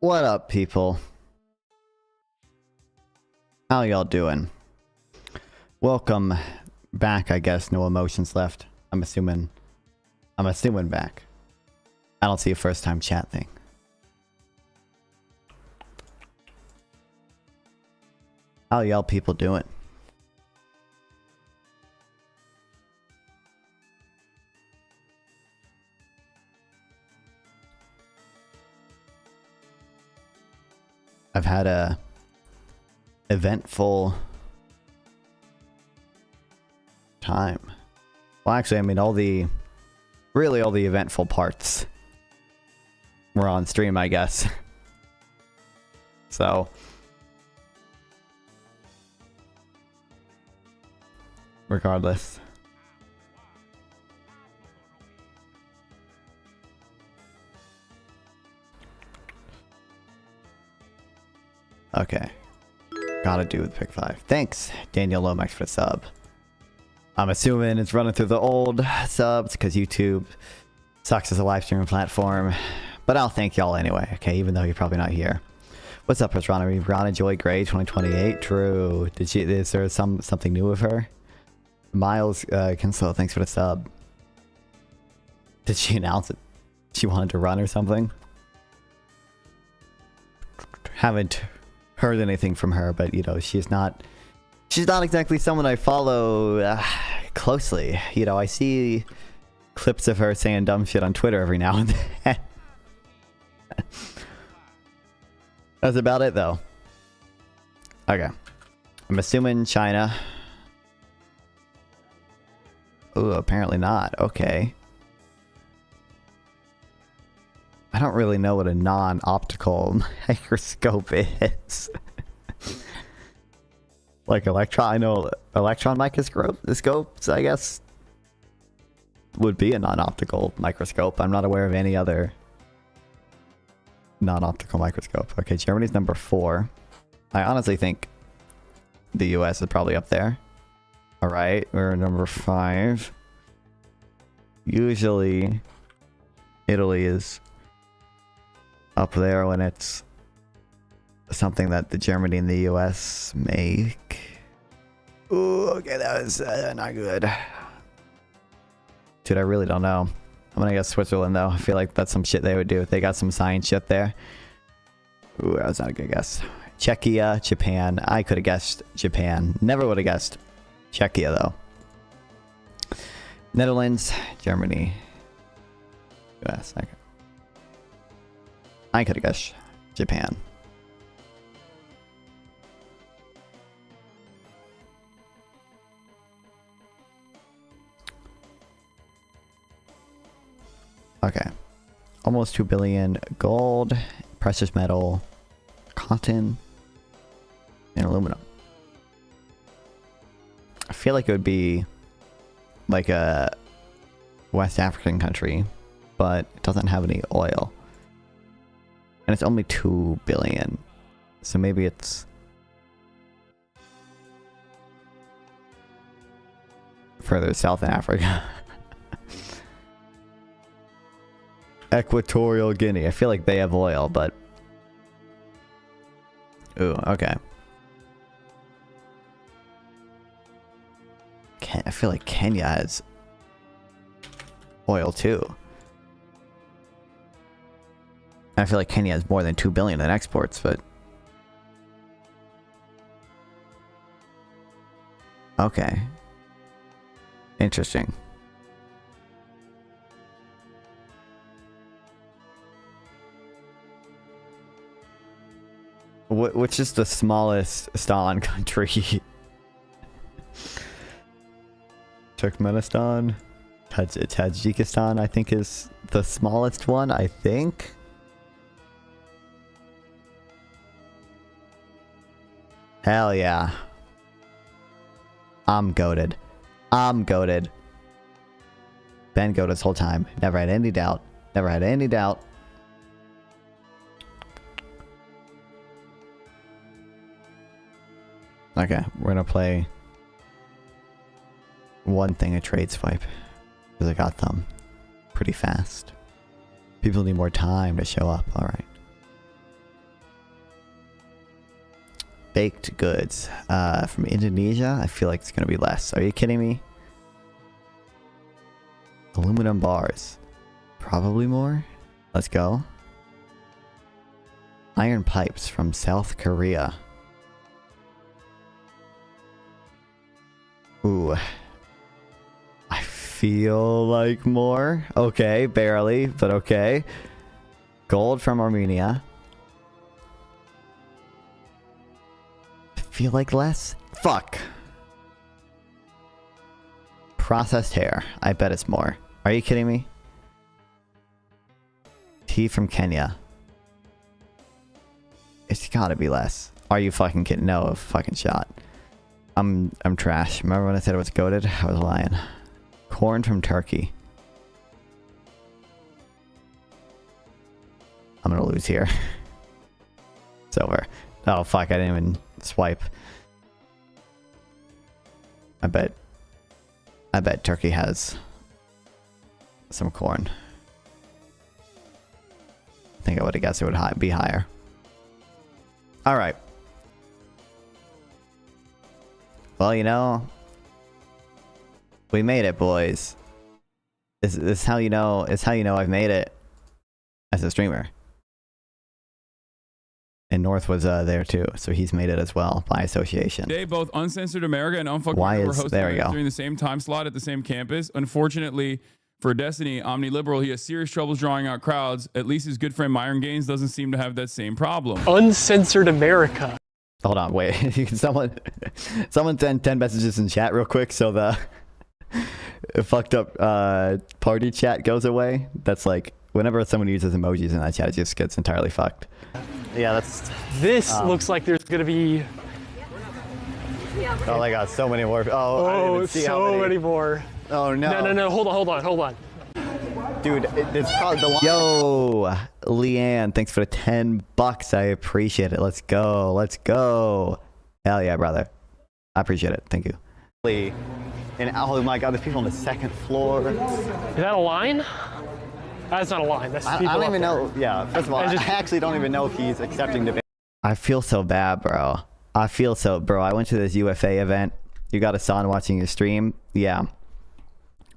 What up, people? How y'all doing? Welcome back, I guess. No emotions left. I'm assuming back. I don't see a first time chat thing. How y'all people doing? I've had a eventful time. Well, actually, I mean, all the eventful parts were on stream, I guess. So, regardless. Okay. Gotta do with pick 5. Thanks, Daniel Lomax, for the sub. I'm assuming it's running through the old subs because YouTube sucks as a live streaming platform. But I'll thank y'all anyway, okay, even though you're probably not here. What's up, Rana? Rana Joy Gray 2028. True. Is there something new with her? Miles Kinslow, thanks for the sub. Did she announce it? She wanted to run or something? Haven't heard anything from her, but you know, she's not exactly someone I follow closely. You know, I see clips of her saying dumb shit on Twitter every now and then. That's about it though. Okay. I'm assuming China. Oh, apparently not. Okay. I don't really know what a non-optical microscope is. Like electron, I know electron microscopes, I guess, would be a non-optical microscope. I'm not aware of any other non-optical microscope. Okay, Germany's number 4. I honestly think the US is probably up there. Alright, we're number 5. Usually, Italy is up there when it's something that the Germany and the US make. Ooh, okay, that was not good. Dude, I really don't know. I'm gonna guess Switzerland though. I feel like that's some shit they would do if they got some science shit there. Ooh, that was not a good guess. Czechia, Japan. I could have guessed Japan. Never would have guessed Czechia though. Netherlands, Germany, US. Okay. I could have guessed Japan. Okay. Almost 2 billion gold, precious metal, cotton, and aluminum. I feel like it would be like a West African country, but it doesn't have any oil. And it's only 2 billion. So maybe it's further south in Africa. Equatorial Guinea. I feel like they have oil, but... Ooh, okay. I feel like Kenya has oil too. I feel like Kenya has more than 2 billion in exports, but... Okay. Interesting. Which is the smallest Stalin country? Turkmenistan? Tajikistan, I think, is the smallest one, I think. Hell yeah. I'm goated. I'm goated. Been goated this whole time. Never had any doubt. Never had any doubt. Okay, we're gonna play one thing a trade swipe. Because I got them pretty fast. People need more time to show up. Alright. baked goods. From Indonesia, I feel like it's gonna be less. Are you kidding me? Aluminum bars. Probably more. Let's go. Iron pipes from South Korea. Ooh. I feel like more. Okay, barely, but okay. Gold from Armenia. I feel like less. Fuck. Processed hair. I bet it's more. Are you kidding me? Tea from Kenya. It's gotta be less. Are you fucking kidding? No, fucking shot. I'm trash. Remember when I said it was goated? I was lying. Corn from Turkey. I'm gonna lose here. It's over. Oh fuck, I didn't even swipe. I bet Turkey has some corn. I think I would have guessed it would be higher. Alright. Well, you know, we made it, boys. This is how you know, it's how you know I've made it as a streamer. And North was there too, so he's made it as well by association. Today, both Uncensored America and Unfucked Why America were is hosting there we go during the same time slot at the same campus. Unfortunately for Destiny, Omni-Liberal, he has serious troubles drawing out crowds. At least his good friend Myron Gaines doesn't seem to have that same problem. Uncensored America. Hold on, wait. someone send 10 messages in chat real quick so the fucked up party chat goes away. That's like whenever someone uses emojis in that chat, it just gets entirely fucked. Yeah, that's. This looks like there's gonna be. Oh my god, so many more. Oh, I didn't even see so how many more. Oh no. No. Hold on. Dude, it's probably the. Yo, Leanne, thanks for the $10. I appreciate it. Let's go. Hell yeah, brother. I appreciate it. Thank you. And oh my god, there's people on the second floor. Is that a line? That's not a line. That's people. I don't even know. Yeah, first of all, I actually don't even know if he's accepting the. I feel so bad, bro. Bro, I went to this UFA event. You got Hasan watching your stream. Yeah.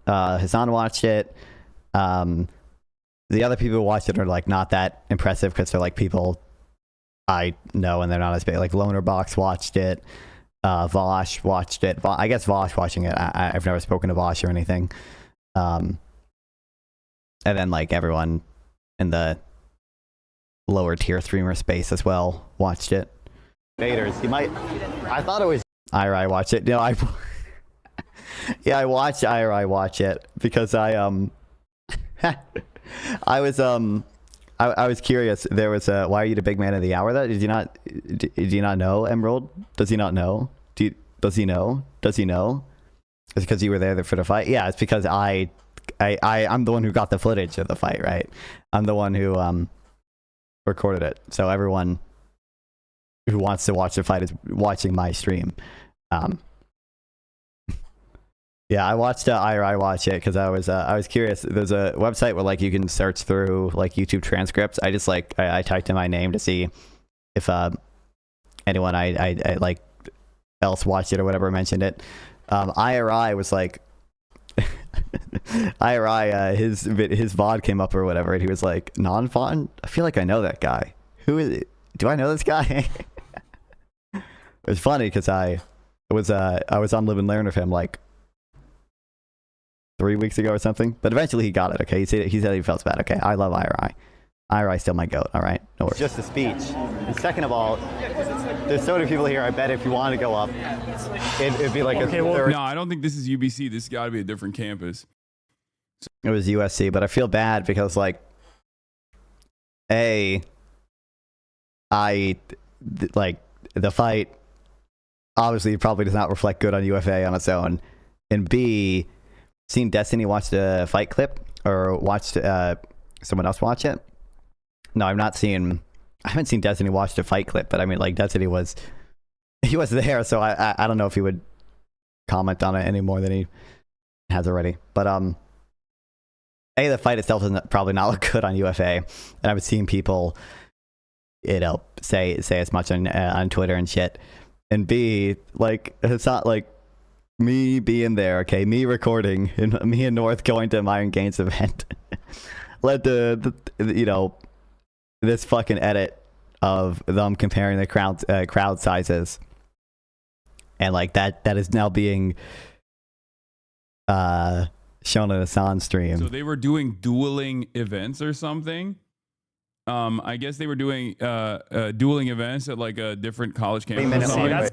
Hasan watched it. The other people who watched it are like not that impressive because they're like people I know and they're not as big. Like Lonerbox watched it. Vosh watched it. I guess Vosh watching it. I've never spoken to Vosh or anything. And then like everyone in the lower tier streamer space as well watched it. Vaders, he might. I thought it was IRI watch it. No, yeah, I watched IRI watch it because I was curious. There was a why are you the big man of the hour? That did you not know, Emerald? Does he not know? Does he know? It's because you were there for the fight. Yeah, it's because I'm the one who got the footage of the fight, right? I'm the one who recorded it. So everyone who wants to watch the fight is watching my stream. Yeah, I watched IRI watch it because I was curious. There's a website where like you can search through like YouTube transcripts. I just like I typed in my name to see if anyone I like else watched it or whatever mentioned it. IRI was like IRI his VOD came up or whatever and he was like non-fun. I feel like I know that guy. Who is it? Do I know this guy? It was funny because I was on Live and Learn with him like 3 weeks ago or something, but eventually he got it. Okay, he said he felt bad. Okay, I love IRI. IRI's still my goat. All right, no worries. Just a speech. And second of all, there's so many people here. I bet if you wanted to go up, it'd be like no, I don't think this is UBC. This has got to be a different campus. It was USC, but I feel bad because like, like the fight obviously probably does not reflect good on UFA on its own, and B, seen Destiny watch the fight clip or watched someone else watch it. No, I haven't seen Destiny watch the fight clip, but I mean like Destiny he was there, so I don't know if he would comment on it any more than he has already. But the fight itself doesn't probably not look good on UFA, and I've seen people say as much on Twitter and shit. And B, like, it's not like me being there, okay? Me recording and me and North going to Myron Gaines event led to, you know, this fucking edit of them comparing the crowd sizes. And like that is now being shown in a Hasan stream. So they were doing dueling events or something. I guess they were doing dueling events at like a different college campus. See, that's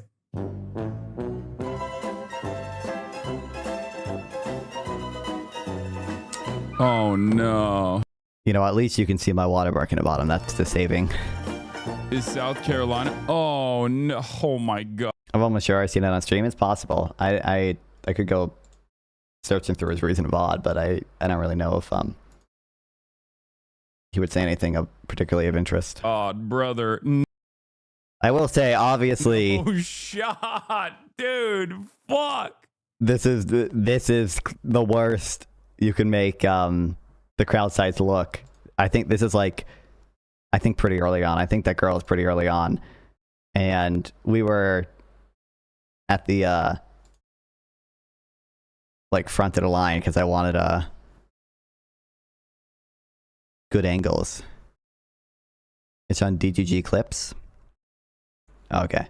Oh no. You know, at least you can see my watermark in the bottom. That's the saving. Is South Carolina? Oh no. Oh my god. I'm almost sure I've seen it on stream. It's possible. I could go searching through his reason of odd, but I don't really know if he would say anything of particularly of interest. Odd brother. I will say, obviously, Oh shot, dude. Fuck. this is the worst you can make the crowd size look. I think this is like, I think pretty early on. I think that girl is pretty early on, and we were at the like front of the line because I wanted good angles. It's on DGG clips. Okay.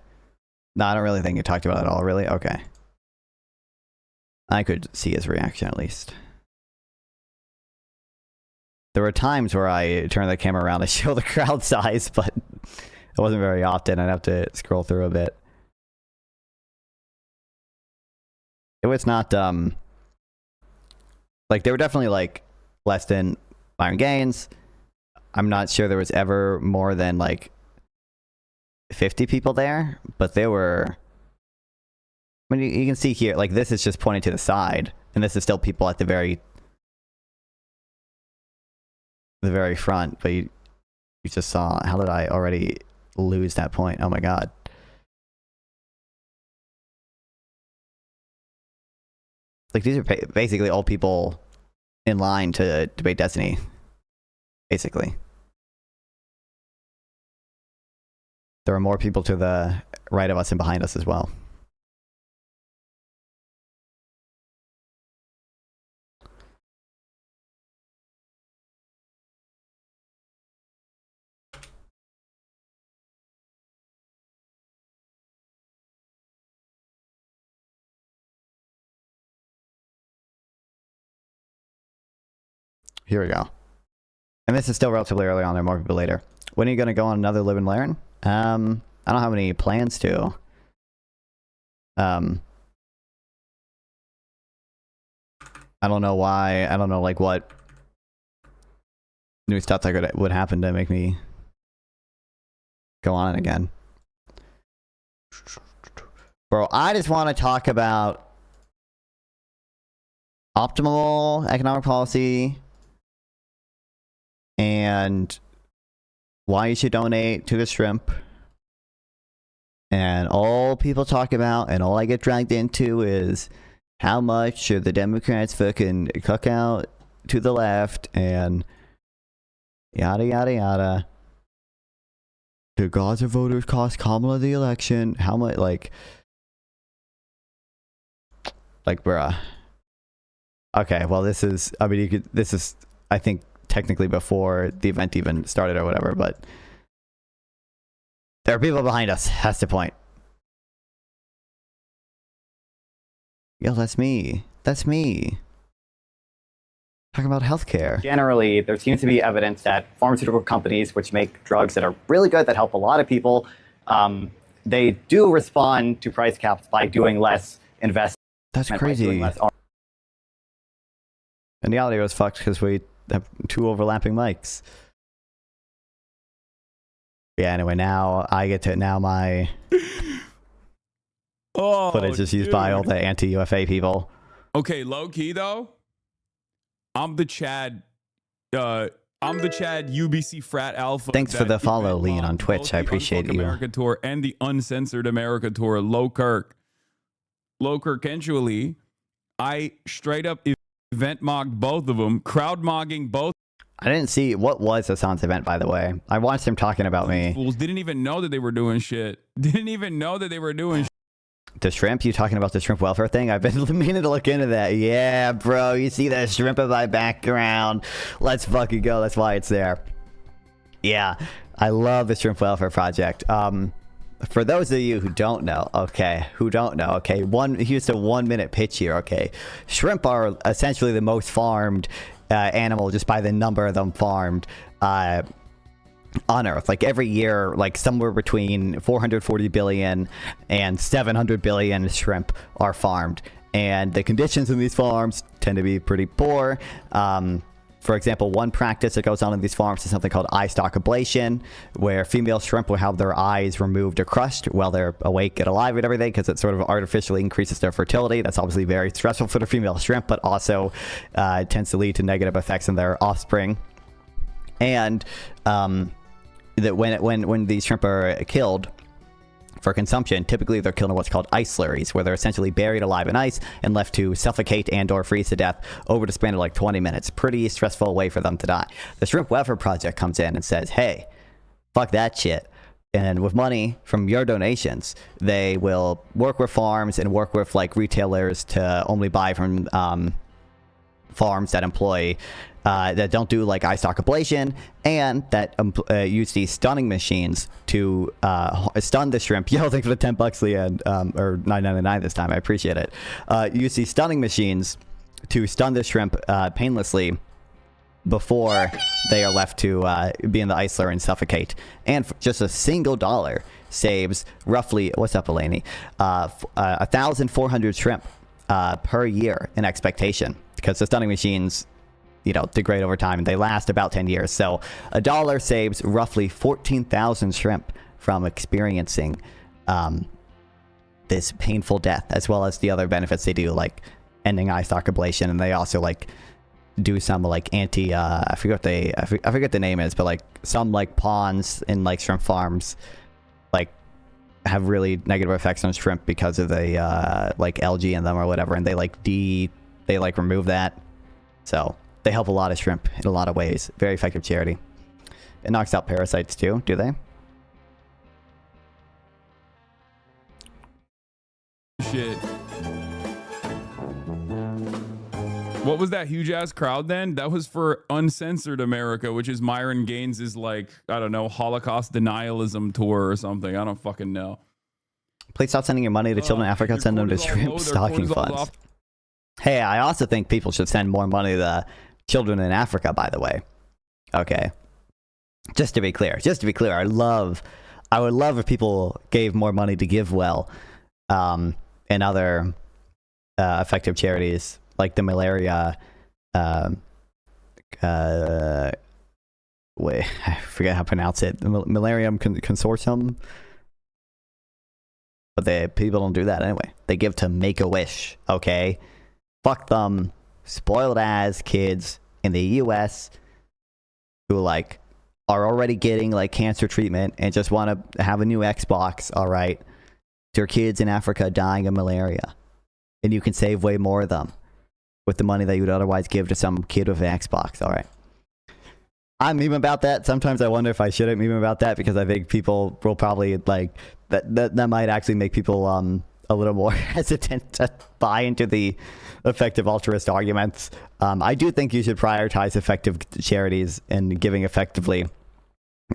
No, I don't really think you talked about it at all, really. Okay. I could see his reaction at least. There were times where I turned the camera around to show the crowd size, but it wasn't very often. I'd have to scroll through a bit. It was not, like, they were definitely, like, less than Myron Gaines. I'm not sure there was ever more than, like, 50 people there, but there were, I mean, you can see here, like, this is just pointing to the side, and this is still people at the very front, but you just saw, how did I already lose that point? Oh my god. Like, these are basically all people in line to debate Destiny, basically. There are more people to the right of us and behind us as well. Here we go. And this is still relatively early on. There are more people later. When are you going to go on another Live and Learn? I don't have any plans to. I don't know why. I don't know, like, what new stuff that would happen to make me go on it again. Bro, I just want to talk about optimal economic policy and why you should donate to the shrimp. And all people talk about and all I get dragged into is how much should the Democrats fucking cook out to the left and yada yada yada. The Gaza voters cost Kamala the election. How much, like bruh. Okay, well this is, I mean, this is, I think, technically before the event even started or whatever, but there are people behind us. That's the point. Yo, that's me. That's me. Talking about healthcare. Generally, there seems to be evidence that pharmaceutical companies, which make drugs that are really good, that help a lot of people, they do respond to price caps by doing less investment. That's crazy. And the audio is fucked because we have two overlapping mics. Yeah, anyway, now I get to, now my footage is used by all the anti-UFA people. Okay, low key though, I'm the Chad UBC frat alpha. Thanks for the follow, Lean, on Twitch. I appreciate you. America Tour and the Uncensored America Tour, Low Kirk Kentually, I straight up event mogged both of them, crowd mogging both. I didn't see what was Hasan's event, by the way. I watched him talking about me. Fools didn't even know that they were doing shit. Didn't even know that they were doing shit. The shrimp? You talking about the shrimp welfare thing? I've been meaning to look into that. Yeah, bro. You see that shrimp in my background? Let's fucking go. That's why it's there. Yeah, I love the shrimp welfare project. For those of you who don't know, okay, here's a 1 minute pitch here, okay. Shrimp are essentially the most farmed animal just by the number of them farmed on Earth. Like every year, like somewhere between 440 billion and 700 billion shrimp are farmed. And the conditions in these farms tend to be pretty poor. For example, one practice that goes on in these farms is something called eye stalk ablation, where female shrimp will have their eyes removed or crushed while they're awake and alive and everything, because it sort of artificially increases their fertility. That's obviously very stressful for the female shrimp, but also tends to lead to negative effects on their offspring. And that when these shrimp are killed for consumption, typically they're killed in what's called ice slurries, where they're essentially buried alive in ice and left to suffocate and or freeze to death over the span of like 20 minutes. Pretty stressful way for them to die. The Shrimp Welfare Project comes in and says, hey, fuck that shit. And with money from your donations, they will work with farms and work with like retailers to only buy from farms that employ that don't do like eye stalk ablation, and that use these stunning machines to stun the shrimp. Yo, thanks for the $10, Leanne, or $9.99 this time. I appreciate it. Use these stunning machines to stun the shrimp painlessly before they are left to be in the ice slur and suffocate. And just a single dollar saves roughly, what's up, Eleni? 1,400 shrimp per year in expectation, because the stunning machines, you know, degrade over time and they last about 10 years. So a dollar saves roughly 14,000 shrimp from experiencing this painful death, as well as the other benefits they do, like ending eye stalk ablation. And they also like do some like I forget the name is, but like some like ponds in like shrimp farms like have really negative effects on shrimp because of the like algae in them or whatever, and they like remove that. So they help a lot of shrimp in a lot of ways. Very effective charity. It knocks out parasites too, do they? Shit. What was that huge ass crowd then? That was for Uncensored America, which is Myron Gaines' like, I don't know, Holocaust denialism tour or something. I don't fucking know. Please stop sending your money to children in Africa. Send them to shrimp stocking funds. Hey, I also think people should send more money to children in Africa, by the way. Okay. Just to be clear, I would love if people gave more money to Give Well and other effective charities like the malaria wait, I forget how to pronounce it. The Malarium Consortium. But people don't do that anyway. They give to Make-A-Wish, okay? Fuck them. Spoiled ass kids in the US who like are already getting like cancer treatment and just want to have a new Xbox, all right? There are kids in Africa dying of malaria, and you can save way more of them with the money that you would otherwise give to some kid with an Xbox, all right? I'm meme about that. Sometimes I wonder if I shouldn't meme about that, because I think people will probably like that might actually make people a little more hesitant to buy into the effective altruist arguments. I do think you should prioritize effective charities and giving effectively,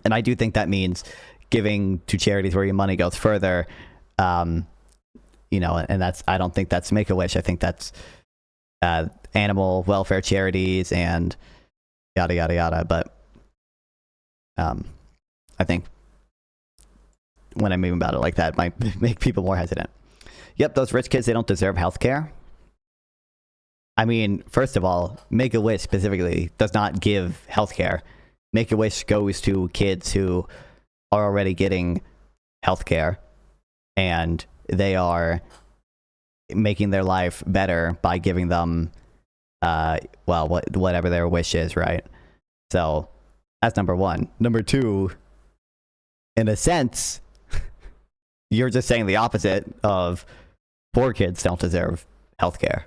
and I do think that means giving to charities where your money goes further. You know, and I don't think that's Make-A-Wish. I think that's animal welfare charities and yada yada yada. But I think when I meme about it like that, it might make people more hesitant. Yep, those rich kids, they don't deserve healthcare. I mean, first of all, Make-A-Wish specifically does not give healthcare. Make-A-Wish goes to kids who are already getting healthcare, and they are making their life better by giving them, well, whatever their wish is, right? So that's number one. Number two, in a sense, you're just saying the opposite of poor kids don't deserve healthcare.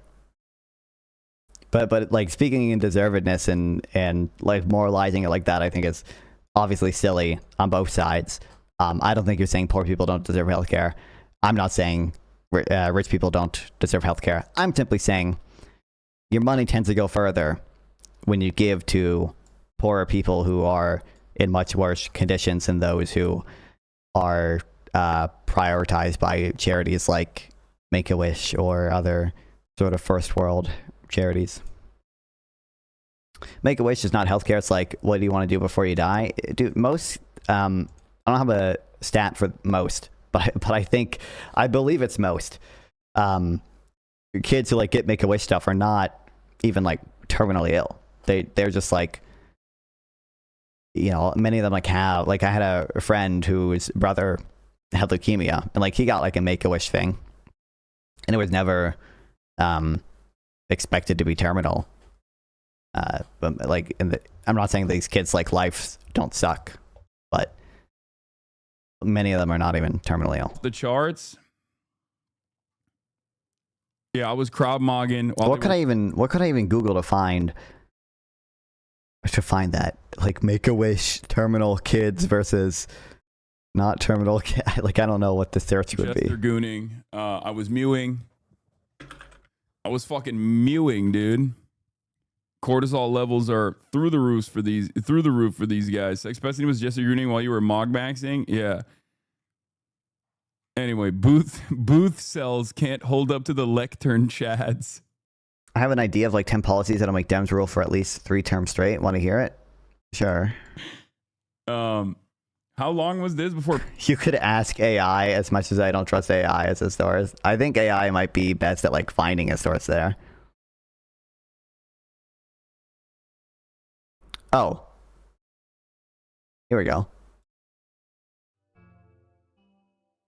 But like speaking in deservedness and like moralizing it like that, I think is obviously silly on both sides. I don't think you're saying poor people don't deserve healthcare. I'm not saying rich people don't deserve healthcare. I'm simply saying your money tends to go further when you give to poorer people who are in much worse conditions than those who are prioritized by charities like Make-A-Wish or other sort of first world charities. Make-A-Wish is not healthcare. It's like, what do you want to do before you die? Dude, most, I don't have a stat for most, but I believe it's most. Kids who like get Make-A-Wish stuff are not even like terminally ill. They're just like, you know, many of them like have, like I had a friend whose brother had leukemia and like he got like a Make-A-Wish thing and it was never expected to be terminal. But like, I'm not saying these kids like lives don't suck, but many of them are not even terminally ill. The charts. Yeah, I was Krav Magging. What could I even Google to find that? Like Make-A-Wish terminal kids versus not terminal kids. Like I don't know what the search would be. Gooning. I was mewing. I was fucking mewing, dude. Cortisol levels are through the roof for these guys. Especially was just gooning while you were mogmaxing. Yeah. Anyway, booth cells can't hold up to the lectern chads. I have an idea of like 10 policies that'll make Dems rule for at least 3 terms straight. Want to hear it? Sure. How long was this before? You could ask AI, as much as I don't trust AI as a source. I think AI might be best at like finding a source there. Oh. Here we go.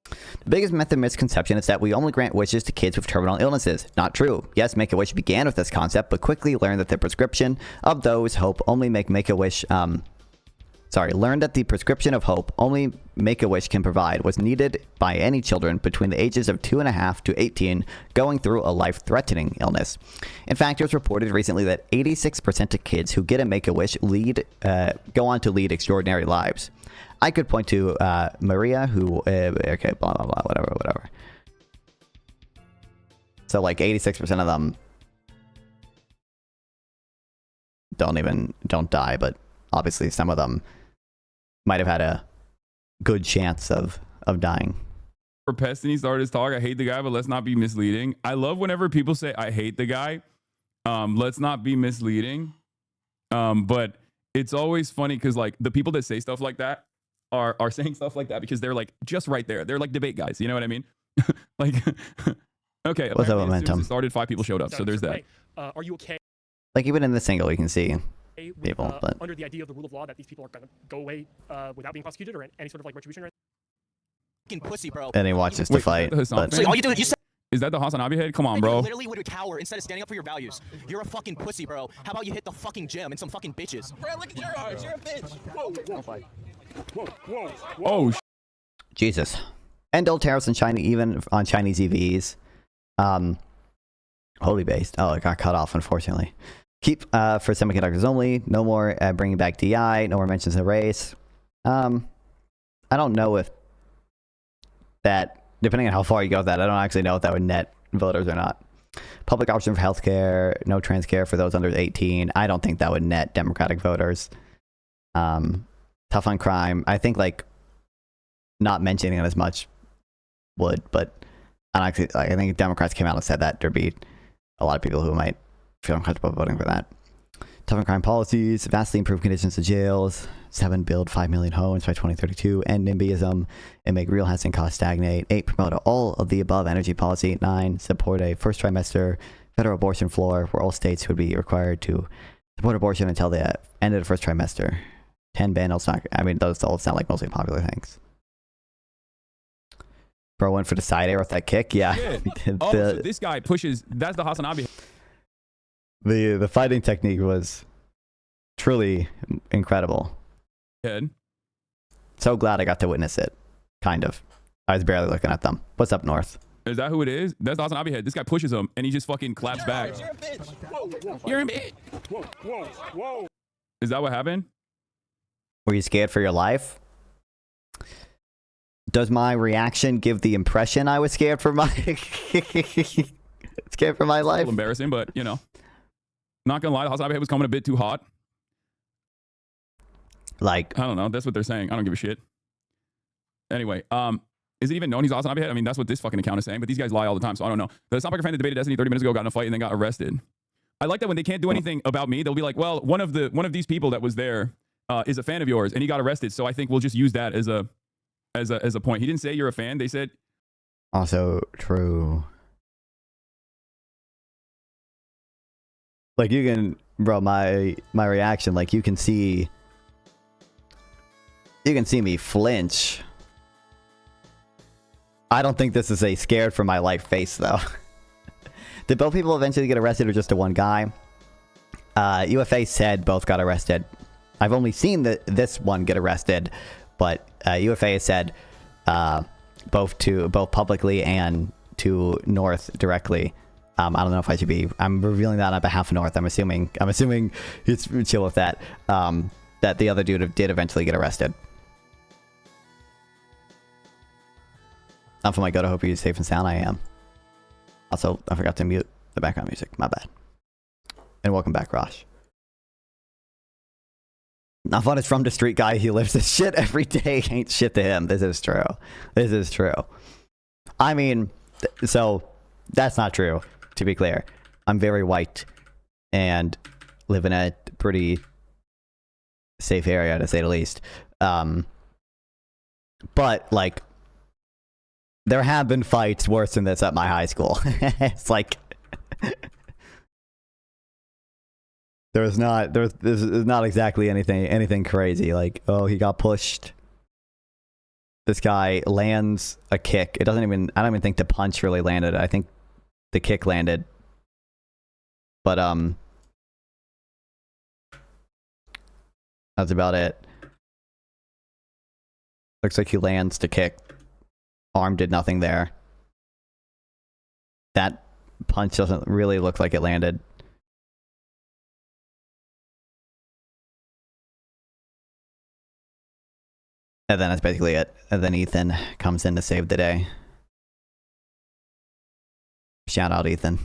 The biggest myth and misconception is that we only grant wishes to kids with terminal illnesses. Not true. Yes, Make-A-Wish began with this concept, but quickly learned that the prescription of those hope only Make-A-Wish learned that the prescription of hope only Make-A-Wish can provide was needed by any children between the ages of 2.5 to 18 going through a life-threatening illness. In fact, it was reported recently that 86% of kids who get a Make-A-Wish go on to lead extraordinary lives. I could point to Maria, who okay, blah blah blah, whatever. So like 86% of them don't die, but obviously some of them might have had a good chance of dying. For Pestany started his talk, I hate the guy, but let's not be misleading. I love whenever people say I hate the guy. Let's not be misleading. But it's always funny because like the people that say stuff like that are saying stuff like that because they're like just right there. They're like debate guys. You know what I mean? Like, okay. What's up, momentum? Started 5 people showed up, so there's that. Are you okay? Like even in this angle, you can see people, but under the idea of the rule of law that these people are going to go away without being prosecuted or any sort of like retribution or fucking pussy, bro. And he watches the fight. But So all you do is Is that the Hasan Abi head? Come on, bro. You literally would cower instead of standing up for your values. You're a fucking pussy, bro. How about you hit the fucking gym and some fucking bitches? Bro, look at your eyes. You're a bitch. Whoa. Oh, Jesus. End all tariffs in China, even on Chinese EVs. Wholly based. Oh, it got cut off, unfortunately. Keep for semiconductors only. No more bringing back DI. No more mentions of race. I don't know if that, depending on how far you go with that, I don't actually know if that would net voters or not. Public option for healthcare. No trans care for those under 18. I don't think that would net Democratic voters. Tough on crime. I think like not mentioning it as much would, but I think if Democrats came out and said that, there'd be a lot of people who might feel uncomfortable voting for that. Tough on crime policies, vastly improve conditions of jails, 7, build 5 million homes by 2032, end NIMBYism, and make real housing costs stagnate. 8, promote all of the above energy policy. 9, support a first trimester federal abortion floor where all states would be required to support abortion until the end of the first trimester. 10, ban all stock. I mean, those all sound like mostly popular things. Bro went for the side air with that kick. Yeah. So this guy pushes. That's the Hasan Abi. The fighting technique was truly incredible. Head. So glad I got to witness it. Kind of. I was barely looking at them. What's up, North? Is that who it is? That's the Hasan Abi head. This guy pushes him and he just fucking claps back. You're a bitch. You're in bed. Whoa. Is that what happened? Were you scared for your life? Does my reaction give the impression I was scared for my scared for my A life? little embarrassing, but you know, not gonna lie, the Hasan was coming a bit too hot. Like, I don't know. That's what they're saying. I don't give a shit. Anyway, is it even known he's Hasan? I mean, that's what this fucking account is saying, but these guys lie all the time, so I don't know. The Stomper fan that debated Destiny 30 minutes ago got in a fight and then got arrested. I like that when they can't do anything about me, they'll be like, well, one of these people that was there is a fan of yours and he got arrested, so I think we'll just use that as a point. He didn't say you're a fan. They said also true. Like, you can, bro, my reaction, like, you can see me flinch. I don't think this is a scared for my life face, though. Did both people eventually get arrested or just the one guy? UFA said both got arrested. I've only seen this one get arrested, but UFA said both publicly and to North directly. I don't know if I should be. I'm revealing that on behalf of North. I'm assuming it's chill with that. That the other dude did eventually get arrested. For my go to hope you're safe and sound. I am. Also, I forgot to mute the background music. My bad. And welcome back, Rosh. Not fun is from the street guy. He lives this shit every day. Ain't shit to him. This is true. This is true. I mean, so that's not true, to be clear. I'm very white and live in a pretty safe area, to say the least. But, like, there have been fights worse than this at my high school. It's like this is not exactly anything crazy. Like, oh, he got pushed. This guy lands a kick. I don't even think the punch really landed. I think the kick landed. But that's about it. Looks like he lands the kick. Arm did nothing there. That punch doesn't really look like it landed. And then that's basically it. And then Ethan comes in to save the day. Shout out, Ethan.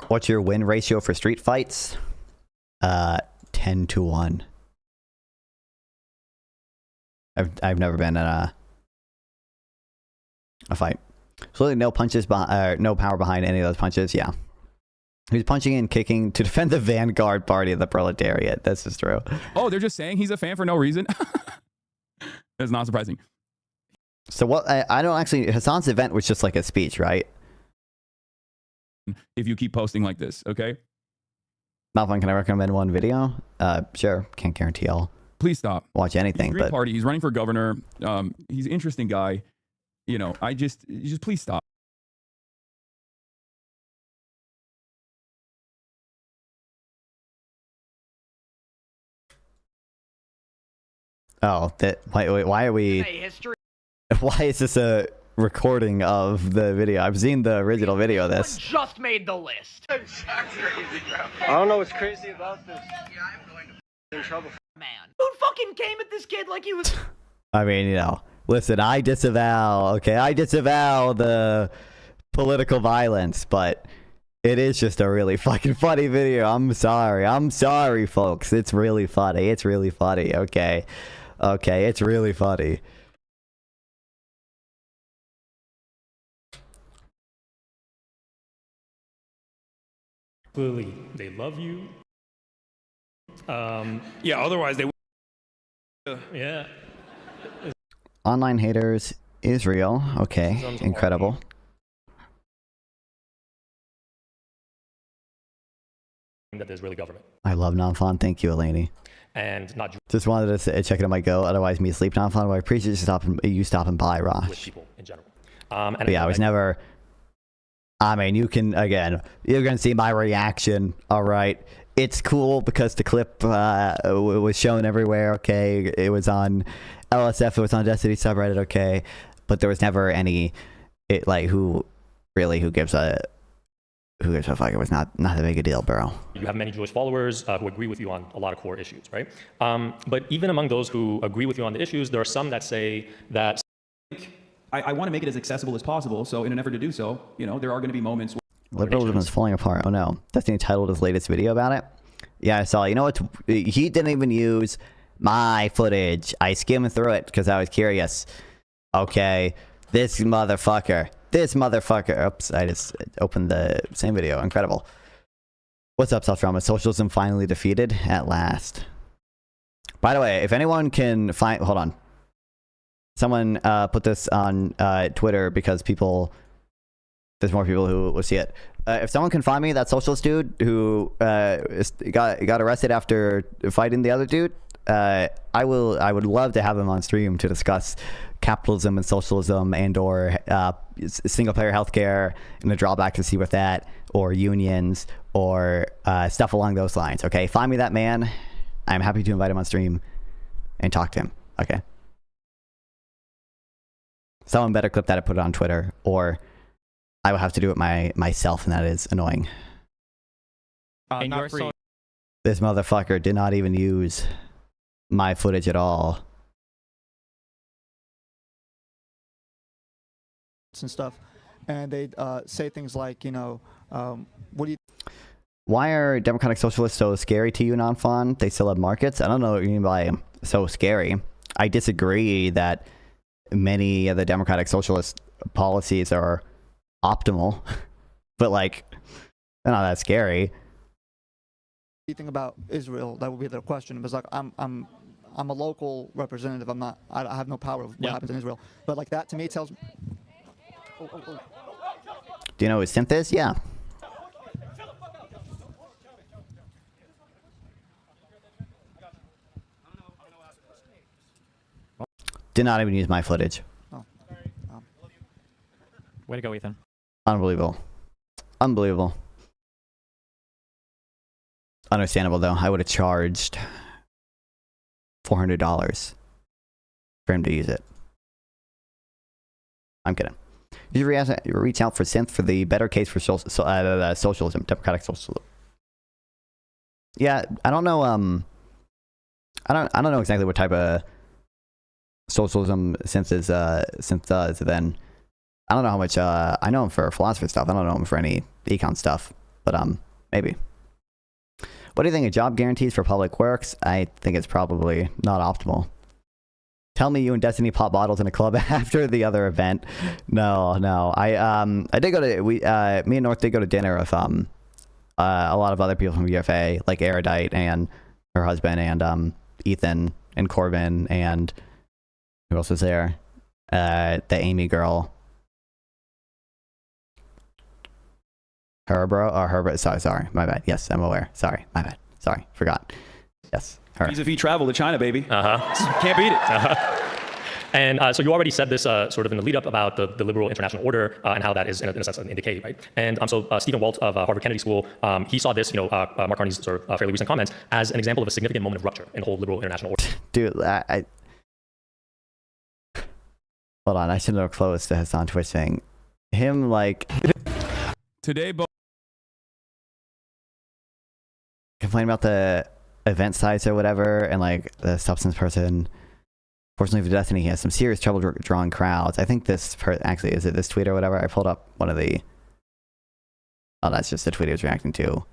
What's your win ratio for street fights? 10-1. I've never been in a fight. So no punches no power behind any of those punches. Yeah, he's punching and kicking to defend the vanguard party of the proletariat. This is true. oh, they're just saying he's a fan for no reason. That's not surprising. So what? I don't actually. Hasan's event was just like a speech, right? If you keep posting like this, okay? Malfun, can I recommend one video? Sure. Can't guarantee I'll Please stop. watch anything, Green but Party. He's running for governor. He's an interesting guy. You know, just please stop. oh, that why are we? Hey, history. Why is this a recording of the video? I've seen the original video of this. Just made the list. I don't know what's crazy about this. Yeah, I'm going to in trouble. Man, dude fucking came at this kid like he was. I mean, you know, listen, I disavow the political violence, but it is just a really fucking funny video. I'm sorry, folks. It's really funny. Okay, it's really funny. Clearly, they love you. Yeah, otherwise they. Yeah. Online haters is real. Okay, incredible. That there's really government. I love non-fun. Thank you, Eleni. And not Just wanted to check it on my go. Otherwise, me sleep non-fun. Well, I appreciate you stopping by, with Rosh. people in general. But yeah, I was never. I mean, you're gonna see my reaction. All right, it's cool because the clip was shown everywhere. Okay, it was on LSF. It was on Destiny subreddit. Okay, but there was never any it like who gives a fuck? It was not that big a deal, bro. You have many Jewish followers who agree with you on a lot of core issues, right? But even among those who agree with you on the issues, there are some that say that I want to make it as accessible as possible. So in an effort to do so, you know, there are going to be moments. Liberalism is falling apart. Oh no. Destiny titled his latest video about it. Yeah, I saw. You know what? He didn't even use my footage. I skimmed through it because I was curious. Okay. This motherfucker. Oops, I just opened the same video. Incredible. What's up, South Drama? Socialism finally defeated at last. By the way, if anyone can find... Hold on. Someone put this on Twitter because there's more people who will see it. If someone can find me that socialist dude who got arrested after fighting the other dude, I would love to have him on stream to discuss capitalism and socialism and or single player healthcare and the drawbacks to see with that, or unions, or stuff along those lines. Okay, find me that man. I'm happy to invite him on stream and talk to him. Okay. Someone better clip that and put it on Twitter, or I will have to do it myself, and that is annoying. This motherfucker did not even use my footage at all. And stuff, and they say things like, you know, what do you... Why are democratic socialists so scary to you, non-fun? They still have markets? I don't know what you mean by so scary. I disagree that many of the democratic socialist policies are optimal, but like, they're not that scary. You think about Israel? That would be their question. Because like, I'm a local representative. I have no power of what happens in Israel. But like that to me tells me... Do you know what synth is? Yeah. Did not even use my footage. Oh. Way to go, Ethan. Unbelievable. Unbelievable. Understandable, though. I would have charged $400 for him to use it. I'm kidding. You reach out for synth for the better case for socialism, democratic socialism. Yeah, I don't know. I don't know exactly what type of socialism synth does. Then I don't know how much. I know him for philosophy stuff. I don't know him for any econ stuff. But maybe. What do you think of job guarantees for public works? I think it's probably not optimal. Tell me you and Destiny pop bottles in a club after the other event. No. I did go to me and North did go to dinner with a lot of other people from UFA, like Erudite and her husband, and Ethan and Corbin, and who else was there? The Amy girl. Her. Sorry, my bad. Yes, I'm aware. Sorry, my bad. Sorry, forgot. Yes. Her. Vis-a-vis travel to China, baby. Can't beat it. And so you already said this sort of in the lead up about the liberal international order and how that is in a sense in decay, right? And so Stephen Walt of Harvard Kennedy School, he saw this, Mark Carney's sort of fairly recent comments as an example of a significant moment of rupture in the whole liberal international order. Dude, hold on, I should have closed to Hasan Twitch saying him like today. Complain about the event size or whatever, and like the substance person. Fortunately for Destiny, he has some serious trouble drawing crowds. I think this actually, is it this tweet or whatever? I pulled up one of the... Oh, that's just the tweet he was reacting to.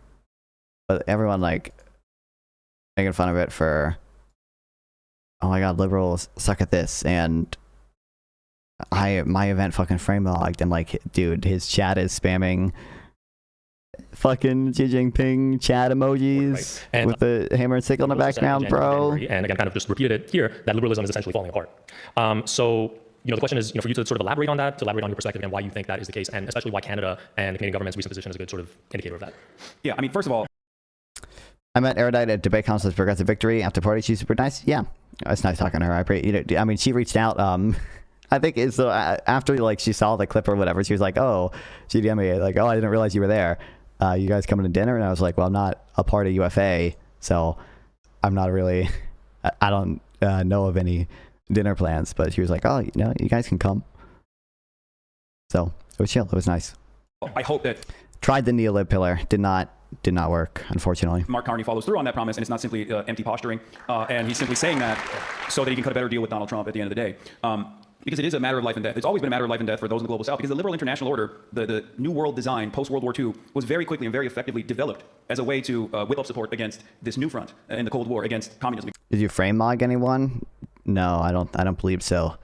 But everyone like making fun of it for, oh my god, liberals suck at this, and my event fucking frame logged, and like, dude, his chat is spamming fucking Xi Jinping chat emojis with the hammer and sickle in the background, bro. And again, kind of just repeated it here, that liberalism is essentially falling apart. So, the question is, for you to sort of elaborate on that, to elaborate on your perspective and why you think that is the case, and especially why Canada and the Canadian government's recent position is a good sort of indicator of that. Yeah, I mean, first of all, I met Erudite at Debate Council's Progressive Victory after party. She's super nice. Yeah, it's nice talking to her. I mean, she reached out. I think it's after like she saw the clip or whatever, she was like, "Oh, she DM'd me like, oh, I didn't realize you were there. You guys coming to dinner?" And I was like, well, I'm not a part of UFA, so I'm not really, I don't know of any dinner plans. But she was like, oh, you guys can come. So it was chill. It was nice. I hope that Tried the neolib pillar. Did not work, unfortunately. Mark Carney follows through on that promise, and it's not simply empty posturing. And he's simply saying that so that he can cut a better deal with Donald Trump at the end of the day. Because it is a matter of life and death. It's always been a matter of life and death for those in the global south, because the liberal international order, the new world design post-World War II, was very quickly and very effectively developed as a way to whip up support against this new front in the Cold War against communism. Did you frame mog anyone? No, I don't believe so.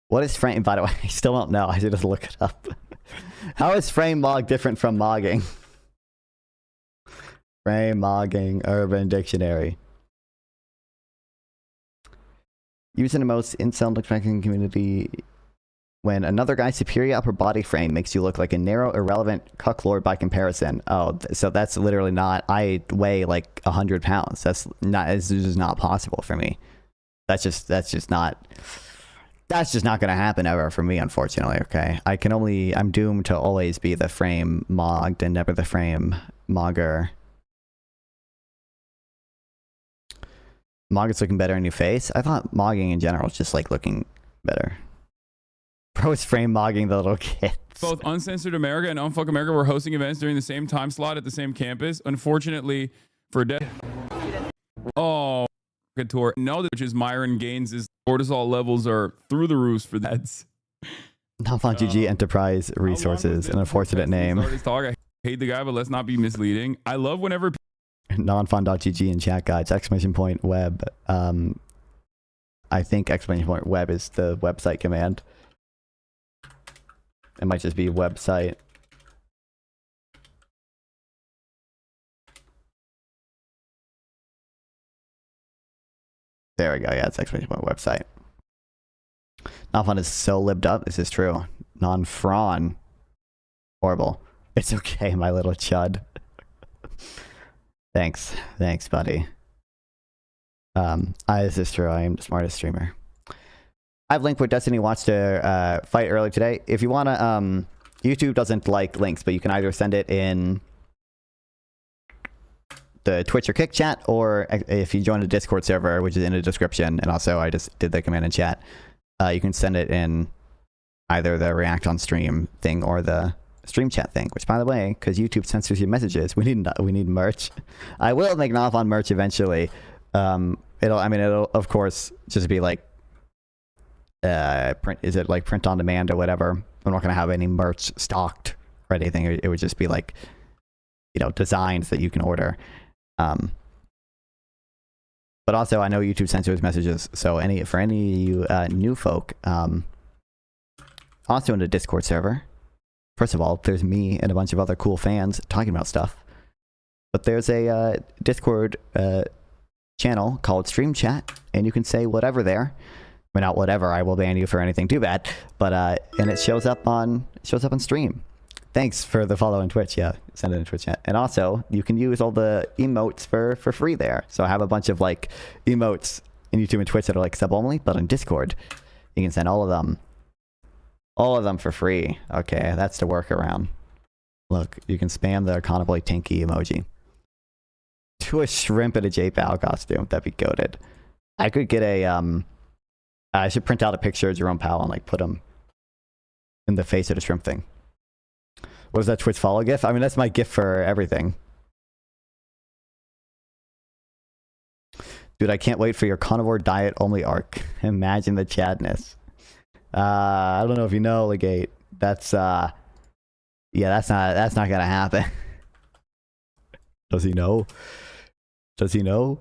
What is frame? By the way, I still don't know. I should just look it up. How is frame mog different from mogging? Frame mogging, Urban Dictionary. Used in the most incel-attracting community when another guy's superior upper body frame makes you look like a narrow, irrelevant cucklord by comparison. Oh, so that's literally not. I weigh like 100 pounds. That's not. It's just not possible for me. That's just not. That's just not going to happen ever for me, unfortunately. Okay, I'm doomed to always be the frame mogged and never the frame mogger. Mog is looking better in your face. I thought mogging in general is just like looking better. Bro is frame mogging the little kids. Both Uncensored America and Unfuck America were hosting events during the same time slot at the same campus. Unfortunately, for good tour. No, which is Myron Gaines' cortisol levels are through the roofs for that. GG Enterprise Resources, an unfortunate name. I hate the guy, but let's not be misleading. I love whenever nonfun.gg in chat, guys. Exclamation point web. I think exclamation point web is the website command. It might just be website. There we go. Yeah, it's exclamation point website. Nonfun is so libbed up. This is true. Non-fron. Horrible. It's okay, my little chud. Thanks, buddy. This is true. I am the smartest streamer. I've linked with Destiny watched a fight earlier today. If you want to, YouTube doesn't like links, but you can either send it in the Twitch or Kick chat, or if you join the Discord server, which is in the description, and also I just did the command in chat, you can send it in either the React on Stream thing or the stream chat thing, which, by the way, because YouTube censors your messages, we need merch. I will make Nonfun merch eventually. It'll of course just be like print on demand or whatever. I'm not gonna have any merch stocked or anything. It would just be like, designs that you can order. But also I know YouTube censors messages, so for any of you new folk, also in the Discord server. First of all, there's me and a bunch of other cool fans talking about stuff. But there's a Discord channel called Stream Chat, and you can say whatever there. I mean, not whatever. I will ban you for anything too bad. But and it shows up on stream. Thanks for the follow on Twitch. Yeah, send it in Twitch chat. And also, you can use all the emotes for free there. So I have a bunch of like emotes in YouTube and Twitch that are like sub only, but on Discord, you can send all of them. All of them for free. Okay, that's the workaround. Look, you can spam the Conavoy Tinky emoji. To a shrimp in a J-Pal costume. That'd be goated. I could get I should print out a picture of Jerome Powell and like put him in the face of the shrimp thing. What is that Twitch follow gif? I mean, that's my gif for everything. Dude, I can't wait for your carnivore diet only arc. Imagine the chadness. I don't know if you know, Legate. That's yeah, that's not gonna happen. Does he know? Does he know?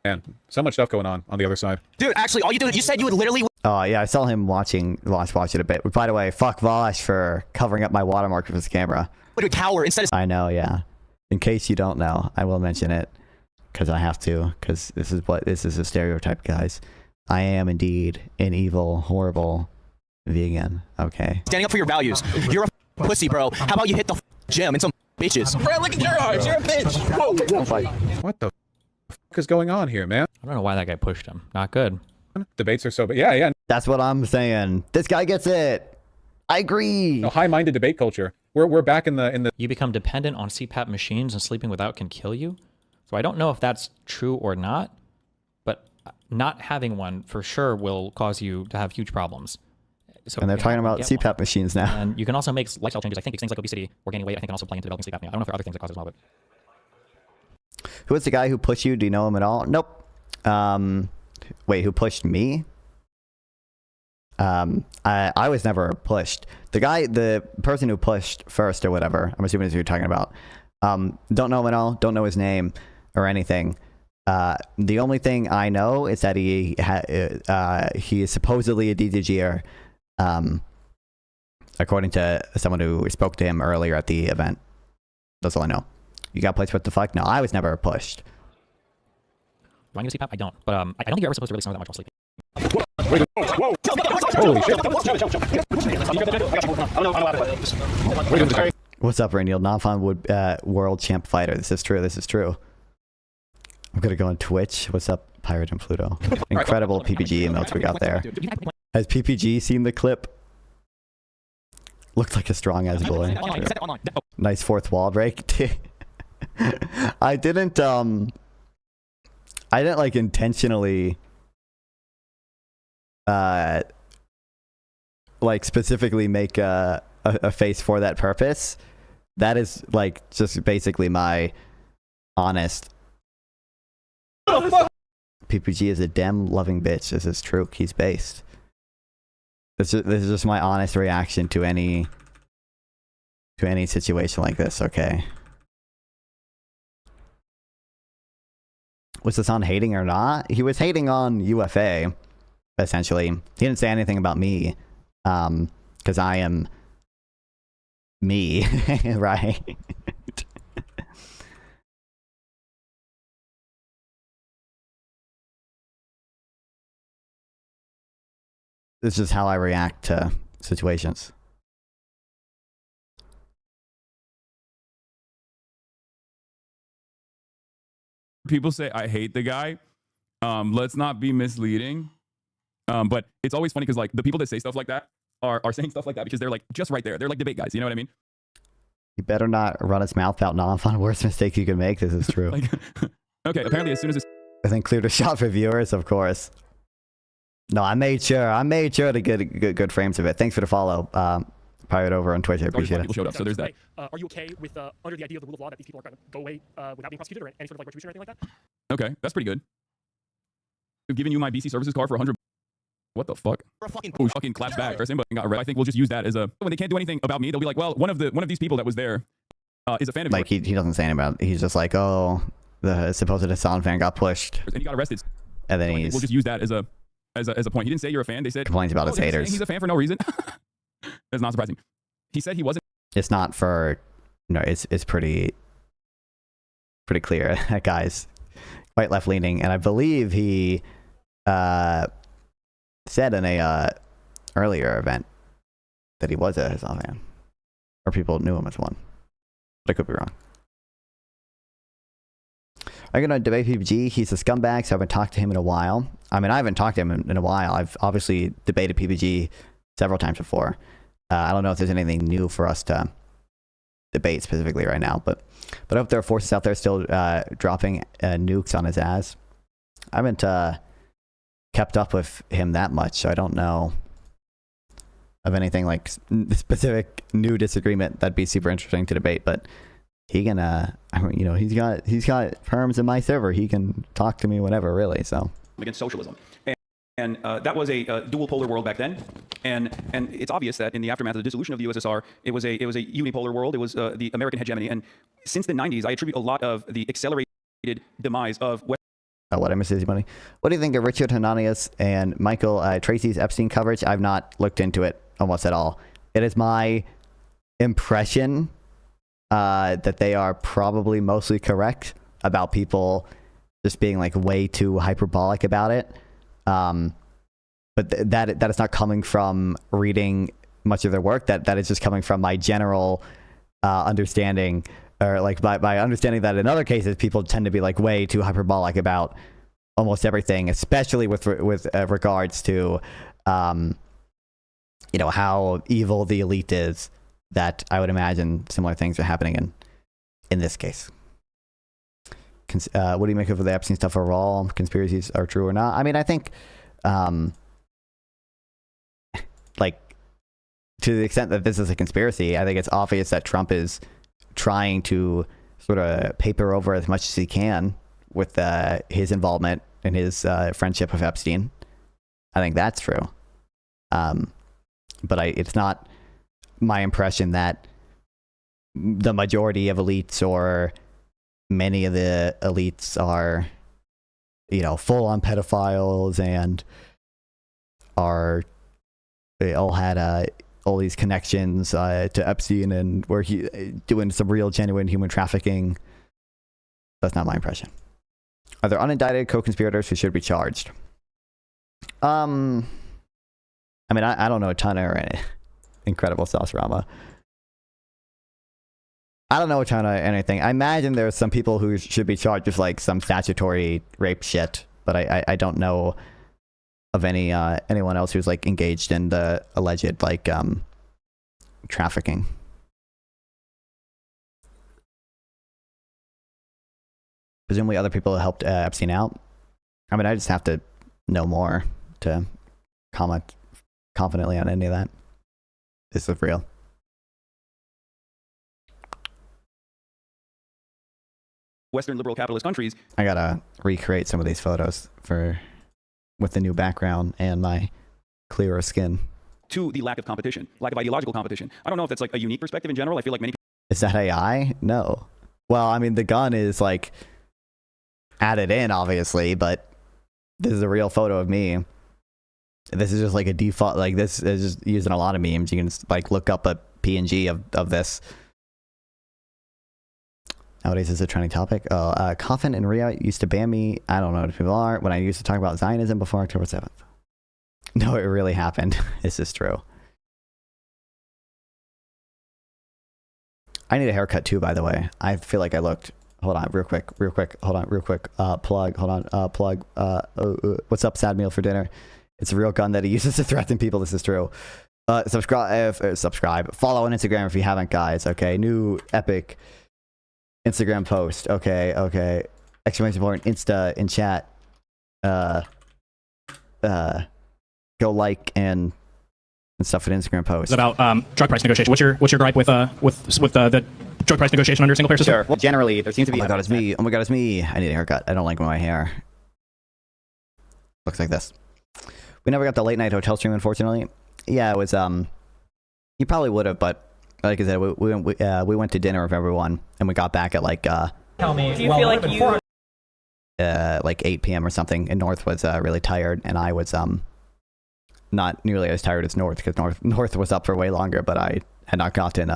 Man, so much stuff going on the other side. Dude, actually, all you do, you said you would literally. Oh yeah, I saw him watch it a bit. But by the way, fuck Vosh for covering up my watermark with his camera. Would cower instead of. I know, yeah. In case you don't know, I will mention it. Because I have to, because this is a stereotype, guys. I am indeed an evil, horrible vegan, okay? Standing up for your values. You're a pussy, bro. How about you hit the gym and some bitches? Bro, look at your eyes. You're a bitch. Whoa. What the fuck is going on here, man? I don't know why that guy pushed him. Not good. Debates are so bad. Yeah. That's what I'm saying. This guy gets it. I agree. No, high-minded debate culture. We're back in the. You become dependent on CPAP machines and sleeping without can kill you? So I don't know if that's true or not, but not having one for sure will cause you to have huge problems. So And they're talking about get CPAP one. machines now. And you can also make lifestyle changes. I think things like obesity or gaining weight, I think can also play into developing sleep apnea. I don't know if there are other things that cause it as well, but. Who was the guy who pushed you? Do you know him at all? Nope. Wait, who pushed me? I was never pushed. The person who pushed first or whatever, I'm assuming is who you're talking about. Don't know him at all. Don't know his name or anything. The only thing I know is that he is supposedly a DDGer, according to someone who spoke to him earlier at the event. That's all I know. You got placed what the fuck? No, I was never pushed. Do I need a CPAP? I don't. But I don't think you're ever supposed to really snore that much while sleeping. Holy shit. What's up, Rainiel? Non-fun world champ fighter. This is true. This is true. I'm gonna go on Twitch. What's up, Pirate and Pluto? Incredible PPG emotes we got there. Has PPG seen the clip? Looked like a strong ass boy. Nice fourth wall break. I didn't like intentionally like specifically make a face for that purpose. That is like just basically my honest. PPG is a dem loving bitch. This is true. He's based. This is just my honest reaction to any situation like this. Okay. Was Hasan hating or not? He was hating on UFA, essentially. He didn't say anything about me, because I am me, right? This is how I react to situations. People say I hate the guy. Let's not be misleading. But it's always funny because like the people that say stuff like that are saying stuff like that because they're like just right there. They're like debate guys. You know what I mean? He better not run his mouth out non-fun. Worst mistake you can make. This is true. Like, okay. Apparently, as soon as this, I think cleared a shot for viewers, of course. No, I made sure to get good frames of it. Thanks for the follow. Pirate over on Twitch. I appreciate it. people showed up, so there's that. Are you okay with under the idea of the rule of law that these people are going to go away without being prosecuted or any sort of like retribution or anything like that? Okay, that's pretty good. I've given you my BC services card for 100. What the fuck? Oh, fucking claps back. Or somebody got red. I think we'll just use that as a. When they can't do anything about me, they'll be like, well, one of these people that was there is a fan of like yours. he doesn't say anything about it. He's just like, oh, the supposed Hasan fan got pushed, And he got arrested. and then We'll just use that as a point. He didn't say you're a fan. They said complains about his they're saying haters. He's a fan for no reason. That's not surprising. He said he wasn't. It's not for, it's pretty clear. That guy's quite left leaning, and I believe he said in a earlier event that he was a Hasan fan, or people knew him as one. But I could be wrong. I'm gonna debate PPG. He's a scumbag, so I haven't talked to him in a while. I mean, I haven't talked to him in a while. I've obviously debated PPG several times before. I don't know if there's anything new for us to debate specifically right now, but I hope there are forces out there still dropping nukes on his ass. I haven't kept up with him that much, so I don't know of anything like specific new disagreement that'd be super interesting to debate. But he can, I mean, he's got perms in my server. He can talk to me whenever, really. So against socialism. And that was a dual polar world back then, and it's obvious that in the aftermath of the dissolution of the USSR, it was a unipolar world. It was the American hegemony, and since the 90s, I attribute a lot of the accelerated demise of. Oh, what I missed is money. What do you think of Richard Hernandez and Michael Tracy's Epstein coverage? I've not looked into it almost at all. It is my impression that they are probably mostly correct about people just being like way too hyperbolic about it. But that is not coming from reading much of their work. That is just coming from my general understanding, or like by understanding that in other cases people tend to be like way too hyperbolic about almost everything, especially with regards to how evil the elite is. That I would imagine similar things are happening in this case. what do you make of the Epstein stuff overall? Conspiracies are true or not? I mean, I think, like, to the extent that this is a conspiracy, I think it's obvious that Trump is trying to sort of paper over as much as he can with his involvement and his friendship with Epstein. I think that's true. But it's not my impression that the majority of elites or many of the elites are, you know, full on pedophiles and they all had all these connections to Epstein and were doing some real genuine human trafficking. That's not my impression. Are there unindicted co-conspirators who should be charged? I mean, I don't know a ton of Incredible Sauce Rama. I don't know a ton of anything. I imagine there's some people who should be charged with like some statutory rape shit, but I don't know of anyone else who's like engaged in the alleged like trafficking. Presumably other people helped Epstein out. I mean, I just have to know more to comment confidently on any of that. This is real. Western liberal capitalist countries. I gotta recreate some of these photos with the new background and my clearer skin. To the lack of competition, lack of ideological competition. I don't know if that's like a unique perspective in general. I feel like many. Is that AI? No. Well, I mean, the gun is like added in, obviously, but this is a real photo of me. This is just like a default. Like this is just using a lot of memes. You can just, like look up a PNG of this. Nowadays, it's a trending topic. Coffin and Ria used to ban me. I don't know what people are. When I used to talk about Zionism before October 7th. No, it really happened. This is true. I need a haircut too, by the way. I feel like I looked. Hold on, real quick. Hold on, real quick. Plug. Hold on. Plug. What's up, sad meal for dinner? It's a real gun that he uses to threaten people. This is true. Subscribe. Follow on Instagram if you haven't, guys. Okay. New epic Instagram post. Okay. Exclamation point, Insta in chat. Go like and stuff at Instagram post. It's about drug price negotiation. What's your gripe with the drug price negotiation under single payer system? Sure. Well, generally there seems to be. Oh my god, it's me. Oh my god, it's me. I need a haircut. I don't like my hair. Looks like this. We never got the late night hotel stream, unfortunately. Yeah, it was. You probably would have, but like I said, we went to dinner with everyone, and we got back at like. Tell me. Do you feel like you? Like 8 p.m. or something, and North was really tired, and I was not nearly as tired as North because North was up for way longer, but I had not gotten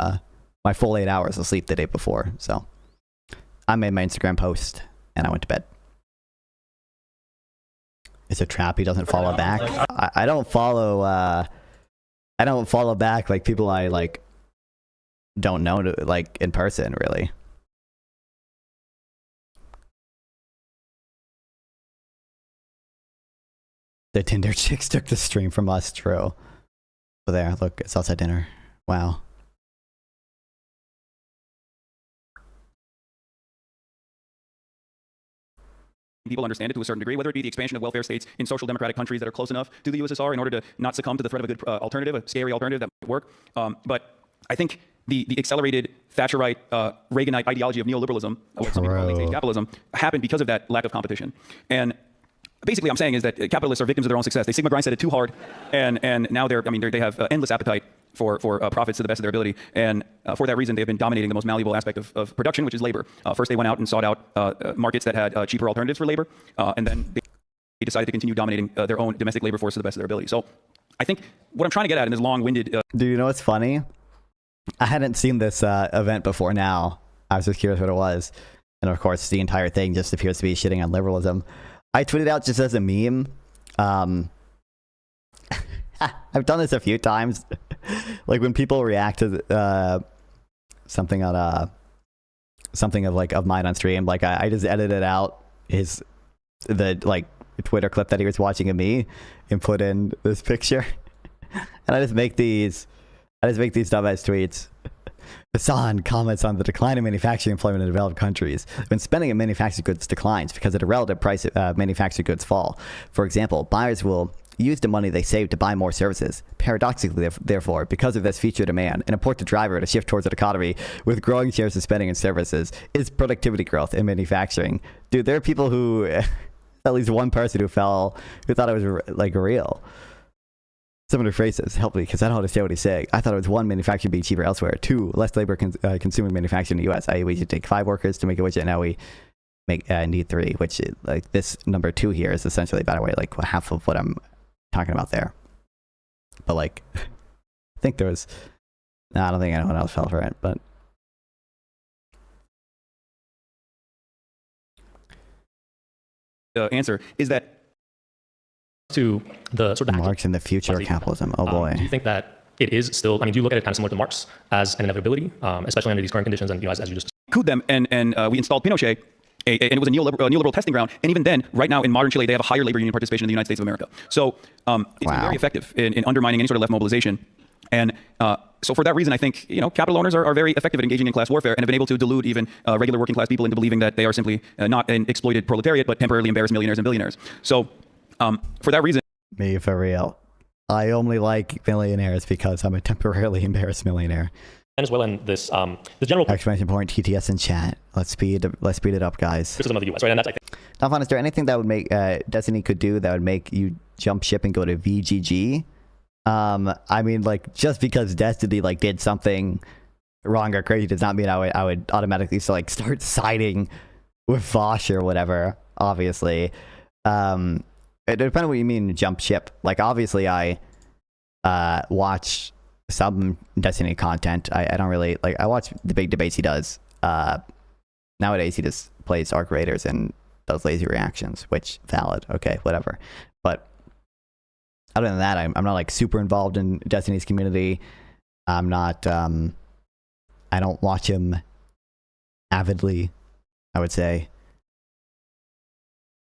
my full 8 hours of sleep the day before, so I made my Instagram post and I went to bed. It's a trap. He doesn't follow back. I don't follow. I don't follow back like people I like don't know like in person really. The Tinder chicks took the stream from us. True. So there, look, it's outside dinner. Wow. People understand it to a certain degree, whether it be the expansion of welfare states in social democratic countries that are close enough to the USSR in order to not succumb to the threat of a good alternative, a scary alternative that might work. But I think the accelerated Thatcherite, Reaganite ideology of neoliberalism, or some people call capitalism, happened because of that lack of competition. And basically, I'm saying is that capitalists are victims of their own success. They Sigma grindset it too hard, and now they have endless appetite for profits to the best of their ability. And for that reason, they have been dominating the most malleable aspect of production, which is labor. First, they went out and sought out markets that had cheaper alternatives for labor, and then they decided to continue dominating their own domestic labor force to the best of their ability. So I think what I'm trying to get at in this long-winded... Do you know what's funny? I hadn't seen this event before now. I was just curious what it was. And of course, the entire thing just appears to be shitting on liberalism. I tweeted out just as a meme. I've done this a few times. Like when people react to something on something of mine on stream, like I just edited out the like Twitter clip that he was watching of me and put in this picture. And I just make these dumbass tweets. Hasan comments on the decline in manufacturing employment in developed countries. When spending in manufactured goods declines because of the relative price of manufactured goods fall. For example, buyers will use the money they save to buy more services. Paradoxically, therefore, because of this future demand, an important driver to shift towards an economy with growing shares of spending in services is productivity growth in manufacturing. Dude, there are people who, at least one person who thought it was like real. Similar phrases help me because I don't understand what he's saying. I thought it was 1, manufacturing being cheaper elsewhere. 2, less labor consuming manufacturing in the U.S. i.e. we should take 5 workers to make a widget. Now we need 3, which like this number 2 here is essentially, by the way, like half of what I'm talking about there. But like, I think there was, no, I don't think anyone else fell for it, but. Answer is that to the sort of Marx in the future of capitalism. Oh boy. Do you think that it is still, I mean, do you look at it kind of similar to Marx as an inevitability, especially under these current conditions and, you know, as you just coup them and we installed Pinochet, and it was a neoliberal testing ground. And even then, right now in modern Chile, they have a higher labor union participation in the United States of America. So it's been very effective in undermining any sort of left mobilization. And so for that reason, I think, you know, capital owners are very effective at engaging in class warfare and have been able to delude even regular working class people into believing that they are simply not an exploited proletariat, but temporarily embarrassed millionaires and billionaires. So for that reason, me for real. I only like millionaires because I'm a temporarily embarrassed millionaire. Venezuela and this the general exclamation point TTS in chat. Let's speed it up, guys. criticism of the U.S. right, and that's Now, Fun, is there anything that would make Destiny could do that would make you jump ship and go to VGG? I mean, like, just because Destiny like did something wrong or crazy does not mean I would automatically start siding with Vosh or whatever. Obviously, it depends on what you mean jump ship. Like, obviously, I watch some Destiny content. I don't really like. I watch the big debates he does. Nowadays, he just plays Arc Raiders and does lazy reactions, which valid. Okay, whatever. But other than that, I'm not like super involved in Destiny's community. I'm not. I don't watch him avidly, I would say.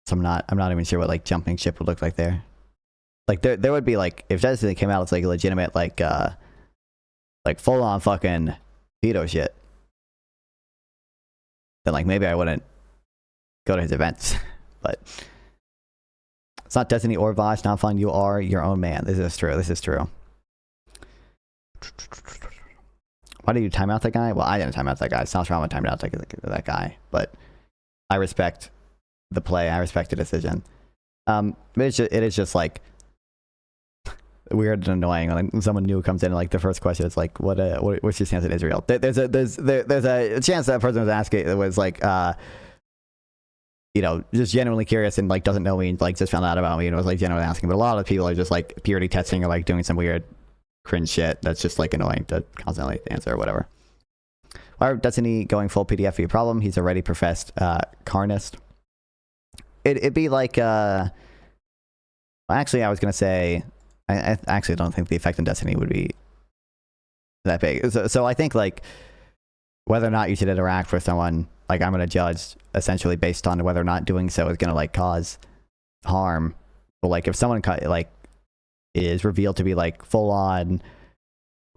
So I'm not even sure what like jumping ship would look like there. Like there would be like, if Destiny came out, it's like a legitimate like full on fucking pedo shit. Then like maybe I wouldn't go to his events. But it's not Destiny or Vosh, not fun. You are your own man. This is true. This is true. Why did you time out that guy? Well, I didn't time out that guy. Sounds wrong with timing out that guy. But I respect the play. I respect the decision. It is just like weird and annoying. Like when someone new comes in and like the first question is like, what's your stance in Israel? There's a chance that person was asking it was like you know, just genuinely curious and like doesn't know me and like just found out about me and was like genuinely asking. But a lot of people are just like purity testing or like doing some weird cringe shit that's just like annoying to constantly answer or whatever. Why are Destiny going full PDF be a problem? He's already professed carnist. It'd be like actually I was gonna say I actually don't think the effect on Destiny would be that big. So I think like whether or not you should interact with someone, like I'm gonna judge essentially based on whether or not doing so is gonna like cause harm. But like if someone like is revealed to be like full on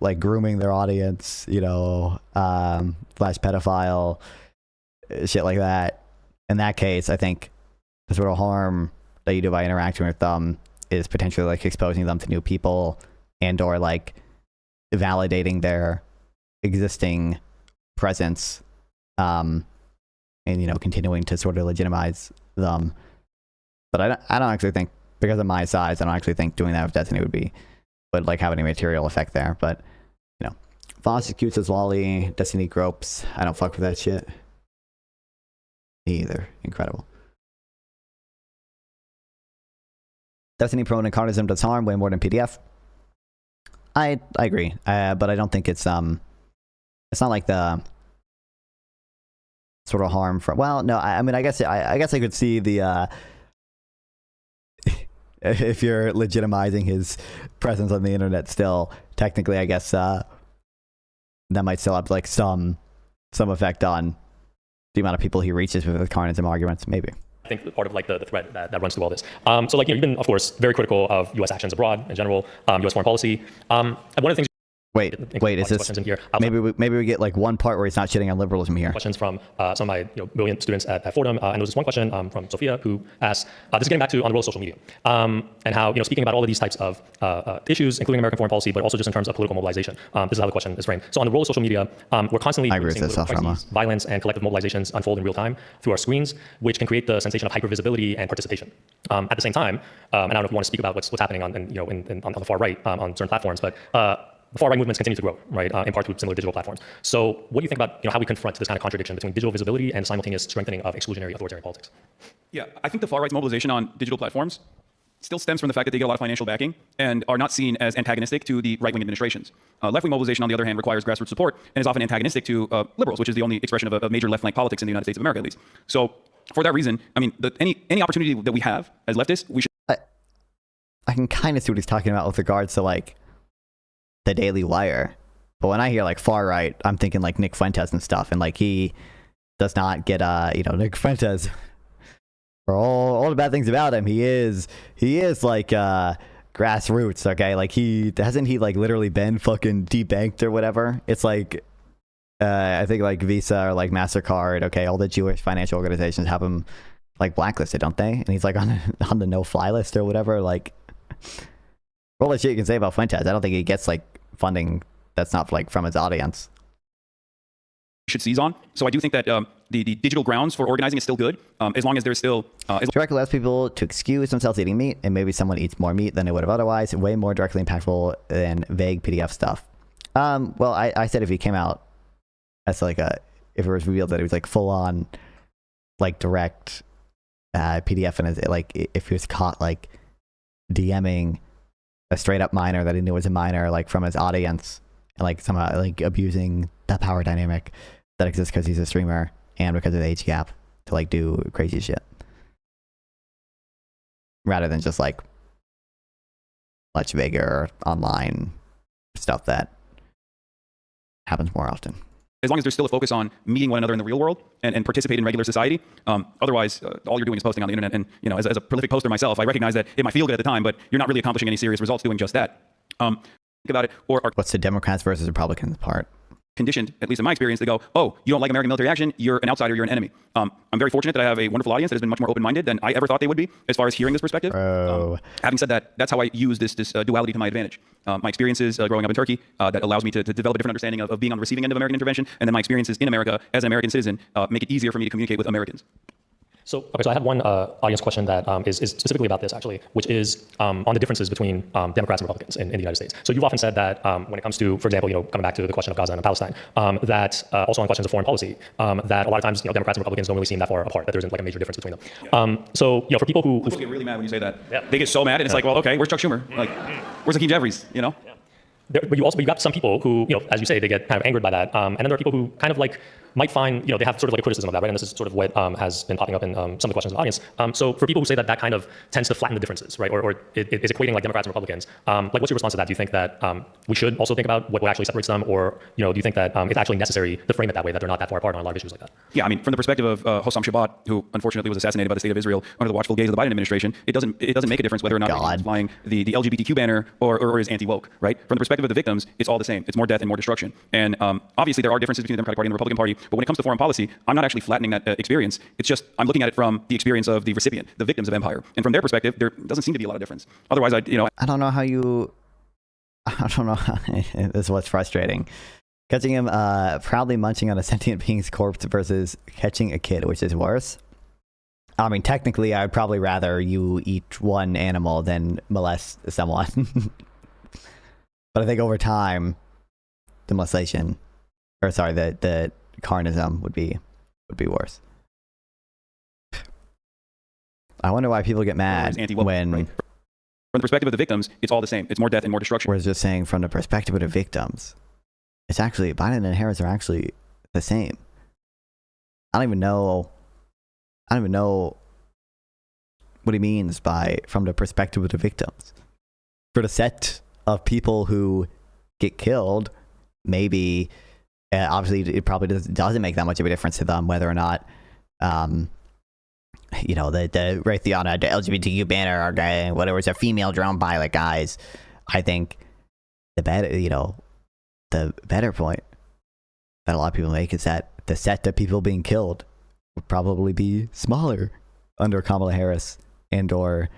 like grooming their audience, you know, slash pedophile, shit like that, in that case, I think the sort of harm that you do by interacting with them is potentially like exposing them to new people and or like validating their existing presence, and you know, continuing to sort of legitimize them. But I don't actually think, because of my size, I don't actually think doing that with Destiny would like have any material effect there. But you know, Voss executes his lolly, Destiny gropes. I don't fuck with that shit. Me either. Incredible. Destiny prone incarnism does harm way more than PDF. I agree, but I don't think it's not like the sort of harm from. Well, no, I mean, I guess I could see the if you're legitimizing his presence on the internet still, technically, I guess that might still have like some effect on the amount of people he reaches with carnism arguments, maybe. I think part of like the thread that runs through all this. So like, you know, you've been, of course, very critical of U.S. actions abroad in general, U.S. foreign policy. And one of the things. Wait, is this questions in here. maybe we get like one part where he's not shitting on liberalism here. Questions from some of my brilliant students at Fordham, and there was this one question from Sophia who asked, this is getting back to on the role of social media, and how speaking about all of these types of issues, including American foreign policy, but also just in terms of political mobilization. This is how the question is framed. So on the role of social media, we're constantly witnessing crises, violence, and collective mobilizations unfold in real time through our screens, which can create the sensation of hypervisibility and participation. At the same time, and I don't know if you want to speak about what's happening on the far right on certain platforms, but the far right movements continue to grow, right? In part through similar digital platforms. So, what do you think about how we confront this kind of contradiction between digital visibility and simultaneous strengthening of exclusionary authoritarian politics? Yeah, I think the far right's mobilization on digital platforms still stems from the fact that they get a lot of financial backing and are not seen as antagonistic to the right-wing administrations. Left-wing mobilization, on the other hand, requires grassroots support and is often antagonistic to liberals, which is the only expression of a major left-flank politics in the United States of America, at least. So, for that reason, I mean, any opportunity that we have as leftists, we should. I can kind of see what he's talking about with regards to like the Daily Wire, but when I hear like far right, I'm thinking like Nick Fuentes and stuff, and like he does not get Nick Fuentes, for all the bad things about him, he is like grassroots, okay? Like he like literally been fucking debanked or whatever. It's like I think like Visa or like MasterCard, okay, all the Jewish financial organizations have him like blacklisted, don't they? And he's like on the no-fly list or whatever. Like all the shit you can say about Fuentes, I don't think he gets like funding that's not like from his audience. Should seize on. So I do think that the digital grounds for organizing is still good, as long as there's still. Directly allows people to excuse themselves eating meat, and maybe someone eats more meat than they would have otherwise. Way more directly impactful than vague PDF stuff. Well, I said if he came out as like if it was revealed that it was like full on, like direct PDF, and like if he was caught like DMing a straight up minor that he knew was a minor, like from his audience, and like somehow like abusing the power dynamic that exists because he's a streamer and because of the age gap to like do crazy shit, rather than just like much bigger online stuff that happens more often. As long as there's still a focus on meeting one another in the real world and participate in regular society. Otherwise, all you're doing is posting on the internet. And as a prolific poster myself, I recognize that it might feel good at the time, but you're not really accomplishing any serious results doing just that. Think about it. Or what's the Democrats versus Republicans part? Conditioned, at least in my experience, to go, oh, you don't like American military action, you're an outsider, you're an enemy. I'm very fortunate that I have a wonderful audience that has been much more open-minded than I ever thought they would be as far as hearing this perspective. Having said that, that's how I use this duality to my advantage. My experiences growing up in Turkey that allows me to develop a different understanding of being on the receiving end of American intervention, and then my experiences in America as an American citizen make it easier for me to communicate with Americans. So I have one audience question that is specifically about this, actually, which is on the differences between Democrats and Republicans in the United States. So you've often said that when it comes to, for example, coming back to the question of Gaza and Palestine, that also on questions of foreign policy, that a lot of times Democrats and Republicans don't really seem that far apart, that there isn't like a major difference between them. So for people who get really mad when you say that, they get so mad, and it's like, well, okay, where's Chuck Schumer? Like, where's Hakeem Jeffries? But you got some people who, as you say, they get kind of angered by that, and then there are people who kind of like might find, they have sort of like a criticism of that, right? And this is sort of what has been popping up in some of the questions of the audience. So for people who say that that kind of tends to flatten the differences, right, or it is equating like Democrats and Republicans, like what's your response to that? Do you think that we should also think about what actually separates them, or do you think that it's actually necessary to frame it that way, that they're not that far apart on a lot of issues like that? Yeah, I mean, from the perspective of Hossam Shabbat, who unfortunately was assassinated by the state of Israel under the watchful gaze of the Biden administration, it doesn't make a difference whether or not he's flying the LGBTQ banner or is anti-woke, right? From the perspective of the victims, it's all the same. It's more death and more destruction. And obviously there are differences between the Democratic Party and the Republican Party, but when it comes to foreign policy, I'm not actually flattening that experience. It's just I'm looking at it from the experience of the recipient, the victims of empire, and from their perspective, there doesn't seem to be a lot of difference. Otherwise, I don't know how this is what's frustrating. Catching him proudly munching on a sentient being's corpse versus catching a kid, which is worse. I mean, technically, I'd probably rather you eat one animal than molest someone. But I think over time, the molestation, the carnism would be worse. I wonder why people get mad when... Right. From the perspective of the victims, it's all the same. It's more death and more destruction. Whereas just saying from the perspective of the victims, it's actually, Biden and Harris are actually the same. I don't even know what he means by from the perspective of the victims. For the set of people who get killed, maybe, obviously it probably doesn't make that much of a difference to them whether or not, the Raytheon, the LGBTQ banner, or whatever, it's a female drone pilot, guys. I think the better, the better point that a lot of people make is that the set of people being killed would probably be smaller under Kamala Harris and or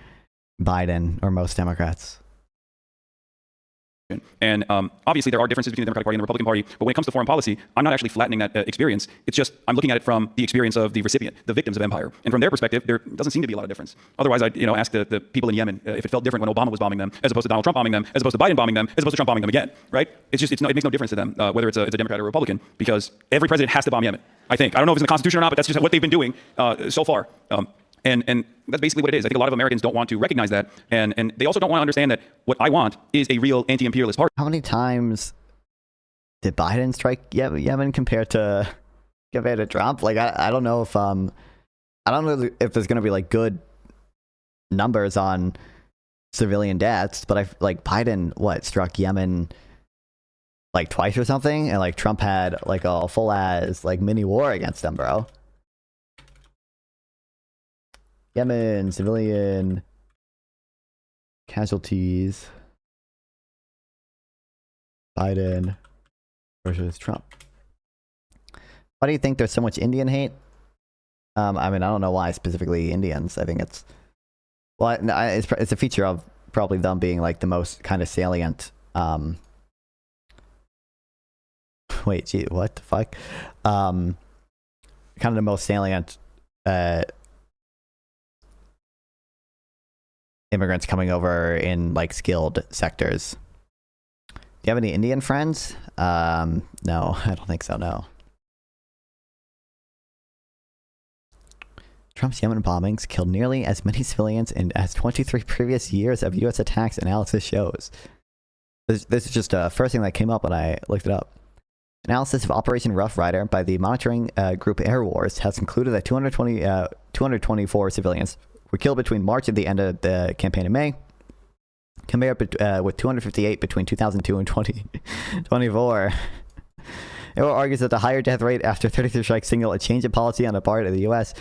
Biden or most Democrats. And obviously there are differences between the Democratic Party and the Republican Party, but when it comes to foreign policy, I'm not actually flattening that experience. It's just I'm looking at it from the experience of the recipient, the victims of empire. And from their perspective, there doesn't seem to be a lot of difference. Otherwise, I'd ask the people in Yemen if it felt different when Obama was bombing them, as opposed to Donald Trump bombing them, as opposed to Biden bombing them, as opposed to Trump bombing them again, right? It makes no difference to them whether it's a Democrat or a Republican, because every president has to bomb Yemen, I think. I don't know if it's in the Constitution or not, but that's just what they've been doing so far. And that's basically what it is. I think a lot of Americans don't want to recognize that. And they also don't want to understand that what I want is a real anti-imperialist party. How many times did Biden strike Yemen compared to Trump? Like, I don't know if I don't know if there's going to be like good numbers on civilian deaths, but like Biden, struck Yemen like twice or something? And like Trump had like a full ass like mini war against them, bro. Yemen, civilian casualties, Biden versus Trump. Why do you think there's so much Indian hate? I mean, I don't know why specifically Indians. I think it's a feature of probably them being like the most kind of salient. Wait, gee, what the fuck? Kind of the most salient immigrants coming over in like skilled sectors. Do you have any Indian friends? No, I don't think so, no. Trump's Yemen bombings killed nearly as many civilians as 23 previous years of U.S. attacks, analysis shows. This is just the first thing that came up when I looked it up. Analysis of Operation Rough Rider by the monitoring group Air Wars has concluded that 224 civilians were killed between March and the end of the campaign in May, compared with 258 between 2002 and 2024. It argues that the higher death rate after 33 strikes signal a change in policy on the part of the U.S.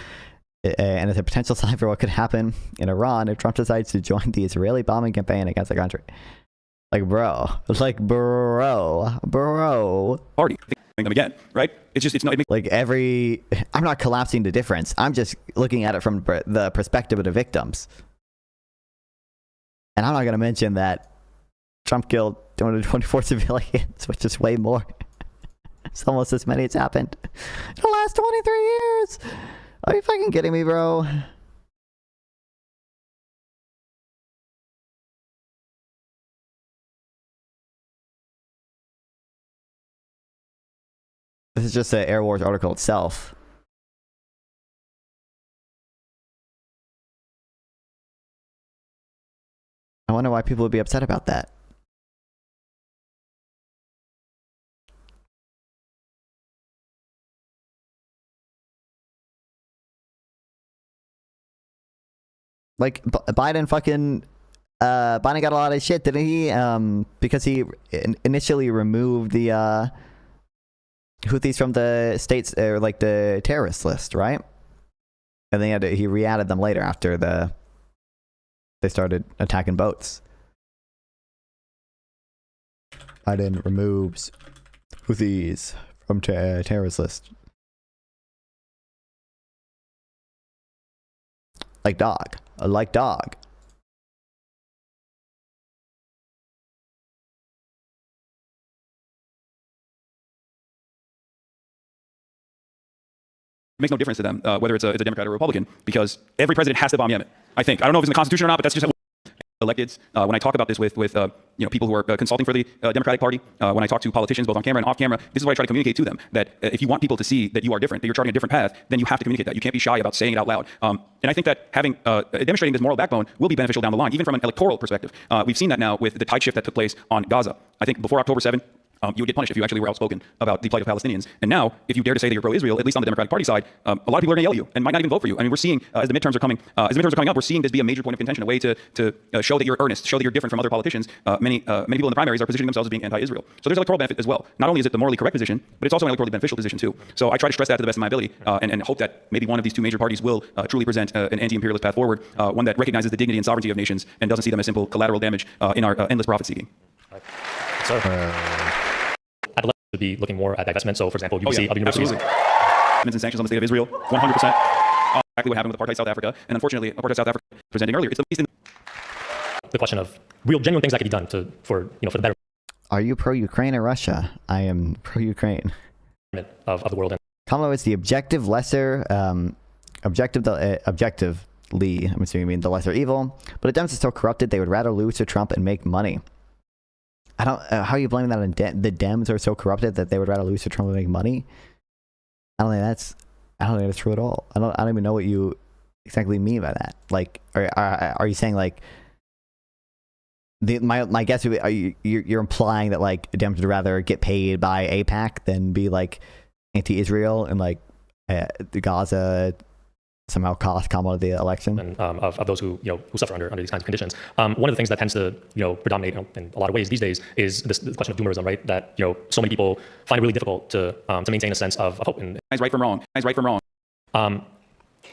And is a potential sign for what could happen in Iran if Trump decides to join the Israeli bombing campaign against the country. Like, bro. Party. Them again, right? It's not like I'm not collapsing the difference. I'm just looking at it from the perspective of the victims. And I'm not going to mention that Trump killed 224 civilians, which is way more. It's almost as many as happened in the last 23 years. Are you fucking kidding me, bro? This is just the Air Wars article itself. I wonder why people would be upset about that. Like, Biden got a lot of shit, didn't he? Because he initially removed the Houthis from the states, or like the terrorist list, right? And then he re-added them later after they started attacking boats. Biden removes Houthis from terrorist list. Like dog. It makes no difference to them whether it's a Democrat or a Republican, because every president has to bomb Yemen, I think. I don't know if it's in the Constitution or not, but that's just how electeds. When I talk about this with people who are consulting for the Democratic Party, when I talk to politicians both on camera and off camera, this is what I try to communicate to them, that if you want people to see that you are different, that you're charting a different path, then you have to communicate that. You can't be shy about saying it out loud. And I think that demonstrating this moral backbone will be beneficial down the line, even from an electoral perspective. We've seen that now with the tide shift that took place on Gaza. I think before October 7th, you would get punished if you actually were outspoken about the plight of Palestinians. And now, if you dare to say that you're pro-Israel, at least on the Democratic Party side, a lot of people are going to yell at you and might not even vote for you. I mean, we're seeing as the midterms are coming up, we're seeing this be a major point of contention, a way to show that you're earnest, show that you're different from other politicians. Many people in the primaries are positioning themselves as being anti-Israel. So there's electoral benefit as well. Not only is it the morally correct position, but it's also an electorally beneficial position too. So I try to stress that to the best of my ability, and hope that maybe one of these two major parties will truly present an anti-imperialist path forward, one that recognizes the dignity and sovereignty of nations and doesn't see them as simple collateral damage in our endless profit seeking. should be looking more at divestment. So, for example, UBC, other universities. Absolutely. And sanctions on the state of Israel, 100%. Exactly what happened with apartheid South Africa, and unfortunately, apartheid South Africa presenting earlier. It's the least in the question of real, genuine things that could be done for the better. Are you pro-Ukraine or Russia? I am pro-Ukraine. Of the world. Kamala is the objective lesser, objectively, I'm assuming you mean the lesser evil, but the Dems are so corrupted they would rather lose to Trump and make money. I don't, how are you blaming that on the Dems are so corrupted that they would rather lose to Trump and make money? I don't think that's true at all. I don't even know what you exactly mean by that. Like, are you saying like, my guess would be, you're implying that like Dems would rather get paid by AIPAC than be like anti-Israel and like Gaza somehow cost Kamala the election, and of those who suffer under these kinds of conditions. One of the things that tends to predominate in a lot of ways these days is this question of doomerism, right? That so many people find it really difficult to maintain a sense of hope. And Eyes right from wrong. Eyes right from wrong. What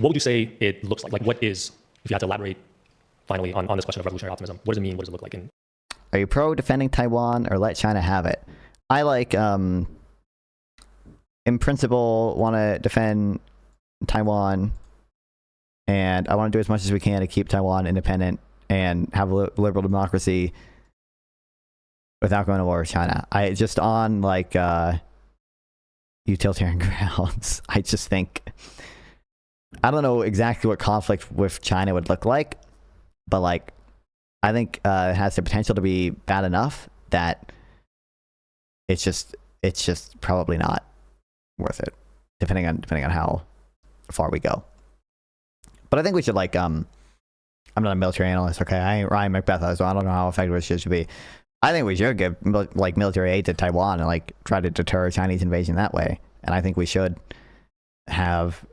would you say it looks like? Like, what is, if you had to elaborate finally on this question of revolutionary optimism, what does it mean? What does it look like? Are you pro defending Taiwan or let China have it? I like, in principle, want to defend Taiwan, and I want to do as much as we can to keep Taiwan independent and have a liberal democracy without going to war with China. I just on like utilitarian grounds. I just think, I don't know exactly what conflict with China would look like, but like I think it has the potential to be bad enough that it's just probably not worth it, depending on how far we go. But I think we should like I'm not a military analyst, okay? I ain't Ryan McBeth, so I don't know how effective it should be. I think we should give like military aid to Taiwan and like try to deter Chinese invasion that way. And I think we should have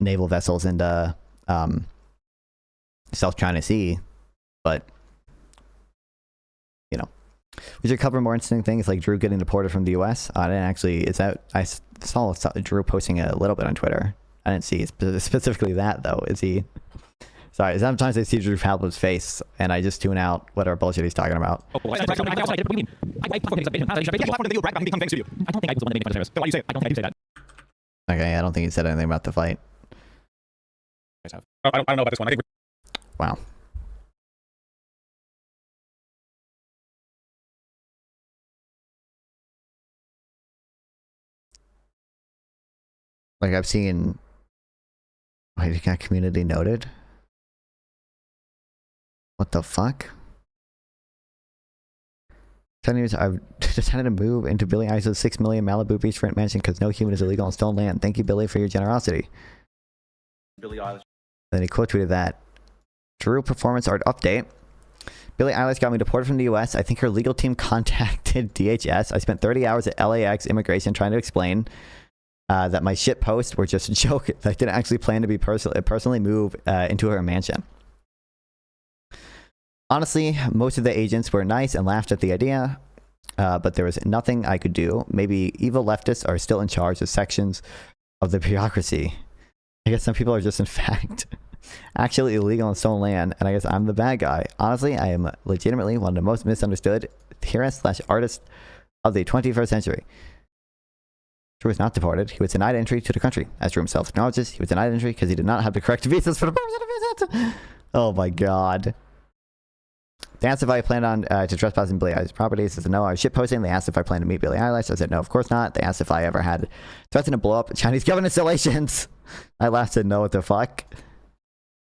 naval vessels into South China Sea, but we should cover more interesting things like Drew getting deported from the U.S. I didn't actually. I saw Drew posting a little bit on Twitter. I didn't see specifically that though. Is he? Sorry, sometimes I see Drew Pablo's face and I just tune out whatever bullshit he's talking about. I don't think I was the one that made I do say that. Okay, I don't think he said anything about the fight. I don't know about this one. I think wow. Like I've seen, wait, you got community noted? What the fuck? 10 years, I've decided to move into Billy Eilish's 6 million Malibu beachfront mansion because no human is illegal on stolen land. Thank you, Billy, for your generosity. Billie Eilish. Then he quote tweeted that. Drew performance art update. Billie Eilish got me deported from the US. I think her legal team contacted DHS. I spent 30 hours at LAX immigration trying to explain that my shit posts were just a joke. I didn't actually plan to be personally move into her mansion. Honestly, most of the agents were nice and laughed at the idea, but there was nothing I could do. Maybe evil leftists are still in charge of sections of the bureaucracy. I guess some people are just in fact actually illegal on stolen land, and I guess I'm the bad guy. Honestly, I am legitimately one of the most misunderstood theorists/artists of the 21st century. Drew was not deported. He was denied entry to the country. As Drew himself acknowledges, he was denied entry because he did not have the correct visas for the purpose of the visit. Oh my god. They asked if I planned on to trespass in Billie Eilish's properties. I said no, I was shitposting. They asked if I planned to meet Billie Eilish. I said no, of course not. They asked if I ever had threatened to blow up Chinese government installations. I laughed and said no, what the fuck?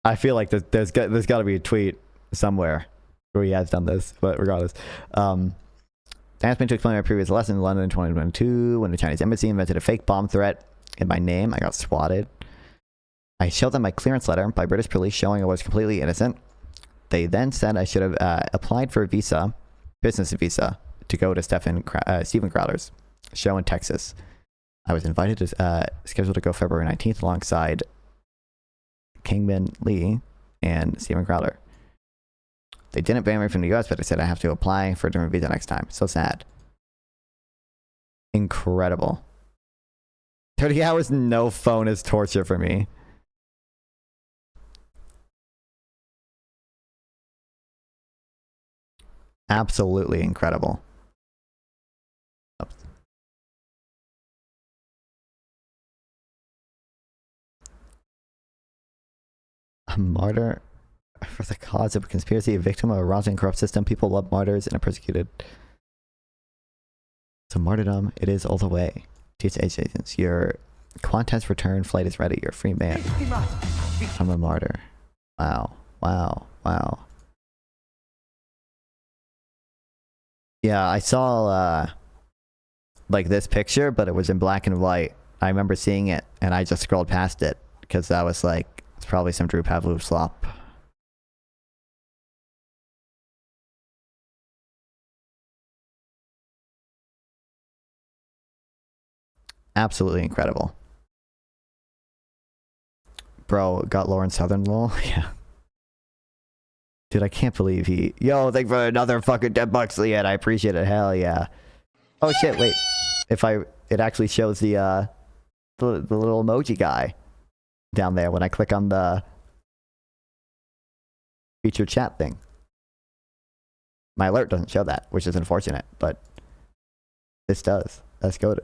I feel like there's got to be a tweet somewhere where he has done this, but regardless. They asked me to explain my previous lesson in London in 2022 when the Chinese embassy invented a fake bomb threat in my name. I got swatted. I showed them my clearance letter by British police showing I was completely innocent. They then said I should have applied for a visa, business visa, to go to Steven Crowder's show in Texas. I was invited to scheduled to go February 19th alongside Kingman Lee and Steven Crowder. They didn't ban me from the US, but they said I have to apply for a different visa next time. So sad. Incredible. 30 hours no phone is torture for me. Absolutely incredible. A martyr for the cause of a conspiracy, a victim of a rotten corrupt system. People love martyrs and are persecuted. So martyrdom, it is all the way. THH agents, your Qantas return flight is ready. You're a free man. I'm a martyr. Wow. Wow. Wow. Yeah, I saw like this picture, but it was in black and white. I remember seeing it and I just scrolled past it because I was like, it's probably some Drew Pavlov slop. Absolutely incredible. Bro, got Lauren Southern lol. Yeah. Dude, I can't believe he... Yo, thank for another fucking $10, Leanne. I appreciate it. Hell yeah. Oh shit, wait. If I... It actually shows the little emoji guy down there when I click on the featured chat thing. My alert doesn't show that, which is unfortunate, but this does. Let's go to...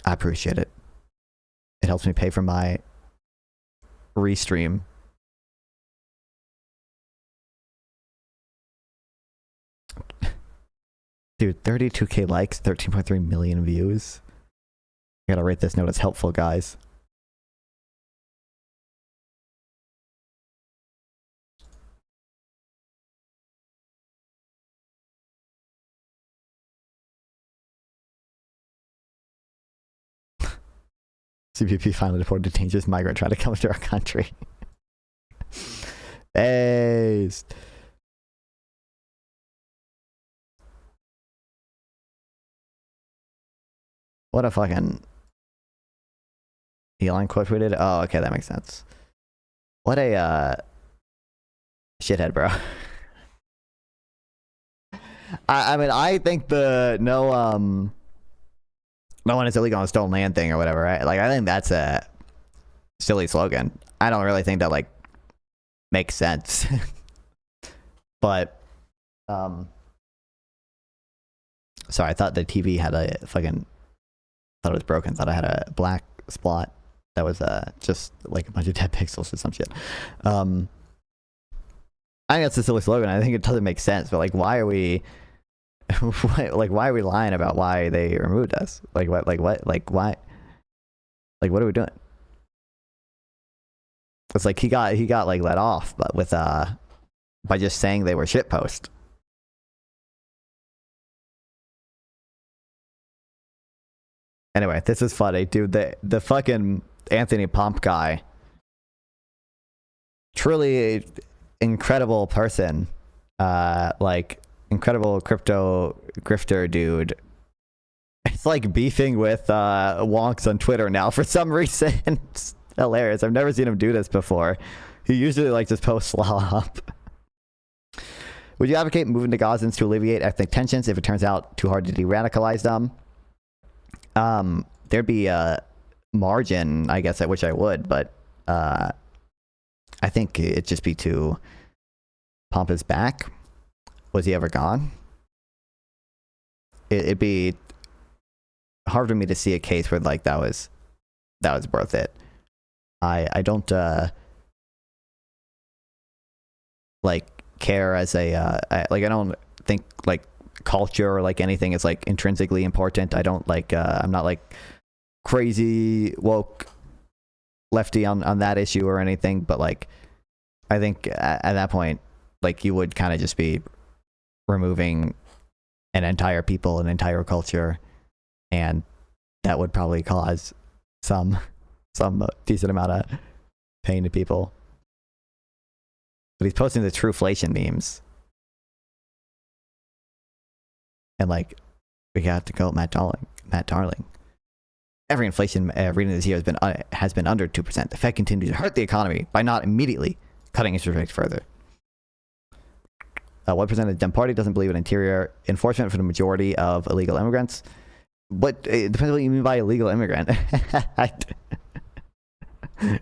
I appreciate it. It helps me pay for my restream. Dude, 32k likes, 13.3 million views. I gotta rate this note as helpful, guys. CBP finally deported a dangerous migrant trying to come into our country. Based. What a fucking... Elon quote tweeted? Oh, okay, that makes sense. What a, shithead, bro. I mean, I think the no one is illegal on stolen land thing or whatever, right? Like, I think that's a silly slogan. I don't really think that, like, makes sense. But, sorry, I thought the TV had a fucking... thought it was broken. Thought I had a black spot that was just like a bunch of dead pixels or some shit. I think that's a silly slogan. I think it doesn't make sense. But like, why are we why are we lying about why they removed us? Like what? Like what? Like why? Like what are we doing? It's like he got like let off, but with by just saying they were shitpost. Anyway, this is funny, dude. The fucking Anthony Pomp guy, truly incredible person, like incredible crypto grifter dude. It's like beefing with wonks on Twitter now for some reason. It's hilarious. I've never seen him do this before. He usually like just posts slop. Would you advocate moving to Gazans to alleviate ethnic tensions if it turns out too hard to de-radicalize them? There'd be a margin, I guess, at which I would, but I think it'd just be too... Pomp is back? Was he ever gone? It'd be hard for me to see a case where like that was worth it. I don't like care as a like I don't think like culture or like anything is like intrinsically important. I don't like I'm not like crazy woke lefty on that issue or anything, but like I think at that point like you would kind of just be removing an entire people, an entire culture, and that would probably cause some decent amount of pain to people. But he's posting the Trueflation memes. And like, we got to go Matt Darling. Every inflation reading this year has been under 2%. The Fed continues to hurt the economy by not immediately cutting interest rates further. What percent of the Dem Party doesn't believe in interior enforcement for the majority of illegal immigrants? But it depends what you mean by illegal immigrant. The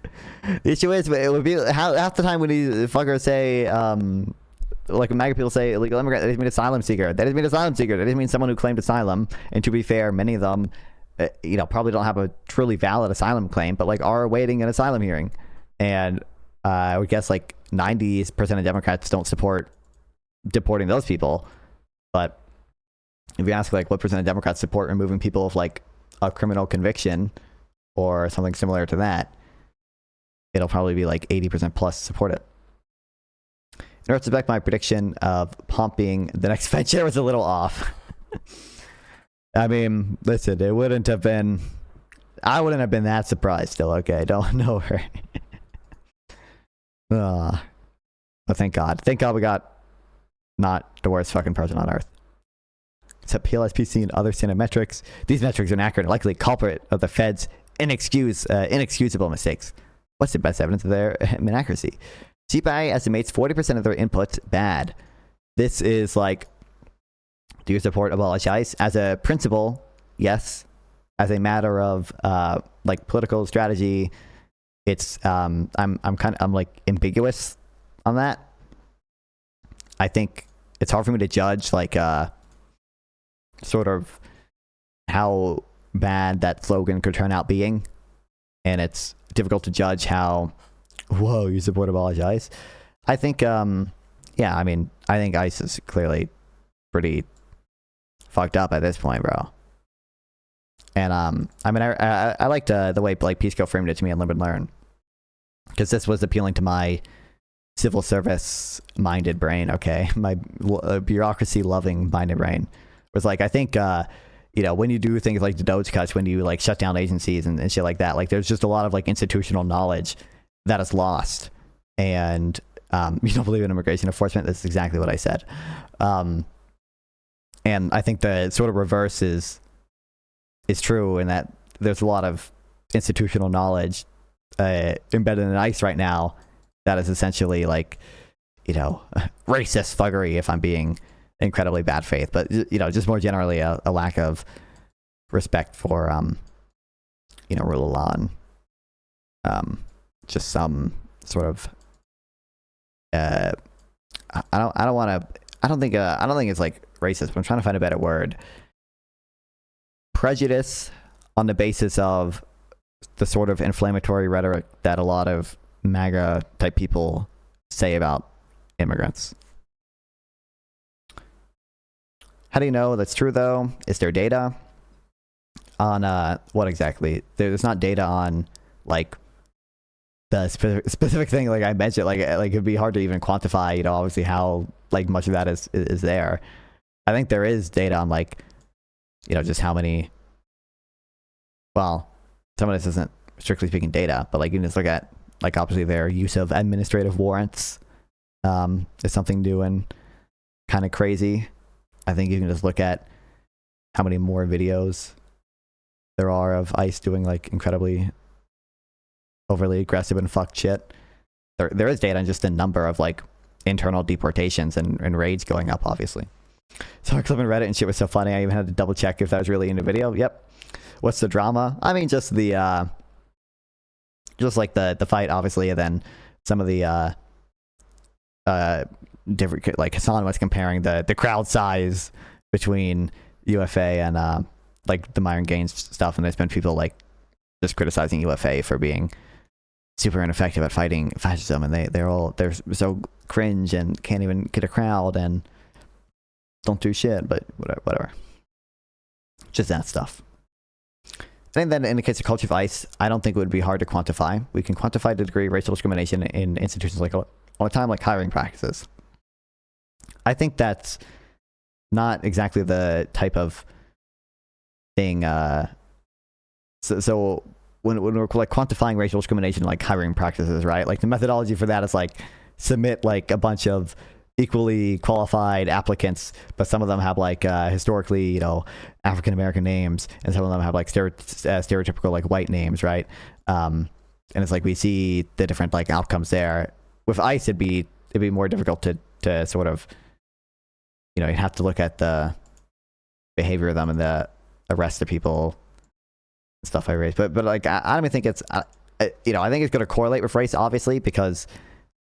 issue is, it would be half the time when these fuckers say, like when MAGA people say illegal immigrant, that doesn't mean asylum seeker. That doesn't mean asylum seeker. That doesn't mean someone who claimed asylum. And to be fair, many of them you know, probably don't have a truly valid asylum claim, but like are awaiting an asylum hearing. And I would guess like 90% of Democrats don't support deporting those people. But if you ask like what percent of Democrats support removing people of like a criminal conviction or something similar to that, it'll probably be like 80% plus support it. In retrospect, my prediction of Pomp being the next Fed chair was a little off. I mean, listen, it wouldn't have been, I wouldn't have been that surprised still. Okay, don't know her. But thank God. Thank God we got not the worst fucking person on earth. Except PLSPC and other Senate metrics. These metrics are inaccurate and likely culprit of the Fed's inexcusable mistakes. What's the best evidence of their inaccuracy? CPI estimates 40% of their inputs bad. This is like, do you support abolish ICE? As a principle, yes. As a matter of like political strategy, it's I'm like ambiguous on that. I think it's hard for me to judge like sort of how bad that slogan could turn out being, and it's difficult to judge how, whoa, you support abolish ICE. I think yeah, I mean, I think ICE is clearly pretty fucked up at this point, bro. And I mean, I liked the way like Pisco framed it to me in Live and Learn, because this was appealing to my civil service minded brain. Okay, my bureaucracy loving minded brain was like, I think you know, when you do things like the Doge cuts, when you like shut down agencies and shit like that, like there's just a lot of like institutional knowledge that is lost. And you don't believe in immigration enforcement? That's exactly what I said. And I think the sort of reverse is true, in that there's a lot of institutional knowledge embedded in ICE right now that is essentially like, you know, racist thuggery, if I'm being incredibly bad faith, but you know, just more generally a lack of respect for you know, rule of law, and just some sort of I don't think it's like racist, but I'm trying to find a better word. Prejudice on the basis of the sort of inflammatory rhetoric that a lot of MAGA type people say about immigrants. How do you know that's true though? Is there data on what exactly? There's not data on like the specific thing like I mentioned. Like it'd be hard to even quantify, you know, obviously how like much of that is there. I think there is data on like, you know, just how many, well, some of this isn't strictly speaking data, but like you can just look at like obviously their use of administrative warrants is something new and kind of crazy. I think you can just look at how many more videos there are of ICE doing like incredibly overly aggressive and fucked shit. There is data on just the number of like internal deportations and raids going up, obviously. So I clip on Reddit and shit was so funny. I even had to double check if that was really in the video. Yep. What's the drama? I mean, just the just like the fight, obviously, and then some of the different, like Hasan was comparing the crowd size between UFA and like the Myron Gaines stuff, and there's been people like just criticizing UFA for being super ineffective at fighting fascism, and they're so cringe and can't even get a crowd and don't do shit, but whatever. Just that stuff. I think that in the case of culture of ICE, I don't think it would be hard to quantify. We can quantify the degree of racial discrimination in institutions like all the time, like hiring practices. I think that's not exactly the type of thing. So when we're like quantifying racial discrimination, like hiring practices, right? Like the methodology for that is like submit like a bunch of equally qualified applicants, but some of them have like historically, you know, African American names, and some of them have like stereotypical like white names, right? And it's like we see the different like outcomes there. With ICE, it'd be more difficult to sort of, you know, you'd have to look at the behavior of them and the arrest of people and stuff I raised. But like I don't even think it's you know, I think it's going to correlate with race, obviously, because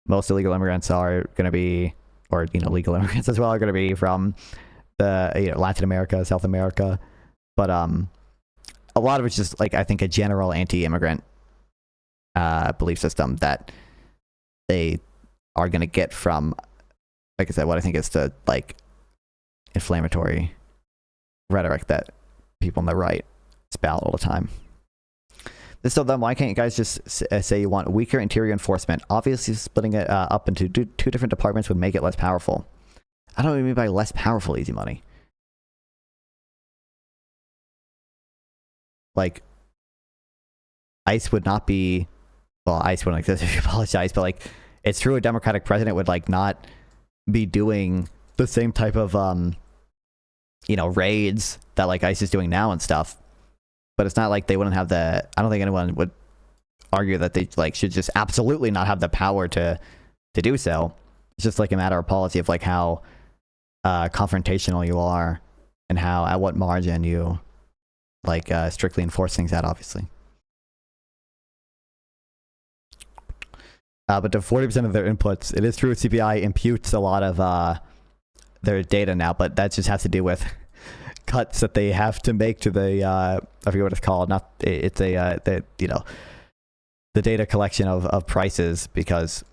most illegal immigrants are going to be, or you know, legal immigrants as well, are going to be from the, you know, Latin America, South America. But a lot of it's just like, I think, a general anti-immigrant belief system that they are going to get from, like I said, what I think is the like inflammatory rhetoric that people on the right spout all the time. So then why can't you guys just say you want weaker interior enforcement? Obviously splitting it up into two different departments would make it less powerful. I don't know what you mean by less powerful, Easy Money. Like, ICE would not be, well, ICE wouldn't exist if you apologize, but like, it's true a Democratic president would like not be doing the same type of, you know, raids that like ICE is doing now and stuff. But it's not like they wouldn't have the, I don't think anyone would argue that they like should just absolutely not have the power to do so. It's just like a matter of policy of like how confrontational you are and how, at what margin you like strictly enforce things out, obviously. But to 40% of their inputs, it is true CPI imputes a lot of their data now, but that just has to do with cuts that they have to make to the I forget what it's called. Not it's a the, you know, the data collection of prices, because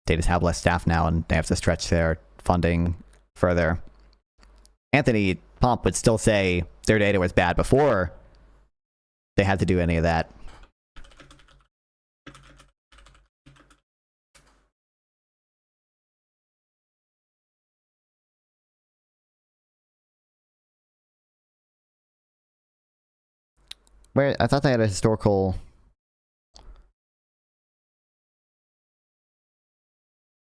they just have less staff now and they have to stretch their funding further. Anthony Pomp would still say their data was bad before they had to do any of that. Where I thought they had a historical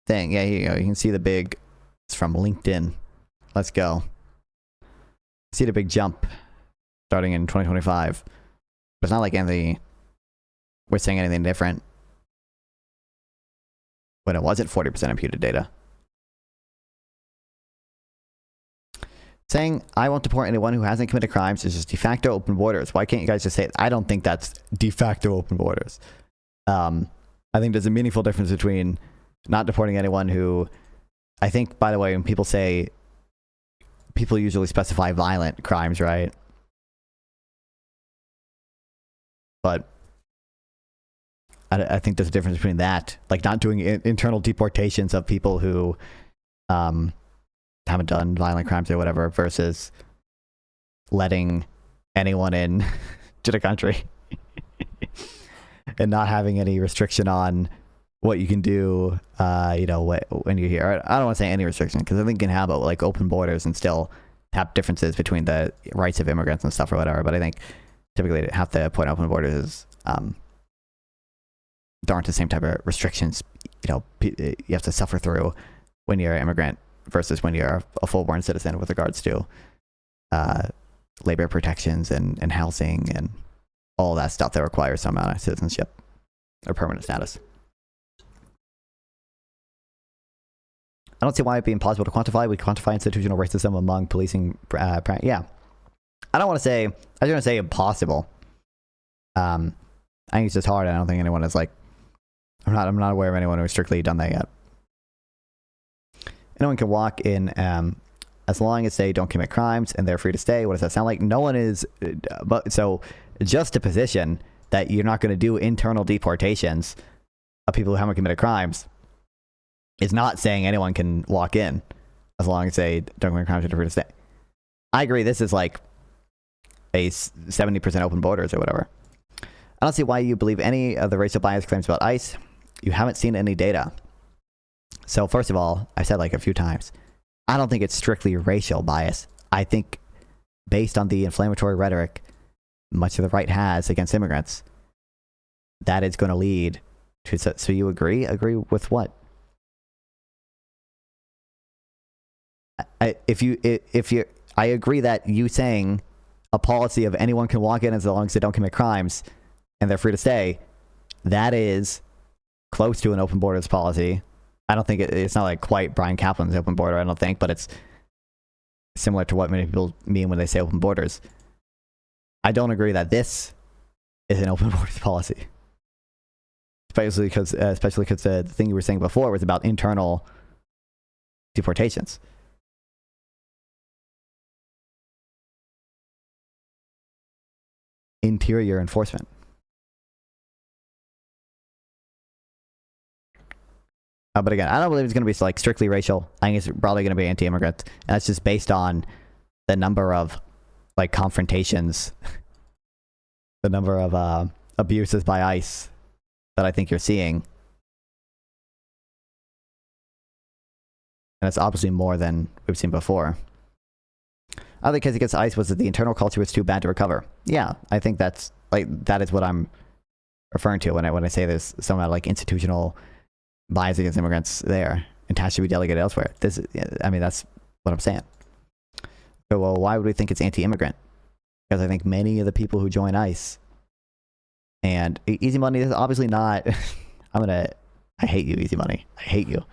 thing. Yeah, here you go. You can see the big, it's from LinkedIn. Let's go. See the big jump starting in 2025. But it's not like Anthony, we're saying anything different when it wasn't 40% imputed data. Saying I won't deport anyone who hasn't committed crimes is just de facto open borders. Why can't you guys just say it? I don't think that's de facto open borders. I think there's a meaningful difference between not deporting anyone who, I think, by the way, when people say, people usually specify violent crimes, right? But I think there's a difference between that, like not doing internal deportations of people who haven't done violent crimes or whatever, versus letting anyone in to the country and not having any restriction on what you can do, you know, when you're here. I don't want to say any restriction, because I think you can have like open borders and still have differences between the rights of immigrants and stuff or whatever. But I think typically to have to put open borders is there aren't the same type of restrictions, you know, you have to suffer through when you're an immigrant versus when you're a full-born citizen with regards to labor protections and housing and all that stuff that requires some amount of citizenship or permanent status. I don't see why it'd be impossible to quantify. We quantify institutional racism among policing. Yeah, I don't want to say. I just want to say impossible. I think it's just hard. I don't think anyone is like. I'm not aware of anyone who's strictly done that yet. Anyone can walk in as long as they don't commit crimes and they're free to stay. What does that sound like? No one is. But so just a position that you're not going to do internal deportations of people who haven't committed crimes is not saying anyone can walk in as long as they don't commit crimes and they're free to stay. I agree. This is like a 70% open borders or whatever. I don't see why you believe any of the racial bias claims about ICE. You haven't seen any data. So first of all, I said like a few times, I don't think it's strictly racial bias. I think based on the inflammatory rhetoric much of the right has against immigrants, that is going to lead to, so you agree? Agree with what? I agree that you saying a policy of anyone can walk in as long as they don't commit crimes and they're free to stay, that is close to an open borders policy. I don't think it's not like quite Brian Kaplan's open border, I don't think, but it's similar to what many people mean when they say open borders. I don't agree that this is an open borders policy. Especially because the thing you were saying before was about internal deportations. interior enforcement. But again, I don't believe it's going to be like strictly racial. I think it's probably going to be anti-immigrant, and that's just based on the number of like confrontations, the number of abuses by ICE that I think you're seeing, and it's obviously more than we've seen before. Other case against ICE was that the internal culture was too bad to recover. Yeah, I think that is what I'm referring to when I say there's some like institutional bias against immigrants there and tax should be delegated elsewhere. That's what I'm saying. So, well, why would we think it's anti-immigrant? Because I think many of the people who join ICE and Easy Money is obviously not. I hate you, Easy Money. I hate you.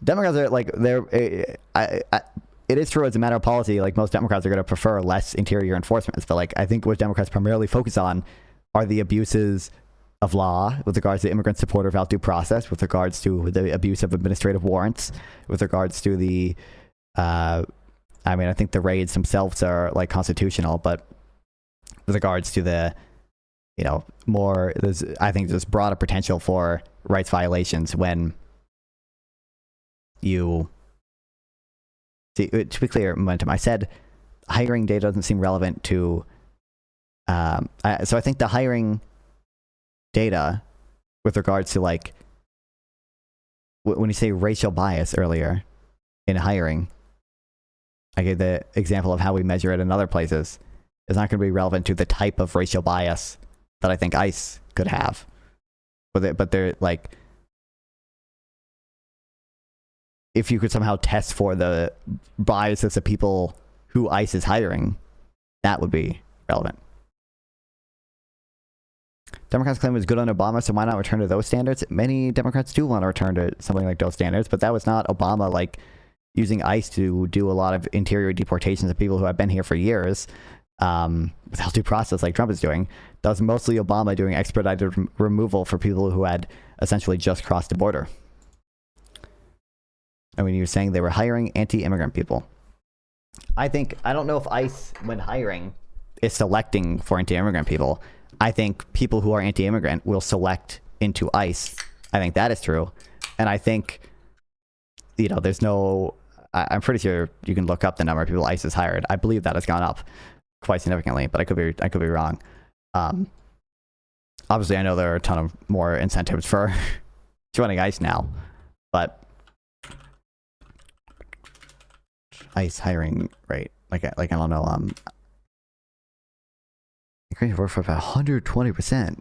Democrats are like it is true as a matter of policy. Like most Democrats are going to prefer less interior enforcement, but like I think what Democrats primarily focus on are the abuses of law with regards to immigrant support without due process, with regards to the abuse of administrative warrants, with regards to the, I think the raids themselves are like constitutional, but with regards to the, I think there's broader potential for rights violations when you, see, to be clear, Momentum, I said hiring data doesn't seem relevant to, so I think the hiring data with regards to like when you say racial bias earlier in hiring, I gave the example of how we measure it in other places, is not going to be relevant to the type of racial bias that I think ICE could have. But they're like, if you could somehow test for the biases of people who ICE is hiring, that would be relevant. Democrats claim it was good on Obama, so why not return to those standards? Many Democrats do want to return to something like those standards, but that was not Obama like using ICE to do a lot of interior deportations of people who have been here for years without due process like Trump is doing. That was mostly Obama doing expedited removal for people who had essentially just crossed the border. And when you were saying they were hiring anti-immigrant people, I don't know if ICE, when hiring, is selecting for anti-immigrant people. I think people who are anti-immigrant will select into ICE. I think that is true. And I think, there's no, I'm pretty sure you can look up the number of people ICE has hired. I believe that has gone up quite significantly, but I could be wrong. Obviously, I know there are a ton of more incentives for joining ICE now, but ICE hiring rate, I don't know, increase work for about 120%.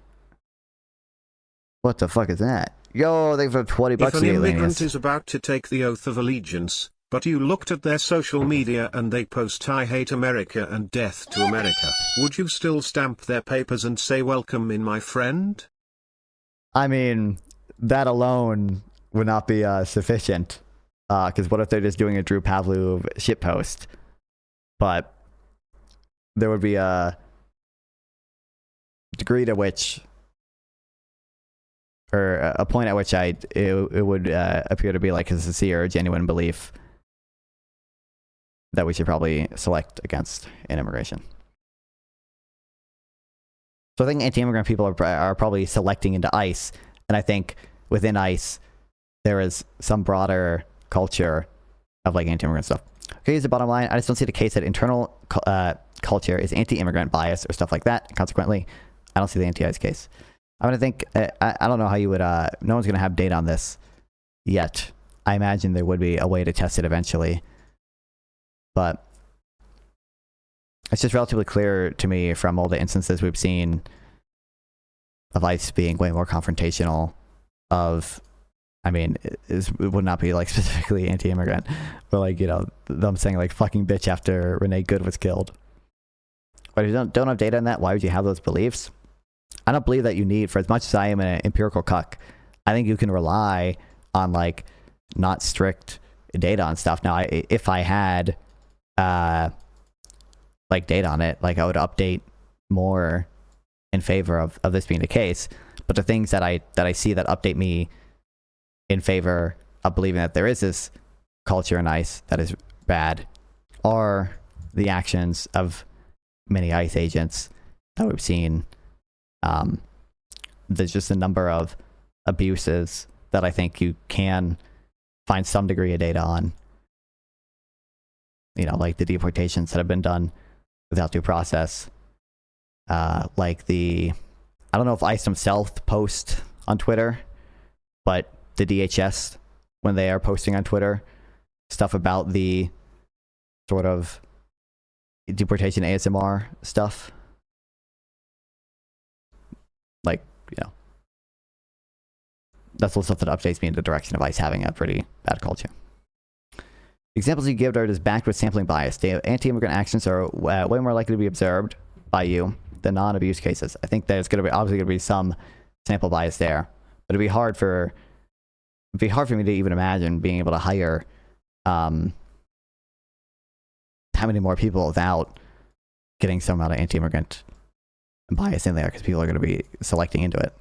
What the fuck is that? Yo, they for $20 If an immigrant aliens. is about to take the oath of allegiance, but you looked at their social media and they post "I hate America" and "Death to America," would you still stamp their papers and say "Welcome in, my friend"? I mean, that alone would not be sufficient. Because what if they're just doing a Drew Pavlov shitpost? But there would be a degree to which, or a point at which it would appear to be like a sincere, genuine belief that we should probably select against in immigration. So I think anti-immigrant people are probably selecting into ICE, and I think within ICE there is some broader culture of like anti-immigrant stuff. Okay, here's the bottom line. I just don't see the case that internal culture is anti-immigrant bias or stuff like that. Consequently, I don't see the anti-ICE case. I'm going to think, I don't know how you would, no one's going to have data on this yet. I imagine there would be a way to test it eventually. But it's just relatively clear to me from all the instances we've seen of ICE being way more confrontational it would not be like specifically anti-immigrant, but like, them saying like fucking bitch after Renee Good was killed. But if you don't have data on that, why would you have those beliefs? I don't believe that you need, for as much as I am an empirical cuck, I think you can rely on like not strict data on stuff. Now, if I had like data on it, like I would update more in favor of this being the case. But the things that I see that update me in favor of believing that there is this culture in ICE that is bad are the actions of many ICE agents that we've seen. There's just a number of abuses that I think you can find some degree of data on. You know, like the deportations that have been done without due process. Like I don't know if ICE themselves post on Twitter, but the DHS, when they are posting on Twitter stuff about the sort of deportation ASMR stuff, like, you know, that's all stuff that updates me in the direction of ICE having a pretty bad culture. Examples you give are just backed with sampling bias. The anti-immigrant actions are way more likely to be observed by you than non-abuse cases. I think there's going to be obviously going to be some sample bias there, but it'd be hard for me to even imagine being able to hire how many more people without getting some amount of anti-immigrant bias in there, because people are going to be selecting into it.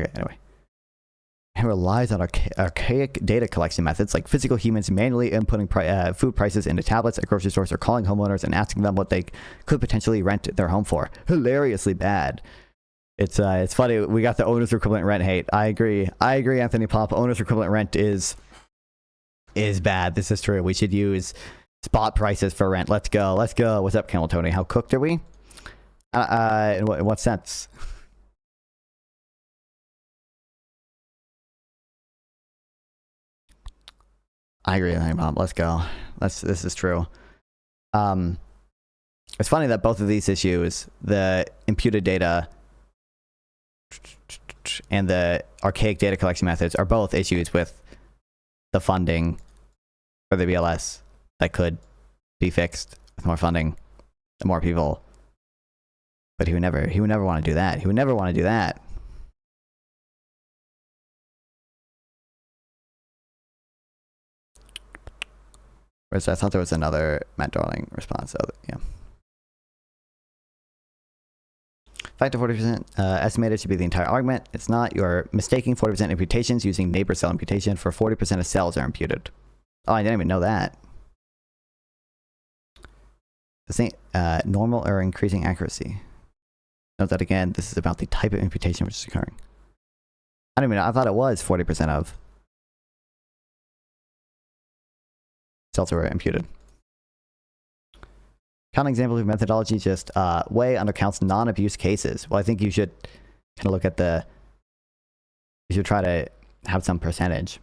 Okay, anyway. It relies on archaic data collection methods like physical humans manually inputting food prices into tablets at grocery stores or calling homeowners and asking them what they could potentially rent their home for. Hilariously bad. It's funny. We got the owner's equivalent rent hate. I agree, Anthony Pop. Owner's equivalent rent is bad. This is true. We should use spot prices for rent. Let's go. What's up, Camel Tony? How cooked are we? In what sense? I agree with you, Mom. Let's go. This is true. It's funny that both of these issues, the imputed data and the archaic data collection methods, are both issues with the funding for the BLS that could be fixed with more funding and more people. But he would never want to do that. He would never want to do that. Whereas I thought there was another Matt Darling response. So yeah. Fact of 40% estimated should be the entire argument. It's not. You're mistaking 40% imputations using neighbor cell imputation for 40% of cells are imputed. Oh, I didn't even know that. This ain't normal or increasing accuracy. Note that again, this is about the type of imputation which is occurring. I don't even know. I thought it was 40% of cells were imputed. Counting examples of methodology just way undercounts non-abuse cases. Well, I think you should kind of look at you should try to have some percentage.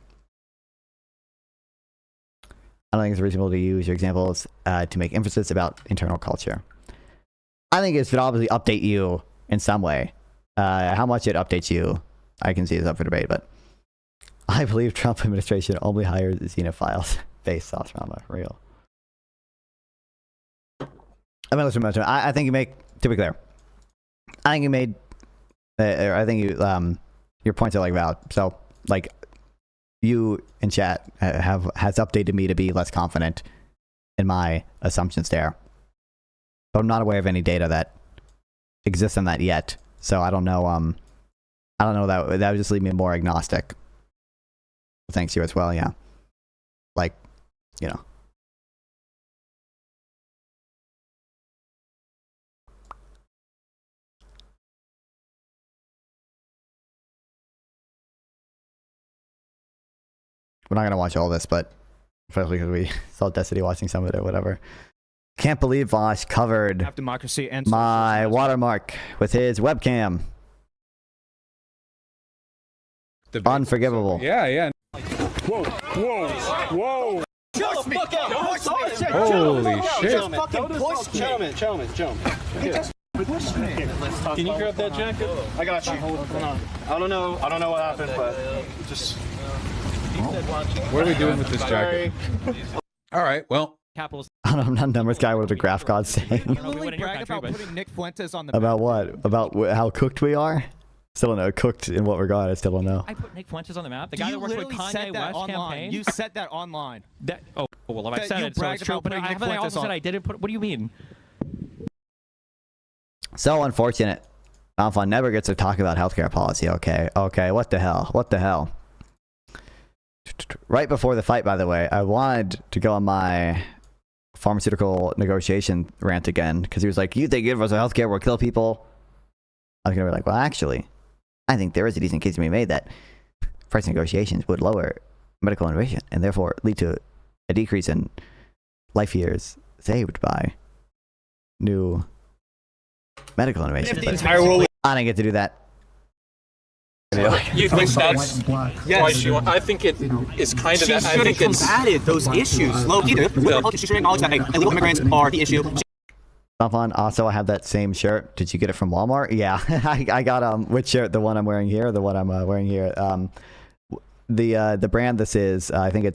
I don't think it's reasonable to use your examples to make inferences about internal culture. I think it should obviously update you in some way. How much it updates you, I can see is up for debate, but I believe Trump administration only hires xenophiles. Face sauce drama, real. I mean, listen, I think you make, to be clear, I think you made, I think you, your points are like valid. So, like, you in chat has updated me to be less confident in my assumptions there. But I'm not aware of any data that exists on that yet. So I don't know, that would just leave me more agnostic. Thanks you as well, yeah. Like, you know. We're not going to watch all this, but especially because we saw Destiny watching some of it or whatever. Can't believe Vosh covered democracy and my watermark with his webcam. Unforgivable. Yeah. Whoa. Chill the fuck out. Holy shit. Gentlemen. Can you grab that jacket? I got you. I don't know what happened, but just. What are we doing with this jacket? All right, well. I'm not a numbers guy. What the graph gods saying? Brag about putting Nick Fuentes on the about what? About how cooked we are? Still don't know. Cooked in what regard? I still don't know. I put Nick Fuentes on the map. The guy that worked with Kanye West campaign. You said that online. Well, if I said it, so it's true. But I also said I didn't put. What do you mean? So unfortunate. Alpha never gets to talk about healthcare policy. Okay. What the hell? Right before the fight, by the way, I wanted to go on my pharmaceutical negotiation rant again because he was like, "You think universal healthcare will kill people?" I was gonna be like, "Well, actually, I think there is a decent case to be made that price negotiations would lower medical innovation and therefore lead to a decrease in life years saved by new medical innovation." I didn't get to do that. You think that's yes? I think it is kind of. She should have combated those issues. Low key, she should acknowledge that illegal immigrants are the issue. Fun. Also, I have that same shirt. Did you get it from Walmart? Yeah, I got which shirt? The one I'm wearing here, or the one I'm wearing here. The brand this is. I think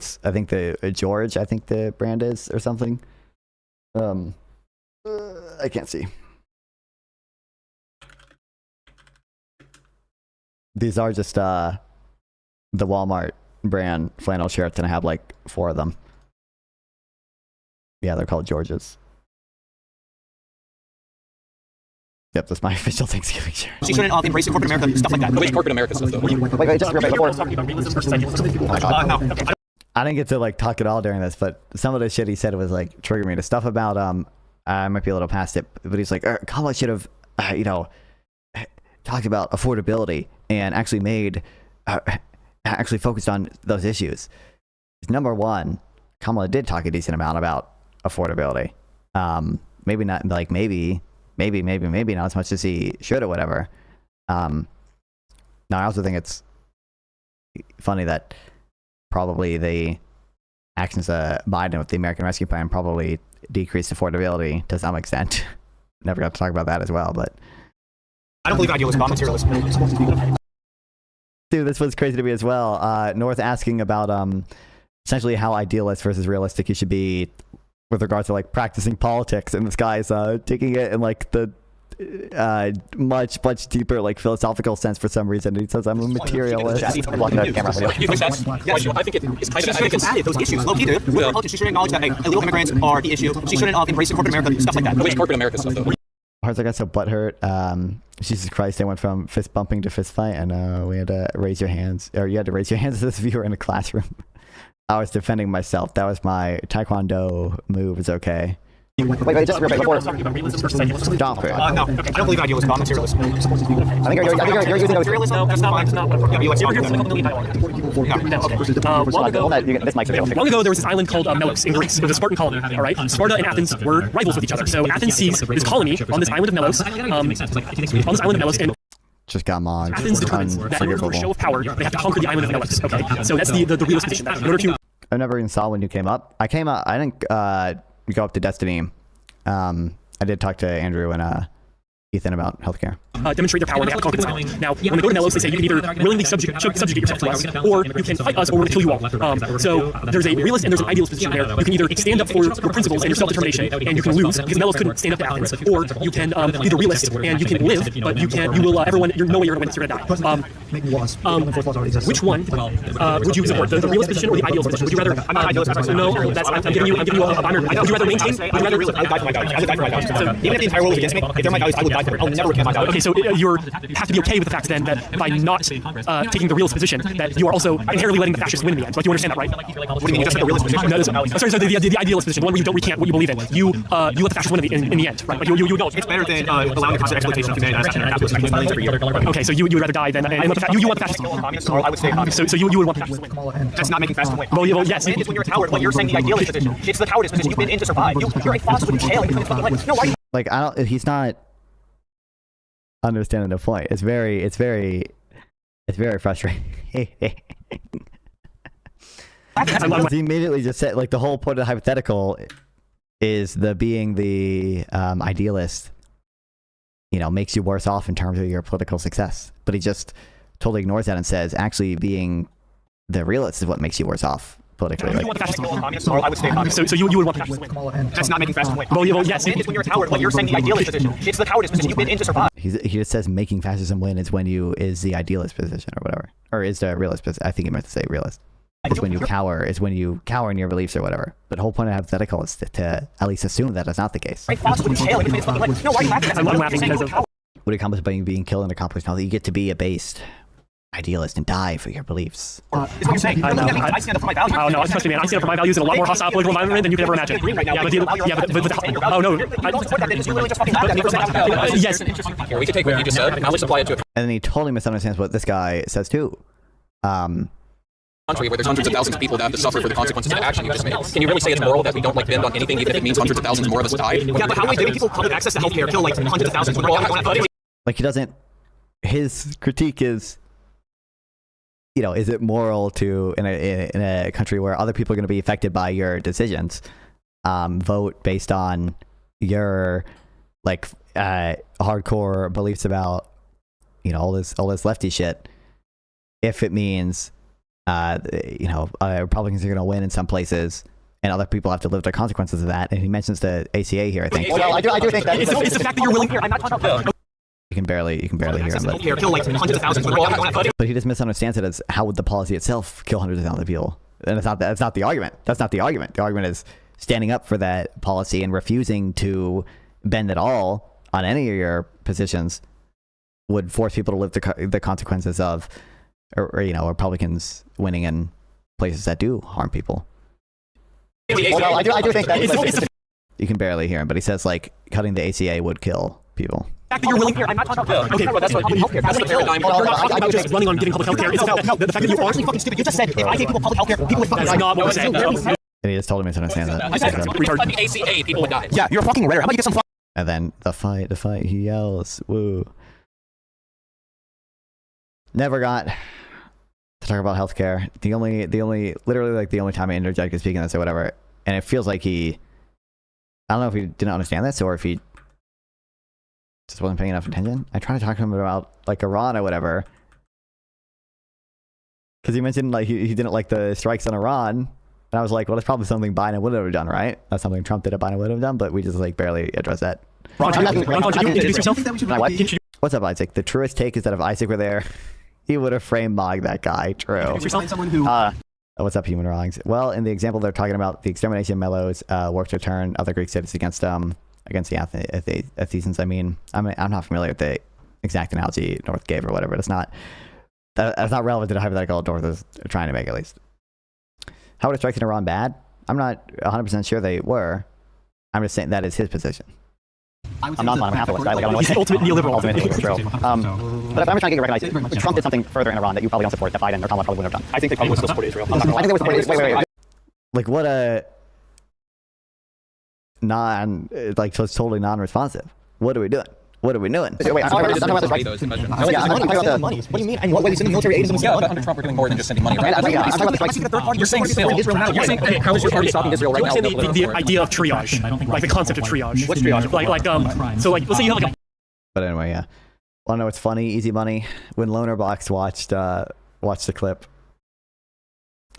the George. I think the brand is or something. I can't see. These are just the Walmart brand flannel shirts, and I have like 4 of them. Yeah, they're called George's. Yep, that's my official Thanksgiving shirt. She shouldn't embrace corporate America, stuff like that. Which corporate America stuff though? Wait, just before. I didn't get to like talk at all during this, but some of the shit he said was like triggering me. The stuff about I might be a little past it, but he's like, Kamala should have, talked about affordability and actually made, actually focused on those issues. Number one, Kamala did talk a decent amount about affordability. Maybe not, like maybe not as much as he should or whatever. Now I also think it's funny that probably the actions of Biden with the American Rescue Plan probably decreased affordability to some extent. Never got to talk about that as well, but I don't believe idealist, not materialist. Dude, this was crazy to me as well. North asking about essentially how idealist versus realistic you should be with regards to like practicing politics, and this guy's taking it in like the much deeper like philosophical sense for some reason. He says I'm a materialist. I think it is kind of. She should combat those issues. Low key, dude. She should acknowledge that illegal immigrants are the issue. She shouldn't embrace corporate America, stuff like that. Which corporate America stuff though? Hearts, I got so butthurt. Jesus Christ, they went from fist bumping to fist fight, and we had to raise your hands, or you had to raise your hands as if you were in a classroom. I was defending myself. That was my Taekwondo move. It's okay. Wait, just real quick before. Stop it. No, I don't believe idealist, not materialist. I think you're using materialist. No, that's not fine. Yeah, you like Long ago, there was this island called Melos in Greece. It was a Spartan colony. All right, Sparta and Athens were rivals with each other. So Athens sees this colony on this island of Melos, and just got mogged. Athens determines that in order for a show of power, they have to conquer the island of Melos. Okay, so that's the realist position. That in order to, I never even saw when you came up. I didn't go up to Destiny. I did talk to Andrew and Ethan about healthcare. Demonstrate their power, they have to conquer this island. Now, when they go to Melos, they say you can either willingly subjugate yourself to us, or you can fight us, or we're going to kill you all. So there's a realist and there's an idealist position there. You can either stand up for your principles and your self-determination, and you can lose, because Melos couldn't stand up to Athens, or you can be the realist, and you can live, but everyone, you're no way you're going to win, you're going to die. Which one would you support, the realist position or the idealist position? Would you rather, I'm not idealist. No, I'm giving you a binary. Would you rather maintain, I would die for my values. I would die for my values. Even if the entire world was against me, if they're my values, I would die for it. I'll never repent my values. Okay, so you have to be okay with the fact then that by not taking the realist position, that you are also inherently letting the fascists win in the end. Like, you understand that, right? What do you mean you just said the realist position? No, sorry, the idealist position, the one where you don't recant what you believe in. You let the fascists win in the end, right? Like, you don't. It's better than allowing the constant exploitation of humanity as capitalism every year. Okay, so you would rather die than you want the fascists to win. I would say communist. So you would want the fascists to win. That's not making fascists win. Well, yes. It's when you're a coward, but you're saying the idealist position. It's the cowardice position. You've been in to survive. You're a fossil in jail. You couldn't fucking live. No, why? Like, he's not understanding the point. It's very frustrating. He immediately just said, like, the whole point of the hypothetical is being the idealist, makes you worse off in terms of your political success. But he just totally ignores that and says, actually, being the realist is what makes you worse off politically. You want the fascists to win. I would say communist. So you would want the fascists to win. That's not making fascists win. Well, yes. It's when you're a coward, but you're saying the idealist position. It's the cowardice position. You've been in to survive. He just says making fascism win is is the idealist position or whatever. Or is the realist position. I think he meant to say realist. It's when you cower in your beliefs or whatever. But the whole point of hypothetical is to at least assume that that's not the case. No, why are you laughing? I'm laughing because of what it comes by being killed and accomplished now that you get to be abased. idealist and die for your beliefs. Is what you're saying. I stand up for my values. Oh no, trust me, man. I stand up for my values in a lot more hostile political environment than you could ever imagine. Oh no. I don't support that because you literally just fucking have that. Yes. Here, we can take what you just said. Now let's apply it to a And then he totally misunderstands what this guy says too. country where there's hundreds of thousands of people that have to suffer for the consequences of the action you just made. Can you really say it's moral that we don't like bend on anything, even if it means hundreds of thousands more of us died? Yeah, but how are we giving people public access to healthcare kill like hundreds of thousands? Like he doesn't. His critique is, you know, is it moral to in a country where other people are going to be affected by your decisions, vote based on your like hardcore beliefs about, you know, all this lefty shit, if it means you know, Republicans are going to win in some places and other people have to live with the consequences of that. And he mentions the ACA here, I think. Well, I do think that it's the fact that you're willing here. I'm not talking about. You can barely hear him, but he just misunderstands it as how would the policy itself kill hundreds of thousands of people, and that's not the argument. That's not the argument. The argument is standing up for that policy and refusing to bend at all on any of your positions would force people to live the consequences of, or you know, Republicans winning in places that do harm people. Well, I do think that you can barely hear him, but he says like cutting the ACA would kill people. The fact that you're willing here, I'm not talking about. Okay, well, that's what public healthcare. That's the paradigm. You're not just running on giving public healthcare. It's about the fact that you're honestly fucking stupid. You just said if I gave people public healthcare, people would fucking. That's not what we're saying. And he just told him to understand that. I said if the ACA, people would die. Yeah, you're fucking rare. How about you get some? And then the fight, he yells, woo. Never got to talk about healthcare. The only, literally like the only time I interjected speaking this or whatever. And it feels like I don't know if he didn't understand this or if he just wasn't paying enough attention. I tried to talk to him about like Iran or whatever. Because he mentioned like he didn't like the strikes on Iran. And I was like, well, that's probably something Biden would have done, right? That's something Trump did, Biden would have done, but we just like barely address that. Ron, can you introduce yourself? What's up, Isaac? The truest take is that if Isaac were there, he would have frame-mogged that guy. True. Someone who... What's up, human wrongs? Well, in the example they're talking about, the extermination of Melos worked to turn other Greek cities against the Athenians. I mean, I'm not familiar with the exact analogy North gave or whatever. That's not relevant to the hypothetical North is trying to make, at least. How were the strikes in Iran bad? I'm not 100% sure they were. I'm just saying that is his position. I'm not a capitalist. Like, I'm the ultimate neoliberal. Ultimate neoliberal. But I'm trying to get recognized. Trump did something further in Iran that you probably don't support, that Biden or Kamala probably wouldn't have done. I think they probably would still support Israel. I think they would support Israel. Wait. Like, what a so it's totally non-responsive. What are we doing? Wait, I'm talking about the strikes. I'm talking about the money. What do you mean? And what way we send military aid is but under Trump we're doing more than just sending money, right? I'm talking about the strikes. You're saying Israel now. You're saying, okay, how is your party stopping Israel right now? You're saying the idea of triage, like the concept of triage. What's triage? So let's say you have like a... But anyway, yeah. Well, no, it's funny, easy money. When Lonerbox watched the clip,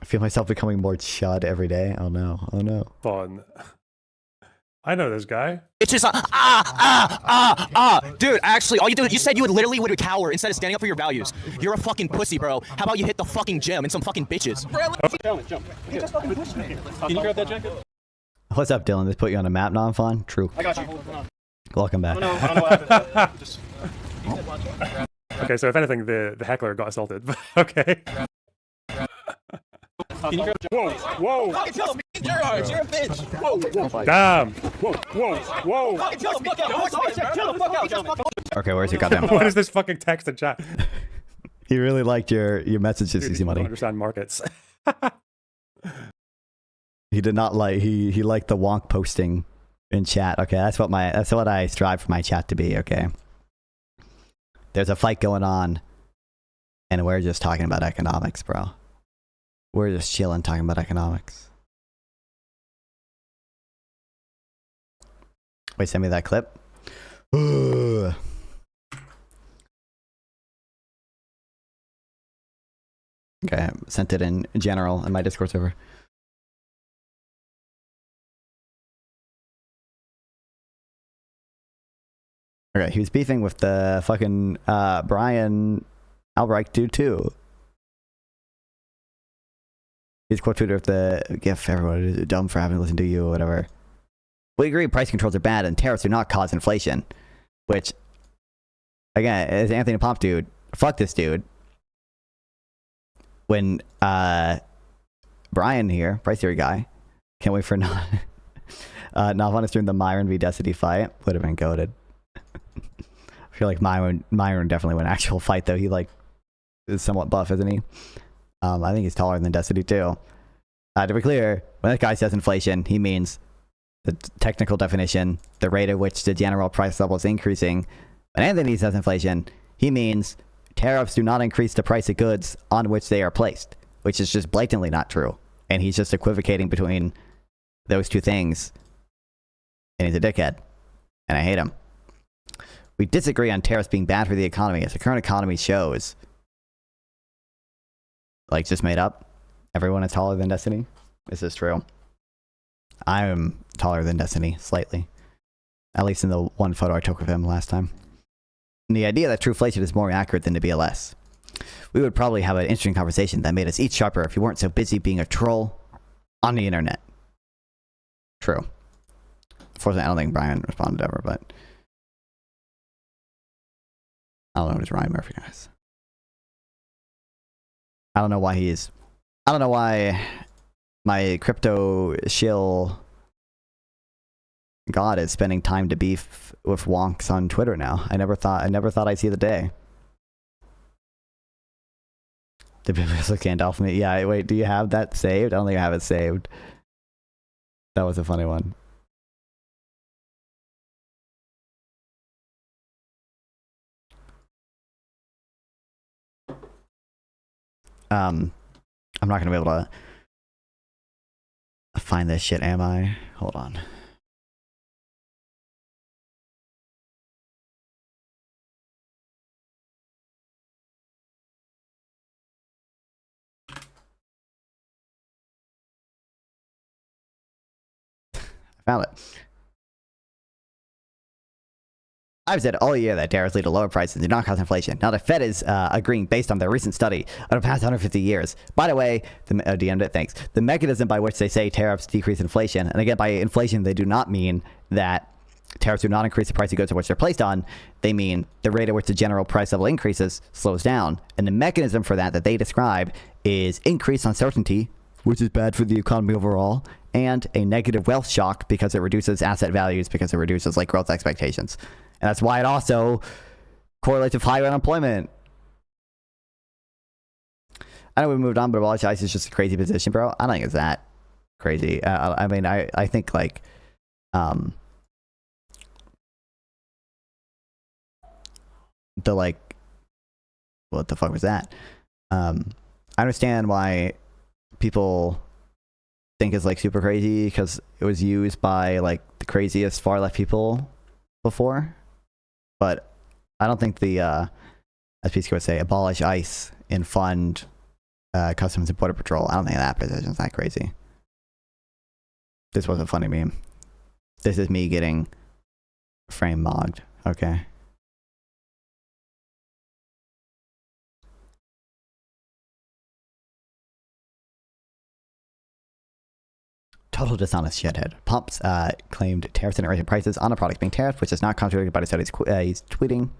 I feel myself becoming more chud every day. Oh no. Fun. I know this guy. It's just dude, actually, all you do, you said you would cower instead of standing up for your values. You're a fucking pussy, bro. How about you hit the fucking gym and some fucking bitches? Jump. He just fucking pushed me. Can you grab that jacket? What's up, Dylan? This put you on a map, non-fun? True. I got you. Welcome back. I don't know what happened. Okay, so if anything, the heckler got assaulted. Okay. Can you grab Whoa! Fucking tell me, you're a bitch. Whoa. Damn. Whoa! Fucking chill the fuck out. Okay, where's your goddamn? What is this fucking text in chat? He really liked your messages, easy money. I don't understand markets. He did not like. He liked the wonk posting in chat. Okay, that's what I strive for my chat to be. Okay. There's a fight going on, and we're just talking about economics, bro. We're just chilling, talking about economics. Wait, send me that clip. Okay, I sent it in general in my Discord server. Okay, he was beefing with the fucking Brian Albright dude too. He's quote Twitter if the GIF everyone is dumb for having listened to you or whatever. We agree price controls are bad and tariffs do not cause inflation. Which, again, as Anthony Pomp dude, fuck this dude. when Brian here, Price Theory guy, can't wait for not fun to stream the Myron v Destiny fight. Would have been goated. I feel like Myron definitely win actual fight though. He like is somewhat buff, isn't he? I think he's taller than Destiny too. To be clear, when that guy says inflation, he means the technical definition, the rate at which the general price level is increasing. When Anthony says inflation, he means tariffs do not increase the price of goods on which they are placed, which is just blatantly not true. And he's just equivocating between those two things. And he's a dickhead. And I hate him. We disagree on tariffs being bad for the economy, as the current economy shows. Like, just made up. Everyone is taller than Destiny. This is true. I am taller than Destiny, slightly. At least in the one photo I took of him last time. And the idea that truflation is more accurate than the BLS. We would probably have an interesting conversation that made us each sharper if you weren't so busy being a troll on the internet. True. Unfortunately, I don't think Brian responded ever, but I don't know his Ryan Murphy, guys. I don't know why my crypto shill god is spending time to beef with wonks on Twitter now. I never thought I'd see the day. The biblical Gandalf me. Yeah, wait, do you have that saved? I don't think I have it saved. That was a funny one. I'm not gonna be able to find this shit, am I? Hold on. I found it. I've said all year that tariffs lead to lower prices and do not cause inflation. Now the Fed is agreeing based on their recent study of the past 150 years. By the way, DM'd it, thanks. The mechanism by which they say tariffs decrease inflation, and again, by inflation, they do not mean that tariffs do not increase the price of goods on which they're placed on. They mean the rate at which the general price level increases slows down. And the mechanism for that they describe is increased uncertainty, which is bad for the economy overall, and a negative wealth shock because it reduces asset values, because it reduces like growth expectations. And that's why it also correlates with higher unemployment. I know we moved on, but abolish ICE is just a crazy position, bro. I don't think it's that crazy. I mean, I think like, the like, what the fuck was that? I understand why people think it's like super crazy because it was used by like the craziest far left people before. But I don't think the, as Peace would say, abolish ICE and fund Customs and Border Patrol. I don't think that position is that crazy. This was a funny meme. This is me getting frame mogged. Okay. Total dishonest shithead. Pumps claimed tariffs and raising prices on a product being tariffed, which is not contradicted by the studies he's tweeting.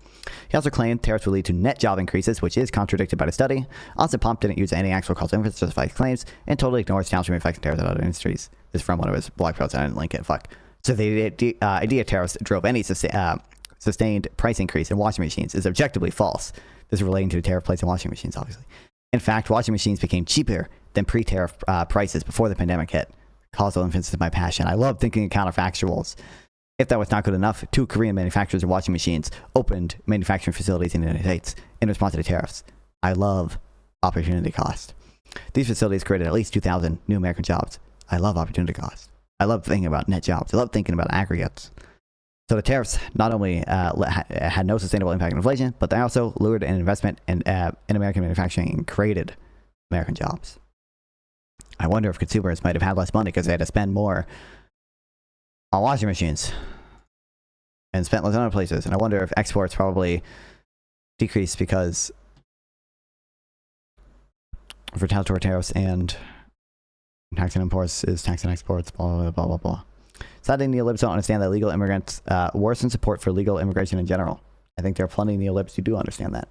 He also claimed tariffs will lead to net job increases, which is contradicted by the study. Also, Pump didn't use any actual causal inference to justify his claims and totally ignores downstream effects of tariffs on other industries. This is from one of his blog posts. I didn't link it. Fuck. So the idea tariffs drove any sustained price increase in washing machines is objectively false. This is relating to tariff placed on washing machines, obviously. In fact, washing machines became cheaper than pre-tariff prices before the pandemic hit. Causal inference is my passion. I love thinking in counterfactuals. If that was not good enough, 2 Korean manufacturers of washing machines opened manufacturing facilities in the United States in response to the tariffs. I love opportunity cost. These facilities created at least 2,000 new American jobs. I love opportunity cost. I love thinking about net jobs. I love thinking about aggregates. So the tariffs not only had no sustainable impact on inflation, but they also lured in investment in American manufacturing and created American jobs. I wonder if consumers might have had less money because they had to spend more on washing machines and spent less on other places. And I wonder if exports probably decreased because of retaliatory tariffs and tax and imports is tax and exports, blah, blah, blah, blah, blah. Sadly, neolibs don't understand that legal immigrants worsen support for legal immigration in general. I think there are plenty of neolibs who do understand that.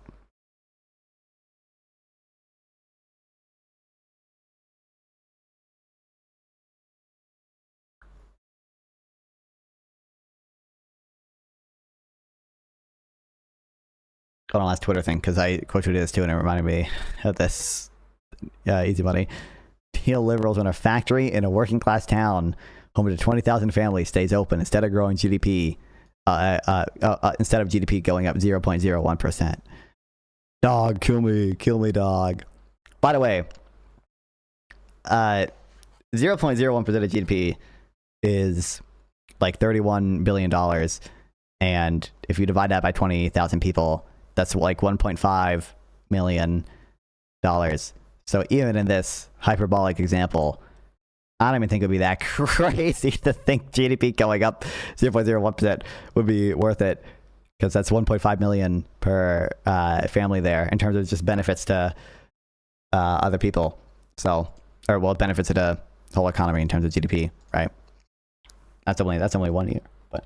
on last Twitter thing because I quote tweeted this too, and it reminded me of this. Easy money. Neoliberals when a factory in a working class town, home to 20,000 families, stays open instead of growing GDP. Instead of GDP going up 0.01%. Dog, kill me, dog. By the way, 0.01% of GDP is like $31 billion. And if you divide that by 20,000 people, that's like $1.5 million. So even in this hyperbolic example, I don't even think it would be that crazy to think GDP going up 0.01% would be worth it, because that's 1.5 million per family there in terms of just benefits to other people. So, or well, benefits to the whole economy in terms of GDP, right? That's only 1 year, but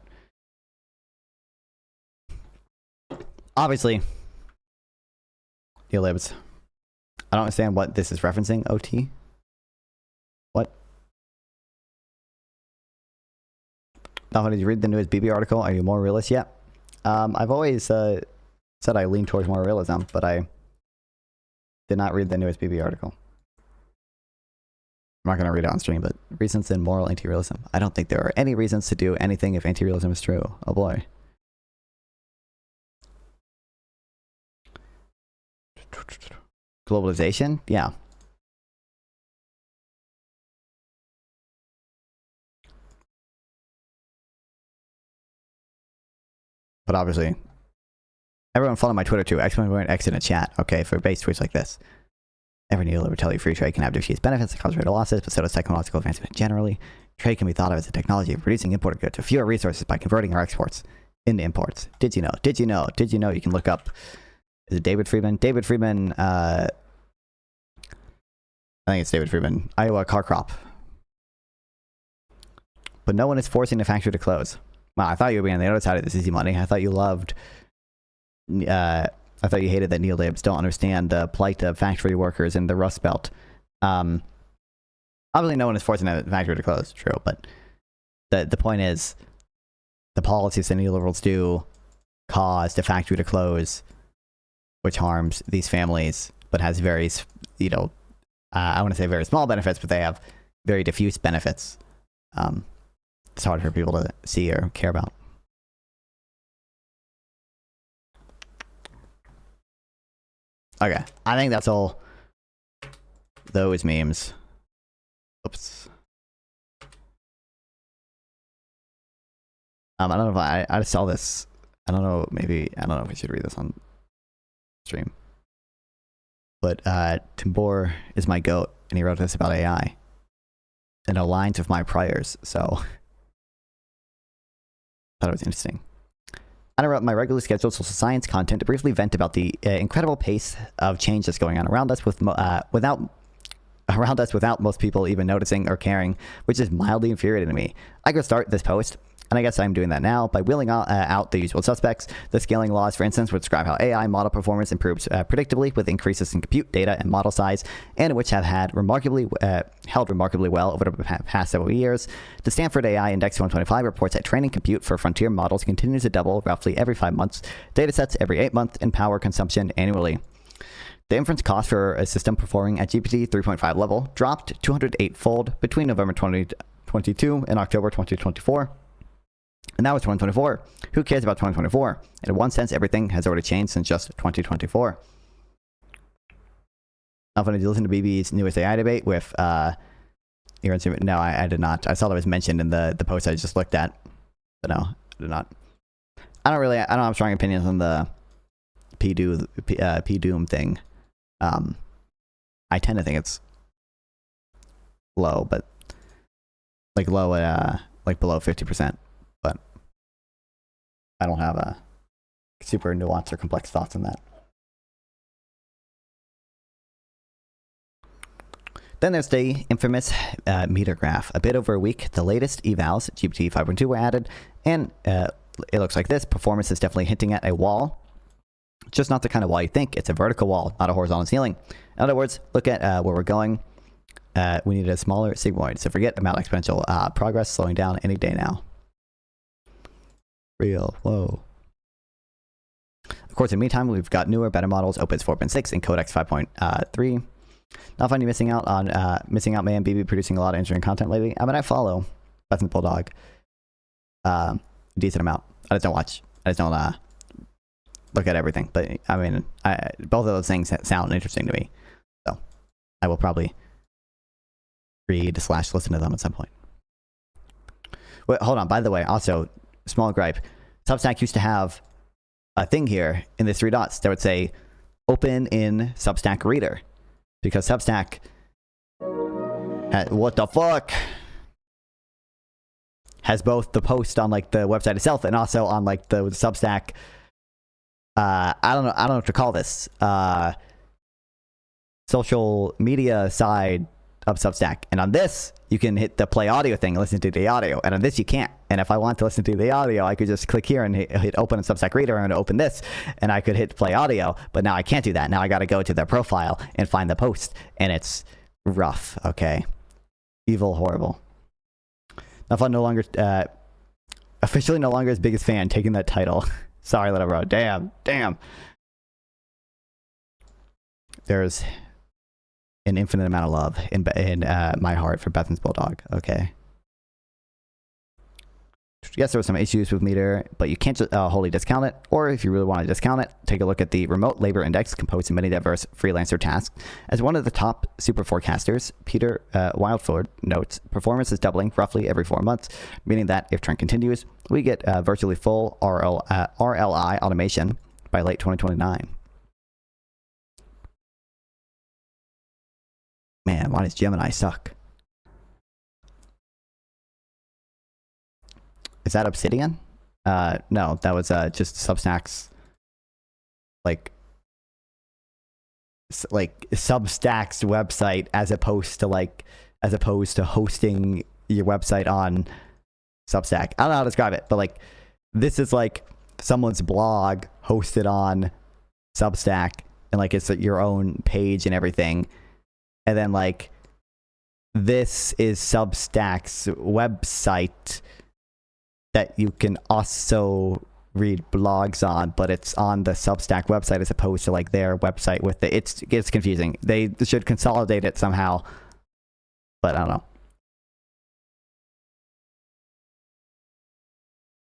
obviously, neolibs. I don't understand what this is referencing. OT. What? Now, did you read the newest BB article? Are you more realist yet? I've always said I lean towards more realism, but I did not read the newest BB article. I'm not going to read it on stream, but reasons in moral anti-realism. I don't think there are any reasons to do anything if anti-realism is true. Oh boy. Globalization? Yeah. But obviously, everyone follow my Twitter too. X in a chat, okay, for base tweets like this. Every neoliberal tell you free trade can have diffuse benefits that cause greater losses, but so does technological advancement generally. Trade can be thought of as a technology of producing imported goods with fewer resources by converting our exports into imports. Did you know? Did you know? Did you know? You can look up, is it David Friedman? David Friedman, I think it's David Friedman. Iowa car crop. But no one is forcing the factory to close. Wow, I thought you would be on the other side of this easy money. I thought you loved, I thought you hated that neolibs don't understand the plight of factory workers in the Rust Belt. Obviously no one is forcing the factory to close, true, but the point is, the policies that neoliberals do cause the factory to close, which harms these families, but has very, you know, I want to say very small benefits, but they have very diffuse benefits. It's hard for people to see or care about. Okay, I think that's all those memes. Oops. I don't know if I just saw this. I don't know, maybe, I don't know if we should read this on stream. But Timbor is my goat, and he wrote this about AI. And it aligns with my priors, so I thought it was interesting. I interrupt my regularly scheduled social science content to briefly vent about the incredible pace of change that's going on around us without most people even noticing or caring, which is mildly infuriating to me. I could start this post, and I guess I'm doing that now, by wheeling out the usual suspects. The scaling laws, for instance, would describe how AI model performance improves predictably with increases in compute data and model size, and which have held remarkably well over the past several years. The Stanford AI Index 125 reports that training compute for frontier models continues to double roughly every 5 months, datasets every 8 months, and power consumption annually. The inference cost for a system performing at GPT 3.5 level dropped 208-fold between November 2022 and October 2024. And now it's 2024. Who cares about 2024? In one sense, everything has already changed since just 2024. Now, when I listen to BB's newest AI debate with, no, I did not. I saw that was mentioned in the post I just looked at, but no, I did not. I don't have strong opinions on the P-Doom thing. I tend to think it's low, but like low at like below 50%. But I don't have a super nuanced or complex thoughts on that. Then there's the infamous meter graph. A bit over a week, the latest evals, GPT 5.2, were added, and it looks like this. Performance is definitely hinting at a wall. Just not the kind of wall you think. It's a vertical wall, not a horizontal ceiling. In other words, look at where we're going. We need a smaller sigmoid, so forget about exponential progress slowing down any day now. Real, whoa. Of course, in the meantime, we've got newer, better models, Opus 4.6 and Codex 5.3. Not finding missing out, man. BB producing a lot of interesting content lately. I mean, I follow Beth and Bulldog decent amount. I just don't watch. I just don't look at everything. But I mean, both of those things sound interesting to me. So I will probably read/listen to them at some point. Wait, hold on. By the way, also, small gripe. Substack used to have a thing here in the 3 dots that would say open in Substack Reader. Because Substack, what the fuck, has both the post on like the website itself and also on like the Substack. I don't know what to call this. Social media side of Substack. And on this, you can hit the play audio thing and listen to the audio. And on this, you can't. And if I want to listen to the audio, I could just click here and hit open in Substack Reader. I'm going to open this and I could hit play audio. But now I can't do that. Now I got to go to their profile and find the post. And it's rough. Okay. Evil, horrible. Nafun no longer, officially no longer his biggest fan, taking that title. Sorry, little bro. Damn. There's an infinite amount of love in my heart for Bethan's Bulldog. Okay. Yes, there were some issues with Meter, but you can't just wholly discount it. Or if you really want to discount it, take a look at the remote labor index composed of many diverse freelancer tasks. As one of the top super forecasters, Peter Wildford notes, performance is doubling roughly every 4 months, meaning that if trend continues, we get virtually full RLI automation by late 2029. Man, why does Gemini suck? Is that Obsidian? No, that was just Substack's like Substack's website as opposed to hosting your website on Substack. I don't know how to describe it, but like this is like someone's blog hosted on Substack and like it's your own page and everything. And then like this is Substack's website that you can also read blogs on, but it's on the Substack website as opposed to like their website with the, it's confusing. They should consolidate it somehow, but I don't know.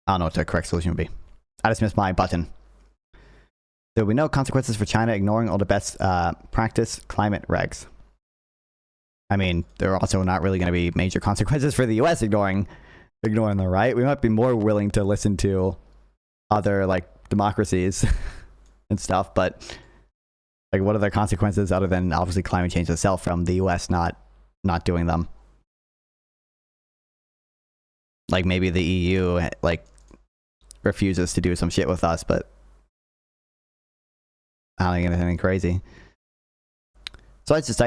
I don't know what the correct solution would be. I just missed my button. There will be no consequences for China ignoring all the best practice climate regs. I mean, there are also not really going to be major consequences for the US ignoring them, right? We might be more willing to listen to other like democracies and stuff, but like what are the consequences other than obviously climate change itself from the US not doing them? Like maybe the EU like refuses to do some shit with us, but I don't think anything crazy. So I just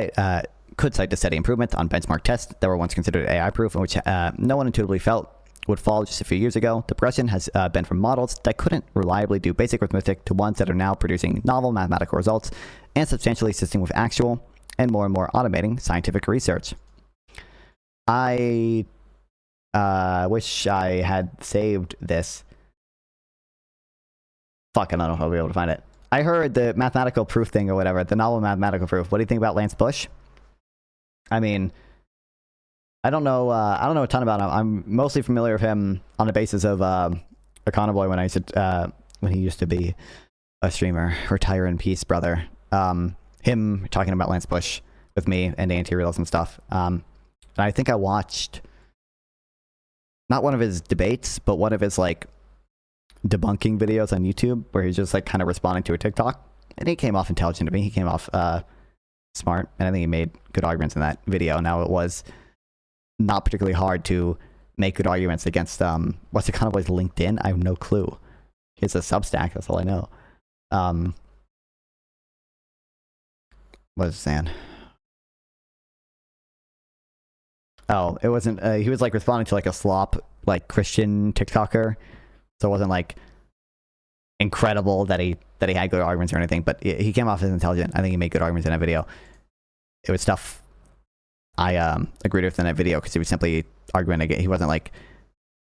could cite the steady improvement on benchmark tests that were once considered AI proof and which no one intuitively felt would fall just a few years ago. The progression has been from models that couldn't reliably do basic arithmetic to ones that are now producing novel mathematical results and substantially assisting with actual and more automating scientific research. I wish I had saved this. Fuck, I don't know if I'll be able to find it. I heard the mathematical proof thing or whatever, the novel mathematical proof. What do you think about Lance Bush? I mean, I don't know a ton about him. I'm mostly familiar with him on the basis of Econoboy when he used to be a streamer. Retire in peace, brother. Him talking about Lance Bush with me and anti-realism stuff. And I think I watched not one of his debates, but one of his like debunking videos on YouTube where he's just like kind of responding to a TikTok. And he came off intelligent to me. He came off smart, and I think he made good arguments in that video. Now it was not particularly hard to make good arguments against what's it kind of like LinkedIn? I have no clue. It's a Substack, that's all I know. What was I saying? Oh, it wasn't he was like responding to like a slop like Christian TikToker. So it wasn't like incredible that he had good arguments or anything, but he came off as intelligent. I think he made good arguments in that video. It was stuff I agreed with in that video because he was simply arguing again. He wasn't like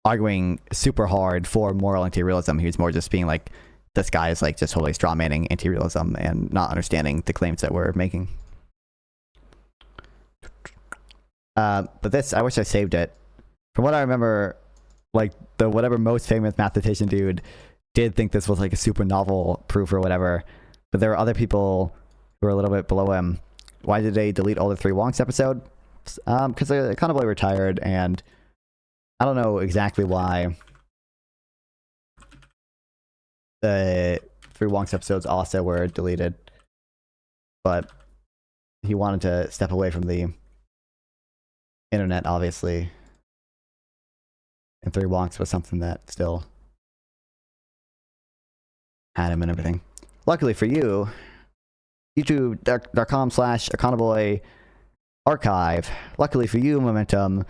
arguing super hard for moral anti-realism. He was more just being like this guy is like just totally straw manning anti-realism and not understanding the claims that we're making. But this, I wish I saved it. From what I remember, like the whatever most famous mathematician dude did think this was like a super novel proof or whatever, but there were other people who were a little bit below him. Why did they delete all the 3 Wonks episodes? Because they kind of like retired, and I don't know exactly why the 3 Wonks episodes also were deleted, but he wanted to step away from the internet, obviously, and 3 Wonks was something that still had him and everything. Luckily for you, youtube.com/econoboy archive. Luckily for you, Momentum,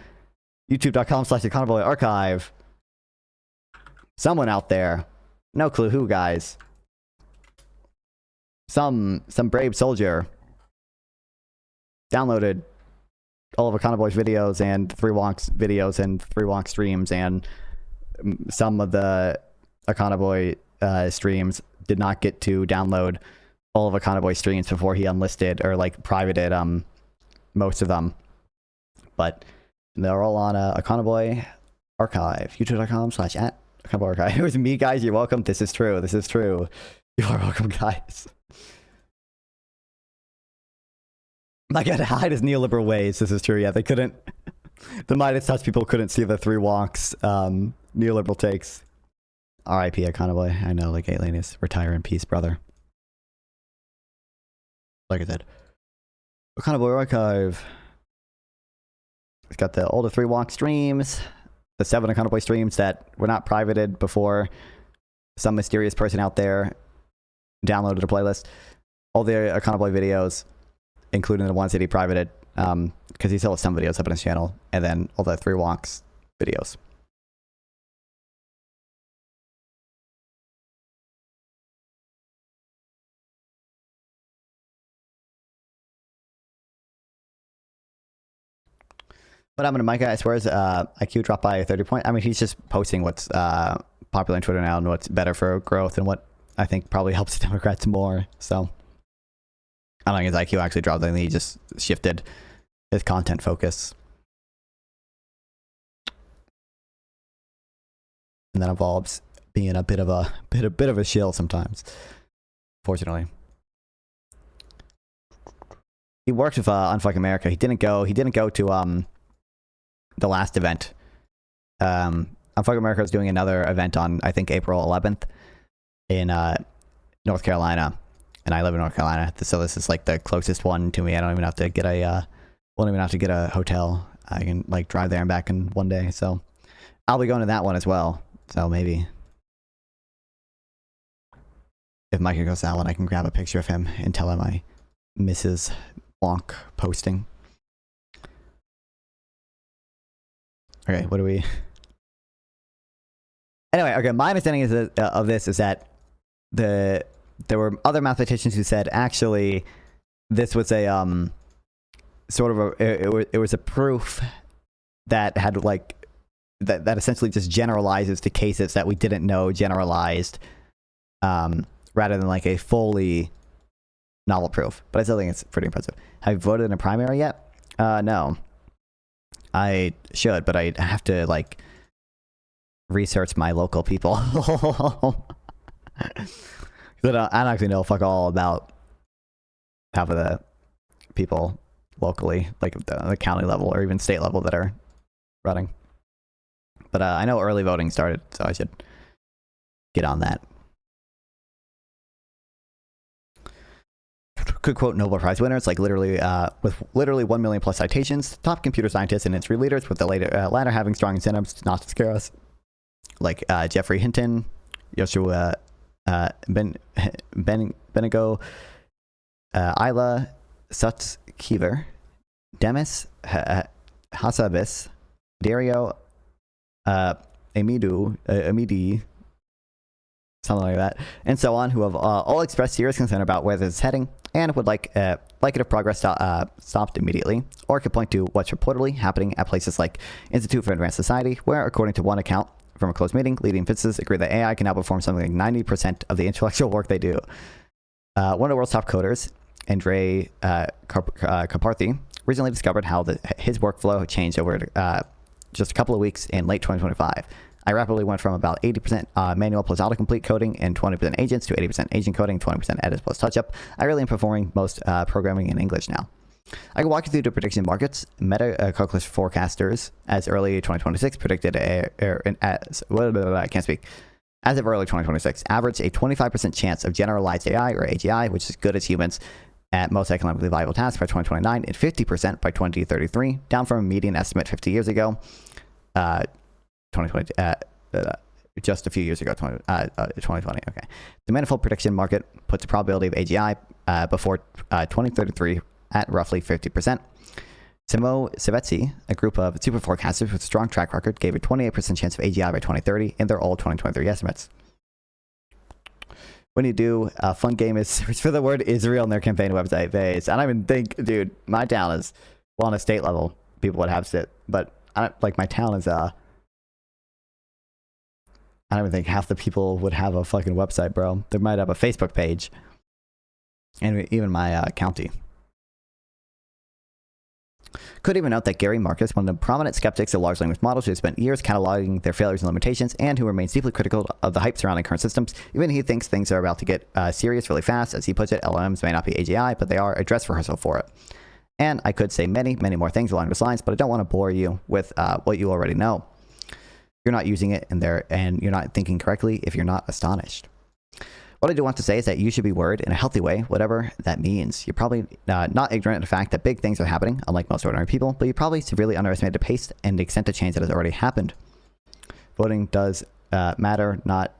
youtube.com/econoboy archive. Someone out there, no clue who, guys. Some brave soldier downloaded all of Econoboy's videos and 3 Wonks videos and 3 Wonks streams, and some of the Econoboy streams did not get to download all of Econoboy streams before he unlisted or like privated most of them. But they're all on Econoboy archive, youtube.com/@Econoboy archive. It was me, guys. You're welcome. This is true. This is true. You are welcome, guys. I gotta hide his neoliberal ways. This is true. Yeah, they couldn't. The Midas Touch people couldn't see the 3 Wonks neoliberal takes. R.I.P. Econoboy. I know, like Alienus. Retire in peace, brother. Like I said, Econoboy archive. It's got the older 3 Wonk streams, the 7 Econoboy streams that were not privated before some mysterious person out there downloaded a playlist. All the Econoboy videos, including the ones that he privated, because he still has some videos up on his channel, and then all the 3 Wonks videos. But I'm gonna Micah, I swear, IQ dropped by 30 points. I mean, he's just posting what's popular on Twitter now and what's better for growth and what I think probably helps the Democrats more. So I don't think his IQ actually dropped. I think he just shifted his content focus, and that involves being a bit of a shill sometimes. Fortunately, he worked with Unfuck America. He didn't go to the last event. Unfuck America is doing another event on, I think, April 11th in North Carolina, and I live in North Carolina, so this is like the closest one to me. I don't even have to get a won't even have to get a hotel. I can like drive there and back in one day. So I'll be going to that one as well. So maybe if Micah goes to that one, I can grab a picture of him and tell him I miss his Wonk posting. Okay, what do we... Anyway, okay, my understanding is that, of this is that there were other mathematicians who said, actually, this was a, sort of a... It was a proof that had, like... That essentially just generalizes to cases that we didn't know generalized, rather than, like, a fully novel proof. But I still think it's pretty impressive. Have you voted in a primary yet? No. I should, but I have to, like, research my local people. I don't actually know fuck all about half of the people locally, like the county level or even state level that are running. But I know early voting started, so I should get on that. Could quote Nobel Prize winners, like literally, with literally 1 million plus citations, top computer scientists and industry leaders, with the latter having strong incentives not to scare us, like Jeffrey Hinton, Yoshua Benigo, Isla Sutskever, Demis Hassabis, Dario Amidi, something like that, and so on, who have all expressed serious concern about where this is heading and would like it if progress stopped immediately, or could point to what's reportedly happening at places like Institute for Advanced Society, where, according to one account from a closed meeting. Leading physicists agree that AI can now perform something like 90% of the intellectual work they do. One of the world's top coders, Andre Karpathy, recently discovered how his workflow changed over just a couple of weeks in late 2025. I rapidly went from about 80% manual plus autocomplete coding and 20% agents to 80% agent coding, 20% edits plus touch-up. I really am performing most programming in English now. I can walk you through the prediction markets. Meta calculus forecasters as early 2026 predicted as of early 2026, averaged a 25% chance of generalized AI or AGI, which is good as humans, at most economically viable tasks by 2029 and 50% by 2033, down from a median estimate 50 years ago. 2020, just a few years ago, 2020. Okay. The manifold prediction market puts the probability of AGI before 2033 at roughly 50%. Simo Savetsi, a group of super forecasters with a strong track record, gave a 28% chance of AGI by 2030 in their old 2023 estimates. When you do, a fun game is search for the word Israel in their campaign website base. I don't even think, dude, my town is, well, on a state level, people would have it, but my town is, I don't even think half the people would have a fucking website, bro. They might have a Facebook page. And even my county. Could even note that Gary Marcus, one of the prominent skeptics of large language models who has spent years cataloging their failures and limitations and who remains deeply critical of the hype surrounding current systems, even he thinks things are about to get serious really fast. As he puts it, LLMs may not be AGI, but they are a dress rehearsal for it. And I could say many, many more things along those lines, but I don't want to bore you with what you already know. You're not using it and you're not thinking correctly if you're not astonished. What I do want to say is that you should be worried in a healthy way, whatever that means. You're probably not ignorant of the fact that big things are happening, unlike most ordinary people, but you probably severely underestimated the pace and the extent of change that has already happened. Voting does matter, not...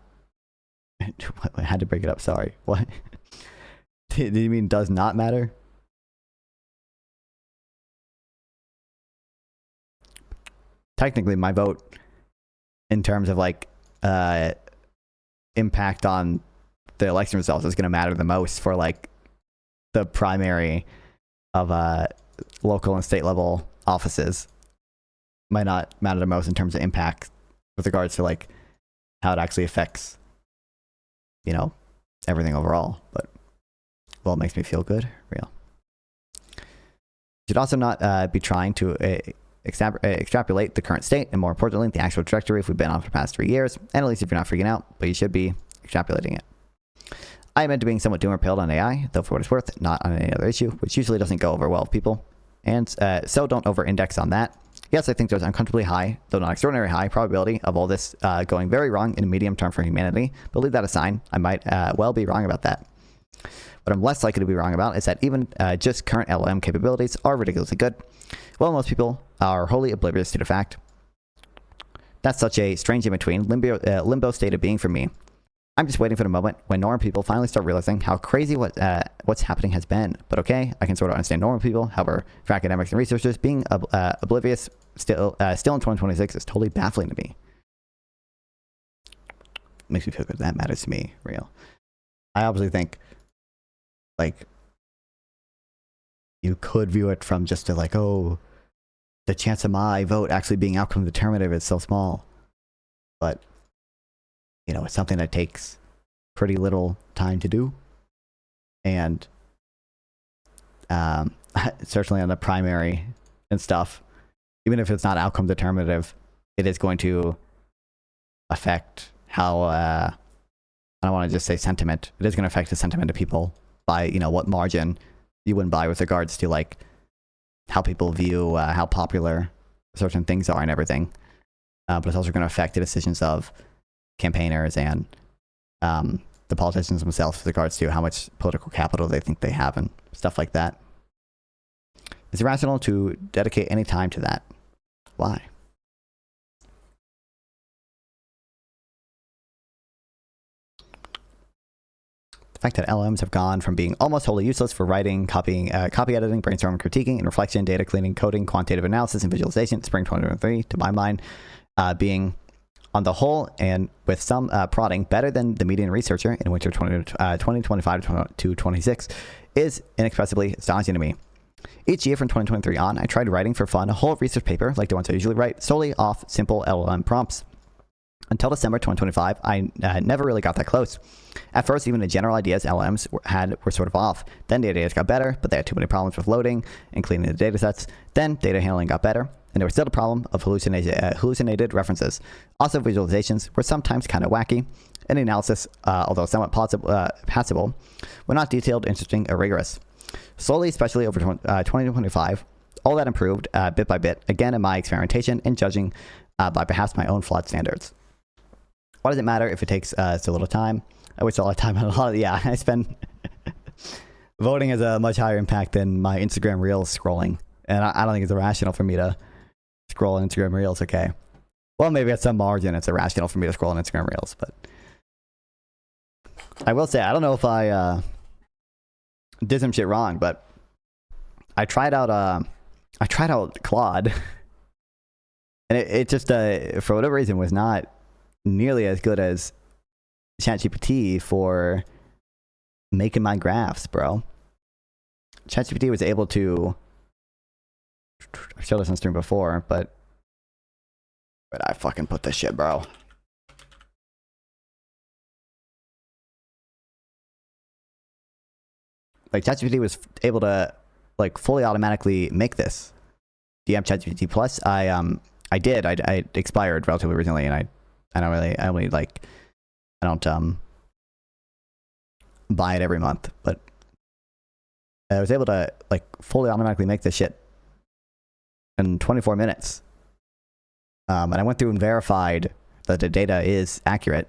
I had to break it up, sorry. What? Did you mean does not matter? Technically, my vote, in terms of like impact on the election results, is going to matter the most for like the primary of local and state level offices. Might not matter the most in terms of impact with regards to like how it actually affects, you know, everything overall. But well, it makes me feel good. Real. You should also not be trying to extrapolate the current state, and more importantly, the actual trajectory if we've been on for the past 3 years, and at least if you're not freaking out, but you should be extrapolating it. I am into being somewhat doom or pilled on AI, though for what it's worth, not on any other issue, which usually doesn't go over well with people, and so don't over-index on that. Yes, I think there's uncomfortably high, though not extraordinary high, probability of all this going very wrong in a medium term for humanity, but leave that aside, I might well be wrong about that. What I'm less likely to be wrong about is that even just current LLM capabilities are ridiculously good. Well, most people are wholly oblivious to the fact. That's such a strange in-between limbo state of being for me. I'm just waiting for the moment when normal people finally start realizing how crazy what's happening has been. But okay, I can sort of understand normal people. However, for academics and researchers, being oblivious still in 2026 is totally baffling to me. Makes me feel good. That matters to me. Real. I obviously think, like, you could view it from just to like, oh, the chance of my vote actually being outcome determinative is so small. But, you know, it's something that takes pretty little time to do. And certainly on the primary and stuff, even if it's not outcome determinative, it is going to affect how, I don't want to just say sentiment. It is going to affect the sentiment of people by, you know, what margin you wouldn't buy with regards to like how people view how popular certain things are and everything. But it's also going to affect the decisions of campaigners and the politicians themselves with regards to how much political capital they think they have and stuff like that. It's irrational to dedicate any time to that. Why? The fact that LLMs have gone from being almost wholly useless for writing, copy editing, brainstorming, critiquing, and reflection, data cleaning, coding, quantitative analysis, and visualization, spring 2023, to my mind, being on the whole and with some prodding better than the median researcher in winter 2025 to 26 is inexpressibly astonishing to me. Each year from 2023 on, I tried writing for fun a whole research paper like the ones I usually write, solely off simple LLM prompts. Until December 2025, I never really got that close. At first, even the general ideas LLMs were sort of off. Then data got better, but they had too many problems with loading and cleaning the data sets. Then data handling got better, and there was still the problem of hallucinated references. Also, visualizations were sometimes kind of wacky, and the analysis, although somewhat passable, were not detailed, interesting, or rigorous. Slowly, especially over 2025, all that improved bit by bit, again in my experimentation and judging by perhaps my own flawed standards. Why does it matter if it takes so little time? I waste a lot of time on a lot of, yeah, I spend, voting has a much higher impact than my Instagram Reels scrolling. And I don't think it's irrational for me to scroll on Instagram Reels, okay? Well, maybe at some margin it's irrational for me to scroll on Instagram Reels, but I will say, I don't know if I did some shit wrong, but I tried out Claude, and it just, for whatever reason, was not nearly as good as ChatGPT for making my graphs, bro. ChatGPT was able to, I showed this on stream before, but where'd I fucking put this shit, bro? Like, ChatGPT was able to, like, fully automatically make this. Do you have ChatGPT Plus? I did. I expired relatively recently, and I don't buy it every month, but I was able to, like, fully automatically make this shit in 24 minutes. And I went through and verified that the data is accurate.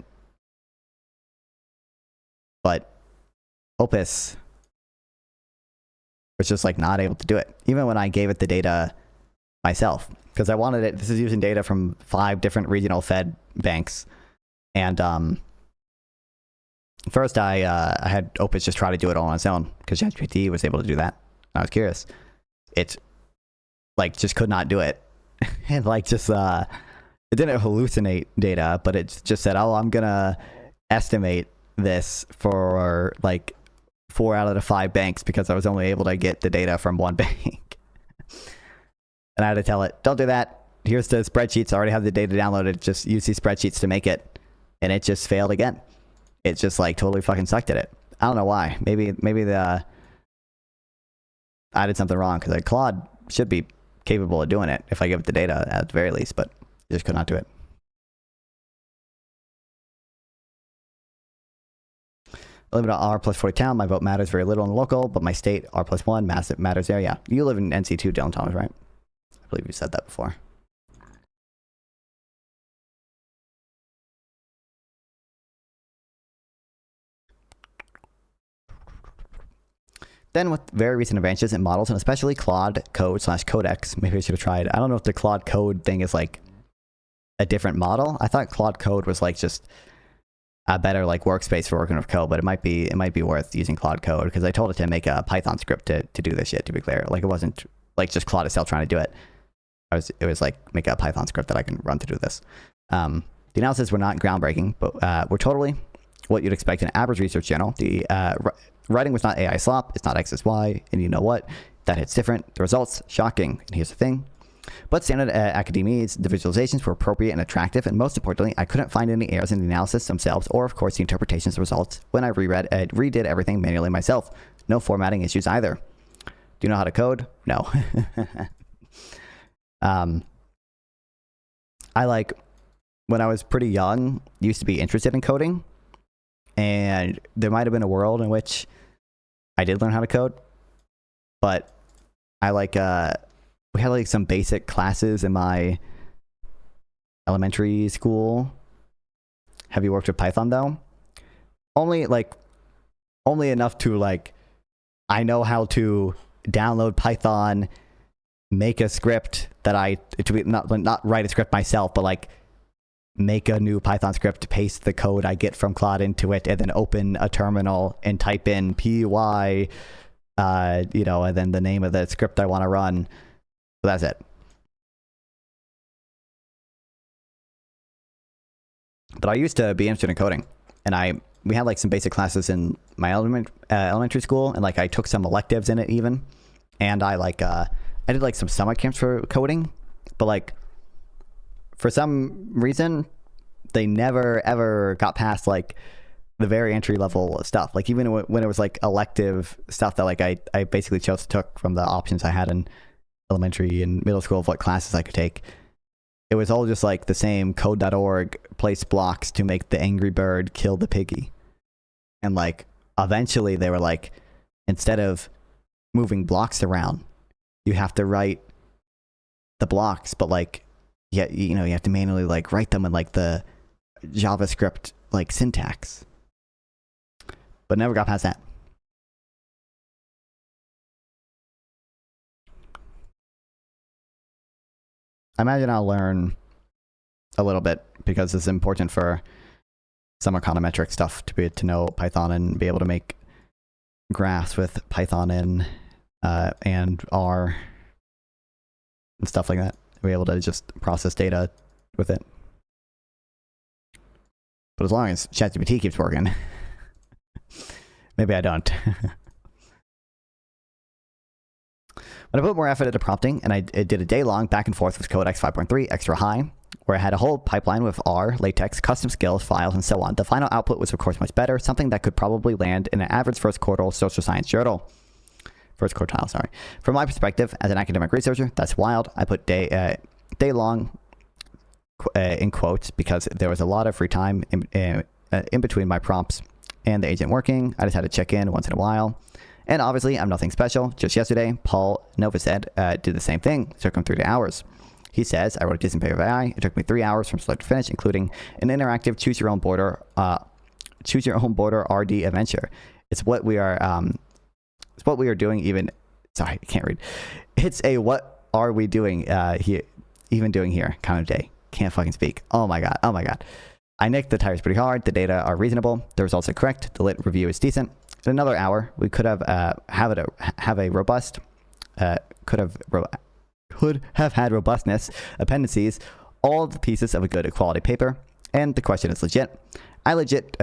But Opus was just, like, not able to do it, even when I gave it the data myself, because I wanted it. This is using data from 5 different regional Fed banks. And first I had Opus just try to do it all on its own, because ChatGPT was able to do that. I was curious. It, like, just could not do it. And, like, just it didn't hallucinate data, but it just said, oh, I'm gonna estimate this for, like, 4 out of the 5 banks, because I was only able to get the data from 1 bank. And I had to tell it, don't do that. Here's the spreadsheets. I already have the data downloaded. Just use these spreadsheets to make it. And it just failed again. It just, like, totally fucking sucked at it. I don't know why. Maybe I did something wrong, because, like, Claude should be capable of doing it if I give it the data at the very least, but it just could not do it. I live in R plus 40 town. My vote matters very little in the local, but my state, R plus 1, massive matters there. Yeah. You live in NC2, Dylan Thomas, right? I believe you said that before. Then with very recent advances in models, and especially Claude Code / Codex, maybe I should have tried. I don't know if the Claude Code thing is, like, a different model. I thought Claude Code was, like, just a better, like, workspace for working with code, but it might be worth using Claude Code, because I told it to make a Python script to do this shit, to be clear. Like, it wasn't, like, just Claude itself trying to do it. It was like, make a Python script that I can run to do this. The analysis were not groundbreaking, but were totally what you'd expect in an average research journal. The writing was not AI slop. It's not XSY. And you know what? That hits different. The results, shocking. And here's the thing. But standard academia's, the visualizations were appropriate and attractive. And most importantly, I couldn't find any errors in the analysis themselves, or, of course, the interpretations of results when I redid everything manually myself. No formatting issues either. Do you know how to code? No. I, like, when I was pretty young, used to be interested in coding. And there might have been a world in which I did learn how to code. But I, like, we had, like, some basic classes in my elementary school. Have you worked with Python, though? Only enough to, like, I know how to download Python, make a script that not write a script myself, but, like, make a new Python script, paste the code I get from Claude into it, and then open a terminal and type in py, and then the name of the script I want to run. So that's it. But I used to be interested in coding, and we had, like, some basic classes in my elementary school, and, like, I took some electives in it even, and I did, like, some summer camps for coding, but, like, for some reason they never ever got past like the very entry level stuff. Like even when it was like elective stuff that like I basically took from the options I had in elementary and middle school of what classes I could take. It was all just like the same code.org place blocks to make the angry bird kill the piggy. And like eventually they were like, instead of moving blocks around, you have to write the blocks, but like yeah, you know, you have to manually like write them in like the JavaScript like syntax. But never got past that. I imagine I'll learn a little bit because it's important for some econometric stuff to be to know Python and be able to make graphs with Python and R and stuff like that. Be able to just process data with it. But as long as ChatGPT keeps working, maybe I don't. When I put more effort into prompting, and I did a day-long back and forth with Codex 5.3 extra high, where I had a whole pipeline with R, latex, custom skills, files, and so on. The final output was, of course, much better, something that could probably land in an average first quartile social science journal. First quartile, sorry. From my perspective, as an academic researcher, that's wild. I put day-long in quotes because there was a lot of free time in between my prompts and the agent working. I just had to check in once in a while. And obviously, I'm nothing special. Just yesterday, Paul Novosed did the same thing. It took him 3 hours. He says, I wrote a decent paper of AI. It took me 3 hours from start to finish, including an interactive choose your own border RD adventure. It's what we are doing even, sorry, I can't read. It's a what are we doing here, even doing here kind of day. Can't fucking speak. Oh my God. Oh my God. I nicked the tires pretty hard. The data are reasonable. The results are correct. The lit review is decent. In another hour, we could have have a robust could have had robustness, appendices, all the pieces of a good quality paper. And the question is legit. I legit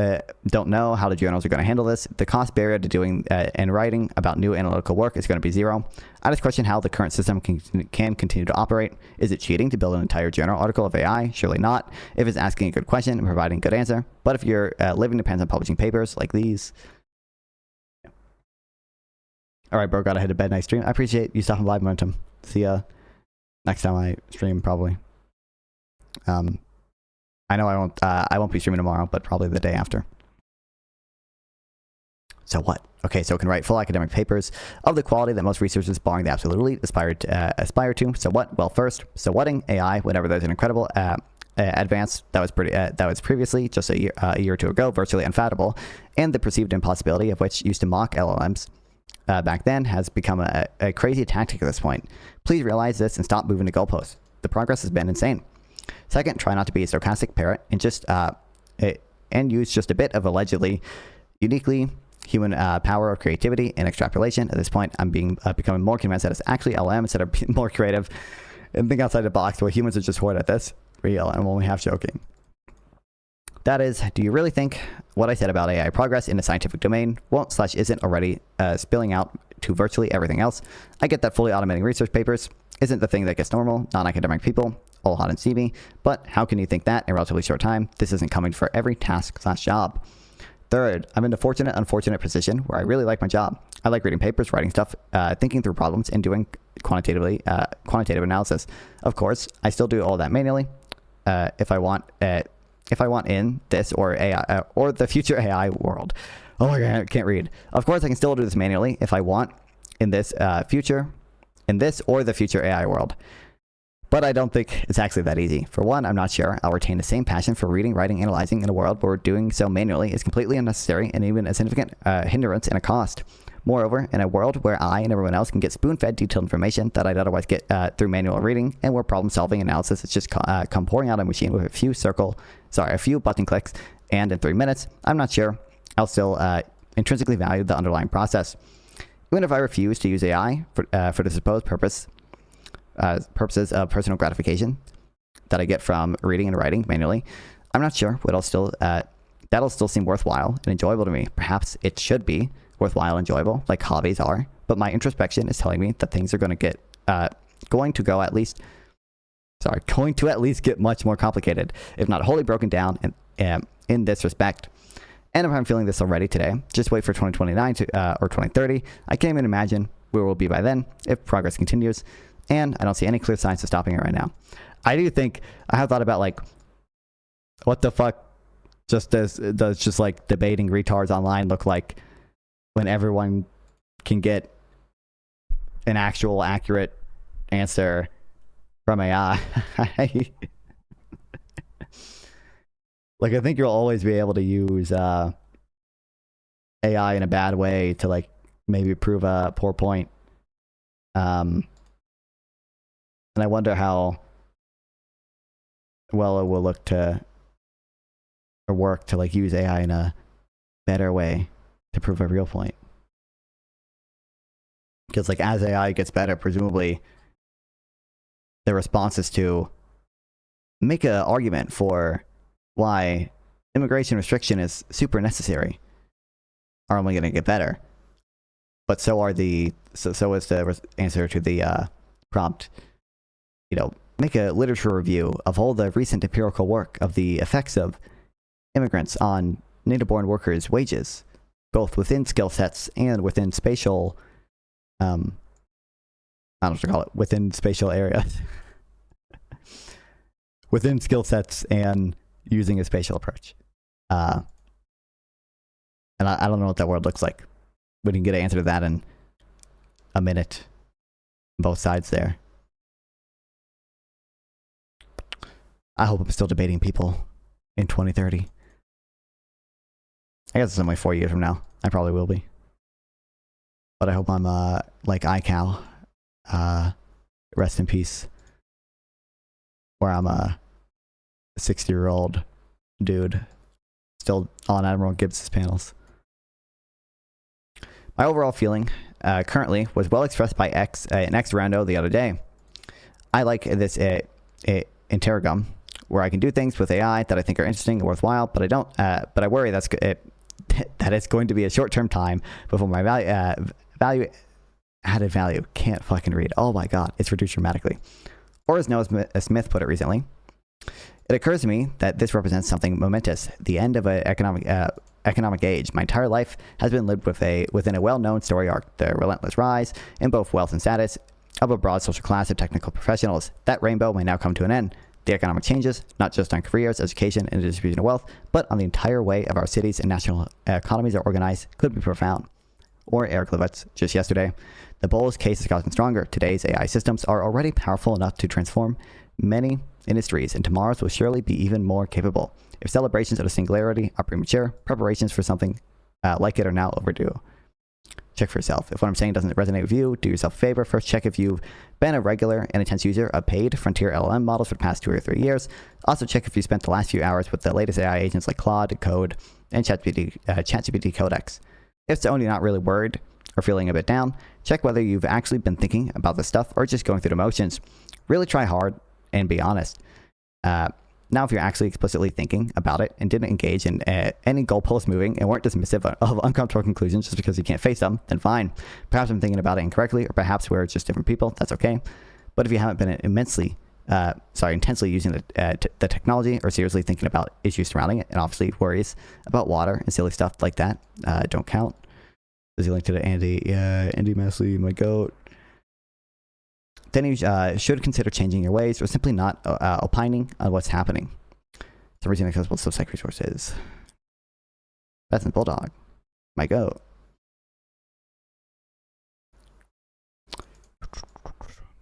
don't know how the journals are going to handle this. The cost barrier to doing and writing about new analytical work is going to be zero. I just question how the current system can continue to operate. Is it cheating to build an entire journal article of AI? Surely not. If it's asking a good question and providing a good answer. But if your living depends on publishing papers like these. All right, bro, gotta head to bed. Nice stream. I appreciate you stopping by, Momentum. See ya next time I stream, probably. I know I won't be streaming tomorrow, but probably the day after. So what? Okay, so it can write full academic papers of the quality that most researchers, barring the absolute elite, aspire to. So what? Well, first, so whatting AI, whenever there's an incredible advance that was previously just a year or two ago virtually unfathomable, and the perceived impossibility of which used to mock LLMs back then has become a crazy tactic at this point. Please realize this and stop moving the goalposts. The progress has been insane. Second, try not to be a sarcastic parrot and just and use just a bit of allegedly uniquely human power of creativity and extrapolation. At this point, I'm becoming more convinced that it's actually LM instead of being more creative and think outside the box. Where humans are just horrid at this. Real, I'm only half joking. That is, do you really think what I said about AI progress in the scientific domain won't/isn't already spilling out to virtually everything else? I get that fully automating research papers isn't the thing that gets normal, non-academic people all hot and steamy, but how can you think that in a relatively short time? This isn't coming for every task/job. Third, I'm in the unfortunate position where I really like my job. I like reading papers, writing stuff, thinking through problems, and doing quantitative analysis. Of course, I still do all that manually. If I want in this or AI or the future AI world. Oh my God, I can't read. Of course, I can still do this manually if I want in this or the future AI world. But I don't think it's actually that easy. For one, I'm not sure I'll retain the same passion for reading, writing, analyzing in a world where doing so manually is completely unnecessary and even a significant hindrance and a cost. Moreover, in a world where I and everyone else can get spoon-fed detailed information that I'd otherwise get through manual reading, and where problem-solving analysis is just come pouring out of a machine with a few button clicks, and in 3 minutes, I'm not sure I'll still intrinsically value the underlying process. Even if I refuse to use AI for the supposed purposes of personal gratification that I get from reading and writing manually, I'm not sure that'll still seem worthwhile and enjoyable to me. Perhaps it should be worthwhile and enjoyable, like hobbies are, but my introspection is telling me that things are going to go at least sorry, going to at least get much more complicated, if not wholly broken down in this respect. And I'm feeling this already today. Just wait for 2029 or 2030. I can't even imagine where we'll be by then if progress continues. And I don't see any clear signs of stopping it right now. I do think, I have thought about like, what the fuck does just like debating retards online look like when everyone can get an actual accurate answer from AI? Like, I think you'll always be able to use AI in a bad way to like maybe prove a poor point. And I wonder how well it will look to or work to like use AI in a better way to prove a real point. Because like as AI gets better, presumably the response is to make an argument for why immigration restriction is super necessary are only going to get better. But so are so is the answer to the prompt. You know, make a literature review of all the recent empirical work of the effects of immigrants on native-born workers' wages, both within skill sets and within spatial, I don't know what to call it, within spatial areas. Within skill sets and using a spatial approach. And I don't know what that word looks like. We can get an answer to that in a minute. Both sides there. I hope I'm still debating people in 2030. I guess it's only 4 years from now. I probably will be. But I hope I'm like iCal. Rest in peace. Where I'm a 60-year-old dude still on Admiral Gibbs's panels. My overall feeling currently was well expressed by an ex-rando the other day. I like this interrogum where I can do things with AI that I think are interesting and worthwhile, but I don't. But I worry that it's going to be a short-term time before my added value can't fucking read. Oh my god, it's reduced dramatically. Or as Noah Smith put it recently, it occurs to me that this represents something momentous, the end of an economic age. My entire life has been lived within a well-known story arc, the relentless rise in both wealth and status of a broad social class of technical professionals. That rainbow may now come to an end. The economic changes, not just on careers, education, and the distribution of wealth, but on the entire way of our cities and national economies are organized, could be profound. Or Eric Levitz, just yesterday. The bull's case has gotten stronger. Today's AI systems are already powerful enough to transform many industries, and tomorrow's will surely be even more capable. If celebrations of the singularity are premature, preparations for something like it are now overdue. Check for yourself. If what I'm saying doesn't resonate with you, do yourself a favor. First, check if you've been a regular and intense user of paid Frontier LLM models for the past 2 or 3 years. Also, check if you spent the last few hours with the latest AI agents like Claude, Code, and ChatGPT Codex. If so, and you're not really worried or feeling a bit down, check whether you've actually been thinking about this stuff or just going through the motions. Really try hard and be honest. Now, if you're actually explicitly thinking about it and didn't engage in any goalpost moving and weren't dismissive of uncomfortable conclusions just because you can't face them, then fine. Perhaps I'm thinking about it incorrectly, or perhaps we're just different people. That's okay. But if you haven't been intensely using the technology or seriously thinking about issues surrounding it, and obviously worries about water and silly stuff like that don't count. There's a link to the Andy Masley, my goat. Then you should consider changing your ways or simply not opining on what's happening. Some reason accessible to psych resources. That's in Bulldog. My goat.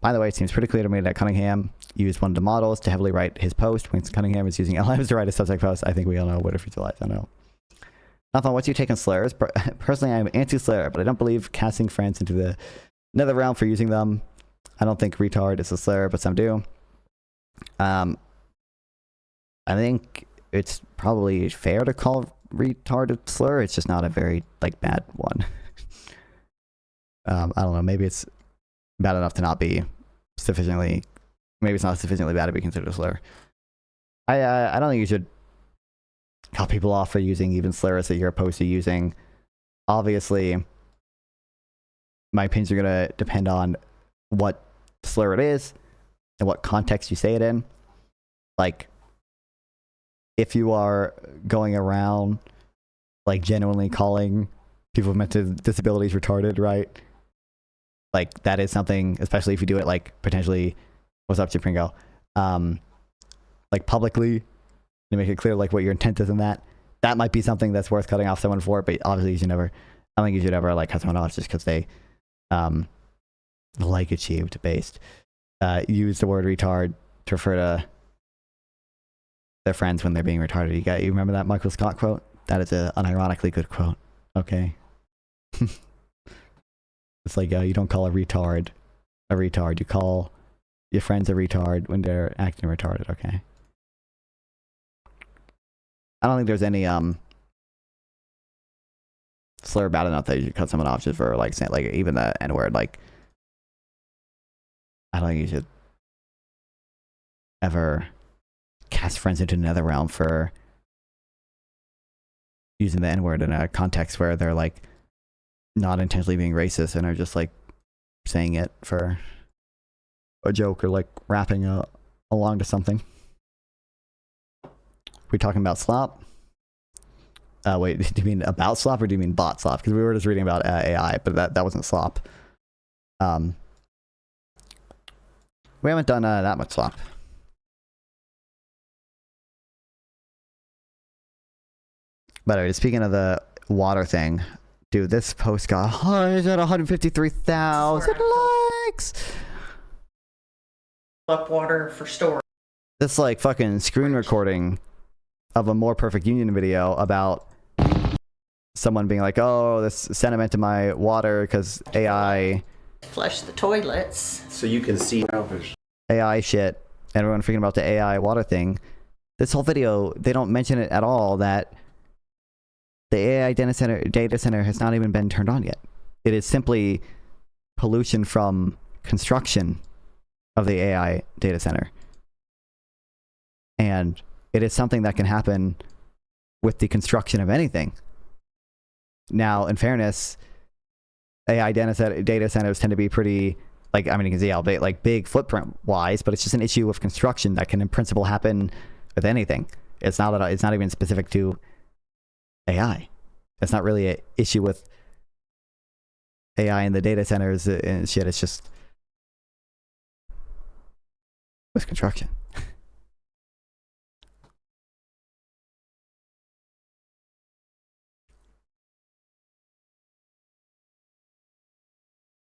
By the way, it seems pretty clear to me that Cunningham used one of the models to heavily write his post. When Cunningham is using LMs to write a subject post, I think we all know what a future life. I know. Nathan, what's your take on slurs? Personally, I'm anti-slur, but I don't believe casting friends into the nether realm for using them. I don't think retard is a slur, but some do. I think it's probably fair to call retard a slur. It's just not a very bad one. I don't know. Maybe it's bad enough to not be sufficiently. Maybe it's not sufficiently bad to be considered a slur. I don't think you should cut people off for using even slurs that you're opposed to using. Obviously, my opinions are gonna depend on what slur it is, and what context you say it in. Like, if you are going around like genuinely calling people with mental disabilities retarded, right? Like, that is something, especially if you do it like potentially, what's up, Chipringo? Like publicly, to make it clear like what your intent is in that. That might be something that's worth cutting off someone for, but obviously you should never, I don't think you should ever like cut someone off just because they like achieved based. Use the word retard to refer to their friends when they're being retarded. You remember that Michael Scott quote? That is an unironically good quote. Okay. It's like you don't call a retard. You call your friends a retard when they're acting retarded. Okay. I don't think there's any slur bad enough that you should cut someone off just for like saying like even the N word. Like, I don't think you should ever cast friends into another realm for using the N word in a context where they're like not intentionally being racist and are just like saying it for a joke or like rapping along to something. We talking about slop? Wait, do you mean about slop or do you mean bot slop? Because we were just reading about AI, but that wasn't slop. We haven't done that much slop. By the way, speaking of the water thing, dude, this post got 153,000 likes. Up water for storage. This like fucking screen recording of a More Perfect Union video about someone being like, oh, this sentiment to my water because AI Flush the toilets. so you can see AI shit and everyone freaking about the AI water thing. This whole video, they don't mention it at all that the AI data center has not even been turned on yet. It is simply pollution from construction of the AI data center. And it is something that can happen with the construction of anything. Now, in fairness, AI data centers tend to be pretty, like, I mean, you can see how big, like big footprint wise, but it's just an issue of construction that can in principle happen with anything. It's not even specific to AI. It's not really an issue with AI in the data centers and shit. It's just with construction.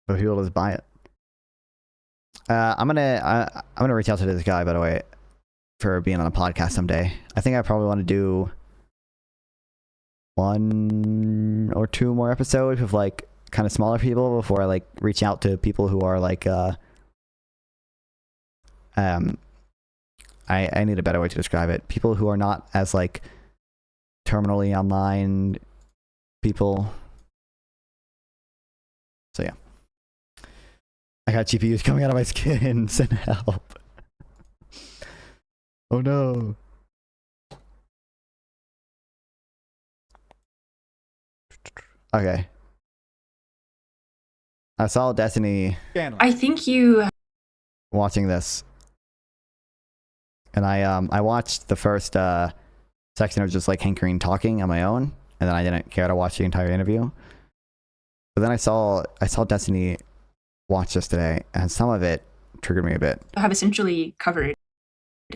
But people just buy it. I'm gonna reach out to this guy, by the way, for being on a podcast someday. I think I probably want to do 1 or 2 more episodes with like kind of smaller people before I like reach out to people who are like I need a better way to describe it. People who are not as like terminally online people. So yeah. I got GPUs coming out of my skin. Send help. Oh no. Okay. I saw Destiny I think you watching this. And I watched the first section of just like Hank Green talking on my own, and then I didn't care to watch the entire interview. But then I saw Destiny watch this today, and some of it triggered me a bit. have essentially covered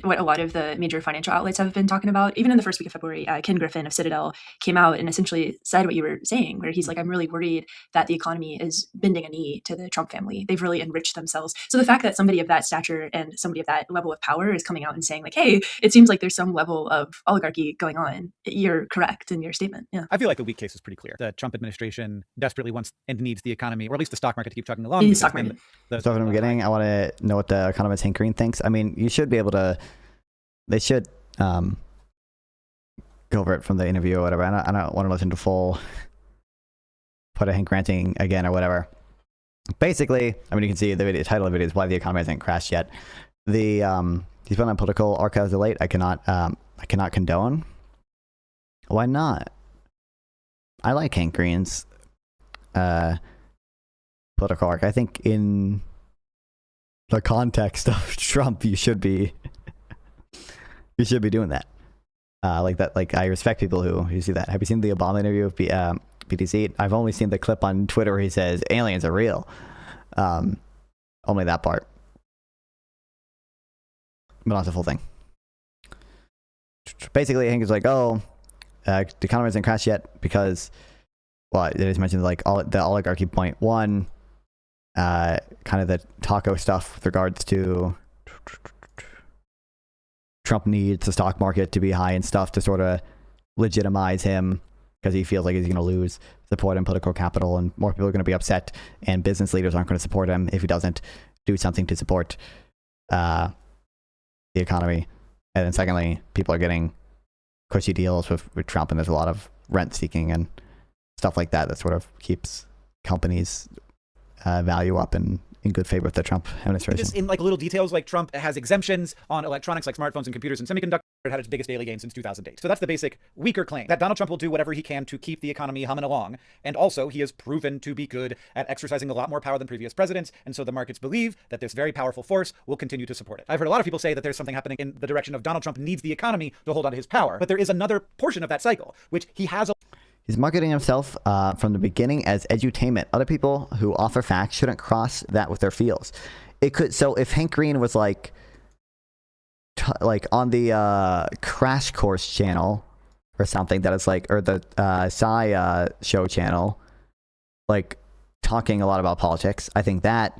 what a lot of the major financial outlets have been talking about. Even in the first week of February, Ken Griffin of Citadel came out and essentially said what you were saying, where he's like, I'm really worried that the economy is bending a knee to the Trump family. They've really enriched themselves. So the fact that somebody of that stature and somebody of that level of power is coming out and saying like, hey, it seems like there's some level of oligarchy going on, you're correct in your statement. Yeah. I feel like the weak case is pretty clear. The Trump administration desperately wants and needs the economy, or at least the stock market, to keep chugging along. The stock market. So what I'm getting, I want to know what the economist Hank Green thinks. I mean, you should be able to. They should go over it from the interview or whatever. I don't want to listen to full. Put a Hank ranting again or whatever. Basically, I mean, you can see the video. Title of the video is "Why the Economy Hasn't Crashed Yet." He's been on political archives of late. I cannot condone. Why not? I like Hank Green's political arc. I think in the context of Trump, you should be doing that. Like that. Like I respect people who see that. Have you seen the Obama interview with BTC? I've only seen the clip on Twitter where he says aliens are real. Only that part, but not the full thing. Basically, I think it's like, oh, the economy hasn't crashed yet because, well, it is mentioned like the oligarchy point one, kind of the taco stuff with regards to Trump needs the stock market to be high and stuff to sort of legitimize him because he feels like he's going to lose support in political capital and more people are going to be upset and business leaders aren't going to support him if he doesn't do something to support the economy. And then secondly, people are getting cushy deals with Trump, and there's a lot of rent seeking and stuff like that sort of keeps companies' value up and in good favor with the Trump administration. Just in like little details, like Trump has exemptions on electronics like smartphones and computers and semiconductors. It had its biggest daily gain since 2008. So that's the basic weaker claim, that Donald Trump will do whatever he can to keep the economy humming along. And also he has proven to be good at exercising a lot more power than previous presidents. And so the markets believe that this very powerful force will continue to support it. I've heard a lot of people say that there's something happening in the direction of Donald Trump needs the economy to hold on to his power. But there is another portion of that cycle, which he has. He's marketing himself from the beginning as edutainment. Other people who offer facts shouldn't cross that with their feels. It could. So if Hank Green was like on the Crash Course channel or something that is like, or the Sci show channel, like talking a lot about politics, I think that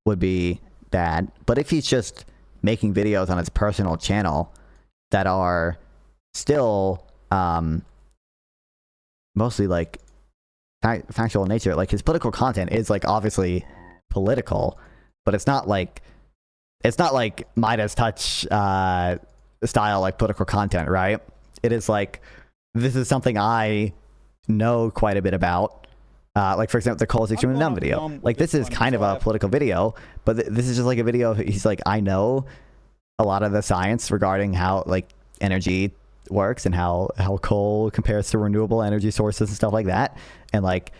would be bad. But if he's just making videos on his personal channel that are still mostly like factual in nature, like his political content is like obviously political, but it's not like Midas Touch style like political content, right? It is like, this is something I know quite a bit about. Like for example, the Cole's Extreme Numb video. Like this is kind of a political video, but this is just like a video. He's like, I know a lot of the science regarding how like energy works and how coal compares to renewable energy sources and stuff like that. And like,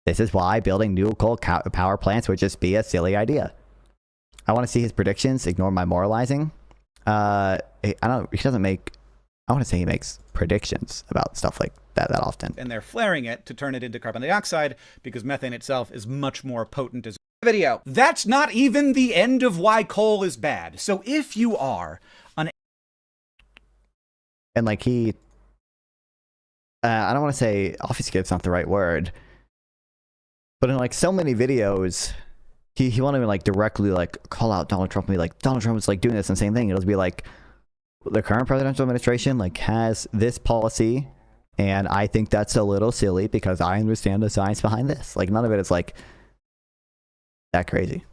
this is why building new coal power plants would just be a silly idea. I want to see his predictions. Ignore my moralizing. I don't. He doesn't make. I want to say he makes predictions about stuff like that often. And they're flaring it to turn it into carbon dioxide because methane itself is much more potent as a video. That's not even the end of why coal is bad. So if you are an and like he, I don't want to say obfuscate's not the right word, but in like so many videos, he won't even like directly like call out Donald Trump and be like, Donald Trump is like doing this and same thing. It'll be like, the current presidential administration like has this policy, and I think that's a little silly because I understand the science behind this. Like none of it is like that crazy.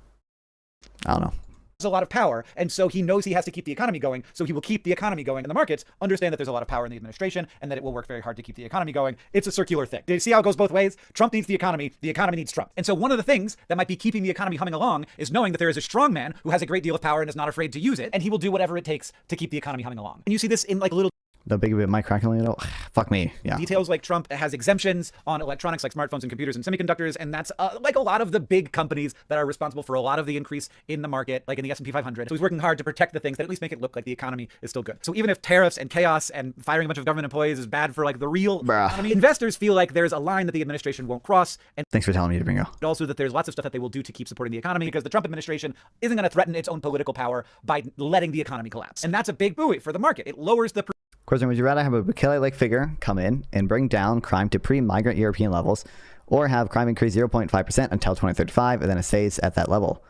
I don't know. There's a lot of power, and so he knows he has to keep the economy going, so he will keep the economy going. And the markets understand that there's a lot of power in the administration and that it will work very hard to keep the economy going. It's a circular thing. Do you see how it goes both ways? Trump needs the economy needs Trump. And so one of the things that might be keeping the economy humming along is knowing that there is a strong man who has a great deal of power and is not afraid to use it, and he will do whatever it takes to keep the economy humming along. And you see this in like little the big bit mic crackling, fuck me. Yeah. Details like Trump has exemptions on electronics like smartphones and computers and semiconductors, and that's like a lot of the big companies that are responsible for a lot of the increase in the market, like in the S&P 500. So he's working hard to protect the things that at least make it look like the economy is still good. So even if tariffs and chaos and firing a bunch of government employees is bad for like the real economy, investors feel like there's a line that the administration won't cross. And thanks for telling me to bingo. Also that there's lots of stuff that they will do to keep supporting the economy because the Trump administration isn't going to threaten its own political power by letting the economy collapse. And that's a big buoy for the market. It lowers the question: would you rather have a Bukele-like figure come in and bring down crime to pre-migrant European levels, or have crime increase 0.5% until 2035 and then it stays at that level?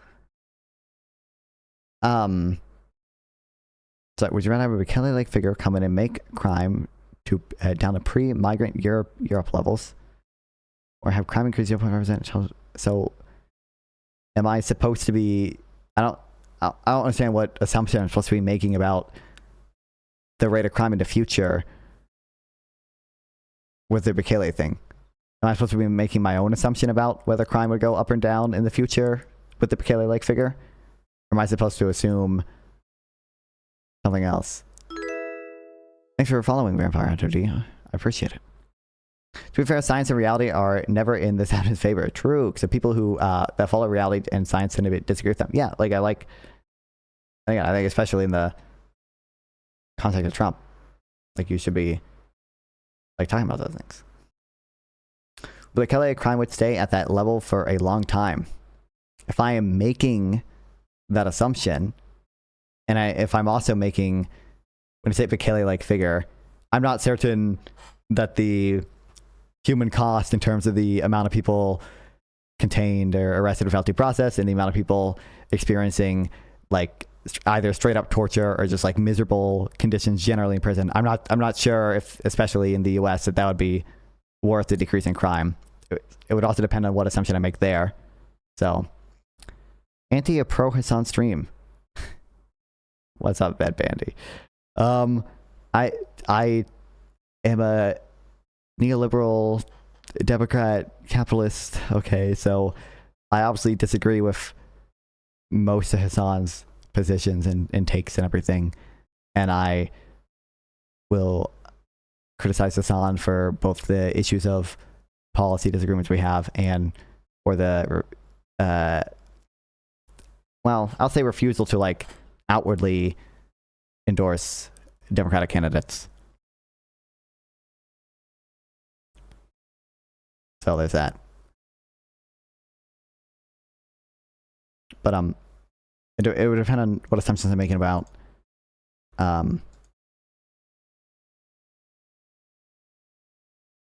So would you rather have a Bukele-like figure come in and make crime to down to pre-migrant Europe levels, or have crime increase 0.5% until? So, am I supposed to be? I don't understand what assumption I'm supposed to be making about the rate of crime in the future with the Bukele thing. Am I supposed to be making my own assumption about whether crime would go up or down in the future with the Bukele-like figure? Or am I supposed to assume something else? Thanks for following, Vampire Hunter D. I appreciate it. To be fair, science and reality are never in this happen's favor. True. So people who that follow reality and science tend to disagree with them. Yeah, like I think especially in the context of Trump, like you should be like talking about those things. But Bukele crime would stay at that level for a long time. If I am making that assumption, and if I'm also making, when I say Bukele-like figure, I'm not certain that the human cost in terms of the amount of people contained or arrested without due process and the amount of people experiencing like either straight up torture or just like miserable conditions generally in prison. I'm not sure if, especially in the US, that would be worth the decrease in crime. It would also depend on what assumption I make there. So, anti or pro Hasan stream. What's up, Bad Bandy? I am a neoliberal Democrat capitalist. Okay, so I obviously disagree with most of Hasan's positions and takes and everything, and I will criticize Hasan for both the issues of policy disagreements we have and for the well, I'll say refusal to like outwardly endorse Democratic candidates. So there's that. But it would depend on what assumptions I'm making about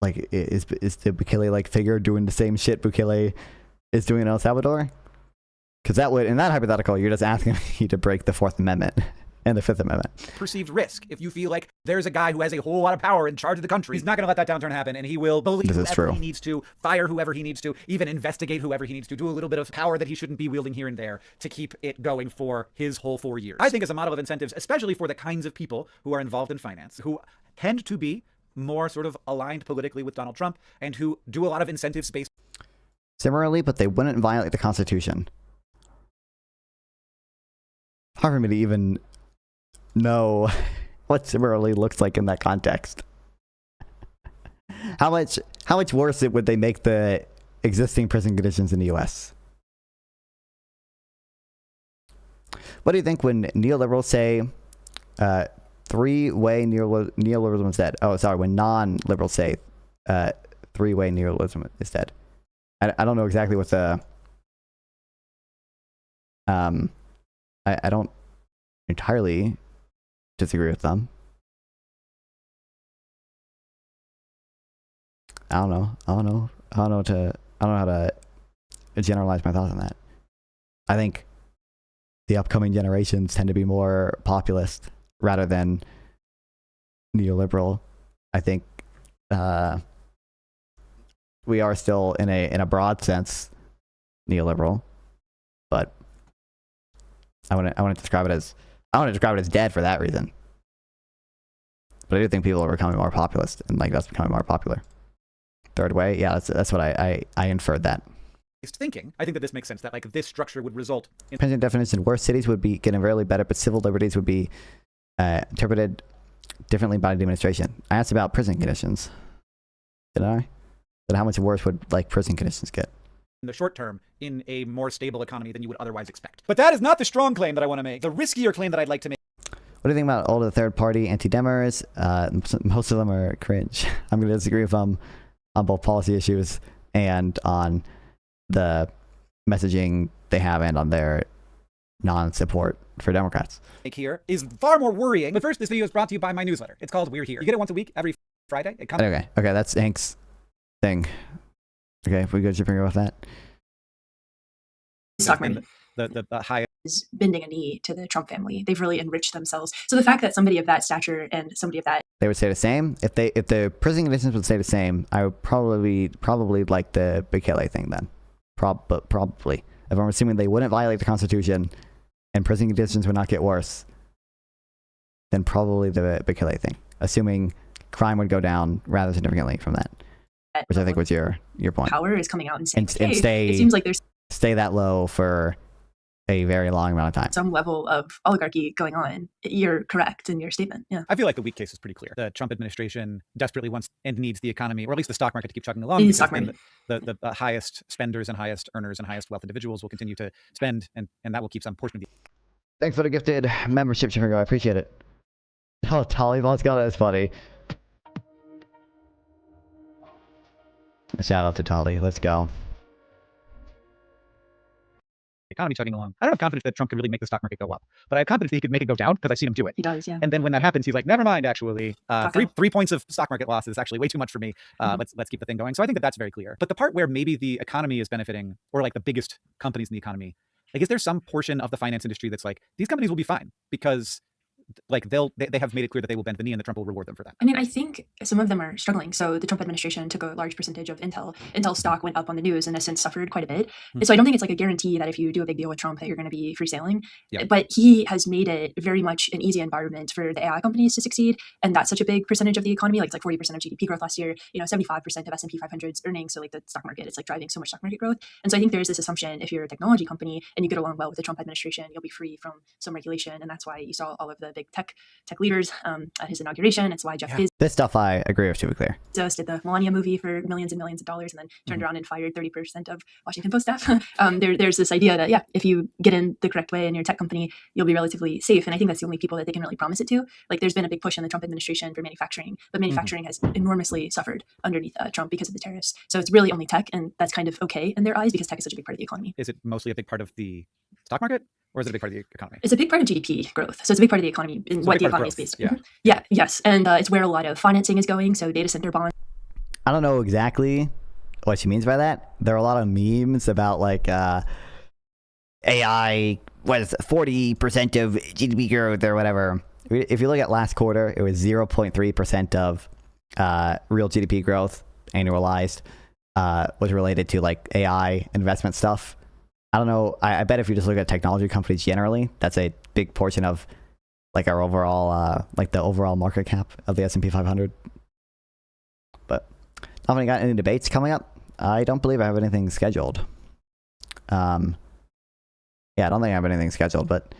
like is the Bukele like figure doing the same shit Bukele is doing in El Salvador? Because that would, in that hypothetical, you're just asking me to break the Fourth Amendment and the Fifth Amendment. Perceived risk. If you feel like there's a guy who has a whole lot of power in charge of the country, he's not going to let that downturn happen, and he will believe whoever he needs to, fire whoever he needs to, even investigate whoever he needs to, do a little bit of power that he shouldn't be wielding here and there to keep it going for his whole 4 years. I think as a model of incentives, especially for the kinds of people who are involved in finance, who tend to be more sort of aligned politically with Donald Trump and who do a lot of incentives-based. Similarly, but they wouldn't violate the Constitution. Hard for me to even know what similarly looks like in that context. How much worse would they make the existing prison conditions in the U.S.? What do you think when neoliberals say three-way neoliberalism is dead? Oh, sorry, when non-liberals say three-way neoliberalism is dead. I don't know exactly what the I don't entirely disagree with them. I don't know how to generalize my thoughts on that. I think the upcoming generations tend to be more populist rather than neoliberal. I think we are still in a broad sense neoliberal, but I want to describe it as dead for that reason. But I do think people are becoming more populist, and like that's becoming more popular. Third way, yeah, that's what I inferred that. Thinking, I think that this makes sense, that like this structure would result in Pension definition: worse cities would be getting really better, but civil liberties would be interpreted differently by the administration. I asked about prison conditions. Did I? But how much worse would like prison conditions get? In the short term, in a more stable economy than you would otherwise expect. But that is not the strong claim that I want to make. The riskier claim that I'd like to make. What do you think about all the third-party anti-Demers? Most of them are cringe. I'm going to disagree with them on both policy issues and on the messaging they have and on their non-support for Democrats. Here is far more worrying. But first, this video is brought to you by my newsletter. It's called We're Here. You get it once a week, every Friday. It comes okay, that's Hank's thing. Okay, if we go jumping with that. Stock market the high is bending a knee to the Trump family. They've really enriched themselves. So the fact that somebody of that stature and somebody of that they would say the same. If the prison conditions would stay the same, I would probably like the Bukele thing then. Probably. If I'm assuming they wouldn't violate the Constitution and prison conditions would not get worse, then probably the Bukele thing. Assuming crime would go down rather significantly from that. Which I think was your point. Power is coming out and saying, and stay, it seems like there's stay that low for a very long amount of time. Some level of oligarchy going on. You're correct in your statement. Yeah. I feel like the weak case is pretty clear. The Trump administration desperately wants and needs the economy, or at least the stock market, to keep chugging along. The Because stock market. then the highest spenders and highest earners and highest wealth individuals will continue to spend, and that will keep some portion of the. Thanks for the gifted membership, Chimingo. I appreciate it. Oh, Taliban's got it. That's funny. Shout out to Tali. Let's go. Economy chugging along. I don't have confidence that Trump could really make the stock market go up, but I have confidence that he could make it go down because I've seen him do it. He does, yeah. And then when that happens, he's like, never mind, actually, three points of stock market loss is actually way too much for me. Let's keep the thing going. So I think that that's very clear. But the part where maybe the economy is benefiting, or like the biggest companies in the economy, like, is there some portion of the finance industry that's like, these companies will be fine because like they have made it clear that they will bend the knee and that Trump will reward them for that? I mean, I think some of them are struggling. So the Trump administration took a large percentage of Intel. Intel stock went up on the news and has since suffered quite a bit. So I don't think it's like a guarantee that if you do a big deal with Trump that you're going to be free sailing. But he has made it very much an easy environment for the AI companies to succeed. And that's such a big percentage of the economy. Like it's like 40% of GDP growth last year, 75% of S&P 500's earnings. So like the stock market, it's like driving so much stock market growth. And so I think there's this assumption if you're a technology company and you get along well with the Trump administration, you'll be free from some regulation. And that's why you saw all of the big tech leaders at his inauguration. It's why Jeff Bezos This stuff I agree with, to be clear. did the Melania movie for millions and millions of dollars and then turned around and fired 30% of Washington Post staff. There's this idea that, if you get in the correct way in your tech company, you'll be relatively safe. And I think that's the only people that they can really promise it to. Like there's been a big push in the Trump administration for manufacturing, but manufacturing has enormously suffered underneath Trump because of the tariffs. So it's really only tech, and that's kind of okay in their eyes because tech is such a big part of the economy. Is it mostly a big part of the stock market, or is it a big part of the economy? It's a big part of GDP growth. So it's a big part of the economy in what the economy is based on. Yes. And it's where a lot of financing is going. So data center bonds. I don't know exactly what she means by that. There are a lot of memes about like AI, what is it, 40% of GDP growth or whatever. If you look at last quarter, it was 0.3% of real GDP growth annualized was related to like AI investment stuff. I don't know. I bet if you just look at technology companies generally, that's a big portion of like our overall, like the overall market cap of the S&P 500. But I haven't got any debates coming up. I don't believe I have anything scheduled. Yeah, I don't think I have anything scheduled, but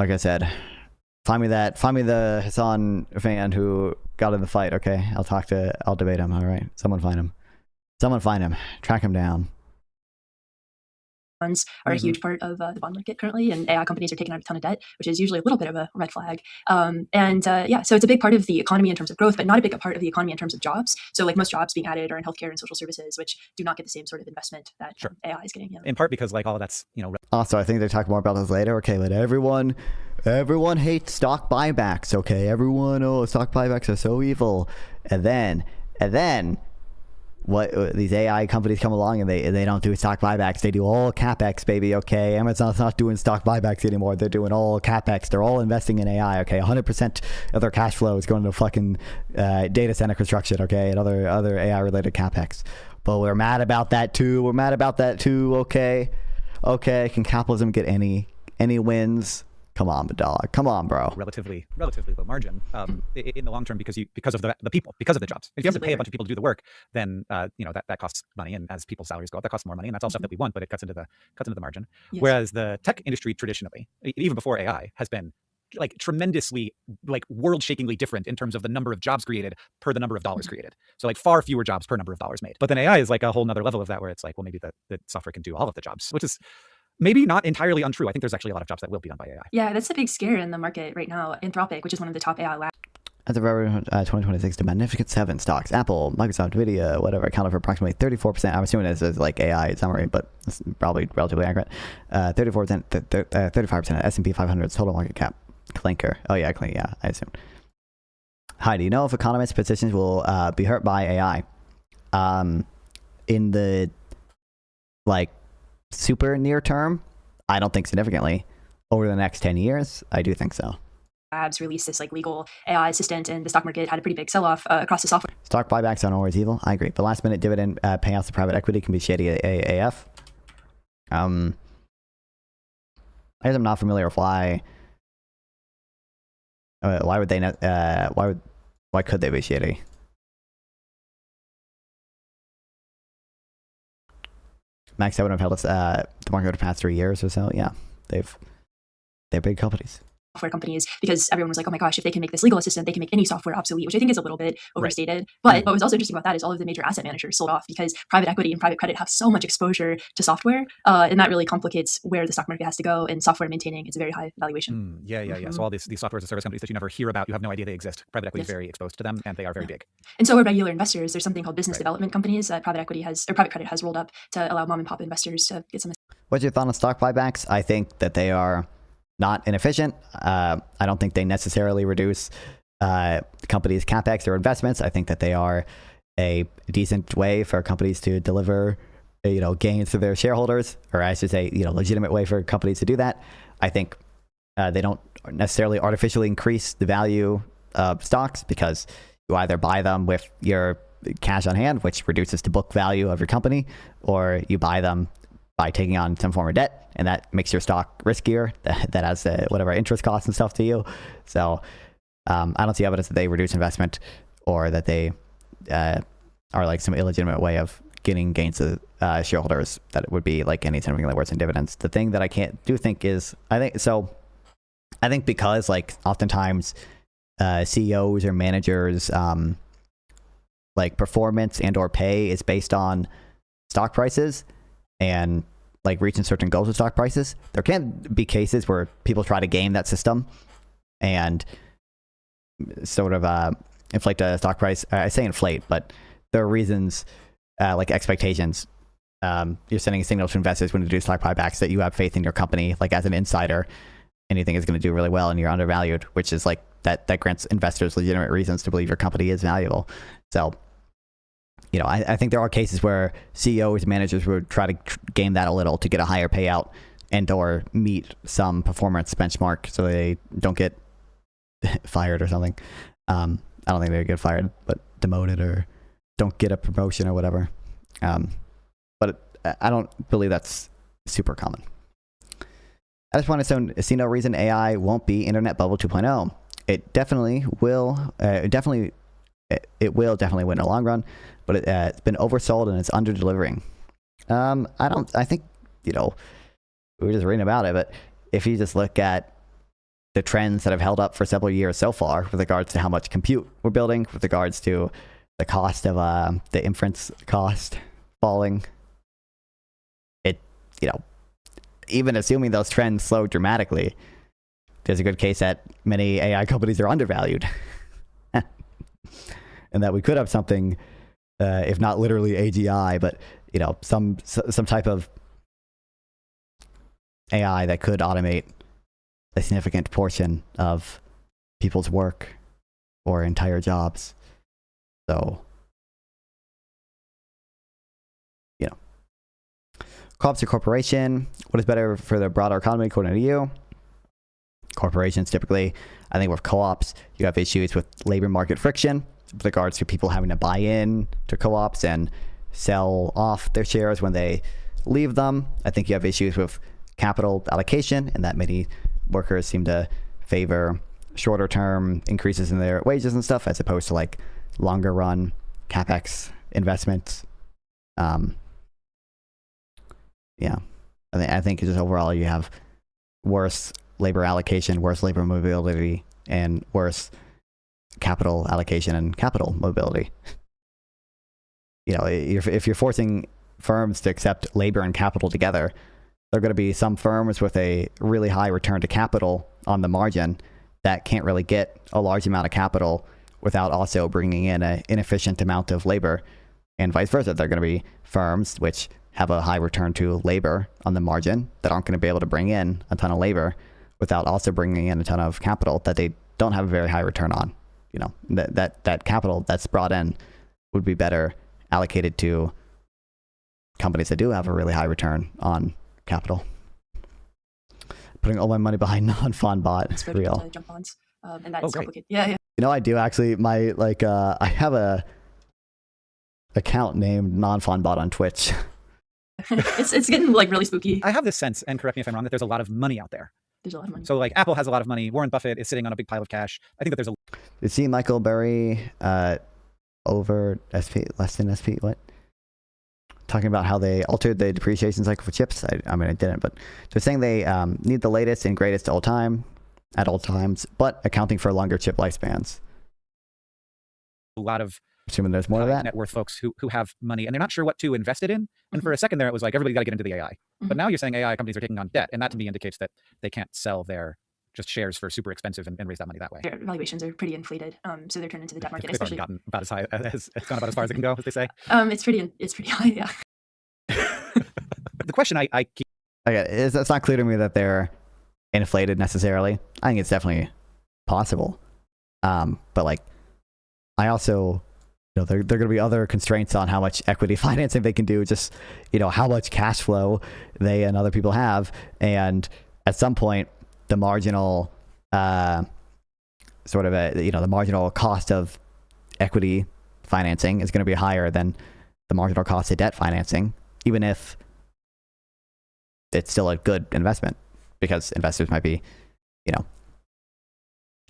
like I said, find me the Hasan fan who got in the fight. Okay, I'll debate him. All right, someone find him, track him down. Bonds are a huge part of the bond market currently, and AI companies are taking out a ton of debt, which is usually a little bit of a red flag. So it's a big part of the economy in terms of growth, but not a big part of the economy in terms of jobs. So like most jobs being added are in healthcare and social services, which do not get the same sort of investment that AI is getting. In part because like all of that's Also, I think they talk more about this later. Okay, let everyone hates stock buybacks. Okay, stock buybacks are so evil, and then. What these AI companies come along and they don't do stock buybacks. They do all capex, baby. Okay, Amazon's not doing stock buybacks anymore. They're doing all capex. They're all investing in AI. Okay, 100% of their cash flow is going to fucking data center construction. Okay, and other AI related capex. But we're mad about that too. Okay, can capitalism get any wins? Come on, dog. Come on, bro. Relatively low margin in the long term because of the people, because of the jobs. If you have to pay a bunch of people to do the work, then that costs money, and as people's salaries go up, that costs more money, and that's all stuff that we want, but it cuts into the margin. Yes. Whereas the tech industry traditionally, even before AI, has been like tremendously like world-shakingly different in terms of the number of jobs created per the number of dollars created. So like far fewer jobs per number of dollars made. But then AI is like a whole nother level of that, where it's like, well, maybe the software can do all of the jobs, which is maybe not entirely untrue. I think there's actually a lot of jobs that will be done by AI. Yeah, that's the big scare in the market right now. Anthropic, which is one of the top AI labs. As of February 2026, the Magnificent Seven stocks, Apple, Microsoft, Nvidia, whatever, accounted for approximately 34%. I'm assuming this is like AI summary, but it's probably relatively accurate. 34%, 35% of S&P 500's total market cap. Clinker. Oh yeah, Clinker. Yeah, I assume. Hi, do you know if economists' positions will be hurt by AI? In the like super near term, I don't think significantly. Over the next 10 years, I do think so. Labs released this like legal AI assistant, and the stock market had a pretty big sell-off across the software. Stock buybacks aren't always evil. I agree. But last minute dividend payouts to private equity can be shady AF. I guess I'm not familiar with why would they not, why could they be shady? Max, that would have held us the market over the past 3 years or so. Yeah, they're big companies. Software companies, because everyone was like, oh my gosh, if they can make this legal assistant, they can make any software obsolete, which I think is a little bit overstated. Right. But what was also interesting about that is all of the major asset managers sold off because private equity and private credit have so much exposure to software, and that really complicates where the stock market has to go, and software maintaining is a very high valuation. Yeah. So all these software as a service companies that you never hear about, you have no idea they exist. Private equity is very exposed to them, and they are very big. And so are regular investors. There's something called business development companies that private credit has rolled up to allow mom and pop investors to get some. What's your thought on stock buybacks? I think that they are not inefficient. I don't think they necessarily reduce companies' capex or investments. I think that they are a decent way for companies to deliver, gains to their shareholders, or I should say, legitimate way for companies to do that. I think they don't necessarily artificially increase the value of stocks because you either buy them with your cash on hand, which reduces the book value of your company, or you buy them by taking on some form of debt, and that makes your stock riskier. That has whatever interest costs and stuff to you. So I don't see evidence that they reduce investment or that they are like some illegitimate way of getting gains to shareholders that it would be like any significantly worse in dividends. The thing that I think is, I think because like oftentimes CEOs or managers like performance and or pay is based on stock prices and like reaching certain goals with stock prices. There can be cases where people try to game that system and sort of inflate the stock price. I say inflate, but there are reasons like expectations. You're sending a signal to investors when you do stock buybacks that you have faith in your company, like as an insider, anything is going to do really well and you're undervalued, which is like that grants investors legitimate reasons to believe your company is valuable. So I think there are cases where CEOs and managers would try to game that a little to get a higher payout and or meet some performance benchmark so they don't get fired or something. I don't think they get fired, but demoted or don't get a promotion or whatever. But I don't believe that's super common. I just want to see no reason AI won't be Internet Bubble 2.0. It definitely will. It will definitely win in the long run, but it's been oversold and it's under delivering. I think, we were just reading about it, but if you just look at the trends that have held up for several years so far with regards to how much compute we're building, with regards to the cost of the inference cost falling, even assuming those trends slow dramatically, there's a good case that many AI companies are undervalued. And that we could have something, if not literally AGI, but some type of AI that could automate a significant portion of people's work or entire jobs. So, co-ops or corporation, what is better for the broader economy according to you? Corporations typically, I think with co-ops, you have issues with labor market friction with regards to people having to buy in to co-ops and sell off their shares when they leave them. I think you have issues with capital allocation and that many workers seem to favor shorter term increases in their wages and stuff as opposed to like longer run capex investments. I think just overall you have worse labor allocation, worse labor mobility, and worse capital allocation and capital mobility. If you're forcing firms to accept labor and capital together, there are going to be some firms with a really high return to capital on the margin that can't really get a large amount of capital without also bringing in an inefficient amount of labor, and vice versa. There are going to be firms which have a high return to labor on the margin that aren't going to be able to bring in a ton of labor without also bringing in a ton of capital that they don't have a very high return on. That capital that's brought in would be better allocated to companies that do have a really high return on capital. Putting all my money behind non-fund bot. It's real. Jump bonds, and that's complicated. Yeah. I do actually. I have a account named non-fund bot on Twitch. it's getting like really spooky. I have this sense, and correct me if I'm wrong, that there's a lot of money out there. There's a lot of money. So like Apple has a lot of money. Warren Buffett is sitting on a big pile of cash. I think that there's a. You see Michael Burry over SP, less than SP. What? talking about how they altered the depreciation cycle for chips. I mean, I didn't, but they're saying they need the latest and greatest at all times, but accounting for longer chip lifespans. A lot of assuming there's more of that net worth folks who have money and they're not sure what to invest it in. And for a second there, it was like everybody got to get into the AI. But now you're saying AI companies are taking on debt, and that to me indicates that they can't sell their just shares for super expensive and raise that money that way. Their valuations are pretty inflated, so they're turned into the debt market. They've already gotten about as high as it's gone about as far as it can go, as they say. It's pretty high, yeah. The question I keep it's not clear to me that they're inflated necessarily. I think it's definitely possible, but like I also, there are going to be other constraints on how much equity financing they can do, just how much cash flow they and other people have, and at some point the marginal the marginal cost of equity financing is going to be higher than the marginal cost of debt financing, even if it's still a good investment, because investors might be,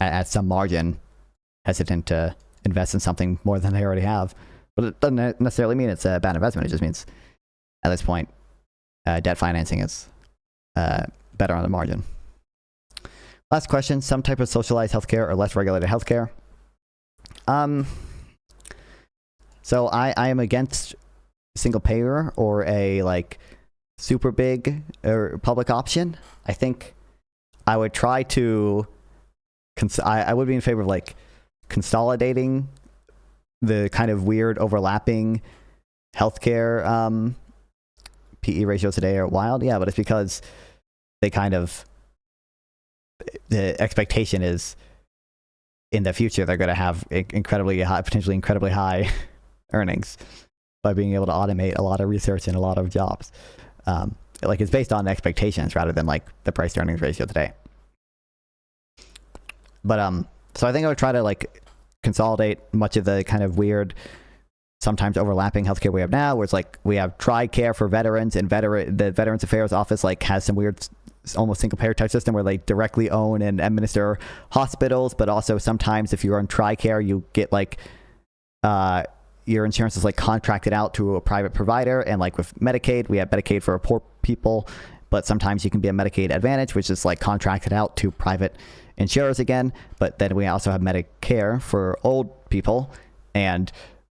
at some margin hesitant to invest in something more than they already have. But it doesn't necessarily mean it's a bad investment. It just means at this point, debt financing is better on the margin. Last question, some type of socialized healthcare or less regulated healthcare. So I am against single payer or a super big or public option. I think I would try to I would be in favor of consolidating the kind of weird overlapping healthcare PE ratios today are wild. Yeah, but it's because they the expectation is in the future they're going to have potentially incredibly high earnings by being able to automate a lot of research and a lot of jobs. It's based on expectations rather than the price to earnings ratio today. But so I think I would try to consolidate much of the kind of weird, sometimes overlapping healthcare we have now, where it's we have TRICARE for veterans, and the Veterans Affairs Office has some weird, almost single payer type system where they directly own and administer hospitals, but also sometimes if you're on TRICARE, you get your insurance is contracted out to a private provider, and with Medicaid, we have Medicaid for poor people, but sometimes you can be a Medicaid Advantage, which is contracted out to private insurers again. But then we also have Medicare for old people, and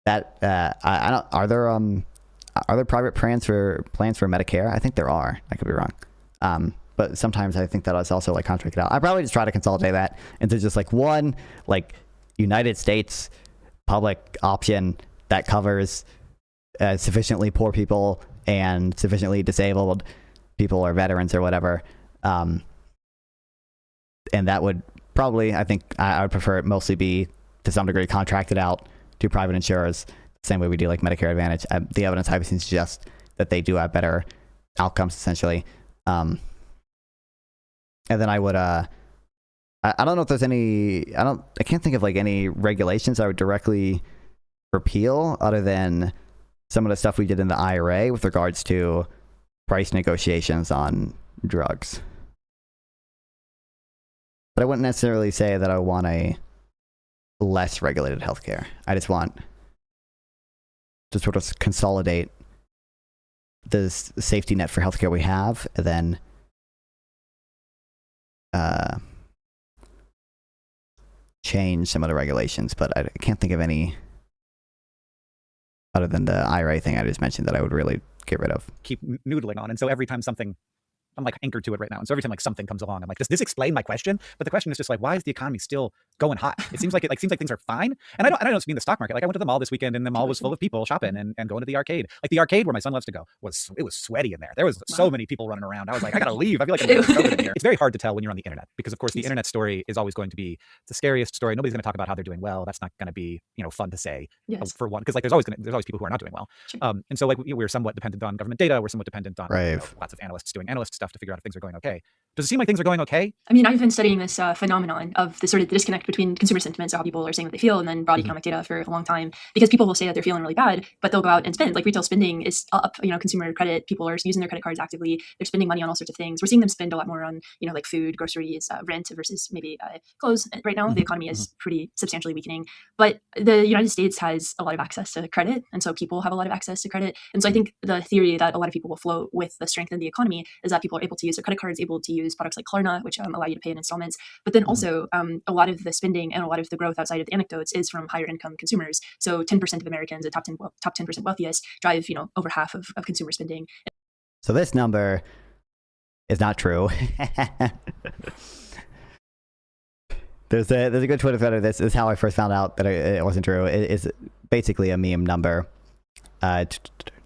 that are there private plans for Medicare? I think there are. I could be wrong. But sometimes I think that it's also contracted out. I probably just try to consolidate that into just one United States public option that covers sufficiently poor people and sufficiently disabled people or veterans or whatever. And that would probably, I think I would prefer it mostly be to some degree contracted out to private insurers, the same way we do Medicare Advantage. The evidence I've seen suggests that they do have better outcomes essentially. And then I would, I don't know if there's any, I can't think of any regulations I would directly repeal other than some of the stuff we did in the IRA with regards to price negotiations on drugs. But I wouldn't necessarily say that I want a less regulated healthcare. I just want to sort of consolidate the safety net for healthcare we have, and then change some of the regulations. But I can't think of any other than the IRA thing I just mentioned that I would really get rid of. Keep noodling on. And so every time something, I'm anchored to it right now. And so every time something comes along, I'm does this explain my question? But the question is just why is the economy still going hot? It seems like things are fine. And I don't just mean the stock market. I went to the mall this weekend and the mall was full of people shopping and going to the arcade. The arcade where my son loves to go was sweaty in there. There was so many people running around. I was I gotta leave. I feel like I'm COVID in here. It's very hard to tell when you're on the internet, because of course the internet story is always going to be the scariest story. Nobody's going to talk about how they're doing well. That's not going to be fun to say, for one, because there's always people who are not doing well. Sure. And so we're somewhat dependent on government data. We're somewhat dependent on lots of analysts doing analyst stuff to figure out if things are going okay. Does it seem like things are going okay? I mean, I've been studying this phenomenon of the sort of the disconnect between consumer sentiment, so how people are saying what they feel, and then broad economic data for a long time. Because people will say that they're feeling really bad, but they'll go out and spend. Like retail spending is up. You know, consumer credit. People are using their credit cards actively. They're spending money on all sorts of things. We're seeing them spend a lot more on, you know, like food, groceries, rent versus maybe clothes. Right now, the economy is pretty substantially weakening. But the United States has a lot of access to credit, and so people have a lot of access to credit. And so I think the theory that a lot of people will float with the strength in the economy is that people are able to use their credit cards, able to use products like Klarna, which allow you to pay in installments. But then also a lot of the spending and a lot of the growth outside of the anecdotes is from higher income consumers. So 10% of Americans, the top 10% wealthiest, drive, you know, over half of consumer spending. So this number is not true. There's a good Twitter thread of this. This is how I first found out that it wasn't true. It is basically a meme number. The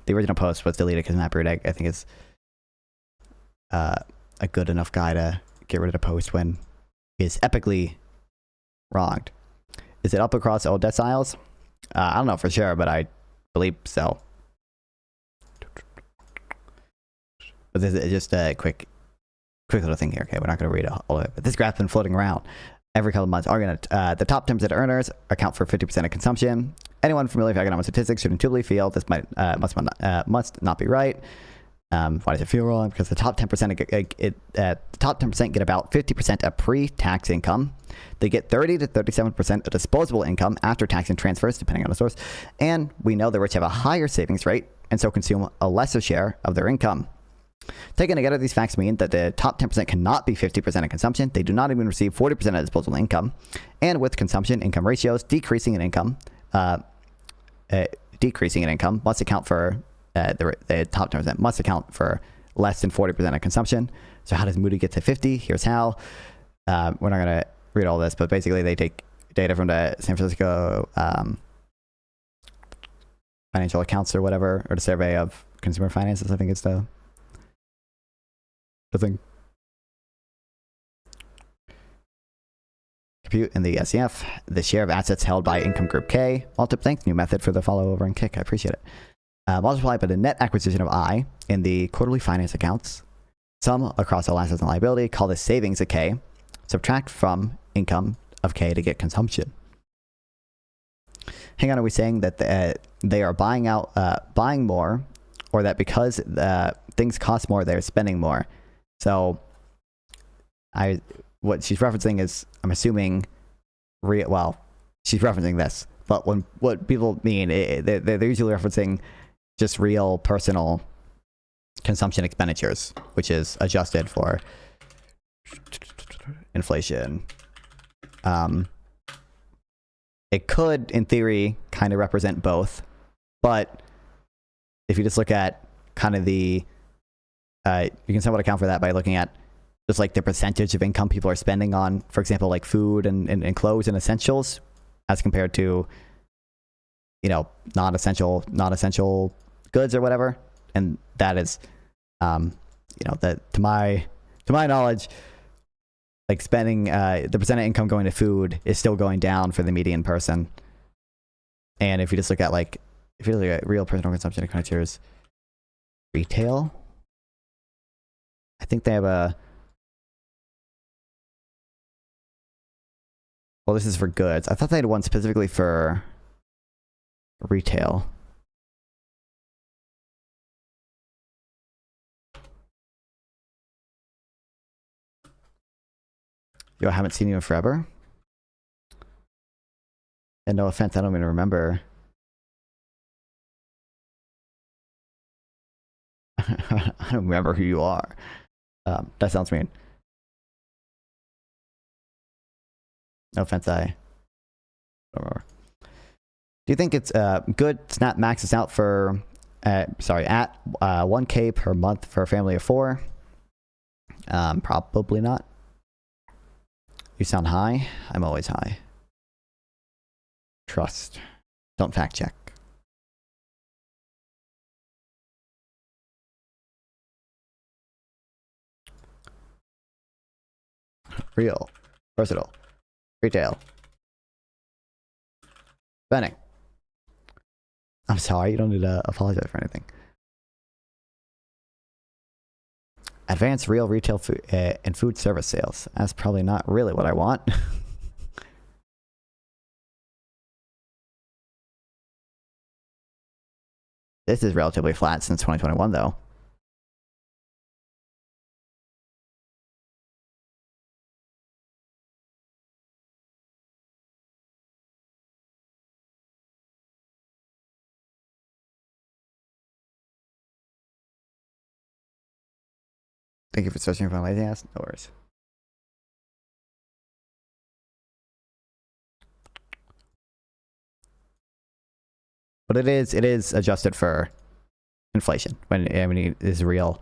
original post was deleted because Matt Brudek, I think, is a good enough guy to get rid of the post when he's epically wronged. Is it up across all deciles? I don't know for sure, but I believe so. But this is just a quick little thing here. Okay, we're not going to read all of it, but this graph's been floating around every couple of months. The top 10% of earners account for 50% of consumption. Anyone familiar with economic statistics should intuitively feel this must not be right. Why does it feel wrong? Because the top 10% get about 50% of pre-tax income. They get 30 to 37% of disposable income after tax and transfers, depending on the source. And we know the rich have a higher savings rate and so consume a lesser share of their income. Taken together, these facts mean that the top 10% cannot be 50% of consumption. They do not even receive 40% of disposable income. And with consumption income ratios decreasing in income must account for the top 10% must account for less than 40% of consumption. So how does Moody get to 50? Here's how. We're not going to read all this, but basically they take data from the San Francisco financial accounts or whatever, or the survey of consumer finances, I think it's the thing. Compute in the SEF, the share of assets held by income group K. Multip, thanks. New method for the follow over and kick. I appreciate it. Multiplied by the net acquisition of I in the quarterly finance accounts. Sum across all assets and liability. Call this savings of K. Subtract from income of K to get consumption. Hang on, are we saying that they are buying more, or that because things cost more, they're spending more? So, what she's referencing is, I'm assuming, she's referencing this, but what people mean, they're usually referencing just real personal consumption expenditures, which is adjusted for inflation. It could, in theory, kind of represent both, but if you just look at kind of the, you can somewhat account for that by looking at just like the percentage of income people are spending on, for example, like food and clothes and essentials, as compared to, you know, non-essential goods or whatever. And that is, you know, that to my knowledge, like spending the percent of income going to food is still going down for the median person. And if you just look at real personal consumption expenditures, retail, I think they have well, this is for goods. I thought they had one specifically for retail. Yo, I haven't seen you in forever. And no offense, I don't even remember. I don't remember who you are. That sounds mean. No offense, I don't remember. Do you think it's good Snap maxes out for, at 1K per month for a family of 4? Probably not. You sound high. I'm always high. Trust. Don't fact check. Real. Versatile. Retail. Spending. I'm sorry, you don't need to apologize for anything. Advance real retail food and food service sales. That's probably not really what I want. This is relatively flat since 2021, though. Thank you for searching for my lazy ass. No worries. But it is adjusted for inflation when it is real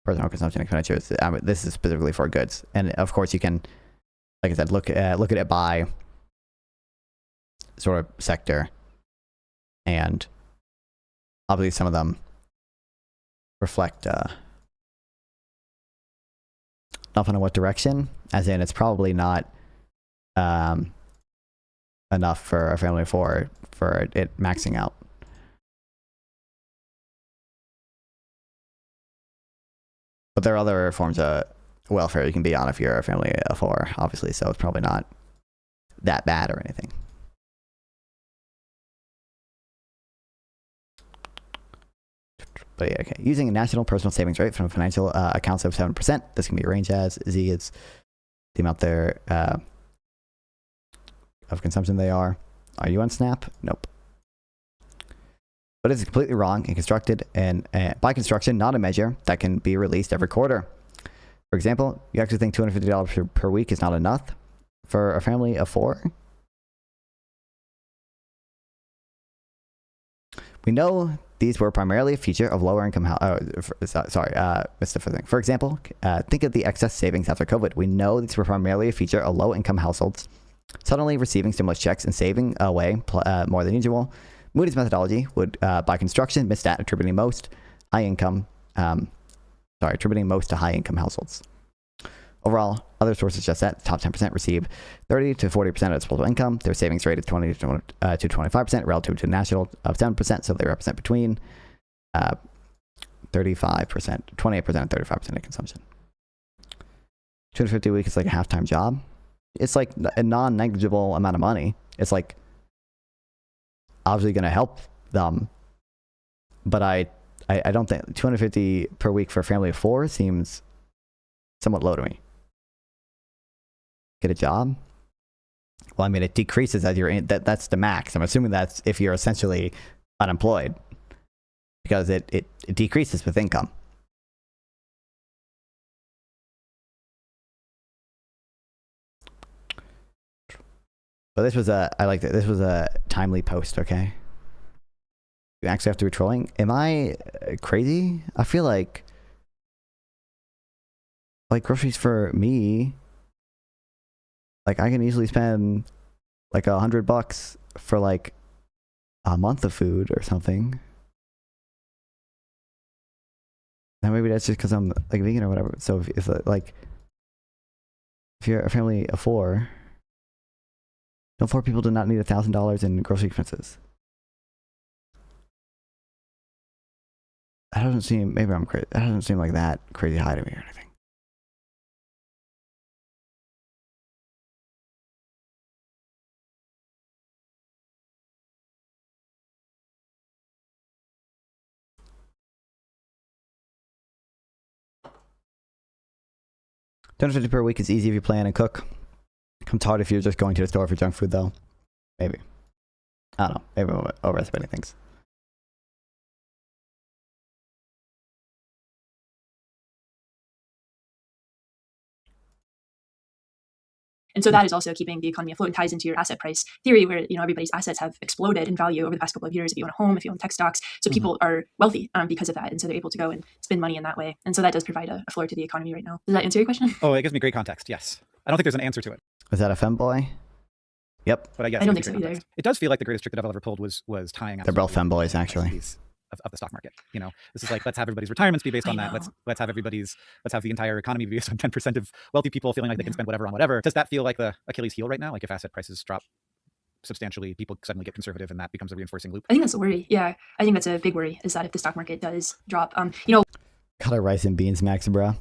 personal consumption expenditures. This is specifically for goods, and of course you can, like I said, look at it by sort of sector, and obviously some of them reflect off in what direction, as in it's probably not enough for a family of four for it maxing out. But there are other forms of welfare you can be on if you're a family of four, obviously, so it's probably not that bad or anything. But yeah, okay. Using a national personal savings rate from financial accounts of 7%. This can be a range as Z is the amount there of consumption they are. Are you on Snap? Nope. But it's completely wrong and constructed and by construction, not a measure that can be released every quarter. For example, you actually think $250 per week is not enough for a family of four? We know these were primarily a feature of lower income missed the thing. For example, think of the excess savings after COVID. We know these were primarily a feature of low income households suddenly receiving stimulus checks and saving away more than usual. Moody's methodology would, by construction, miss that, attributing most to high income households. Overall, other sources suggest that the top 10% receive 30 to 40% of disposable income. Their savings rate is 20 to 25% relative to the national of 7%, so they represent between 28% and 35% of consumption. 250 a week is like a half-time job. It's like a non-negligible amount of money. It's like obviously going to help them, but I don't think 250 per week for a family of four seems somewhat low to me. Get a job? Well, I mean, it decreases as you're in. That's the max. I'm assuming that's if you're essentially unemployed, because it decreases with income. But this was I liked it. This was a timely post, okay? You actually have to be trolling. Am I crazy? I feel like groceries for me, like I can easily spend like $100 for like a month of food or something. Now maybe that's just because I'm like vegan or whatever. So if you're a family of four, no, four people do not need $1,000 in grocery expenses. That doesn't seem, maybe I'm crazy. That doesn't seem like that crazy high to me or anything. $250 per week is easy if you plan and cook. Comes hard if you're just going to the store for junk food, though. Maybe. I don't know. Maybe I'm overestimating things. And so that is also keeping the economy afloat and ties into your asset price theory, where everybody's assets have exploded in value over the past couple of years. If you own a home, if you own tech stocks, so people are wealthy because of that, and so they're able to go and spend money in that way. And so that does provide a floor to the economy right now. Does that answer your question? Oh, it gives me great context. Yes, I don't think there's an answer to it. Is that a femboy? Yep. But I guess I don't think so either. It does feel like the greatest trick the devil ever pulled was tying up. They're both femboys, actually. Of the stock market. This is like, let's have everybody's retirements be based on that. Let's have the entire economy be based on 10% of wealthy people feeling like they can spend whatever on whatever. Does that feel like the Achilles heel right now? Like if asset prices drop substantially, people suddenly get conservative and that becomes a reinforcing loop? I think that's a worry. Yeah, I think that's a big worry, is that if the stock market does drop, Color rice and beans, Max, bro.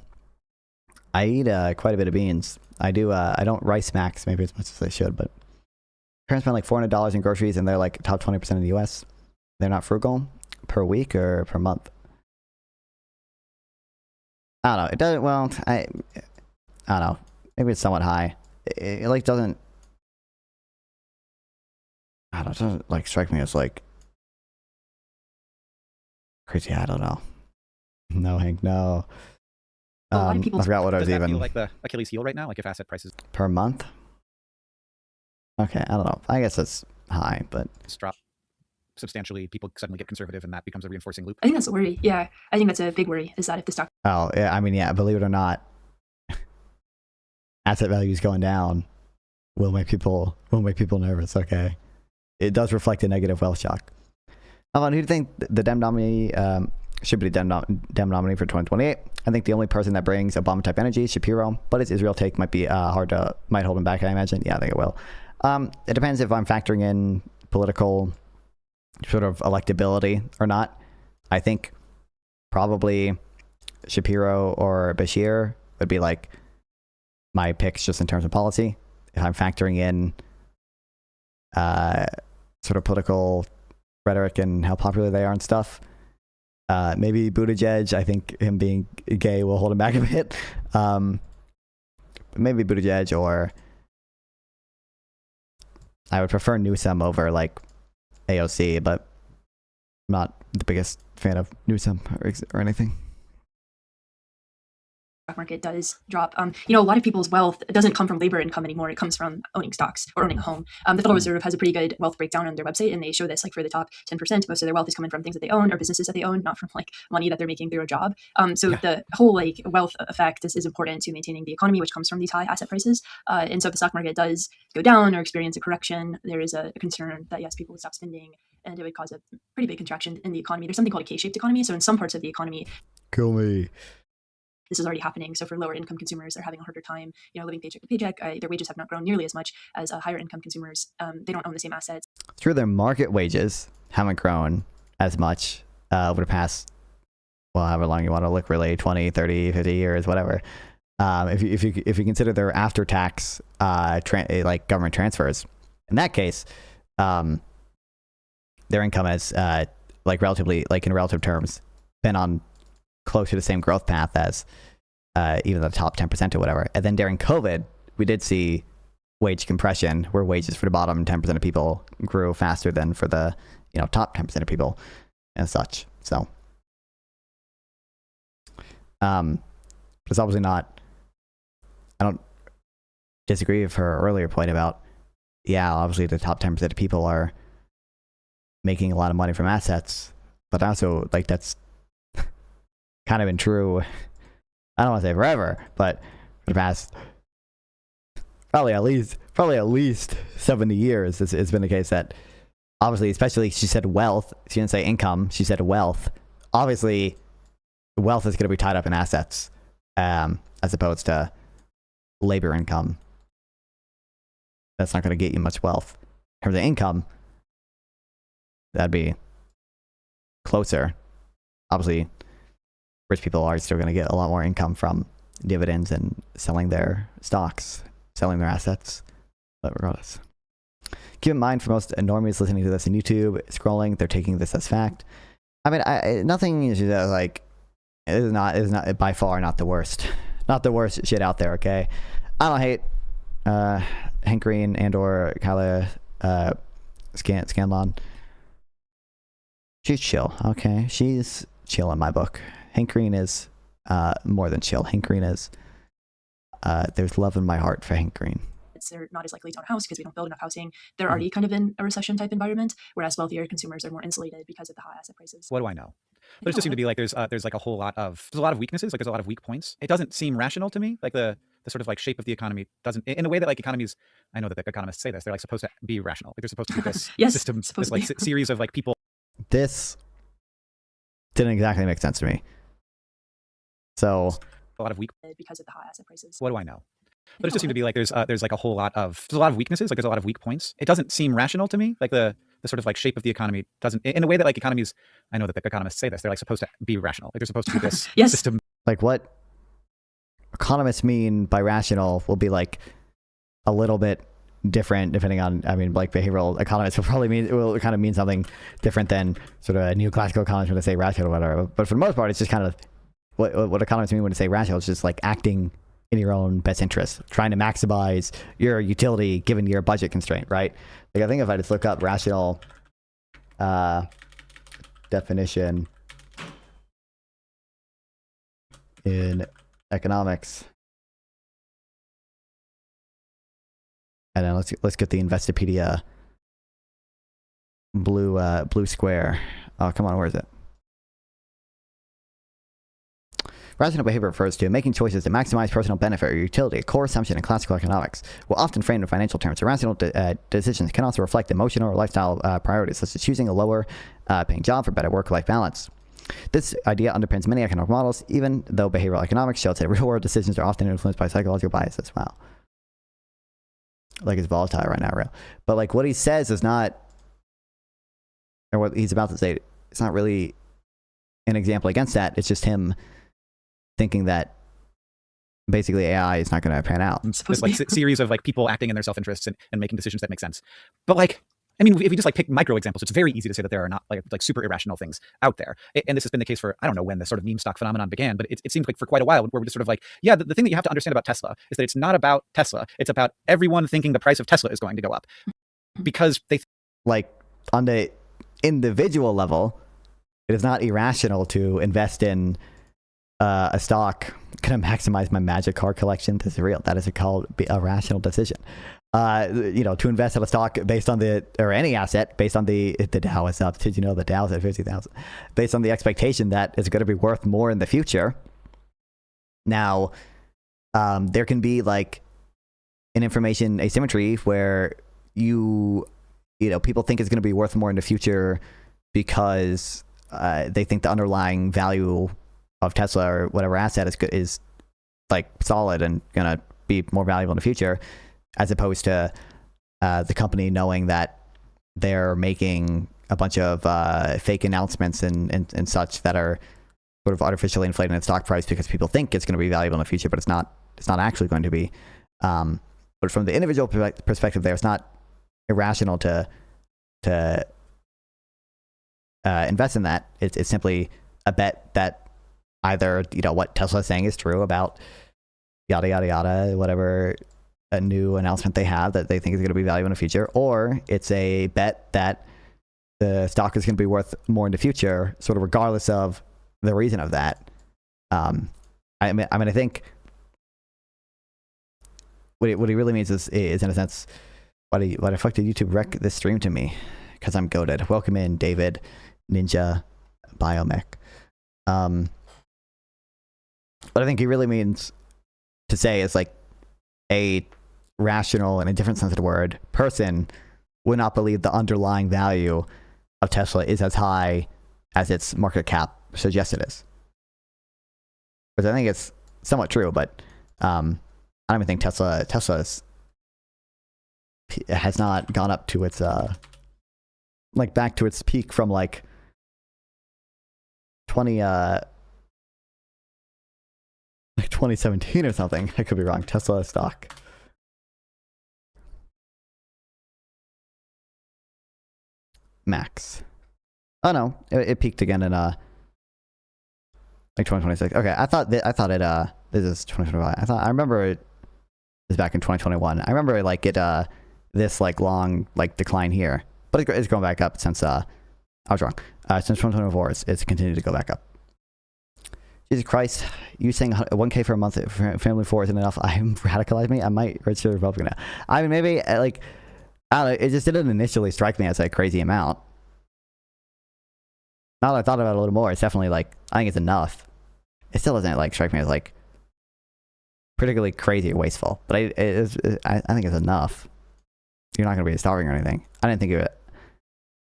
I eat quite a bit of beans. I do. I don't rice max maybe as much as I should, but parents spend like $400 in groceries, and they're like top 20% in the U.S. They're not frugal per week or per month. I don't know. It doesn't. Well, I don't know. Maybe it's somewhat high. It like doesn't. I don't know. It doesn't like strike me as like crazy. I don't know. No, Hank. No. I forgot what I was Does that even. feel like the Achilles heel right now? Like if asset prices Per month? Okay, I don't know. I guess that's high, but drop substantially, people suddenly get conservative, and that becomes a reinforcing loop. I think that's a worry. Yeah, I think that's a big worry. Is that if the stock oh yeah, I mean yeah, believe it or not, asset values going down will make people nervous. Okay, it does reflect a negative wealth shock. Who do you think the Dem nominee should be the Dem nominee for 2028? I think the only person that brings Obama type energy is Shapiro, but his Israel take might be might hold him back. I imagine. Yeah, I think it will. It depends if I'm factoring in political sort of electability or not. I think probably Shapiro or Bashir would be like my picks just in terms of policy. If I'm factoring in sort of political rhetoric and how popular they are and stuff, maybe Buttigieg. I think him being gay will hold him back a bit. Maybe Buttigieg, or I would prefer Newsom over like AOC, but I'm not the biggest fan of Newsom or anything. stock market does drop, a lot of people's wealth doesn't come from labor income anymore. It comes from owning stocks or owning a home. The Federal Reserve has a pretty good wealth breakdown on their website, and they show this like for the top 10%, most of their wealth is coming from things that they own or businesses that they own, not from like money that they're making through a job. The whole like wealth effect is important to maintaining the economy, which comes from these high asset prices. And so if the stock market does go down or experience a correction, there is a concern that yes, people would stop spending, and it would cause a pretty big contraction in the economy. There's something called a K-shaped economy. So in some parts of the economy, kill me. This is already happening. So for lower income consumers, they're having a harder time, living paycheck to paycheck. Their wages have not grown nearly as much as higher income consumers. They don't own the same assets. It's true, their market wages haven't grown as much over the past, well, however long you want to look, really, 20, 30, 50 years, whatever. If you consider their after-tax like government transfers, in that case, their income has relatively, like in relative terms, been on close to the same growth path as even the top 10% or whatever. And then during COVID, we did see wage compression, where wages for the bottom 10% of people grew faster than for the top 10% of people and such. So it's obviously not. I don't disagree with her earlier point about, yeah, obviously the top 10% of people are making a lot of money from assets, but also like that's kind of been true, I don't want to say forever, but for the past probably at least 70 years, it's been the case that obviously, especially she said wealth, she didn't say income, she said wealth. Obviously, wealth is going to be tied up in assets as opposed to labor income. That's not going to get you much wealth. In terms of income, that'd be closer. Obviously, rich people are still going to get a lot more income from dividends and selling their stocks, selling their assets. But regardless, keep in mind, for most normies listening to this on YouTube, scrolling, they're taking this as fact. I mean, nothing is like, it is not by far not the worst shit out there. Okay, I don't hate Hank Green and or Kyla Scanlon. She's chill. Okay, she's chill in my book. Hank Green is more than chill. Hank Green is, there's love in my heart for Hank Green. They're not as likely to own a house because we don't build enough housing. They're already kind of in a recession type environment, whereas wealthier consumers are more insulated because of the high asset prices. What do I know? But it just seemed to be like there's like a lot of weaknesses. Like there's a lot of weak points. It doesn't seem rational to me. Like the sort of like shape of the economy doesn't, in a way that like economies, I know that the economists say this, they're like supposed to be rational. Like they're supposed to be this system, this like series of like people. This didn't exactly make sense to me. So a lot of weak because of the high asset prices. What do I know? But it just seemed to be like there's like a lot of weaknesses. Like there's a lot of weak points. It doesn't seem rational to me. Like the sort of like shape of the economy doesn't, in a way that like economies, I know that the economists say this, they're like supposed to be rational. Like they're supposed to be this system. Like what economists mean by rational will be like a little bit different depending on, I mean, like behavioral economists will probably kind of mean something different than sort of a neoclassical economist when they say rational or whatever. But for the most part, it's just kind of what economists mean when they say rational. It's just like acting in your own best interest, trying to maximize your utility given your budget constraint, right? Like I think if I just look up rational definition in economics, and then let's get the Investopedia blue square. Oh, come on, where is it? Rational behavior refers to making choices that maximize personal benefit or utility, a core assumption in classical economics. While often framed in financial terms, irrational decisions can also reflect emotional or lifestyle priorities, such as choosing a lower paying job for better work-life balance. This idea underpins many economic models, even though behavioral economics shows that real-world decisions are often influenced by psychological bias as well. Like it's volatile right now, real. But like what he says is not, or what he's about to say, it's not really an example against that. It's just him thinking that basically AI is not going to pan out. This like series of like people acting in their self-interests and making decisions that make sense. But like, I mean, if you just like pick micro examples, it's very easy to say that there are not like super irrational things out there. And this has been the case for, I don't know when the sort of meme stock phenomenon began, but it seems like for quite a while where we're just sort of like, yeah, the thing that you have to understand about Tesla is that it's not about Tesla. It's about everyone thinking the price of Tesla is going to go up because they like on the individual level, it is not irrational to invest in a stock. Can I maximize my magic card collection? This is real. That is called a rational decision. You know, to invest in a stock based on or any asset based on the Dow is up. Did you know the Dow's at 50,000? Based on the expectation that it's going to be worth more in the future. Now, there can be like an information asymmetry where you know, people think it's going to be worth more in the future because they think the underlying value of Tesla or whatever asset is like solid and gonna be more valuable in the future, as opposed to the company knowing that they're making a bunch of fake announcements and such that are sort of artificially inflating the stock price because people think it's going to be valuable in the future, but it's not actually going to be. But from the individual perspective there, it's not irrational to invest in that. It's simply a bet that either, you know, what Tesla is saying is true about yada, yada, yada, whatever a new announcement they have that they think is going to be valuable in the future, or it's a bet that the stock is going to be worth more in the future, sort of regardless of the reason of that. I mean, I think what he really means is in a sense, why the fuck did YouTube wreck this stream to me? Because I'm goated. Welcome in, David, Ninja, Biomech. What I think he really means to say is like a rational, in a different sense of the word, person would not believe the underlying value of Tesla is as high as its market cap suggests it is. Which I think it's somewhat true, but I don't even think Tesla has not gone up to its like back to its peak from like 2017 or something. I could be wrong. Tesla stock. Max. Oh no, it peaked again in like 2026. Okay, I thought it this is 2025. I remember it was back in 2021. I remember like it this like long like decline here, but it's going back up since I was wrong. Since 2024, it's continued to go back up. Jesus Christ, you saying 1K for a month for family 4 isn't enough. I'm radicalized me. I might register Republican now. I mean, maybe like, I don't know, it just didn't initially strike me as a crazy amount. Now that I thought about it a little more, it's definitely like, I think it's enough. It still doesn't like strike me as like particularly crazy or wasteful, but I think it's enough. You're not going to be starving or anything. I didn't think of it.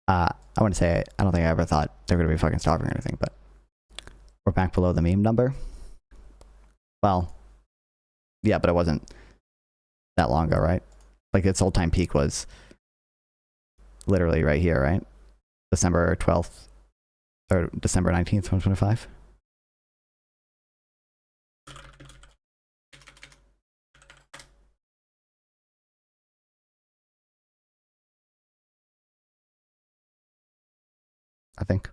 I wouldn't say, I don't think I ever thought they were going to be fucking starving or anything, but we're back below the meme number. Well, yeah, but it wasn't that long ago, right? Like its all-time peak was literally right here, right? December 12th or December 19th, 2025. think.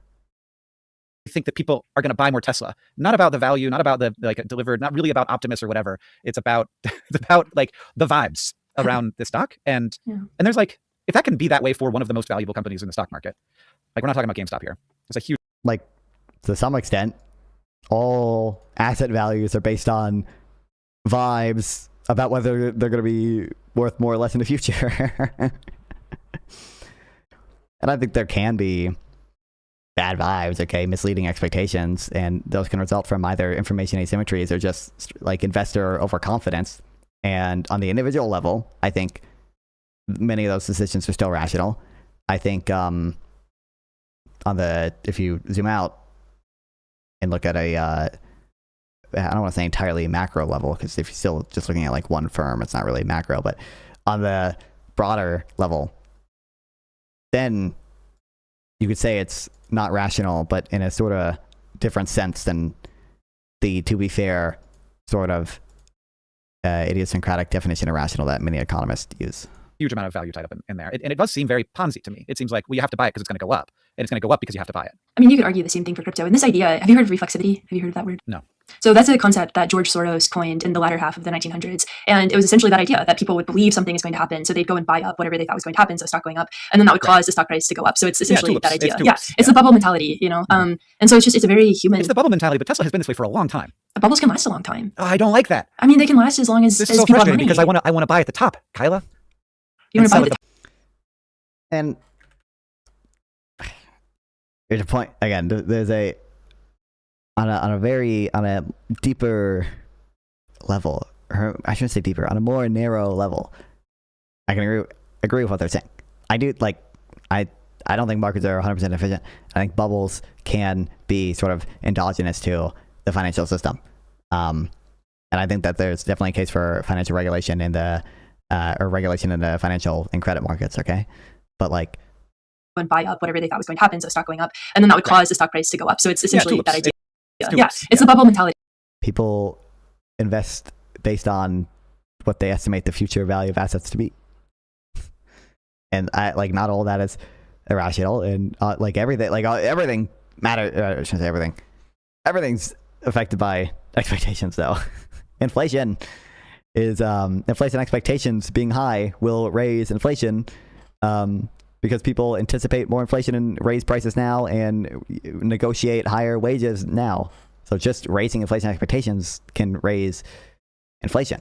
I think that people are going to buy more Tesla, not about the value, not about the like delivered, not really about Optimus or whatever. It's about like the vibes around the stock. And there's like, if that can be that way for one of the most valuable companies in the stock market, like we're not talking about GameStop here. It's a huge, like to some extent, all asset values are based on vibes about whether they're going to be worth more or less in the future. And I think there can be bad vibes, okay, misleading expectations, and those can result from either information asymmetries or just like investor overconfidence. And on the individual level, I think many of those decisions are still rational. I think if you zoom out and look at I don't want to say entirely macro level, because if you're still just looking at like one firm, it's not really macro, but on the broader level, then you could say it's not rational, but in a sort of different sense than the, to be fair, sort of idiosyncratic definition of rational that many economists use. Huge amount of value tied up in there. And it does seem very Ponzi to me. It seems like, well, you have to buy it because it's going to go up. And it's going to go up because you have to buy it. I mean, you could argue the same thing for crypto. And this idea, have you heard of reflexivity? Have you heard of that word? No. So that's a concept that George Soros coined in the latter half of the 1900s. And it was essentially that idea that people would believe something is going to happen. So they'd go and buy up whatever they thought was going to happen. So stock going up. And then that would cause the stock price to go up. So it's essentially that idea. It's the bubble mentality, you know? And so it's a very human. It's the bubble mentality, but Tesla has been this way for a long time. Bubbles can last a long time. Oh, I don't like that. I mean, they can last as long as, this is so people have frustrating money. because I want to buy at the top, Kyla. You want to buy at the top. And here's a point again. There's on a deeper level, or I shouldn't say deeper, on a more narrow level, I can agree with what they're saying. I do like I don't think markets are 100% efficient. I think bubbles can be sort of endogenous to the financial system, and I think that there's definitely a case for financial regulation in the or regulation in the financial and credit markets. Okay, but like. And buy up whatever they thought was going to happen, so stock going up, and then that would cause the stock price to go up. So it's essentially that idea. It's the bubble mentality. People invest based on what they estimate the future value of assets to be, and not all that is irrational, and everything matters. I shouldn't say everything. Everything's affected by expectations, though. Inflation expectations being high will raise inflation. Because people anticipate more inflation and raise prices now and negotiate higher wages now. So just raising inflation expectations can raise inflation.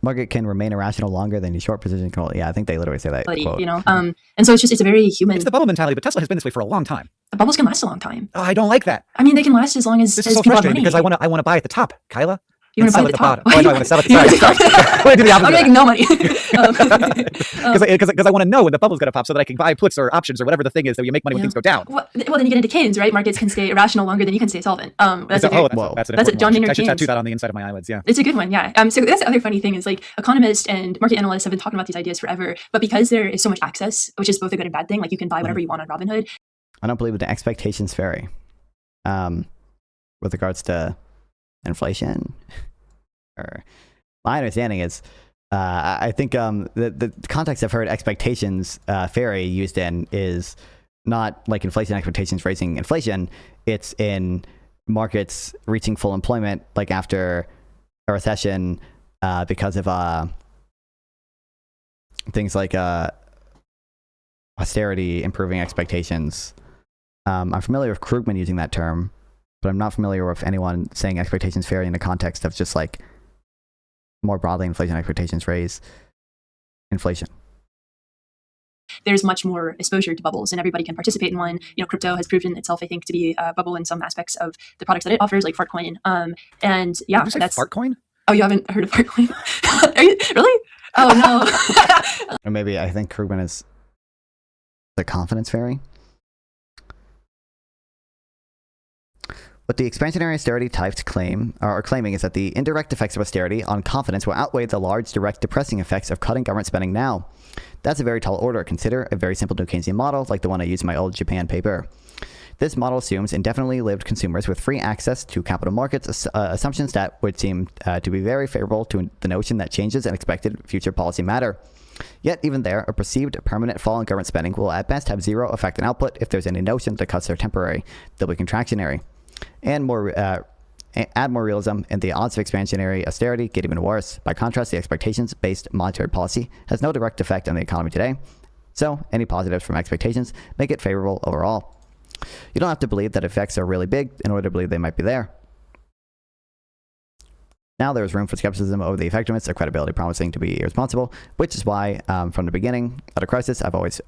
Market can remain irrational longer than your short position control. Yeah, I think they literally say that. Quote. You know, and so it's a very human. It's the bubble mentality, but Tesla has been this way for a long time. The bubbles can last a long time. Oh, I don't like that. I mean, they can last as long as this is so people frustrating have money. because I want to buy at the top, Kyla. You want to buy at the top? Oh, no, I want to sell it. Sorry. I want to do the opposite. I'm making no money. Because I want to know when the bubble's going to pop so that I can buy puts or options or whatever the thing is that you make money when things go down. Well, then you get into Keynes, right? Markets can stay irrational longer than you can stay solvent. That's it. John Maynard I should Keynes. tattoo that on the inside of my eyelids, yeah. It's a good one, yeah. So that's the other funny thing is like economists and market analysts have been talking about these ideas forever, but because there is so much access, which is both a good and bad thing, like you can buy whatever you want on Robinhood. I don't believe that the expectations vary with regards to inflation. Or my understanding is, I think the context I've heard expectations vary used in is not like inflation expectations raising inflation. It's in markets reaching full employment, like after a recession, because of things like austerity improving expectations. I'm familiar with Krugman using that term, but I'm not familiar with anyone saying expectations vary in the context of just like more broadly inflation expectations raise inflation. There's much more exposure to bubbles and everybody can participate in one. You know, crypto has proven itself, I think, to be a bubble in some aspects of the products that it offers, like Fartcoin. And yeah, Did you say that's Fartcoin? Oh, you haven't heard of Fartcoin? Are you really? Oh no. Or maybe I think Krugman is the confidence fairy. What the expansionary austerity types are claiming is that the indirect effects of austerity on confidence will outweigh the large direct depressing effects of cutting government spending now. That's a very tall order. Consider a very simple new Keynesian model like the one I used in my old Japan paper. This model assumes indefinitely lived consumers with free access to capital markets, assumptions that would seem to be very favorable to the notion that changes in expected future policy matter. Yet even there, a perceived permanent fall in government spending will at best have zero effect on output if there's any notion that cuts are temporary. They'll be contractionary. And add more realism, and the odds of expansionary austerity get even worse. By contrast, the expectations-based monetary policy has no direct effect on the economy today, so any positives from expectations make it favorable overall. You don't have to believe that effects are really big in order to believe they might be there. Now there is room for skepticism over the effectiveness of credibility promising to be irresponsible, which is why, from the beginning of the crisis, I've always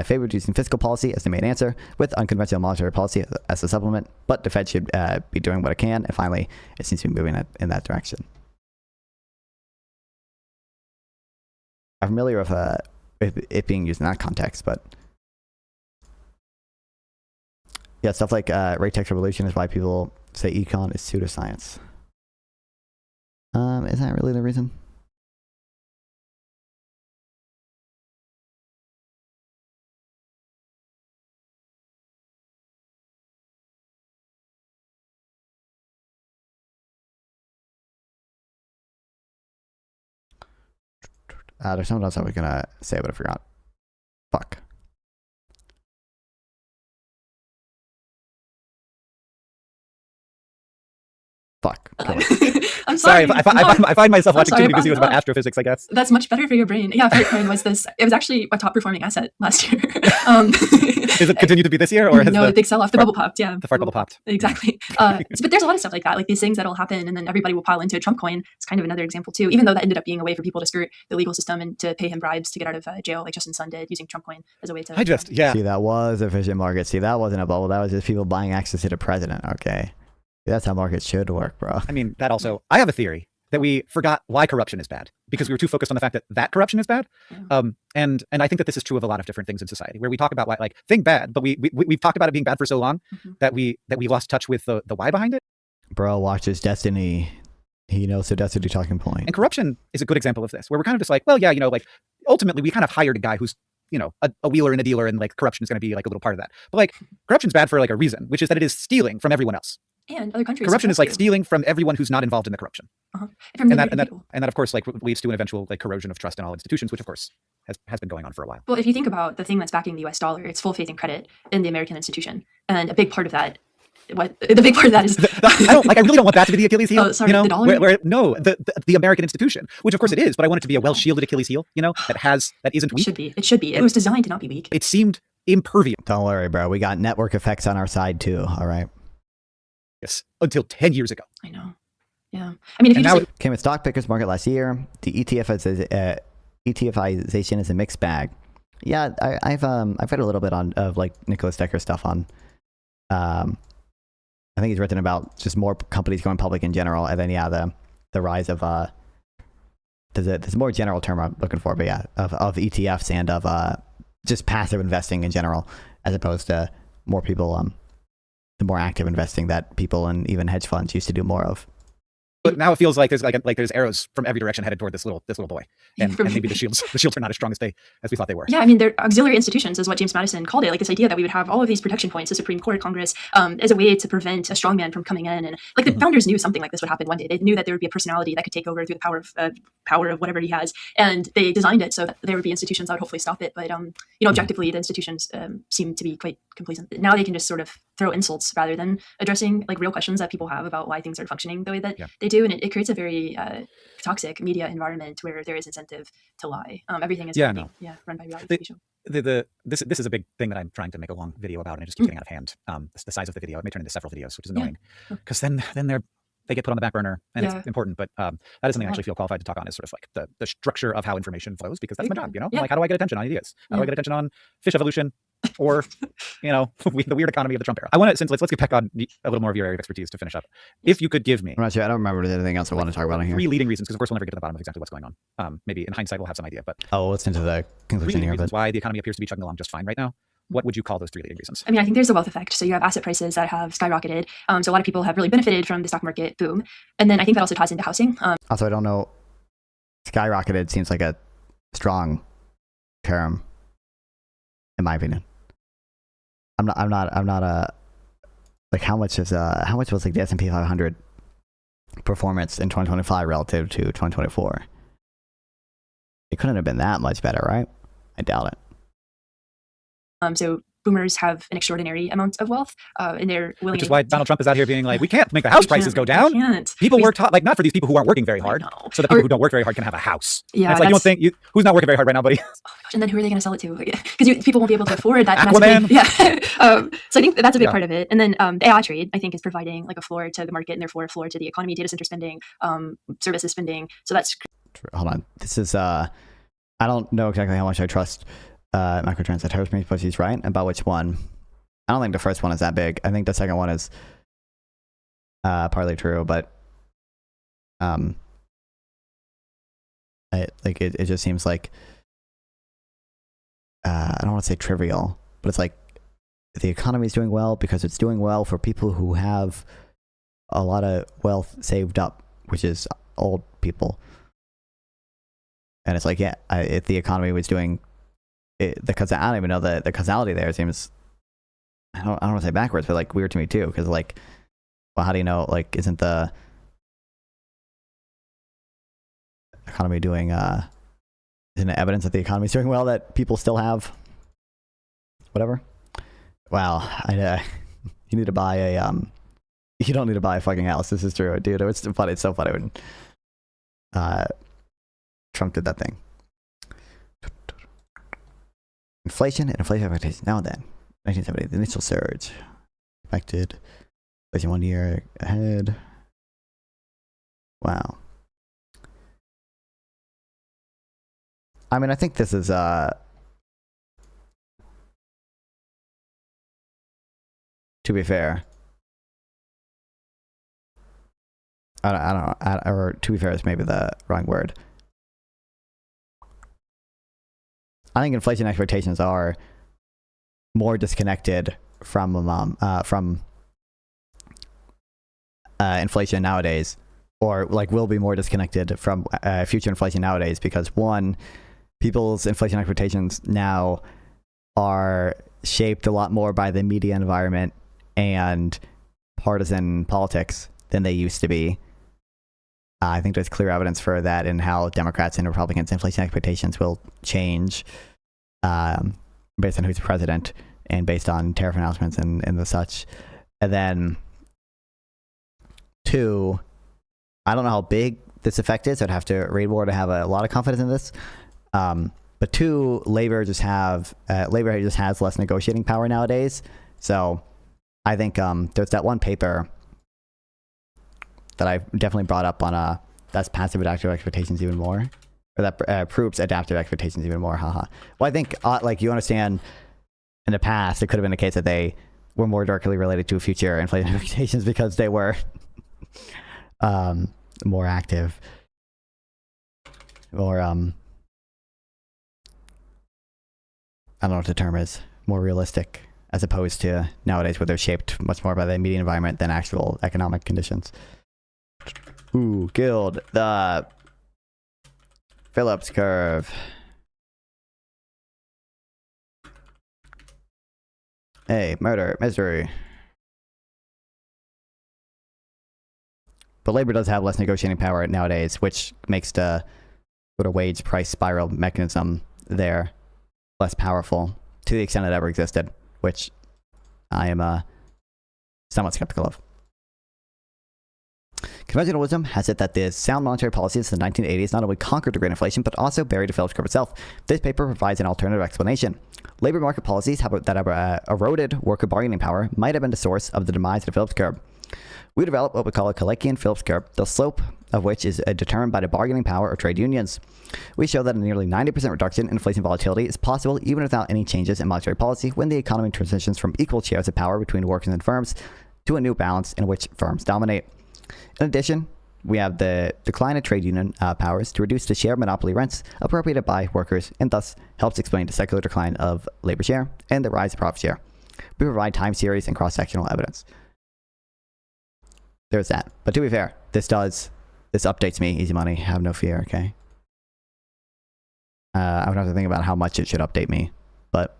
favored using fiscal policy as the main answer, with unconventional monetary policy as a supplement, but the Fed should be doing what it can, and finally, it seems to be moving in that direction. I'm familiar with it being used in that context, but yeah, stuff like rate tax revolution is why people say econ is pseudoscience. Is that really the reason? There's something else I was gonna say, but I forgot. Fuck. Fuck. I'm sorry. I find myself watching too many about videos about astrophysics, I guess. That's much better for your brain. Yeah, Bitcoin was this. It was actually a top performing asset last year. Is it continue to be this year, or has no? The big sell off. The bubble popped. Yeah, the fart bubble popped. Exactly. But there's a lot of stuff like that, like these things that'll happen, and then everybody will pile into a Trump coin. It's kind of another example too. Even though that ended up being a way for people to skirt the legal system and to pay him bribes to get out of jail, like Justin Sun did, using Trump coin as a way to. See, that was efficient market. See, that wasn't a bubble. That was just people buying access to the president. Okay. That's how markets should work, bro. I mean, that also, I have a theory that we forgot why corruption is bad because we were too focused on the fact that corruption is bad. And I think that this is true of a lot of different things in society where we talk about why, like, thing bad, but we've talked about it being bad for so long that we lost touch with the why behind it. Bro, watch his destiny. He knows the destiny talking point. And corruption is a good example of this, where we're kind of just like, well, yeah, like ultimately we kind of hired a guy who's, a wheeler and a dealer, and like corruption is going to be like a little part of that. But like corruption's bad for like a reason, which is that it is stealing from everyone else. And other countries. Corruption is like stealing from everyone who's not involved in the corruption. And that of course like leads to an eventual like corrosion of trust in all institutions, which of course has been going on for a while. Well, if you think about the thing that's backing the US dollar, it's full faith and credit in the American institution. And a big part of that is I really don't want that to be the Achilles heel. Oh, sorry, the dollar? The American institution, which of course it is, but I want it to be a well-shielded Achilles heel, that isn't weak. It should be. It was designed to not be weak. It seemed impervious. Don't worry, bro. We got network effects on our side too. All right. Yes, until 10 years ago. I know. Yeah. I mean, if you just came with stock pickers market last year, the ETFization is a mixed bag. Yeah, I've read a little bit of like Nicholas Decker's stuff on. I think he's written about just more companies going public in general, and then the rise of there's a more general term I'm looking for, but yeah, of ETFs and of just passive investing in general, as opposed to more people the more active investing that people and even hedge funds used to do more of. But now it feels like there's arrows from every direction headed toward this little boy, and maybe the shields are not as strong as we thought they were. Yeah, I mean, they're auxiliary institutions, is what James Madison called it. Like this idea that we would have all of these protection points, the Supreme Court, Congress, as a way to prevent a strongman from coming in. And like the founders knew something like this would happen one day. They knew that there would be a personality that could take over through the power of whatever he has, and they designed it so that there would be institutions that would hopefully stop it. But objectively, the institutions seem to be quite complacent. Now they can just sort of throw insults rather than addressing like real questions that people have about why things are functioning the way that they do, and it creates a very toxic media environment where there is incentive to lie. Everything is run by reality TV show. This is a big thing that I'm trying to make a long video about, and it just keeps getting out of hand. The size of the video, it may turn into several videos, which is annoying because then they get put on the back burner, and it's important. But that is something I actually feel qualified to talk on, is sort of like the structure of how information flows, because that's my job. Like how do I get attention on ideas? How do I get attention on fish evolution? Or, the weird economy of the Trump era. I want to, let's get back on a little more of your area of expertise to finish up. If you could give me, I'm not sure. I don't remember anything else I want to talk about on here. 3 leading reasons, because of course we'll never get to the bottom of exactly what's going on. Maybe in hindsight we'll have some idea, but let's into the conclusion here. Reasons why the economy appears to be chugging along just fine right now. What would you call those 3 leading reasons? I mean, I think there's a wealth effect. So you have asset prices that have skyrocketed. So a lot of people have really benefited from the stock market boom, and then I think that also ties into housing. Also, I don't know. Skyrocketed seems like a strong term, in my opinion. I'm not Like how much was like the S&P 500 performance in 2025 relative to 2024? It couldn't have been that much better, right? I doubt it. So boomers have an extraordinary amount of wealth, and they're willing. Which is why Donald Trump is out here being like, we can't make the house prices go down. People work like not for these people who aren't working very hard, so that people who don't work very hard can have a house. Yeah, and it's like you don't think who's not working very hard right now, buddy? And then who are they going to sell it to? Because people won't be able to afford that. Aquaman. Yeah. So I think that's a big part of it. And then the AI trade, I think, is providing like a floor to the market and therefore a floor to the economy, data center spending, services spending. So that's. Hold on. This is I don't know exactly how much I trust microtrends at Harris, but he's right about which one. I don't think the first one is that big. I think the second one is partly true, but it just seems like I don't want to say trivial, but it's like the economy is doing well because it's doing well for people who have a lot of wealth saved up, which is old people. And it's like, yeah, if the economy was doing it, I don't even know the causality there seems, I don't want to say backwards, but like weird to me too, because like, well, how do you know, like, isn't the economy doing, isn't it evidence that the economy is doing well that people still have whatever? Wow, you need to buy a, you don't need to buy a fucking house. This is true, dude. It's funny. It's so funny when Trump did that thing. Inflation and inflation expectations. Now and then. 1970, the initial surge. Expected. Inflation 1 year ahead. Wow. I mean, I think this is to be fair. Or to be fair is maybe the wrong word. I think inflation expectations are more disconnected from inflation nowadays, or like will be more disconnected from future inflation nowadays, because one, people's inflation expectations now are shaped a lot more by the media environment and partisan politics than they used to be. I think there's clear evidence for that in how Democrats and Republicans' inflation expectations will change based on who's president and based on tariff announcements and the such. And then two, I don't know how big this effect is. I'd have to read more to have a lot of confidence in this. But two, labor just has less negotiating power nowadays. So I think there's that one paper that I definitely brought up on that's passive adaptive expectations even more, or that proves adaptive expectations even more. Haha. Well, I think like you understand, in the past it could have been the case that they were more directly related to future inflation expectations because they were more active, or I don't know what the term is, more realistic, as opposed to nowadays where they're shaped much more by the media environment than actual economic conditions. Ooh, Guild, the Phillips curve. Hey, murder, misery. But labor does have less negotiating power nowadays, which makes the sort of wage price spiral mechanism there less powerful to the extent it ever existed, which I am somewhat skeptical of. Conventional wisdom has it that the sound monetary policies of the 1980s not only conquered the great inflation, but also buried the Phillips curve itself. This paper provides an alternative explanation. Labor market policies that have eroded worker bargaining power might have been the source of the demise of the Phillips curve. We developed what we call a Kalekian Phillips curve, the slope of which is determined by the bargaining power of trade unions. We show that a nearly 90% reduction in inflation volatility is possible even without any changes in monetary policy when the economy transitions from equal shares of power between workers and firms to a new balance in which firms dominate. In addition, we have the decline of trade union powers to reduce the share of monopoly rents appropriated by workers, and thus helps explain the secular decline of labor share and the rise of profit share. We provide time series and cross-sectional evidence. There's that. But to be fair, this updates me, easy money, have no fear, okay? I would have to think about how much it should update me, but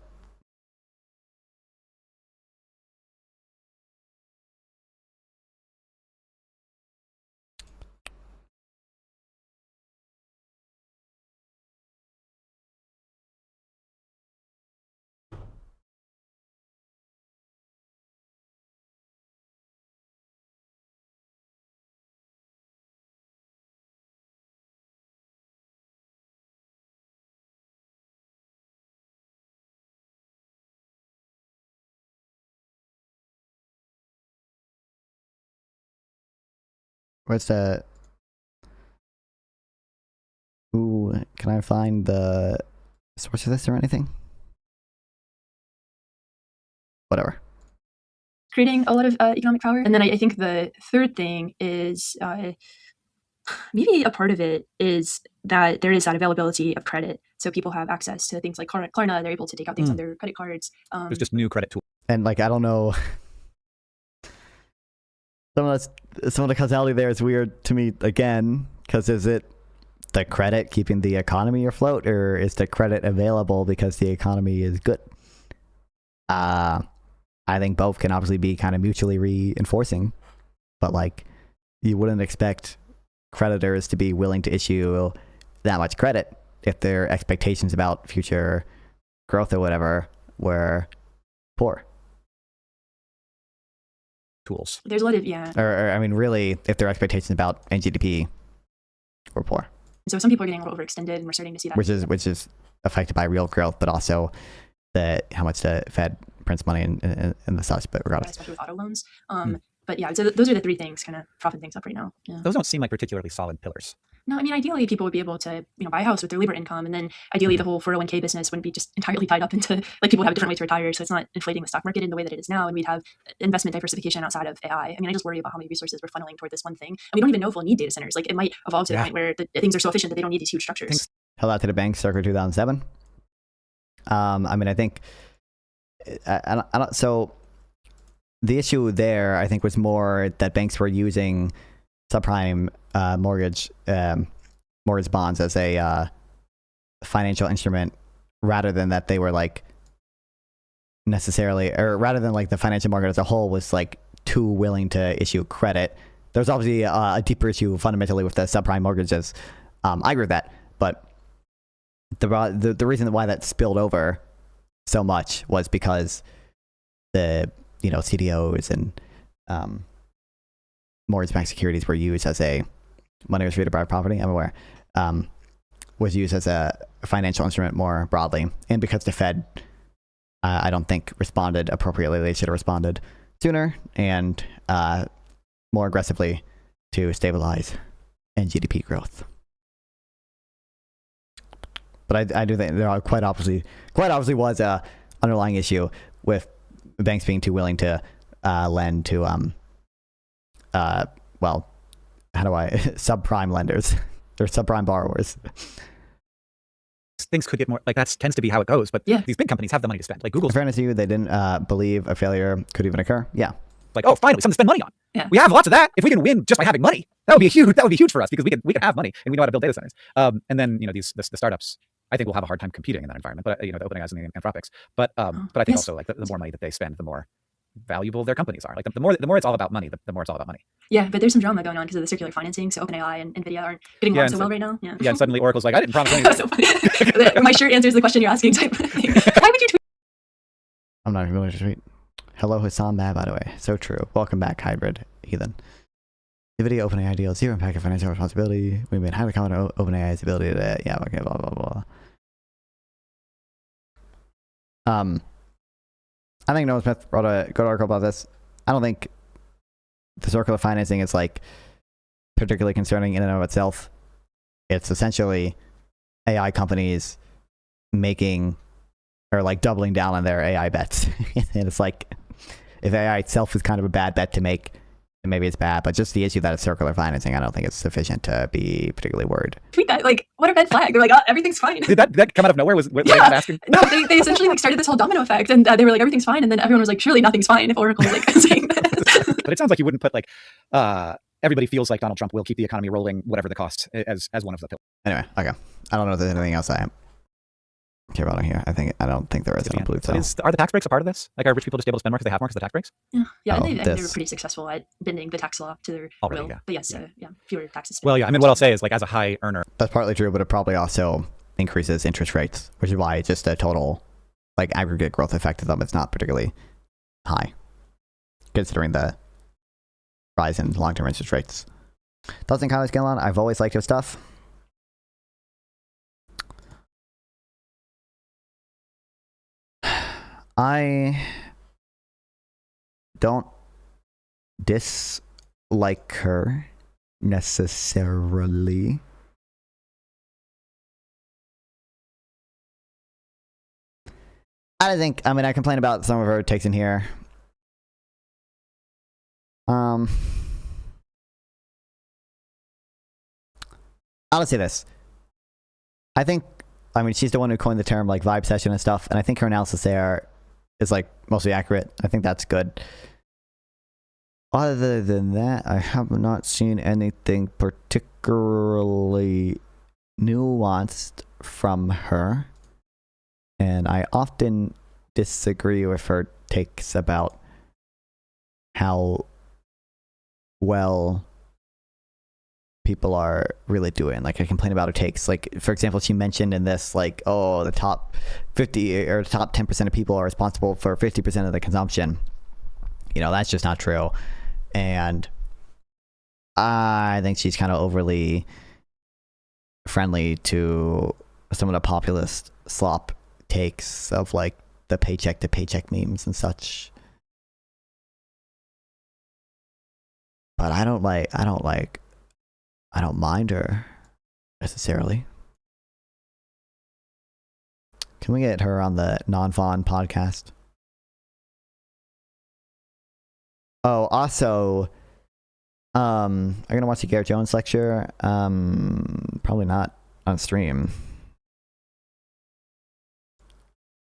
Where's the... Ooh, can I find the source of this or anything? Whatever. Creating a lot of economic power. And then I think the third thing is maybe a part of it is that there is that availability of credit. So people have access to things like Klarna. They're able to take out things on their credit cards. There's just new credit tools. And like, I don't know. Some of the causality there is weird to me again, because is it the credit keeping the economy afloat, or is the credit available because the economy is good? I think both can obviously be kind of mutually reinforcing, but like, you wouldn't expect creditors to be willing to issue that much credit if their expectations about future growth or whatever were poor. Tools. There's a lot of, yeah. Or I mean, really, if their expectations about NGDP were poor. So some people are getting a little overextended, and we're starting to see that. Which is affected by real growth, but also how much the Fed prints money and the such. But regardless, especially with auto loans. But yeah, so those are the three things kind of propping things up right now. Yeah. Those don't seem like particularly solid pillars. No, I mean, ideally people would be able to, buy a house with their labor income, and then ideally the whole 401k business wouldn't be just entirely tied up into, like, people would have a different way to retire, so it's not inflating the stock market in the way that it is now, and we'd have investment diversification outside of AI. I mean, I just worry about how many resources we're funneling toward this one thing, and we don't even know if we'll need data centers. Like, it might evolve to the point where things are so efficient that they don't need these huge structures. Held out to the bank circa 2007. I mean, I think, I don't, so the issue there, I think, was more that banks were using subprime mortgage bonds as a financial instrument, rather than that they were like necessarily, or rather than like the financial market as a whole was like too willing to issue credit. There's obviously a deeper issue fundamentally with the subprime mortgages. I agree with that, but the reason why that spilled over so much was because the CDOs and mortgage-backed securities were used as a money was free to buy property. I'm aware, was used as a financial instrument more broadly, and because the Fed, I don't think, responded appropriately. They should have responded sooner and more aggressively to stabilize GDP growth. But I do think there are quite obviously was a underlying issue with banks being too willing to lend to subprime lenders or subprime borrowers. Things could get more, like, that tends to be how it goes, but these big companies have the money to spend. Like Google. In fairness to you, they didn't believe a failure could even occur. Yeah. Like, oh, finally, something to spend money on. Yeah. We have lots of that. If we can win just by having money, that would be huge for us, because we can have money and we know how to build data centers. And then the startups, I think, will have a hard time competing in that environment. But the OpenAIs and the Anthropics. But I think also, like, the more money that they spend, the more valuable their companies are. Like, the more it's all about money, the more it's all about money. Yeah, but there's some drama going on because of the circular financing. So OpenAI and NVIDIA aren't getting along so well right now. Yeah. Yeah, and suddenly Oracle's like, I didn't promise anything. So funny. My shirt answers the question you're asking type of thing. Why would you tweet? I'm not even going to tweet. Hello, Hasan, by the way. So true. Welcome back, hybrid heathen. NVIDIA OpenAI deal, zero impact of financial responsibility. We've been highly confident in OpenAI's ability to, okay, blah, blah, blah. I think Noah Smith wrote a good article about this. I don't think the circular financing is like particularly concerning in and of itself. It's essentially AI companies making or like doubling down on their AI bets. And it's like, if AI itself is kind of a bad bet to make, then maybe it's bad. But just the issue that it's circular financing, I don't think it's sufficient to be particularly worried. Tweet that, like, what a red flag. They're like, everything's fine. Did that come out of nowhere? Was they not asking? No, they essentially like started this whole domino effect, and they were like, everything's fine, and then everyone was like, surely nothing's fine if Oracle was like saying this. But it sounds like you wouldn't put like everybody feels like Donald Trump will keep the economy rolling, whatever the cost, as one of the pillars. Anyway, okay. I don't know if there's anything else I care about on here. I don't think there is. I don't believe so. Are the tax breaks a part of this? Like, are rich people just able to spend more because they have more because of the tax breaks? Yeah, and they were pretty successful at bending the tax law to their will. Yeah. But yes, fewer taxes. Well, yeah, I mean, what I'll say is, like, as a high earner, that's partly true, but it probably also increases interest rates, which is why just a total, like, aggregate growth effect of them is not particularly high, considering the rise in long-term interest rates. Dustin Kylie Scanlon, I've always liked your stuff. I don't dislike her necessarily. I think, I mean, I complain about some of her takes in here. I'll say this. I think, I mean, she's the one who coined the term like vibe session and stuff, and I think her analysis there is like mostly accurate. I think that's good. Other than that, I have not seen anything particularly nuanced from her, and I often disagree with her takes about how well people are really doing. Like, I complain about her takes. Like, for example, she mentioned in this, like, oh, the top 50 or the top 10% of people are responsible for 50% of the consumption. You know, that's just not true. And I think she's kind of overly friendly to some of the populist slop takes of like the paycheck to paycheck memes and such. But I don't mind her necessarily. Can we get her on the Non-Fawn podcast? Oh, also, I'm gonna watch the Garrett Jones lecture. Probably not on stream.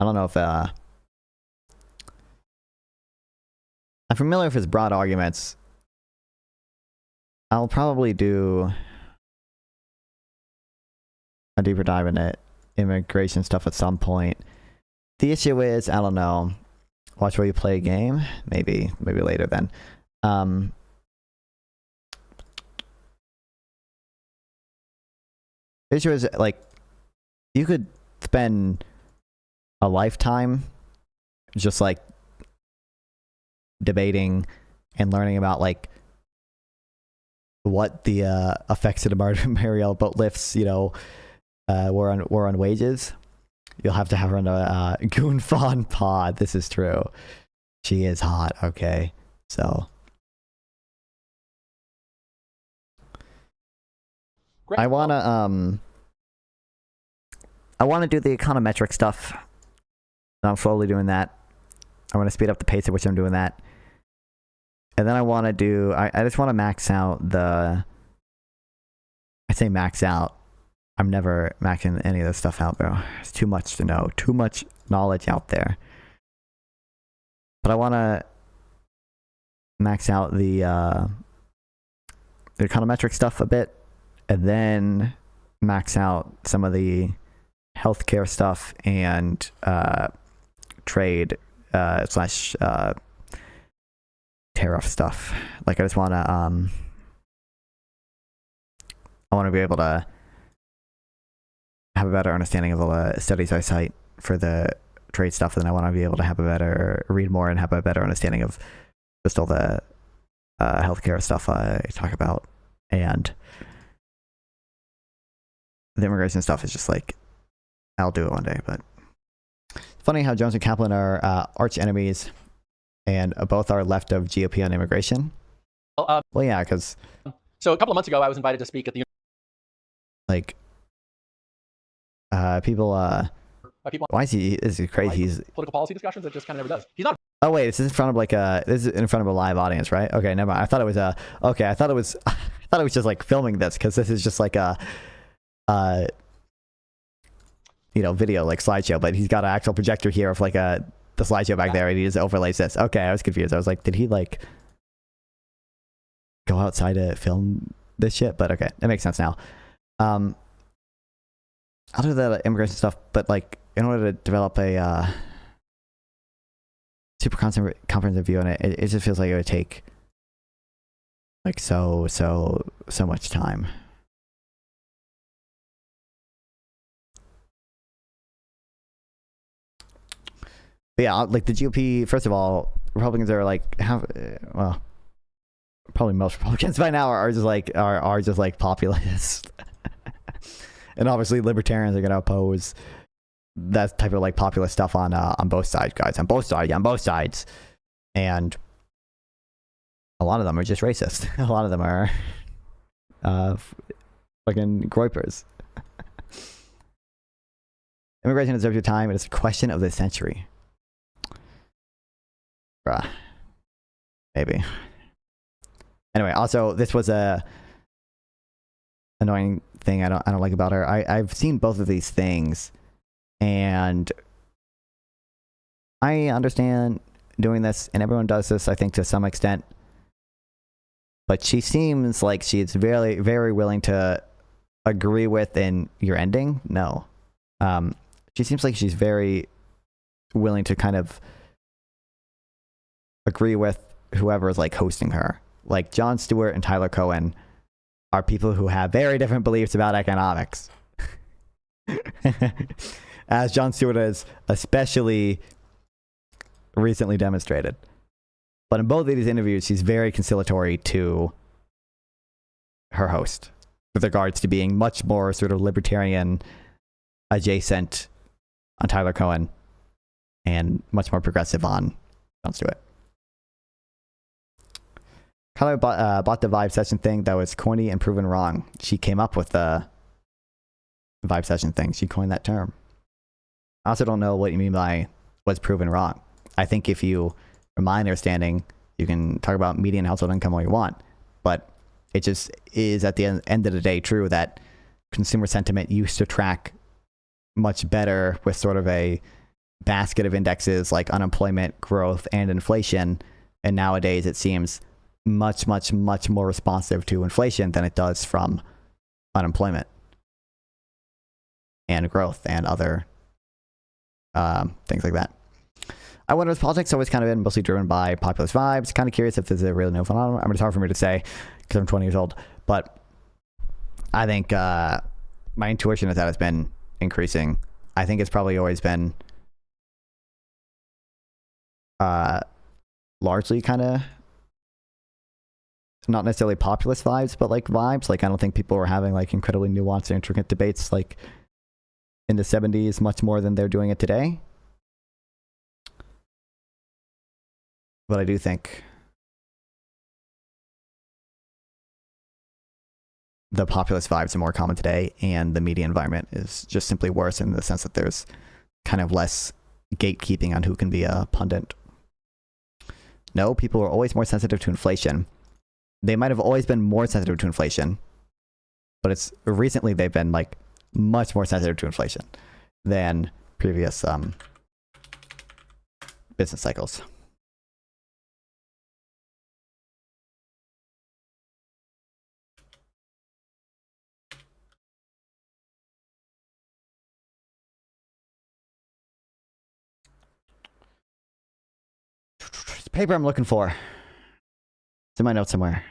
I don't know if I'm familiar with his broad arguments. I'll probably do a deeper dive into immigration stuff at some point. The issue is, I don't know. Watch where you play a game? Maybe later then. The issue is, like, you could spend a lifetime just, like, debating and learning about, like, what the effects of the Marielle boat lifts, you know, were on wages. You'll have to have her on a Goon Fawn pod. This is true. She is hot. Okay, so I wanna do the econometric stuff. I'm slowly doing that. I want to speed up the pace at which I'm doing that. And then I want to do, I just want to max out the, I say max out. I'm never maxing any of this stuff out, bro. It's too much to know. Too much knowledge out there. But I want to max out the econometric stuff a bit. And then max out some of the healthcare stuff and trade slash tariff stuff. Like, I just want to I want to be able to have a better understanding of all the studies I cite for the trade stuff, and I want to be able to have a better read more and have a better understanding of just all the healthcare stuff I talk about. And the immigration stuff is just like, I'll do it one day. But it's funny how Jones and Kaplan are arch enemies, and both are left of GOP on immigration. Well, yeah, because so a couple of months ago, I was invited to speak at the like people. Why is he? This is crazy. He's political policy discussions. It just kind of never does. He's not. Oh wait, this is in front of like this is in front of a live audience, right? Okay, never mind. I thought it was okay. I thought it was just like filming this, because this is just like a you know, video like slideshow, but he's got an actual projector here of like the slideshow back there, and he just overlays this. Okay, I was confused. I was like, did he like go outside to film this shit? But okay, it makes sense now. I'll do the immigration stuff, but like in order to develop a super comprehensive view on it, it just feels like it would take like so much time. But yeah, like the GOP, first of all, Republicans are like well, probably most Republicans by now are just like populist. And obviously libertarians are going to oppose that type of like populist stuff on both sides, guys. On both sides. And a lot of them are just racist. A lot of them are fucking groypers. Immigration deserves your time. It is a question of the century. Bruh. Maybe. Anyway, also, this was a annoying thing I don't like about her. I've seen both of these things, and I understand doing this, and everyone does this, I think, to some extent. But she seems like she's very, very willing to agree with in your ending. No. She seems like she's very willing to kind of agree with whoever is like hosting her. Like Jon Stewart and Tyler Cohen are people who have very different beliefs about economics. As Jon Stewart has especially recently demonstrated. But in both of these interviews, she's very conciliatory to her host with regards to being much more sort of libertarian adjacent on Tyler Cohen and much more progressive on Jon Stewart. Kyler bought the vibe session thing that was corny and proven wrong. She came up with the vibe session thing. She coined that term. I also don't know what you mean by was proven wrong. I think if you, from my understanding, you can talk about median household income all you want, but it just is at the end of the day true that consumer sentiment used to track much better with sort of a basket of indexes like unemployment, growth, and inflation. And nowadays it seems much, much, much more responsive to inflation than it does from unemployment and growth and other things like that. I wonder if politics always kind of been mostly driven by populist vibes. Kind of curious if this is a real new phenomenon. I mean, it's hard for me to say because I'm 20 years old, but I think my intuition is that it's been increasing. I think it's probably always been largely kind of not necessarily populist vibes, but like vibes. Like I don't think people were having like incredibly nuanced and intricate debates like in the 70s much more than they're doing it today. But I do think the populist vibes are more common today, and the media environment is just simply worse in the sense that there's kind of less gatekeeping on who can be a pundit. No, people are always more sensitive to inflation. They might have always been more sensitive to inflation, but it's recently they've been like much more sensitive to inflation than previous business cycles. It's the paper I'm looking for. It's in my notes somewhere.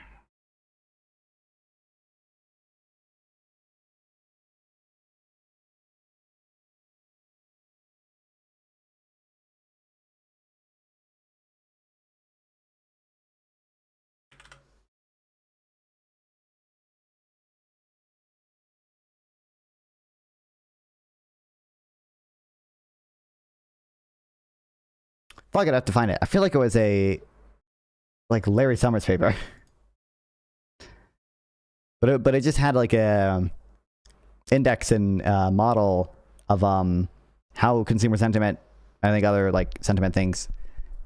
Fuck it, I have to find it. I feel like it was a Larry Summers paper. But it just had like a index and model of how consumer sentiment, I think other like sentiment things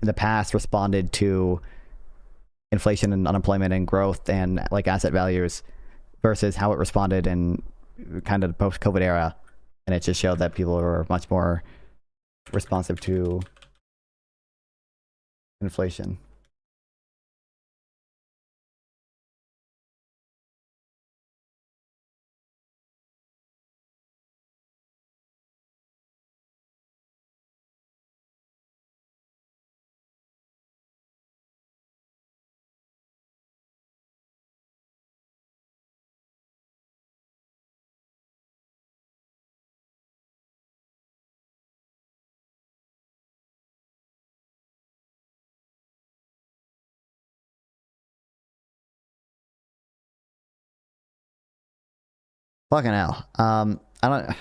in the past responded to inflation and unemployment and growth and like asset values versus how it responded in kind of the post-COVID era. And it just showed that people were much more responsive to inflation. Fucking hell. I don't.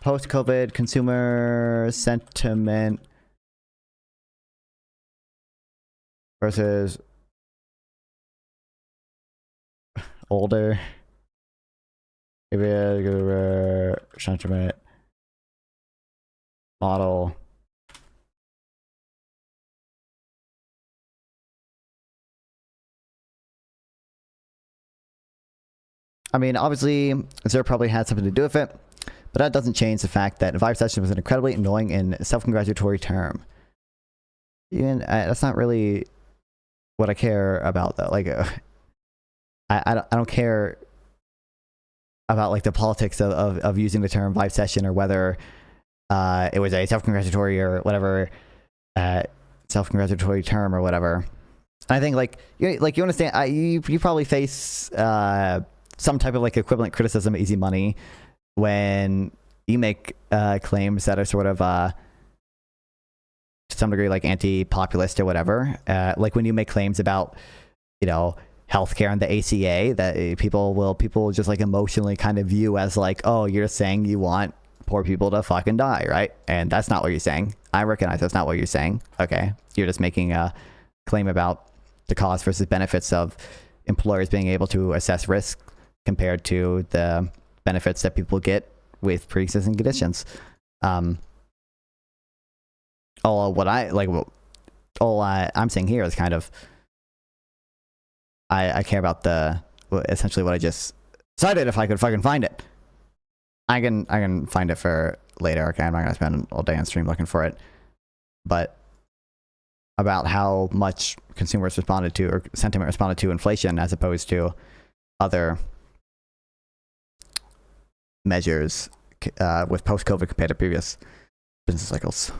Post-COVID consumer sentiment versus older. Sentiment model. I mean, obviously, Zer probably had something to do with it, but that doesn't change the fact that vibe session was an incredibly annoying and self-congratulatory term. Even that's not really what I care about, though. Like, I don't care about like the politics of using the term vibe session, or whether it was a self-congratulatory or whatever self-congratulatory term or whatever. I think like you understand, you probably face some type of like equivalent criticism of easy money when you make claims that are sort of to some degree like anti-populist or whatever. Like when you make claims about, you know, healthcare and the ACA that people will just like emotionally kind of view as like, oh, you're saying you want poor people to fucking die, right? And that's not what you're saying. I recognize that's not what you're saying. Okay, you're just making a claim about the cost versus benefits of employers being able to assess risk compared to the benefits that people get with pre-existing conditions. I'm saying here is kind of I care about essentially what I just cited. If I could fucking find it, I can find it for later. Okay, I'm not gonna spend all day on stream looking for it, but about how much consumers responded to, or sentiment responded to, inflation as opposed to other measures with post-COVID compared to previous business cycles.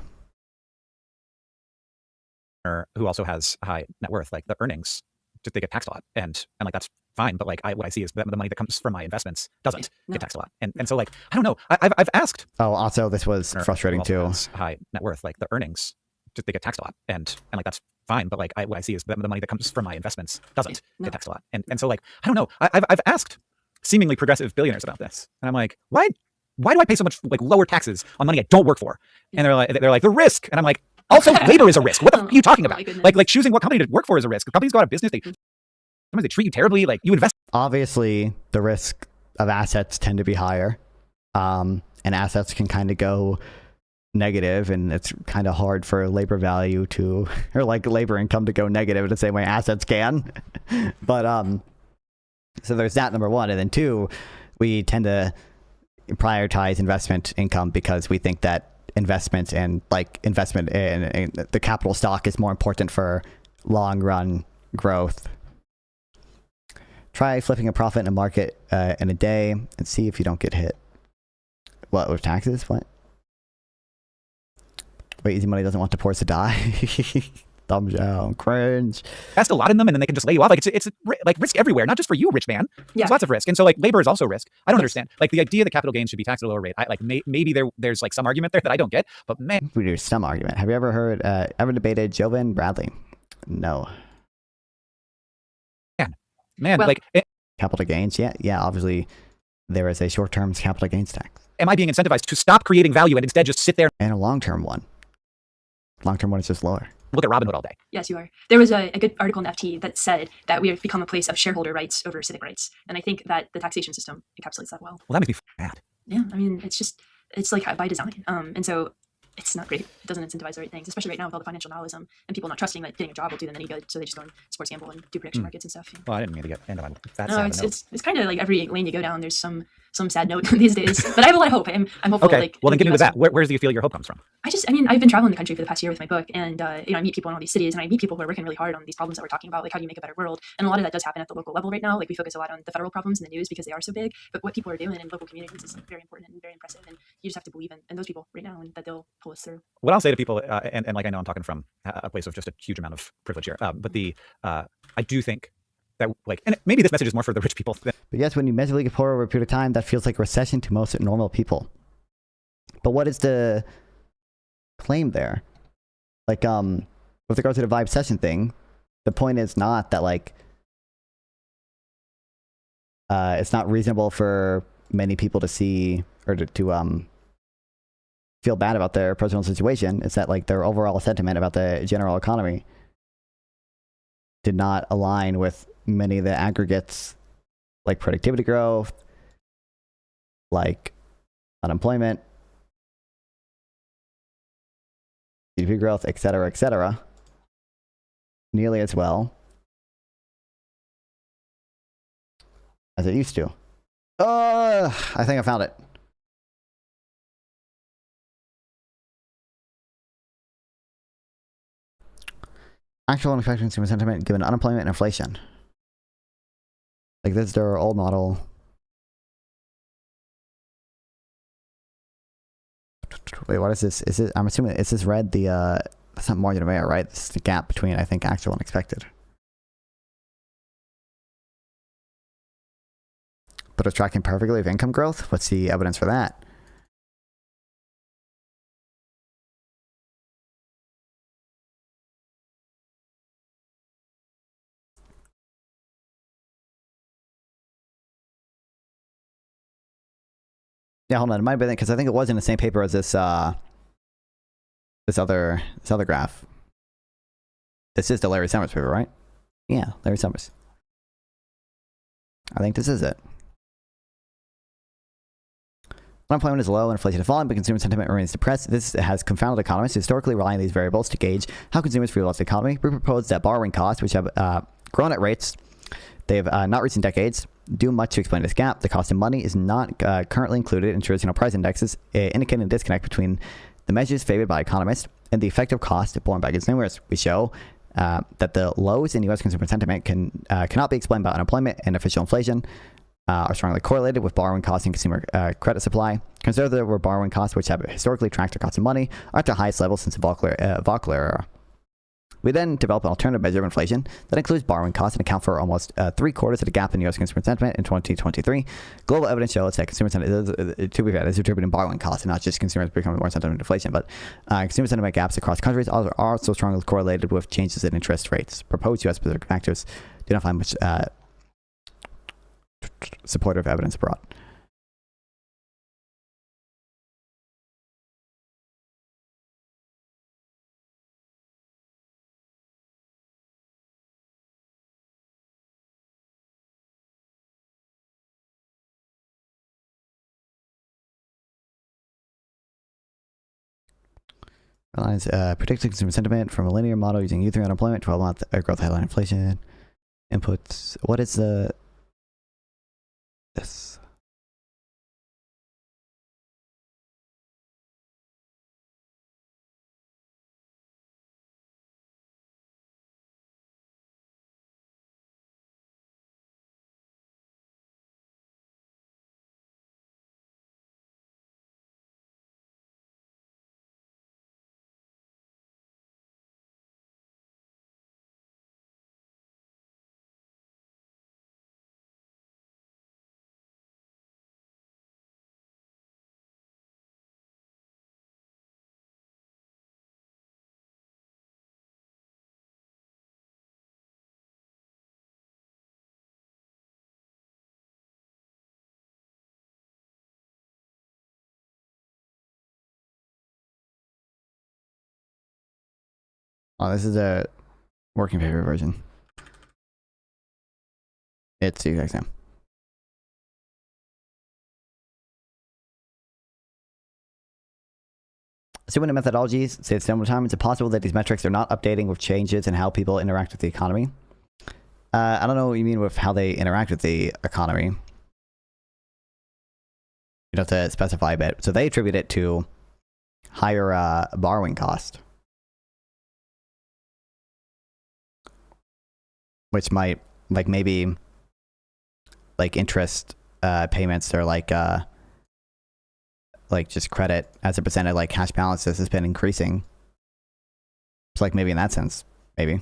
Who also has high net worth, like the earnings, just they get taxed a lot, and like that's fine. But like what I see is that the money that comes from my investments doesn't get taxed a lot, and so like I don't know. I've asked. Oh, also this was frustrating too. High net worth, like the earnings, just they get taxed a lot, and like that's fine. But like what I see is that the money that comes from my investments doesn't get taxed a lot, and so like I don't know. I've asked seemingly progressive billionaires about this, and I'm like, why do I pay so much like lower taxes on money I don't work for? And they're like the risk, and I'm like, also labor is a risk. What the f are you talking about? Like choosing what company to work for is a risk. Companies go out of business. Sometimes they treat you terribly. Like you invest. Obviously, the risk of assets tend to be higher, and assets can kind of go negative, and it's kind of hard for labor value to, or like labor income to go negative the same way assets can. But so there's that, number one, and then two, we tend to prioritize investment income because we think that investment in the capital stock is more important for long run growth. Try flipping a profit in a market in a day and see if you don't get hit. What, with taxes? What? Wait, easy money doesn't want the poor to die. Thumbs down, cringe. Invest a lot in them, and then they can just lay you off. Like it's like risk everywhere, not just for you, rich man. There's lots of risk, and so like labor is also risk. I don't understand. Like the idea that capital gains should be taxed at a lower rate. I like maybe there's like some argument there that I don't get, but man, we do some argument. Have you ever debated Jovan Bradley? No. Man, well, like capital gains. Yeah. Obviously, there is a short-term capital gains tax. Am I being incentivized to stop creating value and instead just sit there? And a long-term one. Long-term one is just lower. Look at Robinhood all day. Yes, you are. There was a good article in FT that said that we have become a place of shareholder rights over civic rights. And I think that the taxation system encapsulates that well. Well, that makes me mad. Yeah, I mean, it's like by design. And so it's not great. It doesn't incentivize the right things, especially right now with all the financial nihilism and people not trusting that getting a job will do them any good. So they just go and sports gamble and do prediction markets and stuff. Yeah. Well, I didn't mean to get into that. No, it's kind of like every lane you go down, there's some sad note these days. But I have a lot of hope. I'm hopeful. Okay, like, well then give me with that. Where do you feel your hope comes from? I've been traveling the country for the past year with my book, and I meet people in all these cities, and I meet people who are working really hard on these problems that we're talking about, like how do you make a better world? And a lot of that does happen at the local level right now. Like we focus a lot on the federal problems in the news because they are so big, but what people are doing in local communities is very important and very impressive, and you just have to believe in those people right now and that they'll pull us through. What I'll say to people, and like I know I'm talking from a place of just a huge amount of privilege here, but I do think that like, and maybe this message is more for the rich people. But yes, when you measurably get poor over a period of time, that feels like a recession to most normal people. But what is the claim there? Like, with regards to the vibe session thing, the point is not that like, it's not reasonable for many people to see or to feel bad about their personal situation. It's that like their overall sentiment about the general economy did not align with many of the aggregates like productivity growth, like unemployment, GDP growth, etc., nearly as well as it used to. I think I found it. Actual unexpected consumer sentiment given unemployment and inflation. Like this is their old model. Wait, what is this? Is it? I'm assuming it's this red. The that's not margin of error, right? This is the gap between I think actual and expected. But it's tracking perfectly with income growth. What's the evidence for that? Yeah, hold on. It might have been because I think it was in the same paper as this this other graph. This is the Larry Summers paper, right? Yeah, Larry Summers. I think this is it. Unemployment is low and inflation is falling, but consumer sentiment remains depressed. This has confounded economists who historically rely on these variables to gauge how consumers feel about the economy. We propose that borrowing costs, which have grown at rates they have not reached in decades, do much to explain this gap. The cost of money is not currently included in traditional price indexes, indicating a disconnect between the measures favored by economists and the effective cost borne by consumers. We show that the lows in U.S. consumer sentiment cannot be explained by unemployment and official inflation. Are strongly correlated with borrowing costs and consumer credit supply. Consider that where borrowing costs, which have historically tracked the cost of money, are at their highest level since the Volcker era. We then develop an alternative measure of inflation that includes borrowing costs and account for almost 3/4 of the gap in U.S. consumer sentiment in 2023. Global evidence shows that consumer sentiment, to be fair, is attributed in borrowing costs and not just consumers becoming more sensitive to inflation, but consumer sentiment gaps across countries are also strongly correlated with changes in interest rates. Proposed U.S. specific factors do not find much supportive evidence brought. Predicted consumer sentiment from a linear model using U3 unemployment, 12-month growth headline inflation inputs. What is the this? Oh, this is a working paper version. It's the exact same. Assuming the methodologies say at similar time, it's possible that these metrics are not updating with changes in how people interact with the economy. I don't know what you mean with how they interact with the economy. You'd have to specify a bit. So they attribute it to higher borrowing cost, which might, like, maybe like interest payments or like just credit as a percent of like cash balances has been increasing. So like maybe in that sense, maybe.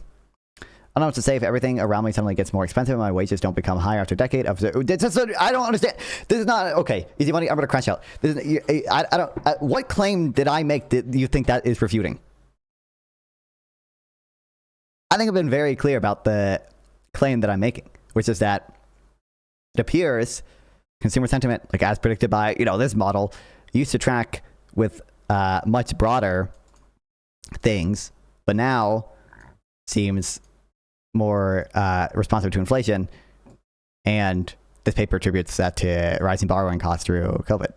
I don't know what to say if everything around me suddenly gets more expensive and my wages don't become higher after a decade of... I don't understand. This is not... Okay, easy money, I'm going to crash out. This is, I don't... what claim did I make that you think that is refuting? I think I've been very clear about the claim that I'm making, which is that it appears consumer sentiment, like as predicted by, you know, this model, used to track with much broader things, but now seems more responsive to inflation and this paper attributes that to rising borrowing costs through COVID.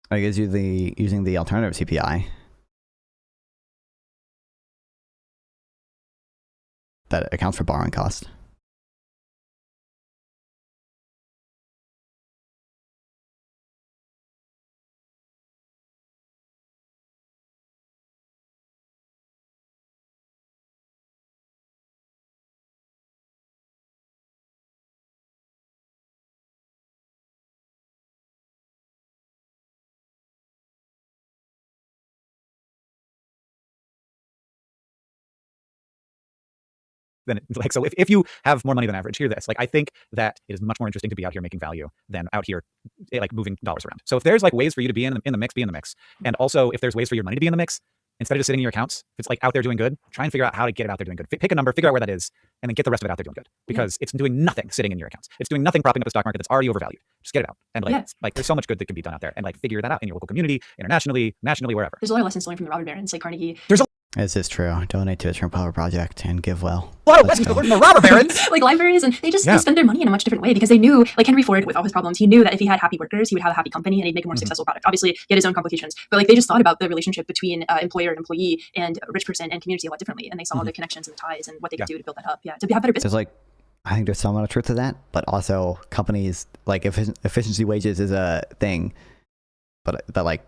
I guess using the alternative CPI that accounts for borrowing cost. Then like, so if you have more money than average, hear this. Like, I think that it is much more interesting to be out here making value than out here like moving dollars around. So if there's like ways for you to be in the mix, be in the mix. And also if there's ways for your money to be in the mix, instead of just sitting in your accounts, if it's like out there doing good, try and figure out how to get it out there doing good. Pick a number, figure out where that is, and then get the rest of it out there doing good. Because it's doing nothing sitting in your accounts. It's doing nothing propping up the stock market that's already overvalued. Just get it out. And like there's so much good that can be done out there. And like figure that out in your local community, internationally, nationally, wherever. There's a lot of lessons to learn from the robber barons, like Carnegie. This is true. Donate to a Trump Power Project and give well. A lot of lessons to learn from the robber barons. Like libraries, and they spend their money in a much different way because they knew, like Henry Ford with all his problems, he knew that if he had happy workers, he would have a happy company and he'd make a more successful product. Obviously, he had his own complications, but like they just thought about the relationship between employer and employee and rich person and community a lot differently, and they saw the connections and the ties and what they could do to build that up. Yeah, to have better business. There's like, I think there's some amount of truth to that, but also companies like efficiency wages is a thing, but like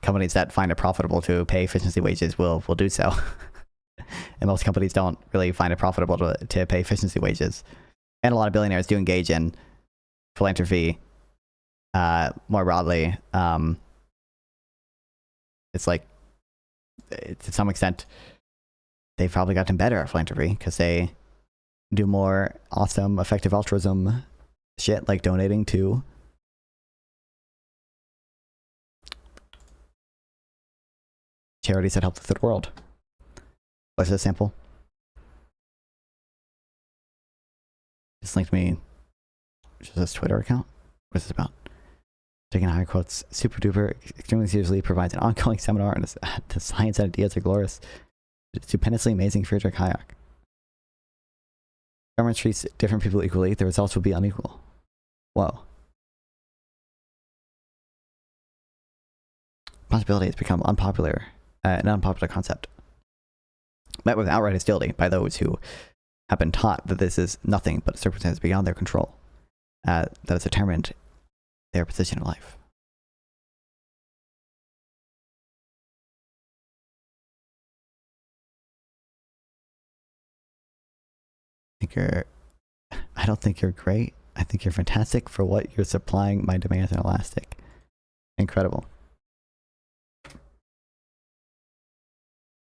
companies that find it profitable to pay efficiency wages will do so. And most companies don't really find it profitable to pay efficiency wages. And a lot of billionaires do engage in philanthropy more broadly. It's like, to some extent, they've probably gotten better at philanthropy because they do more awesome, effective altruism shit like donating to charities that help the third world. What's this sample? Just linked me to this Twitter account. What's this about? Taking high quotes, super duper, extremely seriously provides an ongoing seminar on the science and ideas are glorious. Stupendously amazing Friedrich Hayek. Government treats different people equally, the results will be unequal. Whoa. Possibility has become unpopular, an unpopular concept. Met with outright hostility by those who have been taught that this is nothing but circumstances beyond their control, that has determined their position in life. I don't think you're great. I think you're fantastic for what you're supplying my demands and elastic. Incredible.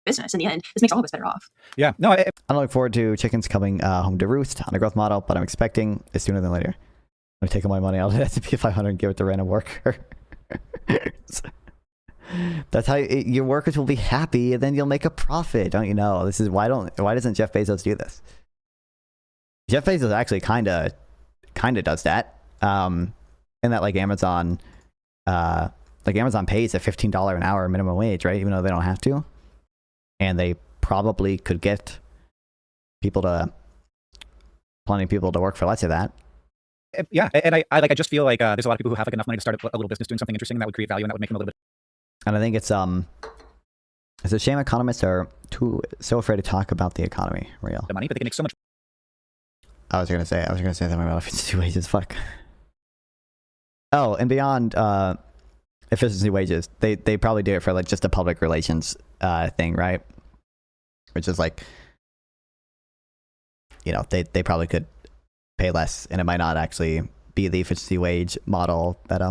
Business in the end, this makes all of us better off. Yeah, no, I don't look forward to chickens coming home to roost on a growth model, but I'm expecting it sooner than later. I'm taking my money out of the S&P 500 and give it to random worker. That's how your workers will be happy, and then you'll make a profit, don't you know? This is why doesn't Jeff Bezos do this? Jeff Bezos actually kind of does that. In that like Amazon pays a $15 an hour minimum wage, right? Even though they don't have to. And they probably could get plenty of people to work for less of that. Yeah, and I just feel like there's a lot of people who have like enough money to start a little business doing something interesting that would create value and that would make them a little bit. And I think it's a shame economists are so afraid to talk about the economy. Real. The money, but they can make so much. I was gonna say that about efficiency wages. Fuck. Oh, and beyond efficiency wages, they probably do it for like just a public relations thing, right? Which is like, you know, they probably could pay less, and it might not actually be the efficiency wage model that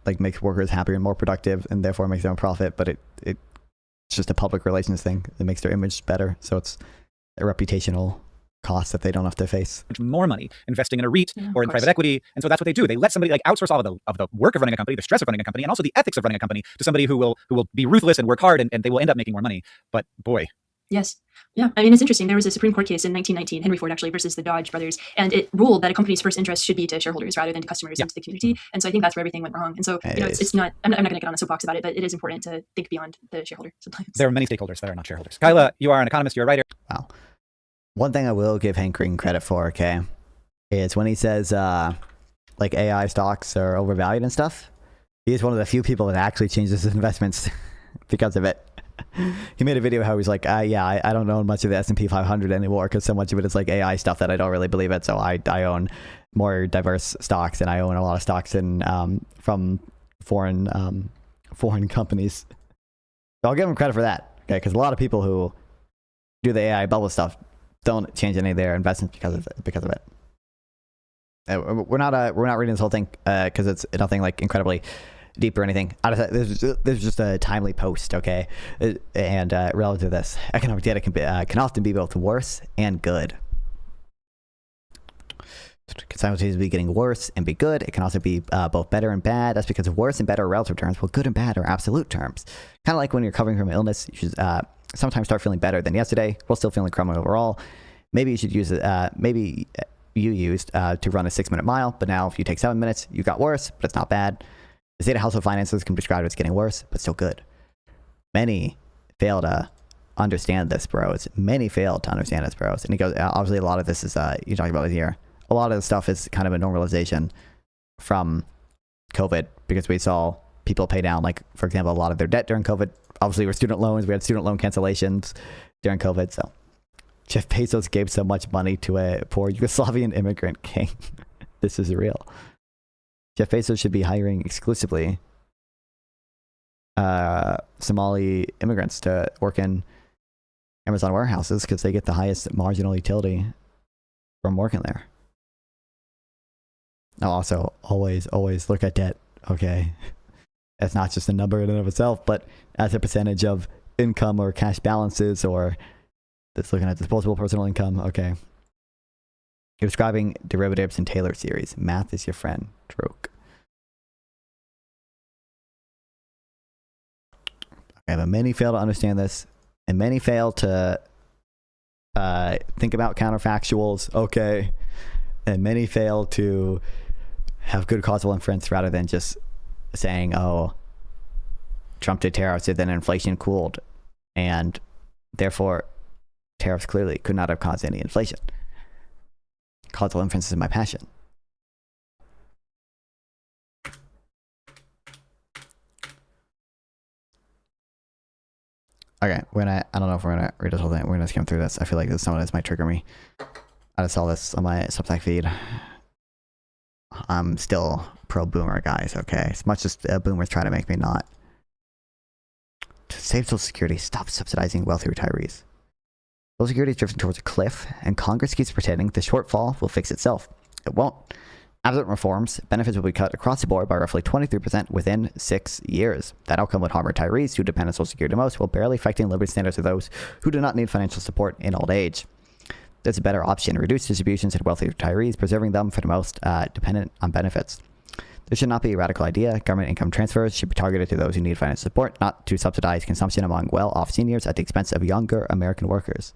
like makes workers happier and more productive, and therefore makes them a profit. But it's just a public relations thing that makes their image better. So it's a reputational cost that they don't have to face. More money investing in a REIT or in private equity, and so that's what they do. They let somebody like outsource all of the work of running a company, the stress of running a company, and also the ethics of running a company to somebody who will be ruthless and work hard, and they will end up making more money. But boy, Yes. Yeah. I mean, it's interesting. There was a Supreme Court case in 1919, Henry Ford actually versus the Dodge brothers, and it ruled that a company's first interest should be to shareholders rather than to customers and to the community. And so I think that's where everything went wrong. And so, you know, it's not, I'm not going to get on a soapbox about it, but it is important to think beyond the shareholder sometimes. There are many stakeholders that are not shareholders. Kyla, you are an economist, you're a writer. Wow. One thing I will give Hank Green credit for, okay, is when he says like AI stocks are overvalued and stuff. He's one of the few people that actually changes his investments because of it. He made a video how he's like, yeah, I don't own much of the S&P 500 anymore because so much of it is like AI stuff that I don't really believe it. So I own more diverse stocks, and I own a lot of stocks in from foreign companies. So I'll give him credit for that, okay? Because a lot of people who do the AI bubble stuff don't change any of their investments because of it. We're not reading this whole thing because it's nothing like incredibly deep or anything. There's just a timely post, okay? And relative to this, economic data can often be both worse and good. It can simultaneously be getting worse and be good. It can also be both better and bad. That's because worse and better are relative terms, while good and bad are absolute terms. Kind of like when you're recovering from illness, you should sometimes start feeling better than yesterday while still feeling crummy overall. Maybe you should use it. Maybe you used to run a 6-minute mile, but now if you take 7 minutes, you got worse, but it's not bad. The state of household finances can be described as getting worse, but still good. Many fail to understand this, bros. Many fail to understand this, bros. And he goes, obviously a lot of this is, you're talking about it here. A lot of the stuff is kind of a normalization from COVID because we saw people pay down, like, for example, a lot of their debt during COVID. Obviously, we're student loans. We had student loan cancellations during COVID. So Jeff Bezos gave so much money to a poor Yugoslavian immigrant king. This is real. Jeff Bezos should be hiring exclusively Somali immigrants to work in Amazon warehouses because they get the highest marginal utility from working there. Now, also, always look at debt, okay? It's not just a number in and of itself, but as a percentage of income or cash balances, or that's looking at disposable personal income, okay? You're describing derivatives in Taylor series. Math is your friend. Troke. Okay, but many fail to understand this, and many fail to think about counterfactuals, okay? And many fail to have good causal inference rather than just saying, oh, Trump did tariffs and then inflation cooled, and therefore tariffs clearly could not have caused any inflation. Causal inference is my passion. Okay, I don't know if we're gonna read this whole thing. We're gonna skim through this. I feel like some of this might trigger me. I just saw this on my Substack feed. I'm still pro-boomer, guys, okay? As much as boomers try to make me not. To save Social Security, stop subsidizing wealthy retirees. Social Security is drifting towards a cliff, and Congress keeps pretending the shortfall will fix itself. It won't. Absent reforms, benefits will be cut across the board by roughly 23% within 6 years. That outcome would harm retirees who depend on Social Security most, while barely affecting living standards of those who do not need financial support in old age. There's a better option: reduce distributions to wealthy retirees, preserving them for the most dependent on benefits. This should not be a radical idea. Government income transfers should be targeted to those who need financial support, not to subsidize consumption among well-off seniors at the expense of younger American workers.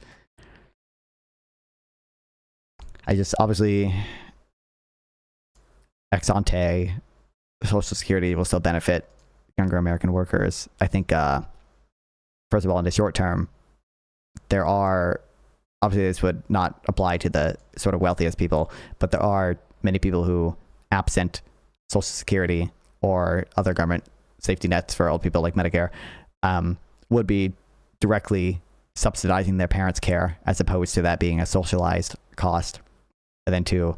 I just, obviously, ex ante, Social Security will still benefit younger American workers. I think, first of all, in the short term, there are, obviously this would not apply to the sort of wealthiest people, but there are many people who, absent Social Security or other government safety nets for old people like Medicare, would be directly subsidizing their parents' care, as opposed to that being a socialized cost. And then to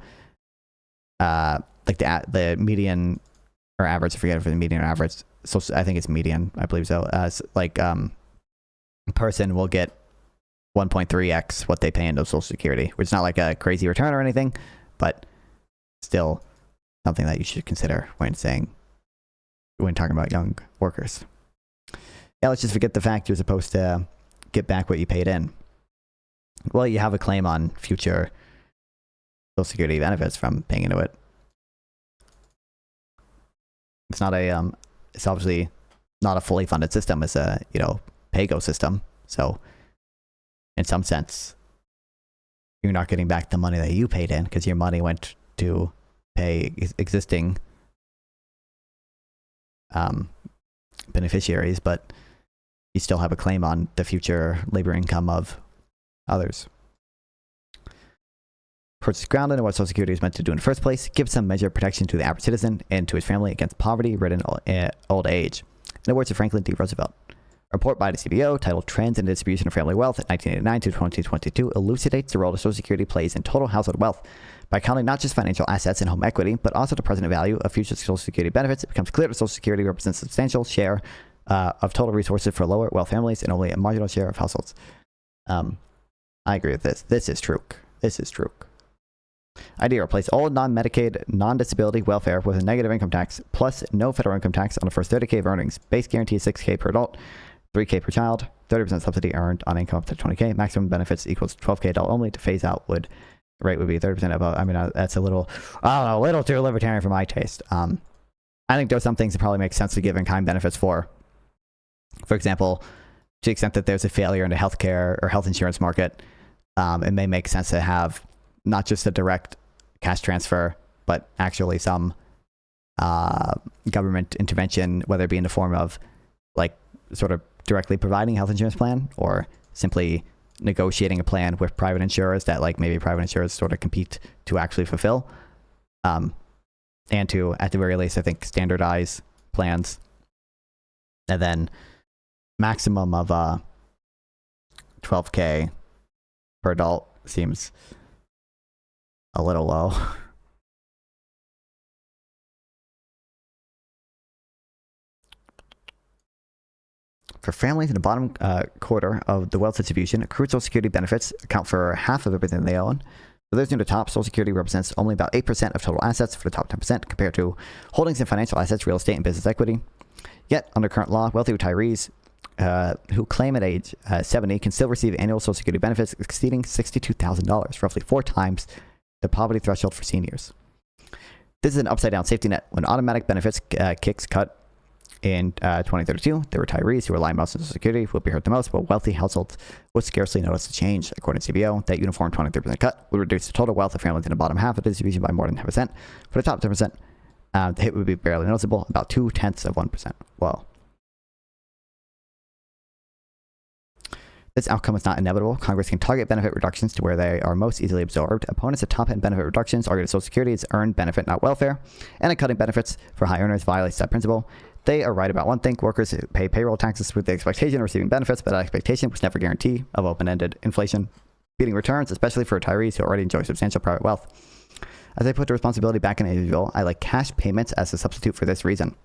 like the median or average, I forget if it's median or average, so I think it's median, I believe so, as like person will get 1.3x what they pay into Social Security, which is not like a crazy return or anything, but still something that you should consider when talking about young workers. Yeah, let's just forget the fact you're supposed to get back what you paid in. Well, you have a claim on future Social Security benefits from paying into it. It's not a it's obviously not a fully funded system. It's a, PAYGO system. So in some sense, you're not getting back the money that you paid in because your money went to pay existing beneficiaries, but you still have a claim on the future labor income of others. Approach is grounded in what Social Security is meant to do in the first place, give some measure of protection to the average citizen and to his family against poverty-ridden old age. In the words of Franklin D. Roosevelt, a report by the CBO titled Trends in the Distribution of Family Wealth 1989 to 2022 elucidates the role that Social Security plays in total household wealth. By counting not just financial assets and home equity, but also the present value of future Social Security benefits, it becomes clear that Social Security represents a substantial share of total resources for lower wealth families and only a marginal share of households. I agree with this. This is true. This is true. Idea: replace all non-Medicaid, non-disability welfare with a negative income tax plus no federal income tax on the first 30K of earnings. Base guarantee is $6K per adult, $3K per child, 30% subsidy earned on income up to $20K. Maximum benefits equals $12K adult only. To phase out the rate would be 30% above. I mean, that's a little, I don't know, a little too libertarian for my taste. I think there's some things that probably make sense to give in-kind benefits for. For example, to the extent that there's a failure in the healthcare or health insurance market, it may make sense to have not just a direct cash transfer, but actually some government intervention, whether it be in the form of like sort of directly providing a health insurance plan or simply negotiating a plan with private insurers that like maybe private insurers sort of compete to actually fulfill. And to, at the very least, I think standardize plans. And then maximum of $12K per adult seems a little low. For families in the bottom quarter of the wealth distribution, accrued Social Security benefits account for half of everything they own. For those near the top, Social Security represents only about 8% of total assets for the top 10% compared to holdings in financial assets, real estate, and business equity. Yet, under current law, wealthy retirees who claim at age 70 can still receive annual Social Security benefits exceeding $62,000, roughly 4 times the poverty threshold for seniors. This is an upside-down safety net. When automatic benefits kicks cut in 2032, the retirees who rely most on Social Security will be hurt the most, but wealthy households would scarcely notice the change. According to CBO, that uniform 23% cut would reduce the total wealth of families in the bottom half of the distribution by more than 10%. For the top 10%, the hit would be barely noticeable, about 0.2%. Well, this outcome is not inevitable. Congress can target benefit reductions to where they are most easily absorbed. Opponents of top-end benefit reductions argue that Social Security is earned benefit, not welfare, and that cutting benefits for high earners violates that principle. They are right about one thing: workers pay payroll taxes with the expectation of receiving benefits, but that expectation was never a guarantee of open-ended inflation. Beating returns, especially for retirees who already enjoy substantial private wealth. As I put the responsibility back in individual, I like cash payments as a substitute for this reason.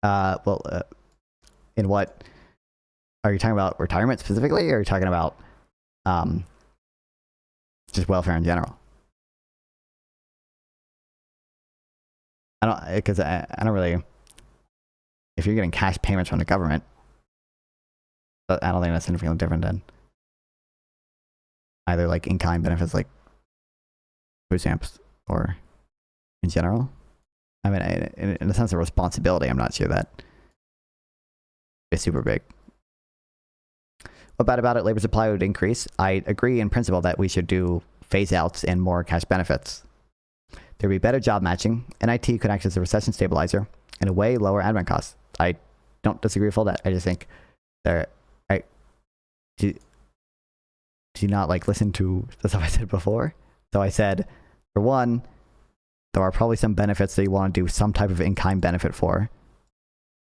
In what? Are you talking about retirement specifically, or are you talking about just welfare in general? I don't really. If you're getting cash payments from the government, I don't think that's anything different than either like in-kind benefits like food stamps or in general. I mean, in the sense of responsibility, I'm not sure that is super big. What bad about it? Labor supply would increase. I agree in principle that we should do phase outs and more cash benefits. There would be better job matching. NIT could act as a recession stabilizer and a way lower admin costs. I don't disagree with all that. I just think do you not like listen to the stuff I said before? So I said, for one, there are probably some benefits that you want to do some type of in-kind benefit for,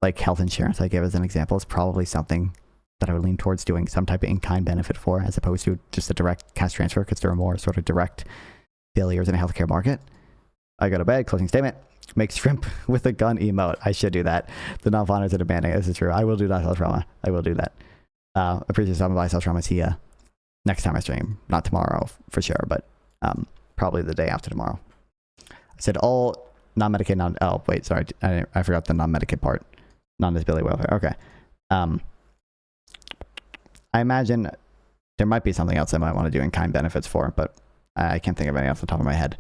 like health insurance. I gave as an example. It's probably something that I would lean towards doing some type of in-kind benefit for, as opposed to just a direct cash transfer, because there are more sort of direct failures in the healthcare market. I go to bed, closing statement, make shrimp with a gun emote. I should do that. The non-founders are demanding. This is true. I will do that, Self-Trauma. I will do that. Appreciate stopping by. Self-Trauma. See ya next time I stream. Not tomorrow for sure, but probably the day after tomorrow. I said all non-Medicaid, oh, wait, sorry. I forgot the non-Medicaid part. Non-disability welfare. Okay. I imagine there might be something else I might want to do in-kind benefits for, but I can't think of any off the top of my head.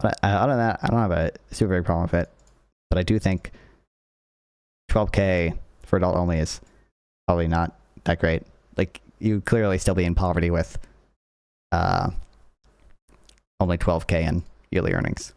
But other than that, I don't have a super big problem with it. But I do think $12K for adult only is probably not that great. Like, you clearly still be in poverty with only 12K in yearly earnings.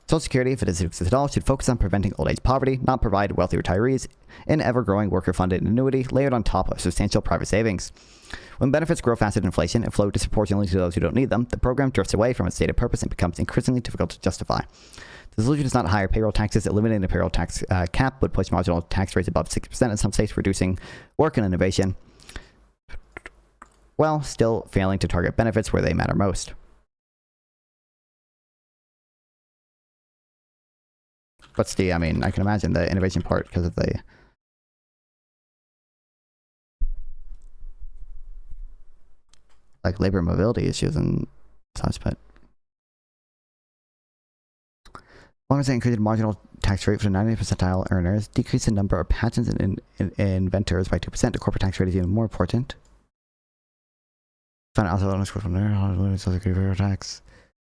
Social Security, if it exists at all, should focus on preventing old age poverty, not provide wealthy retirees an ever-growing worker-funded annuity layered on top of substantial private savings. When benefits grow faster than inflation and flow disproportionately to those who don't need them, the program drifts away from its stated purpose and becomes increasingly difficult to justify. The solution is not higher payroll taxes. Eliminating the payroll tax cap would push marginal tax rates above 60% in some states, reducing work and innovation, while still failing to target benefits where they matter most. What's the, I mean, I can imagine the innovation part because of the like labor mobility issues and such, but as long as they increase the marginal tax rate for the 90th percentile earners, decrease the number of patents and inventors by 2%, the corporate tax rate is even more important. Find also on from there, Social Security tax.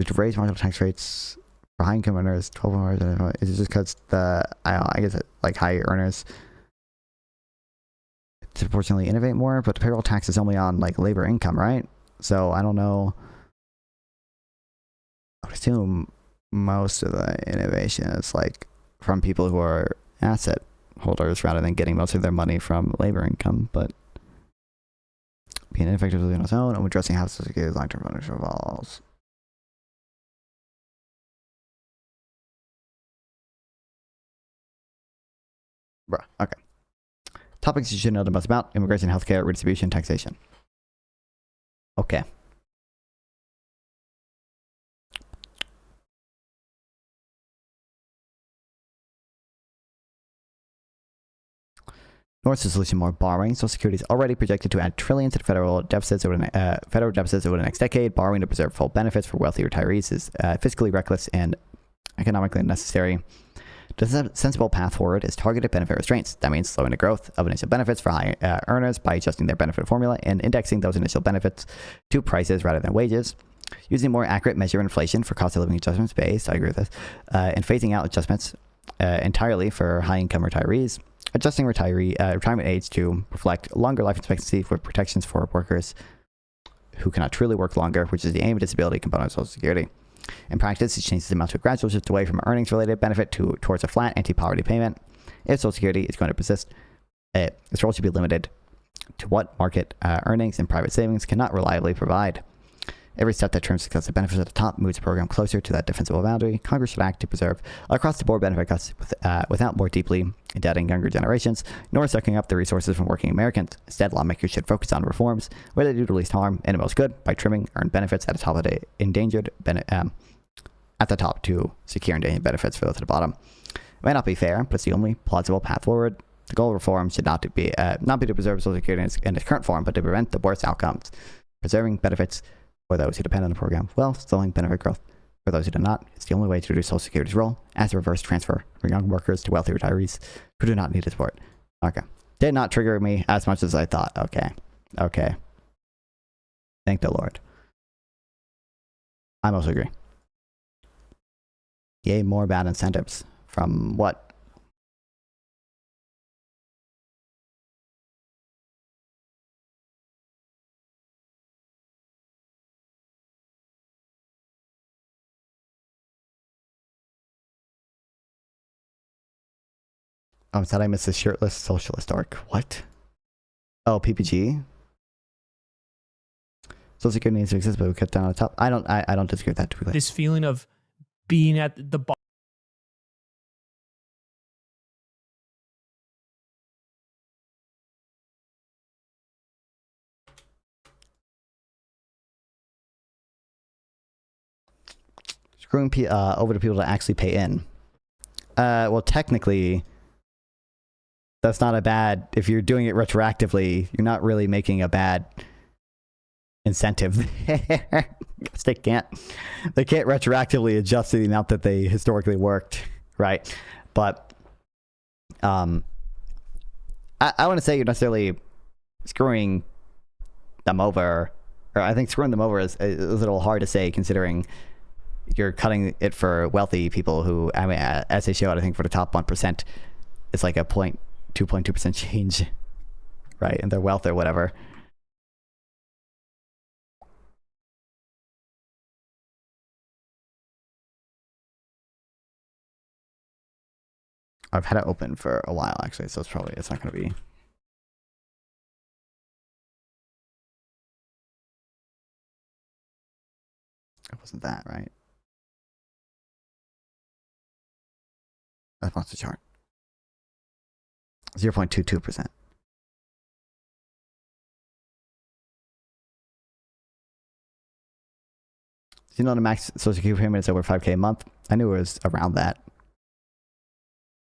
To raise marginal tax rates for high income earners, 12 hours, is it just because the, I guess, like high earners disproportionately innovate more, but the payroll tax is only on like labor income, right? So I don't know. I would assume most of the innovation is like from people who are asset holders rather than getting most of their money from labor income, but being ineffective on its own and addressing how Social Security's long-term ownership evolves. Bruh, okay. Topics you should know the most about: immigration, healthcare, redistribution, taxation. Okay. Nor is the solution more borrowing. Social Security is already projected to add trillions to federal deficits over the next decade. Borrowing to preserve full benefits for wealthy retirees is fiscally reckless and economically unnecessary. The sensible path forward is targeted benefit restraints. That means slowing the growth of initial benefits for high earners by adjusting their benefit formula and indexing those initial benefits to prices rather than wages. Using a more accurate measure of inflation for cost of living adjustments based, I agree with this, and phasing out adjustments entirely for high-income retirees. Adjusting retirement age to reflect longer life expectancy with protections for workers who cannot truly work longer, which is the aim of disability component of Social Security. In practice, it changes the amount to a gradual shift away from earnings-related benefit towards a flat anti-poverty payment. If Social Security is going to persist, its role should be limited to what market earnings and private savings cannot reliably provide. Every step that trims excessive benefits at the top moves the program closer to that defensible boundary. Congress should act to preserve across-the-board benefit cuts without more deeply indebting younger generations, nor sucking up the resources from working Americans. Instead, lawmakers should focus on reforms where they do the least harm and the most good by trimming earned benefits at the top of the endangered at the top to secure endangered benefits for those at the bottom. It may not be fair, but it's the only plausible path forward. The goal of reform should not be to preserve Social Security in its current form, but to prevent the worst outcomes. Preserving benefits for those who depend on the program, while slowing benefit growth for those who do not. It's the only way to reduce Social Security's role as a reverse transfer from young workers to wealthy retirees who do not need its support. Okay. Did not trigger me as much as I thought. Okay. Okay. Thank the Lord. I mostly agree. Yay, more bad incentives. From what? Oh, said I missed the shirtless socialist arc. What? Oh, PPG? Social Security needs to exist, but we cut down on the top. I don't disagree with that, to be clear. This feeling of being at the bottom. Screwing over to people to actually pay in. Well, technically, that's not a bad, if you're doing it retroactively, you're not really making a bad incentive. They can't retroactively adjust the amount that they historically worked, right? But I wouldn't say you're necessarily screwing them over, or I think screwing them over is a little hard to say considering you're cutting it for wealthy people who, I mean, as they showed, I think for the top 1%, it's like a 2.2% change, right, in their wealth or whatever. I've had it open for a while actually, so it's not going to be. It wasn't that, right? That's not the chart. 0.22%. You know, the max social security payment is over $5K a month. I knew it was around that.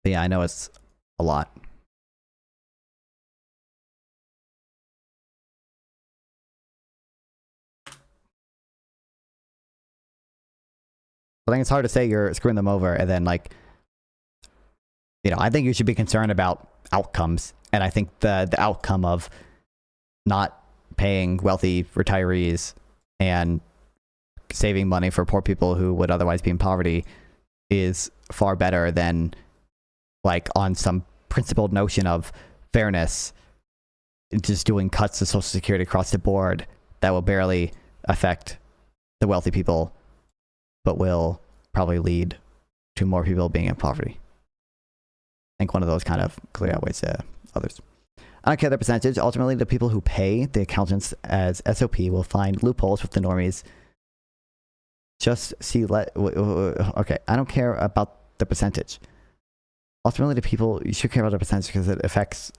But yeah, I know it's a lot. I think it's hard to say you're screwing them over and then, like, you know, I think you should be concerned about outcomes. And I think the outcome of not paying wealthy retirees and saving money for poor people who would otherwise be in poverty is far better than, like, on some principled notion of fairness, just doing cuts to Social Security across the board that will barely affect the wealthy people, but will probably lead to more people being in poverty. I think one of those kind of clearly outweighs others. I don't care the percentage. Ultimately, the people who pay the accountants as SOP will find loopholes with the normies. Just see, okay, I don't care about the percentage. Ultimately, the people, you should care about the percentage because it affects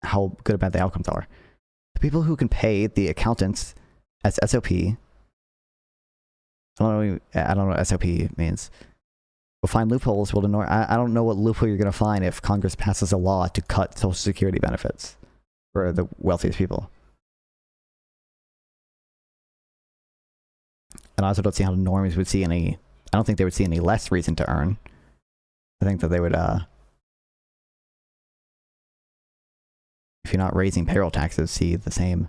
how good or bad the outcomes are. The people who can pay the accountants as SOP, I don't know what SOP means, will find loopholes. Will ignore. I don't know what loophole you're going to find if Congress passes a law to cut Social Security benefits for the wealthiest people. And I also don't see how the normies would see any. I don't think they would see any less reason to earn. I think that they would, if you're not raising payroll taxes, see the same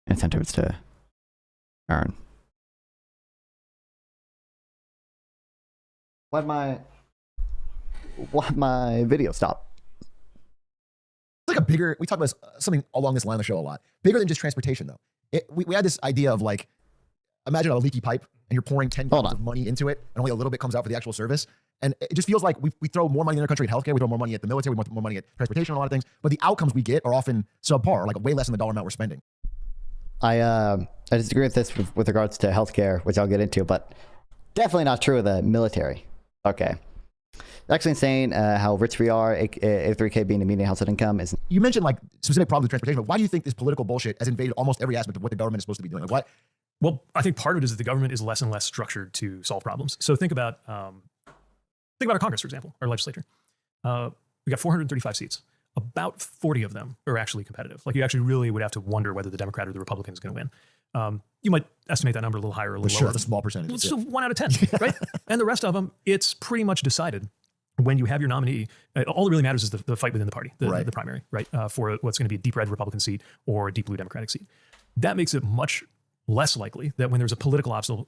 incentives to earn. Why'd my video stop? It's like a bigger, we talk about something along this line of the show a lot. Bigger than just transportation, though. We had this idea of, like, imagine a leaky pipe and you're pouring 10 gallons of money into it and only a little bit comes out for the actual service. And it just feels like we throw more money in our country at healthcare, we throw more money at the military, we throw more money at transportation, a lot of things. But the outcomes we get are often subpar, like way less than the dollar amount we're spending. I disagree with this with regards to healthcare, which I'll get into, but definitely not true of the military. Okay. Actually insane how rich we are, 83K being the median household income is. You mentioned, like, specific problems with transportation, but why do you think this political bullshit has invaded almost every aspect of what the government is supposed to be doing? Like, what? Well, I think part of it is that the government is less and less structured to solve problems. So think about our Congress, for example, our legislature. We got 435 seats. About 40 of them are actually competitive. Like, you actually really would have to wonder whether the Democrat or the Republican is going to win. You might estimate that number a little higher or a little lower. Sure, the small percentage. It's 1 out of 10, right? And the rest of them, it's pretty much decided when you have your nominee. All that really matters is the fight within the party, the primary, right? For what's going to be a deep red Republican seat or a deep blue Democratic seat. That makes it much less likely that when there's a political obstacle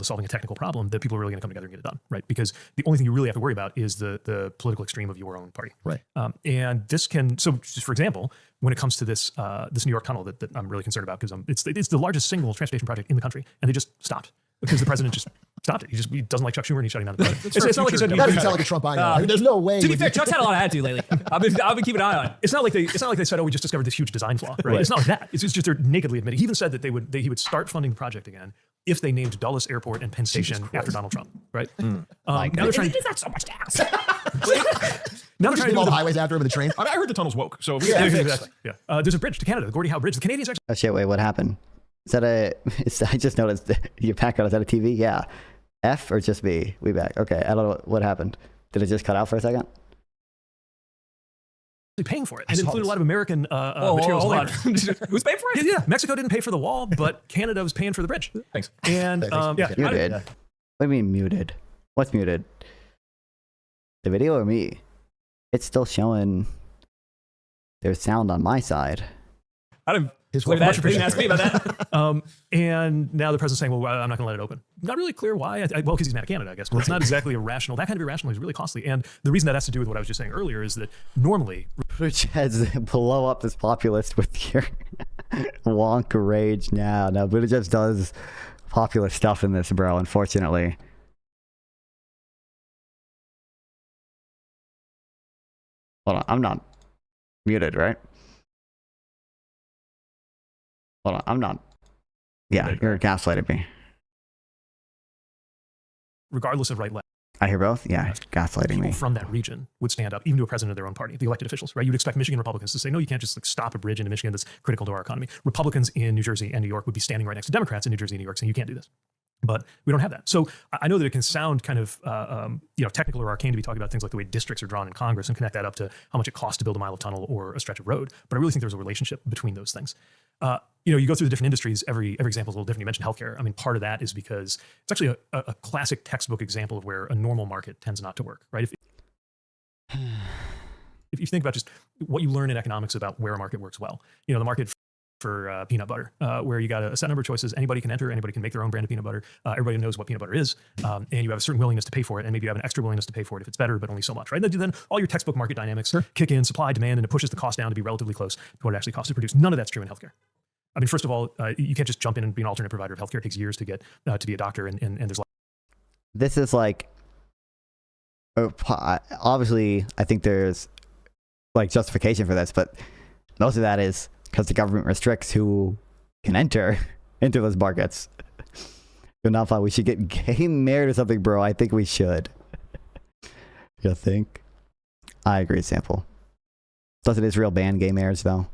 to solving a technical problem, that people are really going to come together and get it done, right? Because the only thing you really have to worry about is the political extreme of your own party. Right. And this can, so just for example, when it comes to this this New York tunnel that I'm really concerned about, because it's the largest single transportation project in the country, and they just stopped because the president just stopped it. He doesn't like Chuck Schumer and he's shutting down the project. It's not like he said, that doesn't sound like a Trump I know. I mean, there's no way. To be fair, Chuck's had a lot of attitude lately. I've been keeping an eye on it. It's not like they said, oh, we just discovered this huge design flaw, right? It's not like that. It's just they're nakedly admitting. He even said that he would start funding the project again if they named Dulles Airport and Penn Station after Donald Trump, right? Mm. Now they're trying. It's not so much to ask. Now they're trying to do all the highways after him and the trains. I heard the tunnel's woke. So yeah, exactly. Yeah. There's a bridge to Canada, the Gordie Howe Bridge. The Canadians actually. Oh shit! Wait, what happened? Is that I just noticed your background. Is that a TV? Yeah. F or just B? We back. Okay. I don't know what happened. Did it just cut out for a second? Paying for it. And it included a lot of American materials. Hold on. Who's paying for it? Yeah. Mexico didn't pay for the wall, but Canada was paying for the bridge. Thanks. And yeah. Muted. What do you mean muted? What's muted? The video or me? It's still showing there's sound on my side. I His Much fault. appreciated. Ask me about that. And now the president's saying, well, I'm not going to let it open. Not really clear why. Well, because he's mad at Canada, I guess. But it's not exactly irrational. That kind of irrational is really costly. And the reason that has to do with what I was just saying earlier is that normally... Which has blow up this populist with your wonk rage now. No, but it just does populist stuff in this, bro, unfortunately. Hold on, I'm not muted, right? Hold on, I'm not. Yeah, you're gaslighting me. Regardless of right-left, I hear both. Yeah, gaslighting me. people from that region would stand up, even to a president of their own party, the elected officials, right? You'd expect Michigan Republicans to say, no, you can't just like stop a bridge into Michigan that's critical to our economy. Republicans in New Jersey and New York would be standing right next to Democrats in New Jersey and New York saying, you can't do this. But we don't have that. So I know that it can sound kind of technical or arcane to be talking about things like the way districts are drawn in Congress and connect that up to how much it costs to build a mile of tunnel or a stretch of road. But I really think there's a relationship between those things. You go through the different industries, every example is a little different. You mentioned healthcare. I mean, part of that is because it's actually a classic textbook example of where a normal market tends not to work, right? If you think about just what you learn in economics about where a market works well, the market for peanut butter, where you got a set number of choices. Anybody can enter, anybody can make their own brand of peanut butter. Everybody knows what peanut butter is, and you have a certain willingness to pay for it, and maybe you have an extra willingness to pay for it if it's better, but only so much, right? Then all your textbook market dynamics kick in, supply, demand, and it pushes the cost down to be relatively close to what it actually costs to produce. None of that's true in healthcare. I mean, first of all, you can't just jump in and be an alternate provider of healthcare. It takes years to get to be a doctor, and there's like... This is like... obviously, I think there's like justification for this, but most of that is because the government restricts who can enter into those markets. You're not fine. We should get gay married or something, bro. I think we should. You think? I agree, Sample. Doesn't Israel ban gay marriage, though?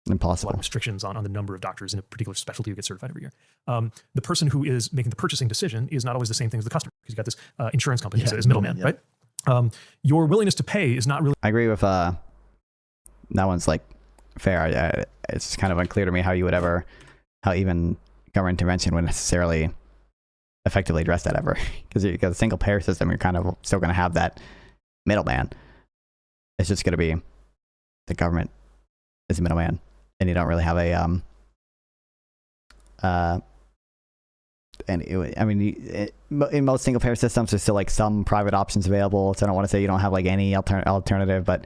Impossible. A lot of restrictions on the number of doctors in a particular specialty who get certified every year. The person who is making the purchasing decision is not always the same thing as the customer, because you got this insurance company as middleman, right? Your willingness to pay is not really... I agree with that one's like fair. It's kind of unclear to me how even government intervention would necessarily effectively address that ever. Because you got a single payer system, you're kind of still going to have that middleman. It's just going to be the government is a middleman, and you don't really have in most single payer systems, there's still like some private options available. So I don't want to say you don't have like any alternative, but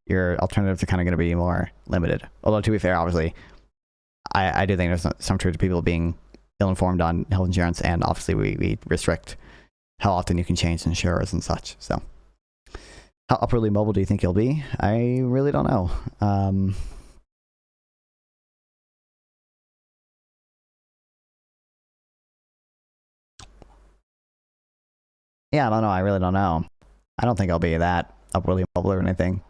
your alternatives are kind of going to be more limited. Although to be fair, obviously, I do think there's some truth to people being ill-informed on health insurance, and obviously we restrict how often you can change insurers and such. So how upwardly mobile do you think you'll be? I really don't know. Yeah, I don't know. I really don't know. I don't think I'll be that upwardly mobile or anything.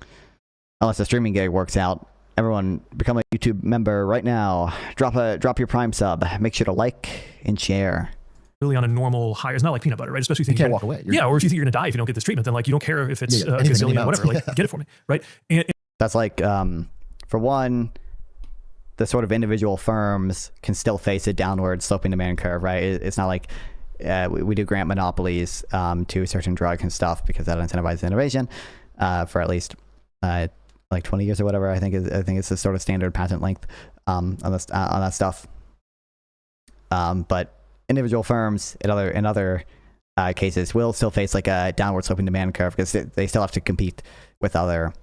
Unless the streaming gig works out. Everyone, become a YouTube member right now. Drop your Prime sub. Make sure to like and share. Really on a normal high. It's not like peanut butter, right? Especially if you can't walk away. Or if you think you're going to die if you don't get this treatment, then like you don't care if it's a gazillion, whatever. Like, get it for me, right? And that's like, for one, the sort of individual firms can still face a downward sloping demand curve, right? It's not like we do grant monopolies to certain drugs and stuff because that incentivizes innovation for at least like 20 years or whatever. I think it's the sort of standard patent length on that stuff. But individual firms in other cases will still face like a downward sloping demand curve because they still have to compete with other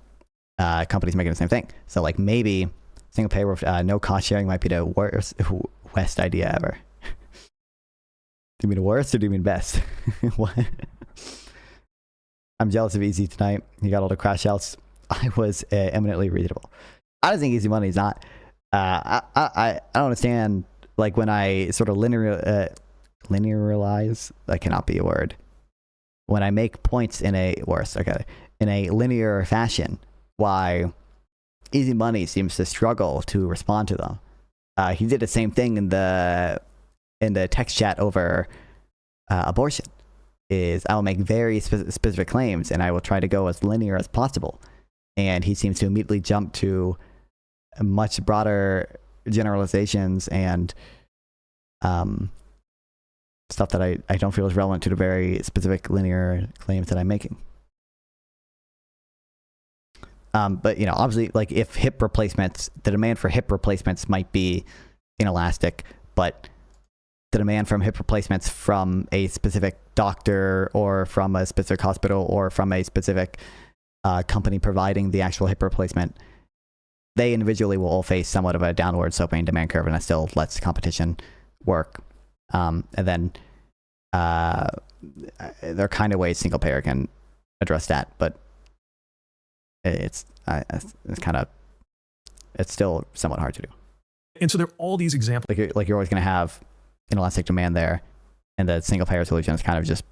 companies making the same thing. So like maybe single payer with no cost sharing might be the worst idea ever. Do you mean worst or do you mean best? What? I'm jealous of Easy tonight. He got all the crash outs. I was eminently reasonable. I don't think Easy Money is not. I don't understand. Like when I sort of linearize, that cannot be a word. When I make points in a linear fashion, why Easy Money seems to struggle to respond to them. He did the same thing in the text chat over abortion. Is I will make very specific claims and I will try to go as linear as possible. And he seems to immediately jump to much broader generalizations and stuff that I don't feel is relevant to the very specific linear claims that I'm making. But you know, obviously, like if hip replacements, the demand for hip replacements might be inelastic, but the demand from hip replacements from a specific doctor or from a specific hospital or from a specific company providing the actual hip replacement, they individually will all face somewhat of a downward sloping demand curve, and that still lets competition work. And then there are kind of ways single payer can address that, but it's still somewhat hard to do. And so there are all these examples. Like you're always going to have inelastic demand there, and the single payer solution is kind of just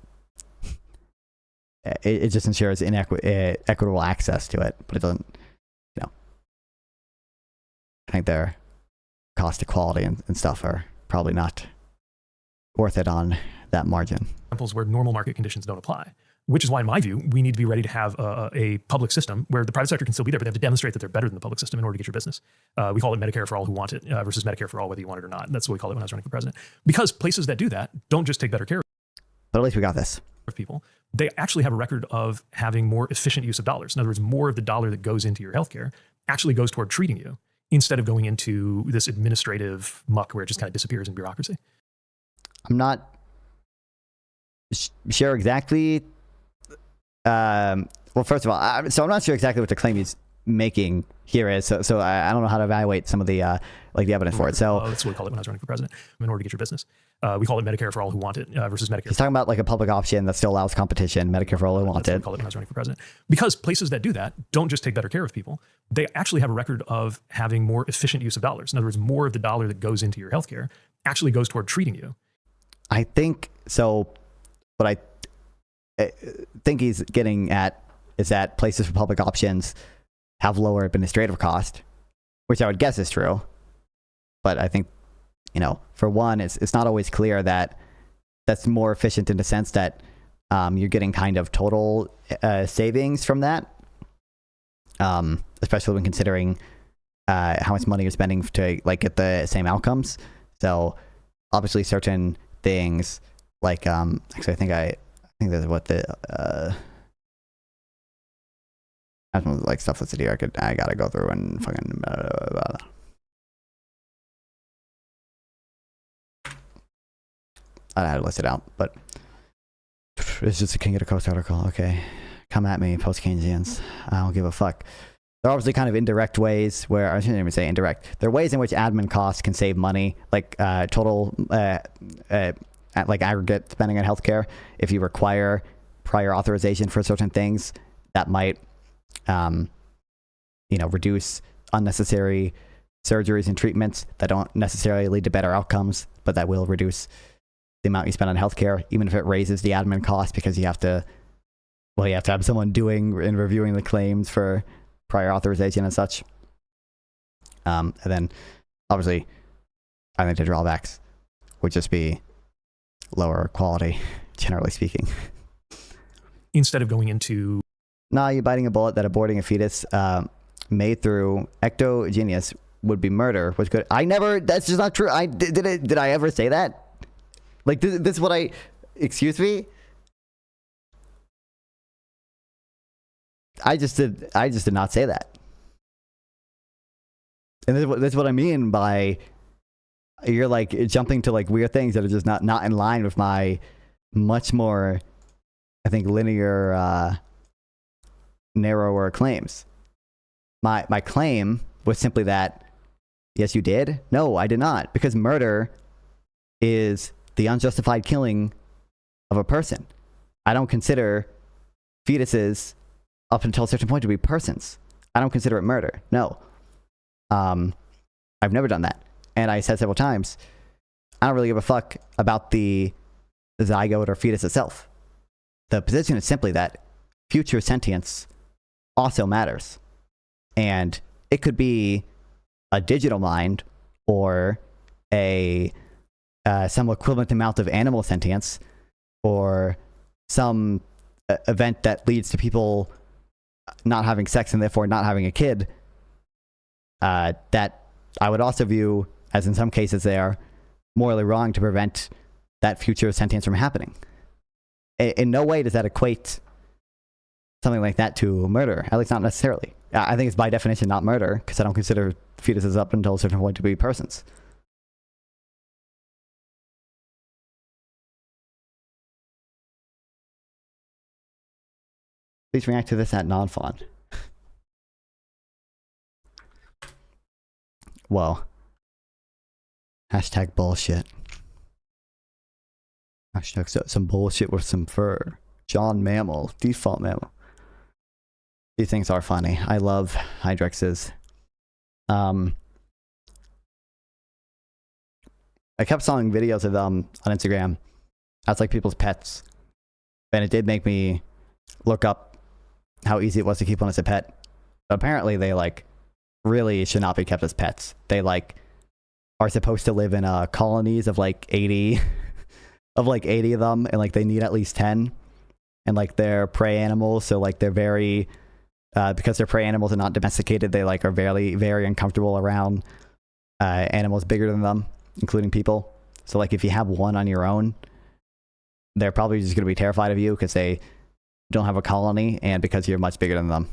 it just ensures equitable access to it, but it doesn't. You know, I think their cost to quality and stuff are probably not worth it on that margin. Examples where normal market conditions don't apply, which is why, in my view, we need to be ready to have a public system where the private sector can still be there, but they have to demonstrate that they're better than the public system in order to get your business. We call it Medicare for all who want it versus Medicare for all whether you want it or not. That's what we called it when I was running for president. Because places that do that don't just take better care but at least we got this. Of people. They actually have a record of having more efficient use of dollars. In other words, more of the dollar that goes into your healthcare actually goes toward treating you instead of going into this administrative muck where it just kind of disappears in bureaucracy. I'm not sure exactly. Well, first of all, I'm not sure exactly what the claim he's making here is. So I don't know how to evaluate some of the like the evidence for it. So that's what we call it when I was running for president. In order to get your business, we call it Medicare for all who want it versus Medicare. He's talking about like a public option that still allows competition. Medicare for all who want it. We call it when I was running for president. Because places that do that don't just take better care of people. They actually have a record of having more efficient use of dollars. In other words, more of the dollar that goes into your healthcare actually goes toward treating you. I think so. What I think he's getting at is that places for public options have lower administrative cost, which I would guess is true. But I think, you know, for one, it's not always clear that that's more efficient in the sense that you're getting kind of total savings from that, especially when considering how much money you're spending to like get the same outcomes. So obviously certain things like actually I think that's what the I don't know, like stuff that's here. I gotta go through and fucking I had to list it out, but it's just a King of the Coast article. Okay, come at me, post-Keynesians. I don't give a fuck. There are obviously kind of indirect ways where, I shouldn't even say indirect. There are ways in which admin costs can save money, like total, like aggregate spending on healthcare. If you require prior authorization for certain things, that might, you know, reduce unnecessary surgeries and treatments that don't necessarily lead to better outcomes, but that will reduce the amount you spend on healthcare, even if it raises the admin cost because you have to have someone doing and reviewing the claims for prior authorization and such. And then obviously I think the drawbacks would just be lower quality, generally speaking. Instead of going into... Nah, you're biting a bullet that aborting a fetus made through ectogenius would be murder, which could... That's just not true. Did I ever say that? Like, this is what I... Excuse me? I just did not say that. And this is what I mean by you're like jumping to like weird things that are just not in line with my much more, I think, linear, narrower claims. My claim was simply that, yes, you did. No, I did not, because murder is the unjustified killing of a person. I don't consider fetuses up until a certain point to be persons. I don't consider it murder. No. I've never done that. And I said several times, I don't really give a fuck about the zygote or fetus itself. The position is simply that future sentience also matters. And it could be a digital mind or some equivalent amount of animal sentience or some event that leads to people not having sex and therefore not having a kid, that I would also view as in some cases they are morally wrong to prevent that future sentience from happening. In no way does that equate something like that to murder, at least not necessarily. I think it's by definition not murder because I don't consider fetuses up until a certain point to be persons. Please react to this at non-font. Whoa. Hashtag bullshit. Hashtag some bullshit with some fur. John Mammal. Default Mammal. These things are funny. I love Hydrexes. I kept seeing videos of them on Instagram as like people's pets. And it did make me look up how easy it was to keep one as a pet. But apparently they like really should not be kept as pets. They like are supposed to live in colonies of like 80 of like 80 of them, and like they need at least 10. And like they're prey animals, so like they're very because they're prey animals and not domesticated, they like are very, very uncomfortable around animals bigger than them, including people. So like if you have one on your own, they're probably just going to be terrified of you because they don't have a colony and because you're much bigger than them.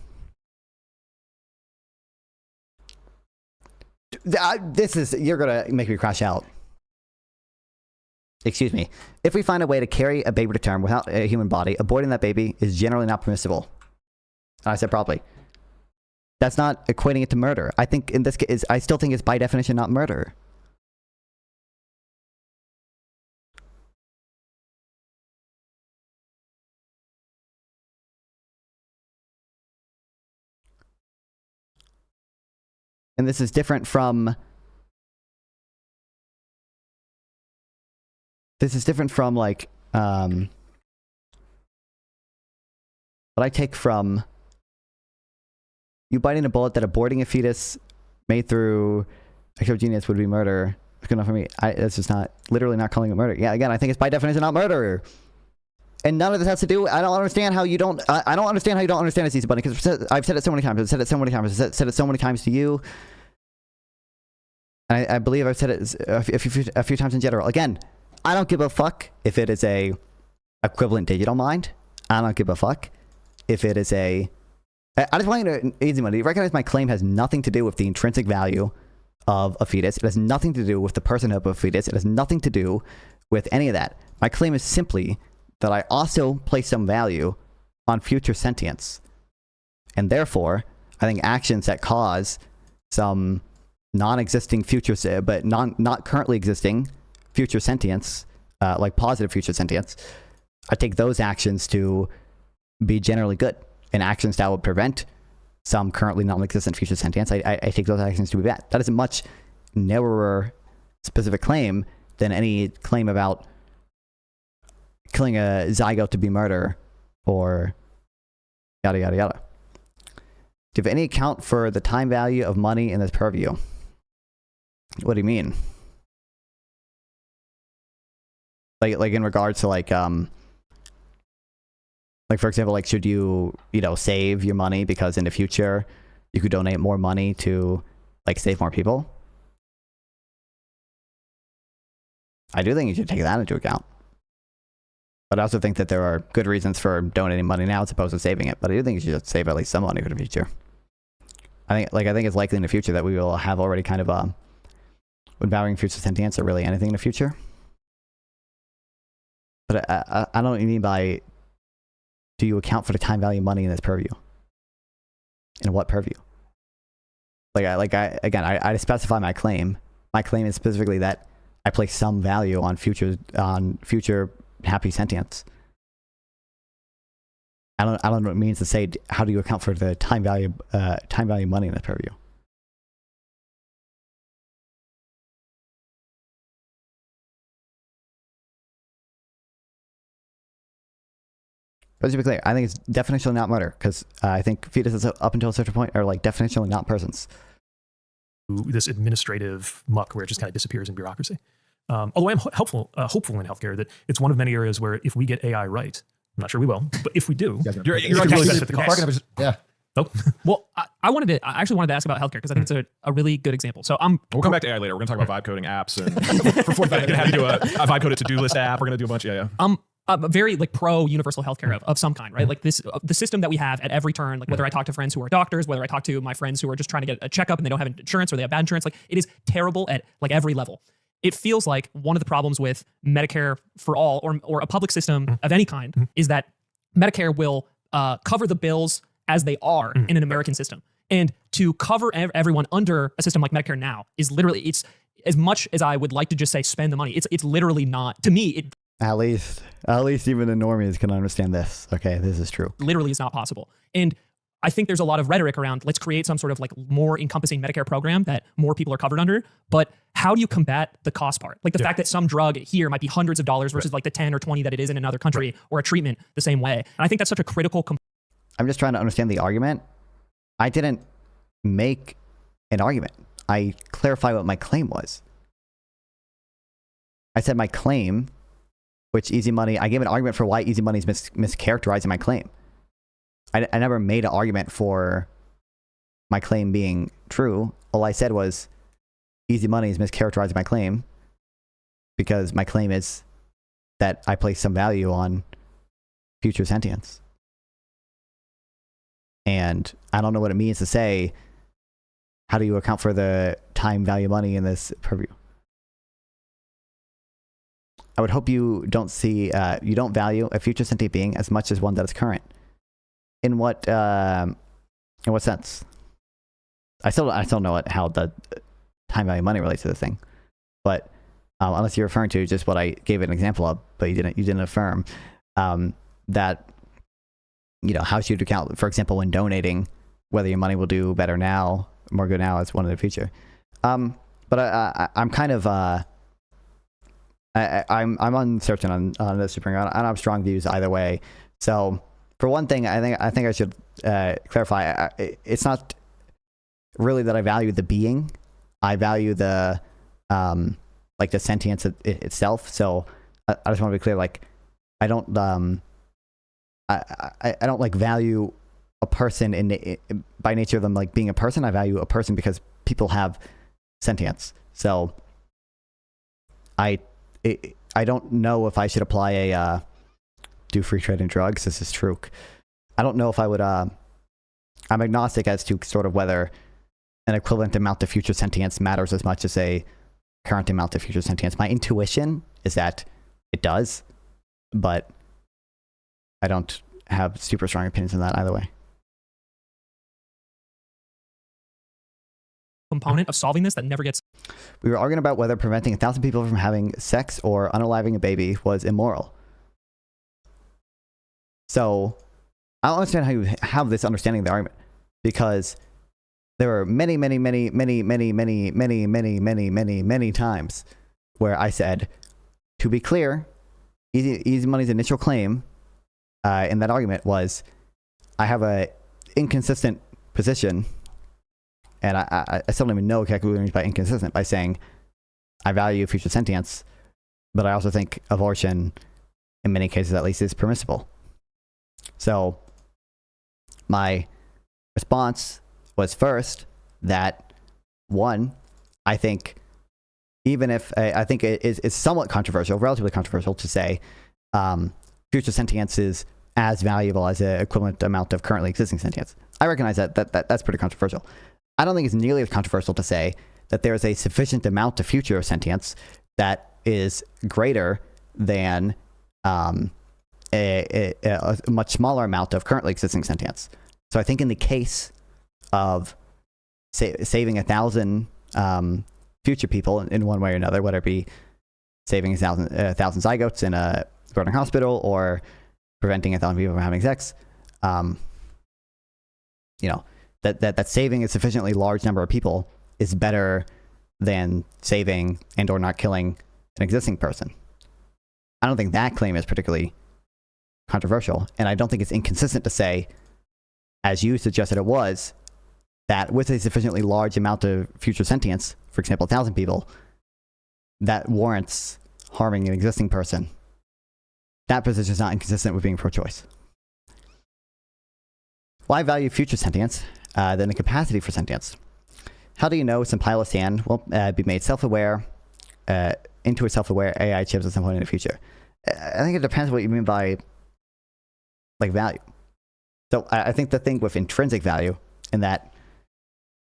You're going to make me crash out. Excuse me. If we find a way to carry a baby to term without a human body, aborting that baby is generally not permissible. I said probably. That's not equating it to murder. I think in this case, I still think it's by definition not murder. And this is different from... This is different from like... what I take from... You biting a bullet that aborting a fetus made through exogenius would be murder. It's good enough for me. It's just not... Literally not calling it murder. Yeah, again, I think it's by definition not murder. And none of this has to do... I don't understand how you don't... I don't understand how you don't understand this, Easy Bunny, because I've said it so many times. I've said it so many times. I've said it so many times to you. And I believe I've said it a few times in general. Again, I don't give a fuck if it is a equivalent digital mind. I don't give a fuck if it is a... I just want you to, Easy Money, recognize my claim has nothing to do with the intrinsic value of a fetus. It has nothing to do with the personhood of a fetus. It has nothing to do with any of that. My claim is simply that I also place some value on future sentience. And therefore, I think actions that cause some non-existing future, but not currently existing future sentience, like positive future sentience, I take those actions to be generally good. And actions that would prevent some currently non-existent future sentience, I take those actions to be bad. That is a much narrower specific claim than any claim about killing a zygote to be murder or yada yada yada. Give any account for the time value of money in this purview. What do you mean? Like in regards to like for example, like should you save your money because in the future you could donate more money to like save more people? I do think you should take that into account. But I also think that there are good reasons for donating money now as opposed to saving it. But I do think you should save at least some money for the future. I think it's likely in the future that we will have already kind of when valuing future sentience or really anything in the future. But I don't know what you mean by do you account for the time value of money in this purview? In what purview? I specify my claim. My claim is specifically that I place some value on future happy sentience. I don't know what it means to say how do you account for the time value money in this purview. But to be clear, I think it's definitionally not murder because I think fetuses up until a certain point are like definitionally not persons. This administrative muck where it just kind of disappears in bureaucracy. Although I'm hopeful in healthcare that it's one of many areas where if we get AI right, I'm not sure we will, but if we do, you're going to really benefit the case. Yeah. Oh. Well, I actually wanted to ask about healthcare because I think it's a really good example. So we'll come back to AI later. We're going to talk about vibe coding apps and for 45 minutes, have you do a vibe coded to-do list app. We're going to do a bunch. Yeah. very like pro universal healthcare of some kind, right? Like this, the system that we have at every turn, like whether I talk to friends who are doctors, whether I talk to my friends who are just trying to get a checkup and they don't have insurance or they have bad insurance, like it is terrible at like every level. It feels like one of the problems with Medicare for all or a public system of any kind is that Medicare will cover the bills as they are in an American system. And to cover everyone under a system like Medicare now is literally, it's as much as I would like to just say spend the money, it's literally not, to me, it At least even the normies can understand this. Okay, this is true. Literally is not possible. And I think there's a lot of rhetoric around, let's create some sort of like more encompassing Medicare program that more people are covered under. But how do you combat the cost part? Like the fact that some drug here might be hundreds of dollars versus like the 10 or 20 that it is in another country, or a treatment the same way. And I think that's such a critical component. I'm just trying to understand the argument. I didn't make an argument. I clarified what my claim was. I said my claim, which Easy Money, I gave an argument for why Easy Money is mischaracterizing my claim. I never made an argument for my claim being true. All I said was Easy Money is mischaracterizing my claim because my claim is that I place some value on future sentience. And I don't know what it means to say, how do you account for the time value money in this purview? I would hope you don't see, you don't value a future sentient being as much as one that is current. In what sense? I still don't know how the time value money relates to this thing, but unless you're referring to just what I gave an example of, but you didn't affirm that, you know, how should you account, for example, when donating, whether your money will do better now, more good now as one in the future. But I'm kind of I'm uncertain on this Supreme Court. I don't have strong views either way. So for one thing, I think I should clarify. It's not really that I value the being. I value the like the sentience itself. So I just want to be clear. Like I don't I don't like value a person by nature of them like being a person. I value a person because people have sentience. So I don't know if I should apply a do free trade in drugs. This is true. I don't know if I would. I'm agnostic as to sort of whether an equivalent amount of future sentience matters as much as a current amount of future sentience. My intuition is that it does, but I don't have super strong opinions on that either way. Component of solving this that never gets. We were arguing about whether preventing 1,000 people from having sex or unaliving a baby was immoral. So I don't understand how you have this understanding of the argument, because there were many times where I said, to be clear, Easy Money's initial claim in that argument was, I have a inconsistent position, and I still don't even know exactly what it means by inconsistent, by saying I value future sentience, but I also think abortion, in many cases at least, is permissible. So my response was first that, one, I think even if I think it is somewhat controversial, relatively controversial to say future sentience is as valuable as an equivalent amount of currently existing sentience. I recognize that's pretty controversial. I don't think it's nearly as controversial to say that there is a sufficient amount of future sentience that is greater than a much smaller amount of currently existing sentience. So I think in the case of saving 1,000 future people in one way or another, whether it be saving 1,000 zygotes in a burning hospital or preventing 1,000 people from having sex, you know, that saving a sufficiently large number of people is better than saving and or not killing an existing person. I don't think that claim is particularly controversial, and I don't think it's inconsistent to say, as you suggested it was, that with a sufficiently large amount of future sentience, for example, 1,000 people, that warrants harming an existing person. That position is not inconsistent with being pro-choice. Why value future sentience than the capacity for sentience? How do you know some pile of sand will be made self-aware into a self-aware AI chips at some point in the future? I think it depends what you mean by like value. So I think the thing with intrinsic value, and that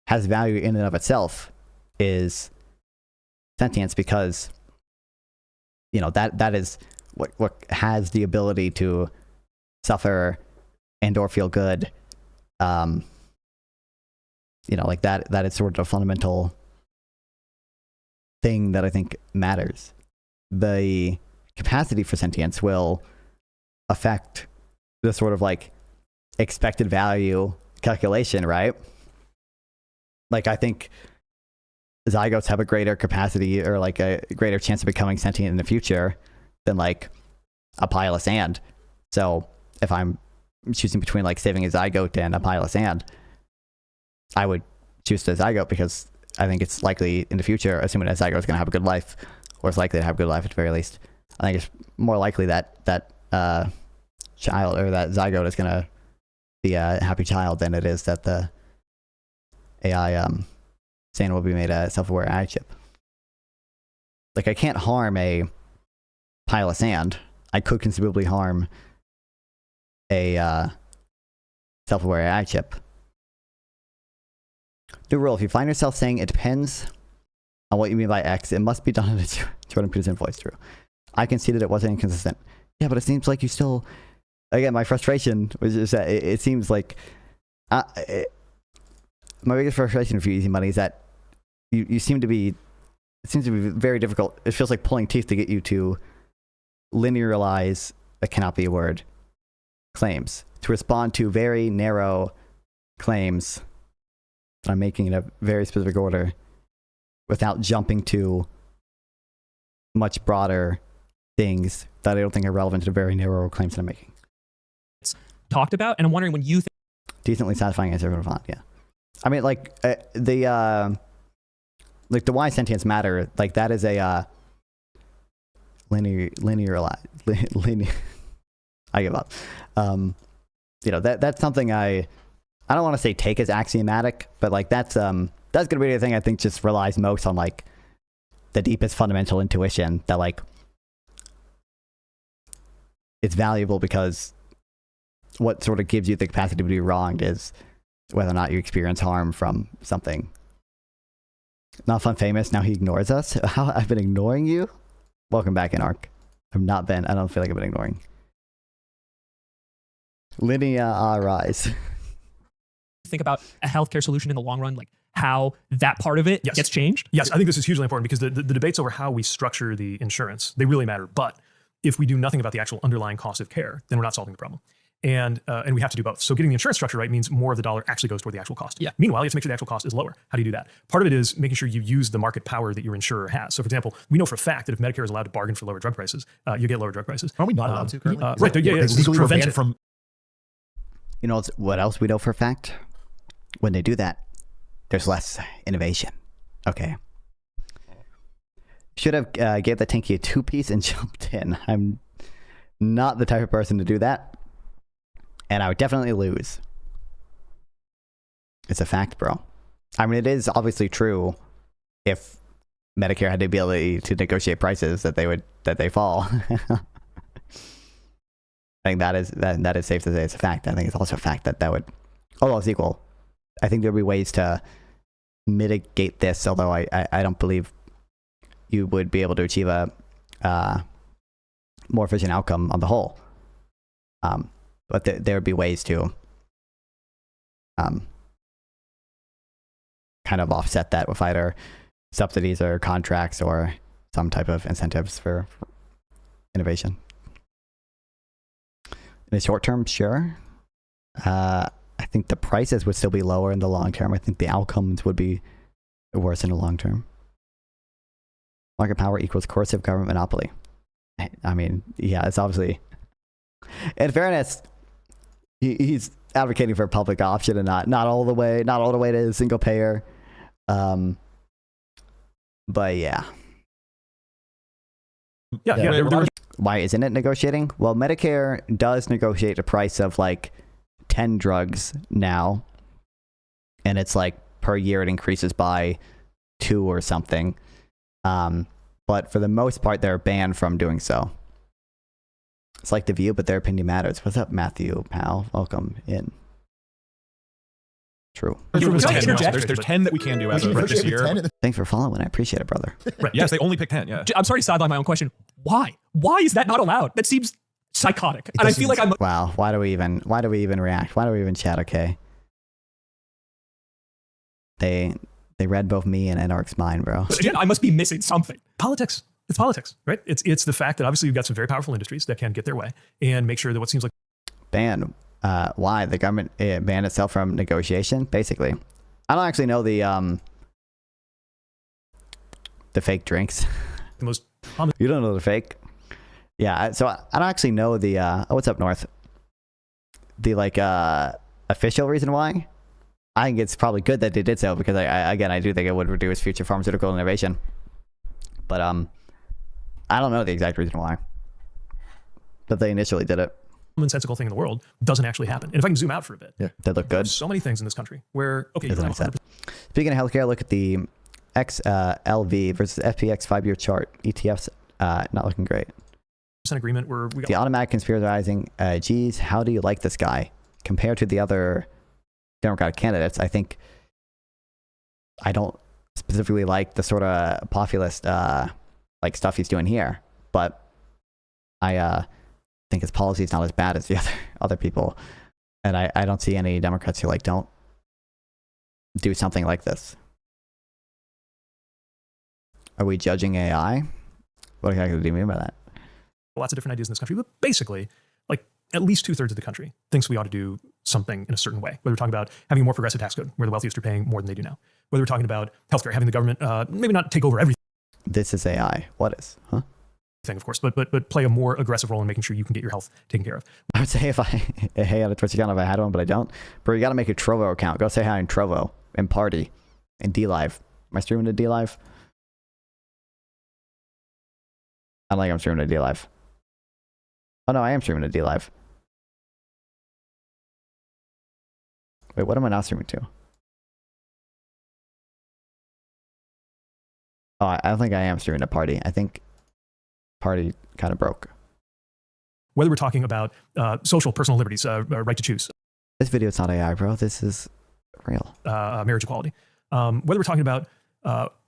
has value in and of itself, is sentience, because that is what has the ability to suffer and or feel good. Like that is sort of a fundamental thing that I think matters. The capacity for sentience will affect the sort of like expected value calculation, right? Like I think zygotes have a greater capacity or like a greater chance of becoming sentient in the future than like a pile of sand. So if I'm choosing between like saving a zygote and a pile of sand, I would choose the zygote because I think it's likely in the future, assuming that zygote is going to have a good life, or it's likely to have a good life at the very least. I think it's more likely that child or that zygote is going to be a happy child than it is that the AI sand will be made a self-aware AI chip. Like I can't harm a pile of sand. I could conceivably harm a self-aware AI chip. New rule: if you find yourself saying it depends on what you mean by X, it must be done in a Jordan Peterson voice. True. I conceded it wasn't inconsistent. Yeah, but it seems like you still. Again, my frustration was just that it seems like my biggest frustration for Easy Money is that you seem to be. It seems to be very difficult. It feels like pulling teeth to get you to linearize. That cannot be a word. Claims to respond to very narrow claims that I'm making in a very specific order, without jumping to much broader things that I don't think are relevant to the very narrow claims that I'm making. It's talked about, and I'm wondering when you think decently satisfying answer for font. Yeah, I mean like the why sentience matter, like that is a linear. I give up. That's something I don't want to say take as axiomatic, but like that's gonna be the thing I think just relies most on like the deepest fundamental intuition that like it's valuable, because what sort of gives you the capacity to be wronged is whether or not you experience harm from something. Not Fun Famous, now he ignores us. How I've been ignoring you? Welcome back in Arc. I don't feel like I've been ignoring. Linear rise. Think about a healthcare solution in the long run, like how that part of it gets changed? Yes, I think this is hugely important, because the debates over how we structure the insurance, they really matter. But if we do nothing about the actual underlying cost of care, then we're not solving the problem. And we have to do both. So getting the insurance structure right means more of the dollar actually goes toward the actual cost. Yeah. Meanwhile, you have to make sure the actual cost is lower. How do you do that? Part of it is making sure you use the market power that your insurer has. So for example, we know for a fact that if Medicare is allowed to bargain for lower drug prices, you get lower drug prices. Are we not allowed to currently? Right. It's legally prevent banned it. from. You know what else we know for a fact? When they do that, there's less innovation. Okay. Should have gave the tanky a 2-piece and jumped in. I'm not the type of person to do that. And I would definitely lose. It's a fact, bro. I mean, it is obviously true if Medicare had the ability to negotiate prices that they fall. I think that is safe to say it's a fact. I think it's also a fact that would, all else equal, I think there'd be ways to mitigate this, although I don't believe you would be able to achieve a more efficient outcome on the whole. But there would be ways to kind of offset that with either subsidies or contracts or some type of incentives for innovation. In the short term, sure. I think the prices would still be lower in the long term. I think the outcomes would be worse in the long term. Market power equals coercive government monopoly. I mean, yeah, it's obviously... In fairness, he's advocating for a public option and not all the way to single payer. But yeah. Why isn't it negotiating? Well, Medicare does negotiate a price of like 10 drugs now, and it's like per year it increases by 2 or something. But for the most part, they're banned from doing so. It's like The View, but their opinion matters. What's up, Matthew, pal? Welcome in. True. There's 10 that we can do as of this year. Thanks for following. I appreciate it, brother. Right. Yes, they only pick 10. Yeah. I'm sorry to sideline my own question. Why? Why is that not allowed? That seems psychotic. And I feel like I'm. Wow. Why do we even react? Why do we even chat? Okay. They read both me and Enarch's mind, bro. Again, I must be missing something. Politics. It's politics, right? It's the fact that obviously you've got some very powerful industries that can get their way and make sure that what seems like ban. Why the government banned itself from negotiation? Basically, I don't actually know the fake drinks. The most you don't know the fake. Yeah, so I don't actually know the what's up north. The like official reason why. I think it's probably good that they did so because I do think it would reduce future pharmaceutical innovation. But I don't know the exact reason why. But they initially did it. Nonsensical thing in the world doesn't actually happen. And if I can zoom out for a bit, they look good. There's so many things in this country where okay. Speaking of healthcare, look at the XLV versus FPX 5-year chart. ETFs not looking great. Agreement where we got the automatic conspiratizing. Geez, how do you like this guy compared to the other Democratic candidates? I think I don't specifically like the sort of populist like stuff he's doing here, but I think his policy is not as bad as the other people, and I don't see any Democrats who like don't do something like this. Are we judging AI? What exactly do you mean by that? Lots of different ideas in this country, but basically, like at least 2/3 of the country thinks we ought to do something in a certain way. Whether we're talking about having a more progressive tax code, where the wealthiest are paying more than they do now. Whether we're talking about healthcare, having the government maybe not take over everything. This is AI. What is? Huh? Thing, of course, but play a more aggressive role in making sure you can get your health taken care of. I would say if I hey on a Twitch account if I had one, but I don't. Bro, you got to make a Trovo account. Go say hi in Trovo and party in DLive. Am I streaming to DLive? I don't think I'm streaming to DLive. Oh no, I am streaming to DLive. Wait, what am I not streaming to? Oh, I don't think I am streaming to party. I think party kind of broke. Whether we're talking about social, personal liberties, right to choose. This video is not AI, bro. This is real. Marriage equality. Whether we're talking about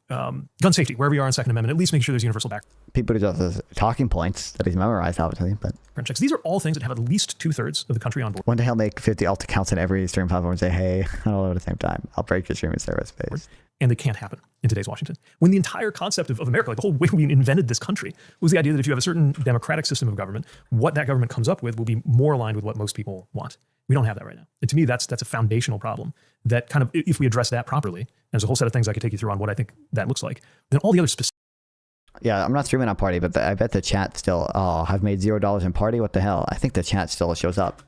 gun safety, wherever you are in Second Amendment, at least make sure there's universal back. People who just talking points that he's memorized, obviously, but checks. These are all things that have at least 2/3 of the country on board. When the hell make 50 alt accounts in every stream platform and say, hey, I don't know at the same time. I'll break your streaming service base. And they can't happen in today's Washington. When the entire concept of America, like the whole way we invented this country, was the idea that if you have a certain democratic system of government, what that government comes up with will be more aligned with what most people want. We don't have that right now. And to me, that's a foundational problem that kind of, if we address that properly, there's a whole set of things I could take you through on what I think that looks like, then all the other specific. Yeah, I'm not streaming on party, but I bet the chat still, oh, I've made $0 in party. What the hell? I think the chat still shows up.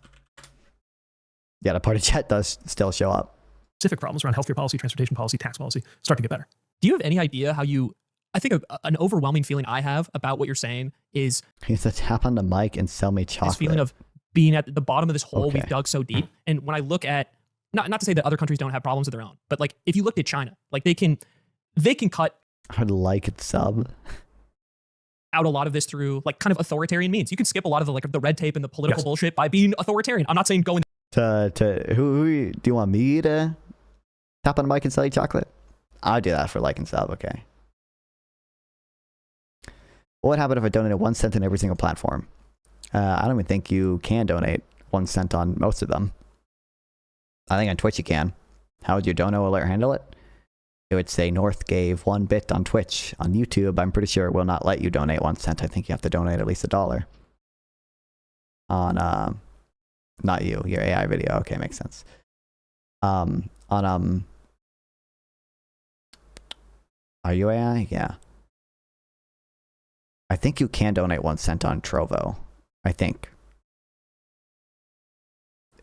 Yeah, the party chat does still show up. Specific problems around healthcare policy, transportation policy, tax policy start to get better. Do you have any idea how you, I think an overwhelming feeling I have about what you're saying is. You have to tap on the mic and sell me chocolate. This feeling of being at the bottom of this hole we've dug so deep. And when I look at, not to say that other countries don't have problems of their own, but like if you looked at China, like they can cut. I would like it sub. Out a lot of this through like kind of authoritarian means. You can skip a lot of the red tape and the political bullshit by being authoritarian. I'm not saying go in. Who do you want me to tap on the mic and sell you chocolate? I'll do that for like and sub. Okay. What would happen if I donated 1 cent on every single platform? I don't even think you can donate 1 cent on most of them. I think on Twitch you can. How would your dono alert handle it? It would say North gave 1 bit on Twitch. On YouTube, I'm pretty sure it will not let you donate 1 cent. I think you have to donate at least $1. On, not you, your AI video. Okay, makes sense. Are you AI? Yeah. I think you can donate 1 cent on Trovo. I think.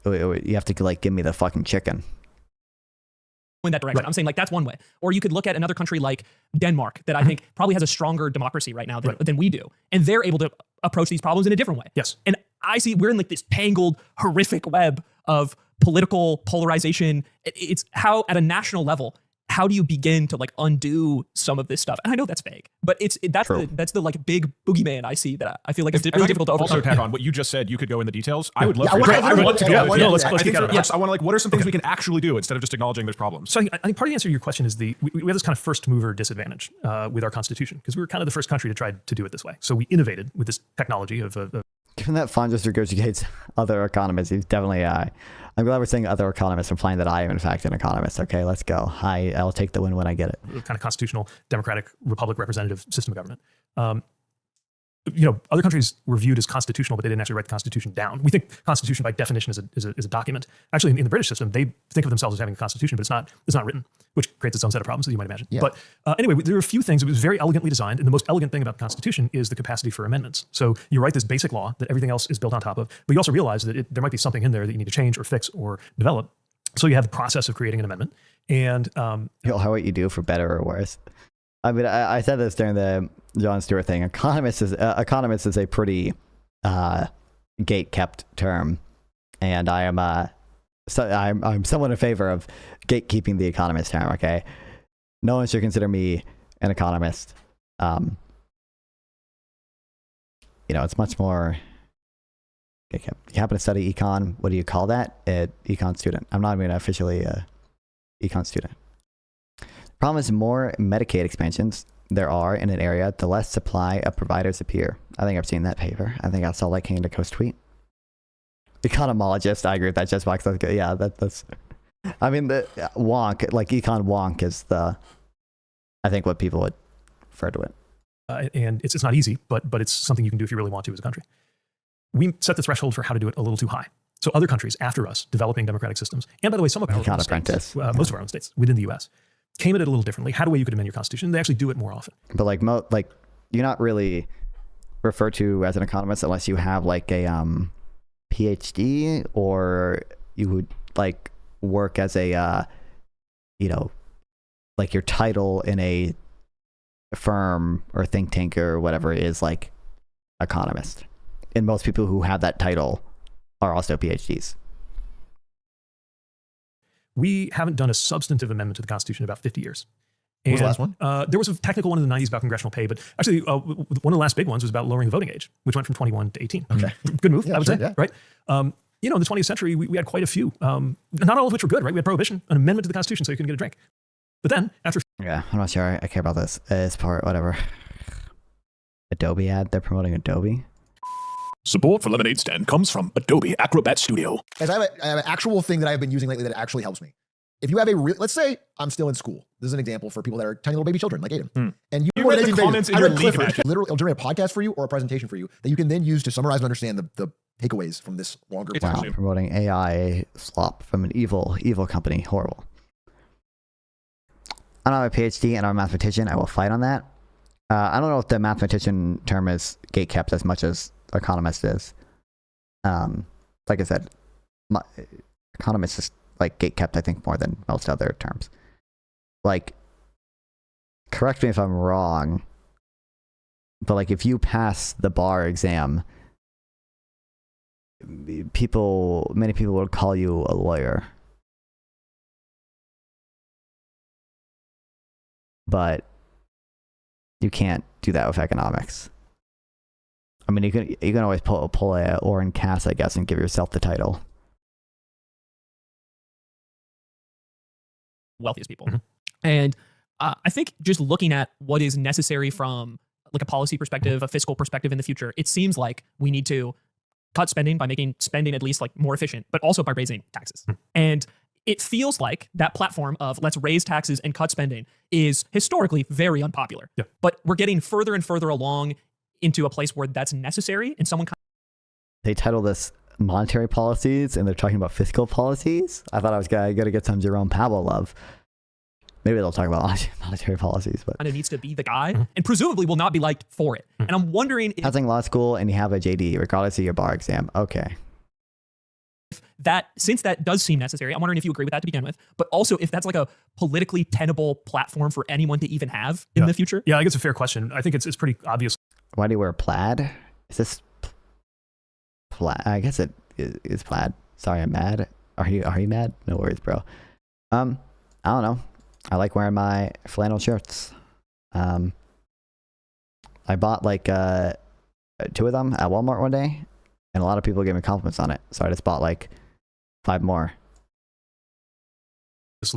You have to like give me the fucking chicken. In that direction. I'm saying like that's one way. Or you could look at another country like Denmark that I think probably has a stronger democracy right now than we do. And they're able to approach these problems in a different way. Yes. And I see we're in like this tangled, horrific web of political polarization. It's how at a national level, how do you begin to like undo some of this stuff? And I know that's vague, but that's the like big boogeyman I see that I feel like it's really difficult to overcome. Also tack on what you just said. You could go in the details. I would love. I would love to go. Let's geek out. I want to like, what are some things we can actually do instead of just acknowledging there's problems? So I think part of the answer to your question is we have this kind of first mover disadvantage with our constitution because we were kind of the first country to try to do it this way. So we innovated with this technology of Given that Fawn just regurgitates other economists, he's definitely I'm glad we're saying other economists, implying that I am in fact an economist. Okay, let's go. I'll take the win when I get it. kind of constitutional, democratic, republic representative system of government. Other countries were viewed as constitutional, but they didn't actually write the Constitution down. We think Constitution by definition is a document. Actually, in the British system, they think of themselves as having a Constitution, but it's not written, which creates its own set of problems, as you might imagine. Yeah. But anyway, there are a few things. It was very elegantly designed, and the most elegant thing about the Constitution is the capacity for amendments. So you write this basic law that everything else is built on top of, but you also realize that there might be something in there that you need to change or fix or develop. So you have the process of creating an amendment. And how what you do for better or worse. I mean, I said this during the Jon Stewart thing. Economist is a pretty gate-kept term, and I am I'm somewhat in favor of gatekeeping the economist term. Okay, no one should consider me an economist. It's much more gatekept. You happen to study econ? What do you call that? Econ student. I'm not even officially a econ student. Problem is, more Medicaid expansions there are in an area, the less supply of providers appear. I think I've seen that paper. I think I saw that Canada Coast tweet. Economologist, I agree with that. Just box. Yeah, that's. I mean, the wonk, like econ wonk, is I think what people would refer to it. And it's not easy, but it's something you can do if you really want to as a country. We set the threshold for how to do it a little too high. So other countries after us, developing democratic systems, and by the way, some of our own states, most of our own states within the U.S. came at it a little differently. Had a way you could amend your constitution. They actually do it more often. But like you're not really referred to as an economist unless you have like a PhD, or you would like work as a like your title in a firm or think tank or whatever is like economist. And most people who have that title are also PhDs. We haven't done a substantive amendment to the Constitution in about 50 years. What was the last one? There was a technical one in the 90s about congressional pay, but actually one of the last big ones was about lowering the voting age, which went from 21 to 18. Okay. Good move, Yeah, I would sure, say, yeah. right? In the 20th century, we had quite a few, not all of which were good, right? We had prohibition, an amendment to the Constitution so you couldn't get a drink. But then, after... Yeah, I'm not sure I care about this. It's part, whatever. Adobe ad, they're promoting Adobe. Support for Lemonade Stand comes from Adobe Acrobat Studio. As I have an actual thing that I've been using lately that actually helps me. If you have let's say I'm still in school. This is an example for people that are tiny little baby children like Aiden. And you read the comments in your league match. Literally, it'll generate a podcast for you or a presentation for you that you can then use to summarize and understand the takeaways from this longer. Wow, promoting AI slop from an evil company. Horrible. I don't have a PhD and I'm a mathematician. I will fight on that. I don't know if the mathematician term is gatekept as much as economist is. Like I said, economist is like gatekept, I think, more than most other terms. Like, correct me if I'm wrong, but like if you pass the bar exam, many people would call you a lawyer. But you can't do that with economics. I mean, you can always pull a Oren Cass, I guess, and give yourself the title. Wealthiest people. And I think just looking at what is necessary from like a policy perspective, a fiscal perspective in the future, it seems like we need to cut spending by making spending at least like more efficient, but also by raising taxes. And it feels like that platform of let's raise taxes and cut spending is historically very unpopular. Yeah. But we're getting further and further along into a place where that's necessary, and someone they title this monetary policies and they're talking about fiscal policies. I thought I was gonna get some Jerome Powell love. Maybe they'll talk about monetary policies, but kind of needs to be the guy and presumably will not be liked for it. And I'm wondering if housing law school and you have a JD regardless of your bar exam. Okay. That since that does seem necessary, I'm wondering if you agree with that to begin with, but also if that's like a politically tenable platform for anyone to even have in the future. Yeah, I think it's a fair question. I think it's pretty obvious. Why do you wear plaid? Is this plaid? I guess it is plaid. Sorry, I'm mad. Are you mad? No worries, bro. I don't know. I like wearing my flannel shirts. I bought like 2 of them at Walmart one day, and a lot of people gave me compliments on it. So I just bought like 5 more.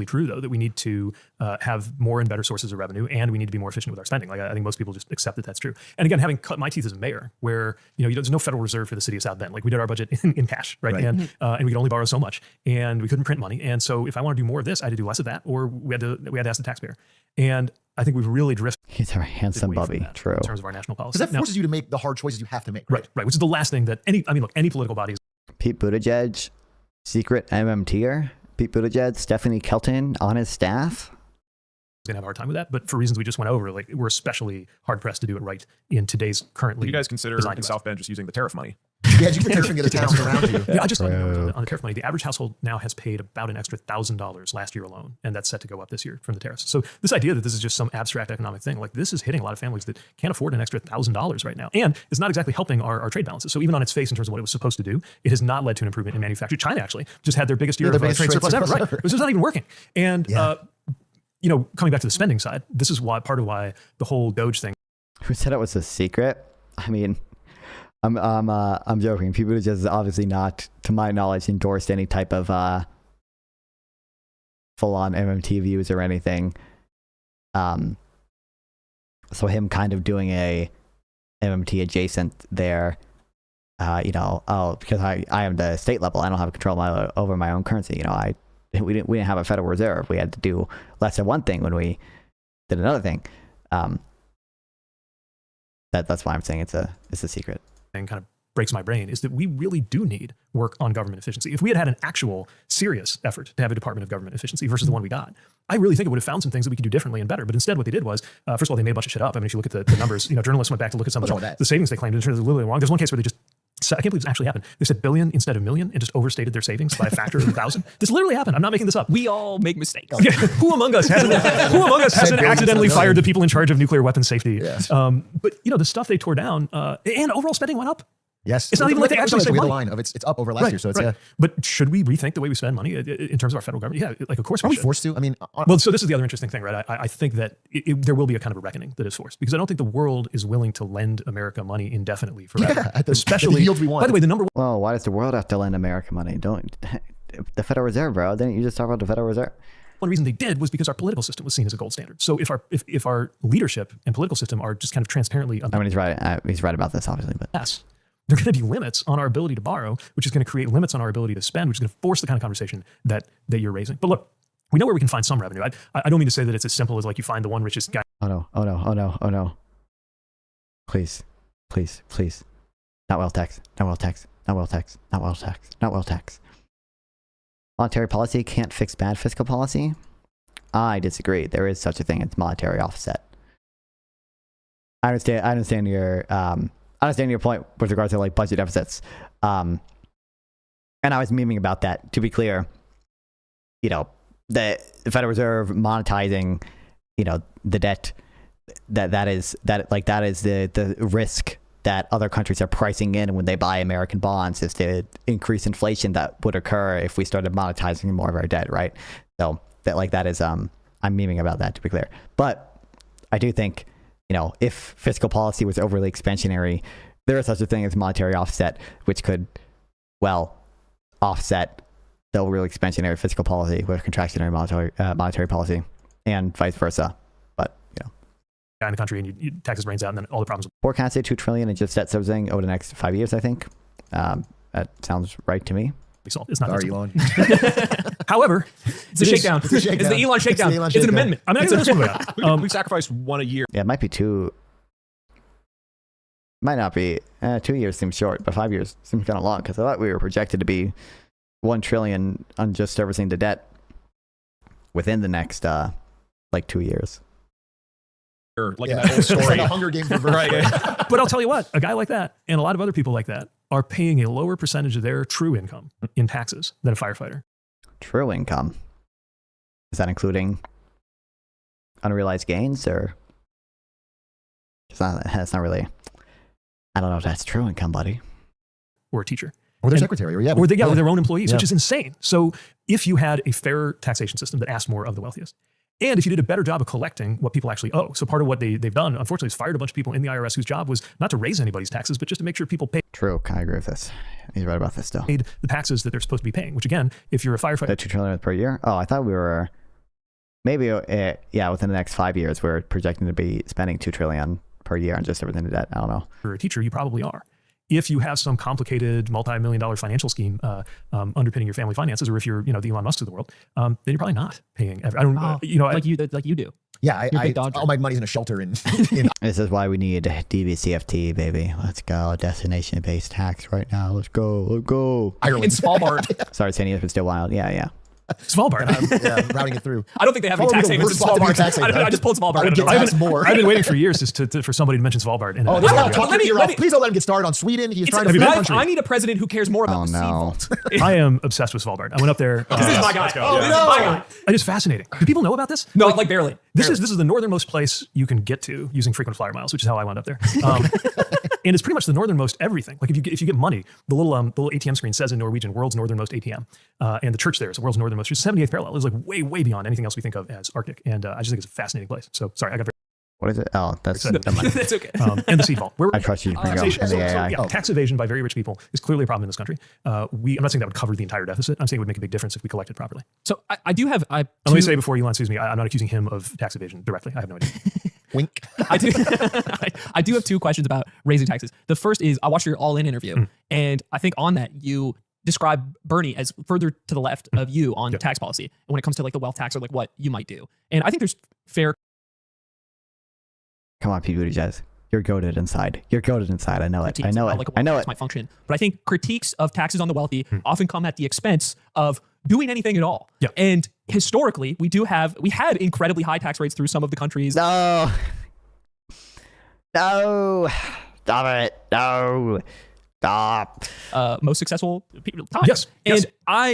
True though that we need to have more and better sources of revenue, and we need to be more efficient with our spending. Like I think most people just accept that that's true. And again, having cut my teeth as a mayor, where there's no Federal Reserve for the city of South Bend. Like we did our budget in cash, right? And we could only borrow so much, and we couldn't print money. And so if I want to do more of this, I had to do less of that, or we had to ask the taxpayer. And I think we've really drifted. He's a handsome Bubby. True. In terms of our national policy, because that forces you to make the hard choices you have to make. Right. Which is the last thing that any political bodies. Pete Buttigieg, secret MMTer. Pete Buttigieg, Stephanie Kelton on his staff. Gonna have a hard time with that, but for reasons we just went over, like we're especially hard pressed to do it right in today's currently. You guys consider in South Bend just using the tariff money? Yeah, you can tariff and get a towns around you. Yeah, I just on the tariff money, the average household now has paid about an extra $1,000 last year alone, and that's set to go up this year from the tariffs. So this idea that this is just some abstract economic thing, like this is hitting a lot of families that can't afford an extra $1,000 right now, and it's not exactly helping our trade balances. So even on its face, in terms of what it was supposed to do, it has not led to an improvement in manufacturing. China actually just had their biggest year of trade surplus ever. Right, it was just not even working. And coming back to the spending side, this is part of why the whole Doge thing. Who said it was a secret? I mean, I'm joking. People just is obviously not, to my knowledge, endorsed any type of full-on MMT views or anything. So him kind of doing a MMT adjacent there, because I am the state level, I don't have control over my own currency. We didn't have a Federal Reserve. We had to do less than one thing when we did another thing. That's why I'm saying it's a secret. And kind of breaks my brain is that we really do need work on government efficiency. If we had an actual serious effort to have a Department of Government Efficiency versus the one we got, I really think it would have found some things that we could do differently and better. But instead, what they did was, first of all, they made a bunch of shit up. I mean, if you look at the numbers, journalists went back to look at some of the savings they claimed, and it turned out literally wrong. There's one case where they just, I can't believe this actually happened. They said billion instead of million and just overstated their savings by a factor of 1,000. This literally happened. I'm not making this up. We all make mistakes. Yeah. Who among us hasn't accidentally fired the people in charge of nuclear weapons safety? Yes. But the stuff they tore down, and overall spending went up. Yes. It's not even like they actually saved money. Line of it's up over last year. So it's But should we rethink the way we spend money in terms of our federal government? Yeah, of course we should. Are we forced to? I mean, so this is the other interesting thing, right? I think that there will be a kind of a reckoning that is forced, because I don't think the world is willing to lend America money indefinitely forever. Yeah, especially the yields we want. By the way, the number one. Well, why does the world have to lend America money? Don't the Federal Reserve, bro? Didn't you just talk about the Federal Reserve? One reason they did was because our political system was seen as a gold standard. So if our leadership and political system are just kind of transparently, I mean, he's right. He's right about this, obviously, but yes. There are going to be limits on our ability to borrow, which is going to create limits on our ability to spend, which is going to force the kind of conversation that you're raising. But look, we know where we can find some revenue. I don't mean to say that it's as simple as like you find the one richest guy. Oh no. Please. Not wealth tax. Monetary policy can't fix bad fiscal policy? I disagree. There is such a thing as monetary offset. I understand your point with regards to like budget deficits. And I was memeing about that, to be clear. The Federal Reserve monetizing, the debt, that is the risk that other countries are pricing in when they buy American bonds, is the increased inflation that would occur if we started monetizing more of our debt, right? So that is I'm memeing about that, to be clear. But I do think, if fiscal policy was overly expansionary, there is such a thing as monetary offset, which could, offset the overly expansionary fiscal policy with contractionary monetary policy, and vice versa. But, guy in the country, and you tax his brains out, and then all the problems. Forecasted $2 trillion in just debt servicing over the next 5 years, I think. That sounds right to me. It's not Sorry, Elon. However, it's a shakedown. It's the Elon shakedown. It's an amendment. I'm not going to this one. We sacrifice one a year. Yeah, it might be two. Might not be. 2 years seems short, but 5 years seems kind of long, because I thought we were projected to be $1 trillion on just servicing the debt within the next 2 years. Like in that whole story. It's like a Hunger Games reverse. Right. But I'll tell you what, a guy like that and a lot of other people like that are paying a lower percentage of their true income in taxes than a firefighter. True income? Is that including unrealized gains, or? That's not really. I don't know if that's true income, buddy. Or a teacher. Or their secretary. Or their own employees, which is insane. So if you had a fairer taxation system that asked more of the wealthiest, And if you did a better job of collecting what people actually owe. So part of what they've done, unfortunately, is fired a bunch of people in the IRS whose job was not to raise anybody's taxes, but just to make sure people paid. True, I agree with this. He's right about this still. Paid the taxes that they're supposed to be paying, which again, if you're a firefighter. The $2 trillion per year? Oh, I thought we were, maybe, yeah, within the next 5 years, we're projecting to be spending $2 trillion per year on just everything to debt. I don't know. For a teacher, you probably are. If you have some complicated multi-million-dollar financial scheme underpinning your family finances, or if you're, the Elon Musk of the world, then you're probably not paying. I don't, like you do. Yeah, all my money's in a shelter in. This is why we need DBCFT, baby. Let's go. Destination-based tax right now. Let's go. Let's go. Ireland. In Svalbard. Sorry, Sandy, but still wild. Yeah. Svalbard. I'm routing it through. I don't think they have any tax havens in Svalbard. I just pulled Svalbard. I've been waiting for years for somebody to mention Svalbard. Please don't let him get started on Sweden. He's trying to. I need a president who cares more about the sea vault. I am obsessed with Svalbard. I went up there. This is my guy. Oh, this is my guy. It is fascinating. Do people know about this? No, like barely. This is the northernmost place you can get to using frequent flyer miles, which is how I wound up there. And it's pretty much the northernmost everything. Like if you get money, the little ATM screen says in Norwegian, world's northernmost ATM. And the church there is the world's northernmost, which is 78th parallel. It's like way beyond anything else we think of as Arctic. And I just think it's a fascinating place. So sorry, I got very... What is it? Oh, that's that's okay. And the sea vault. I trust you. Tax evasion by very rich people is clearly a problem in this country. I'm not saying that would cover the entire deficit. I'm saying it would make a big difference if we collected properly. So I do have... Let me say before Elon sues me, I'm not accusing him of tax evasion directly. I have no idea. Wink. I do have two questions about raising taxes. The first is I watched your All In interview, and I think on that you describe Bernie as further to the left of you on tax policy, and when it comes to like the wealth tax or like what you might do. And I think there's fair. Come on, Pete Buttigieg. You're goated inside. You're goated inside. I know it. I know it. Like I know it. Might function, but I think critiques of taxes on the wealthy often come at the expense of doing anything at all. Yeah. And historically, we had incredibly high tax rates through some of the countries. No. Stop it. No. Stop. Most successful time. Yes. And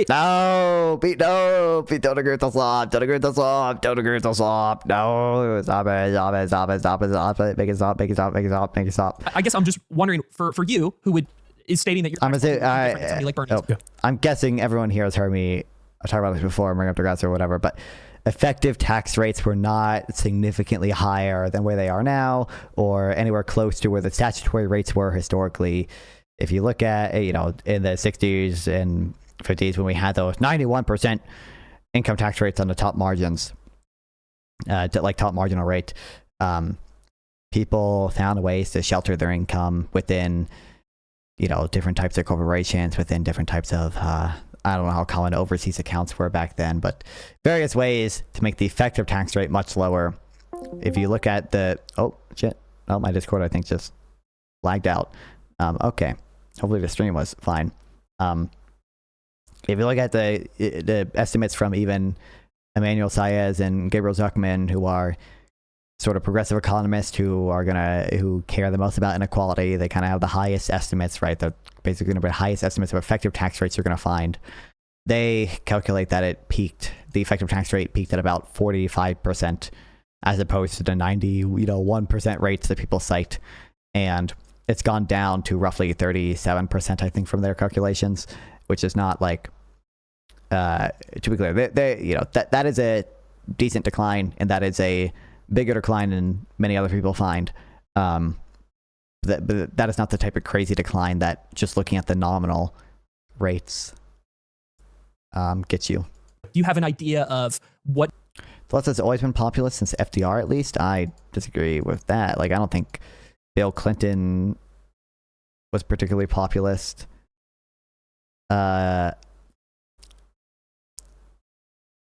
No, Pete, don't agree with the slop. Don't agree with the slop. Don't agree with the slop. No. Stop it. Make it stop. I guess I'm just wondering for you who is stating that you're somebody like Bernie. I'm guessing everyone here has heard me talk about this before, bring up the grass or whatever, but effective tax rates were not significantly higher than where they are now or anywhere close to where the statutory rates were historically. If you look at, in the 60s and 50s when we had those 91% income tax rates on the top margins, top marginal rate, people found ways to shelter their income within, different types of corporations, within different types of, I don't know how common overseas accounts were back then, but various ways to make the effective tax rate much lower. If you look at my Discord, I think just lagged out. Okay. Hopefully the stream was fine. If you look at the estimates from even Emmanuel Saez and Gabriel Zuckman, who are sort of progressive economists who care the most about inequality, they kind of have the highest estimates, right? They're basically going to be the highest estimates of effective tax rates you're going to find. They calculate that the effective tax rate peaked at about 45%, as opposed to the 1% rates that people cite. And it's gone down to roughly 37%, I think, from their calculations, which is not like, to be clear, that is a decent decline, and that is a bigger decline than many other people find. But that is not the type of crazy decline that just looking at the nominal rates gets you. Do you have an idea of what? The left has always been populist since FDR, at least. I disagree with that. Like, I don't think Bill Clinton was particularly populist.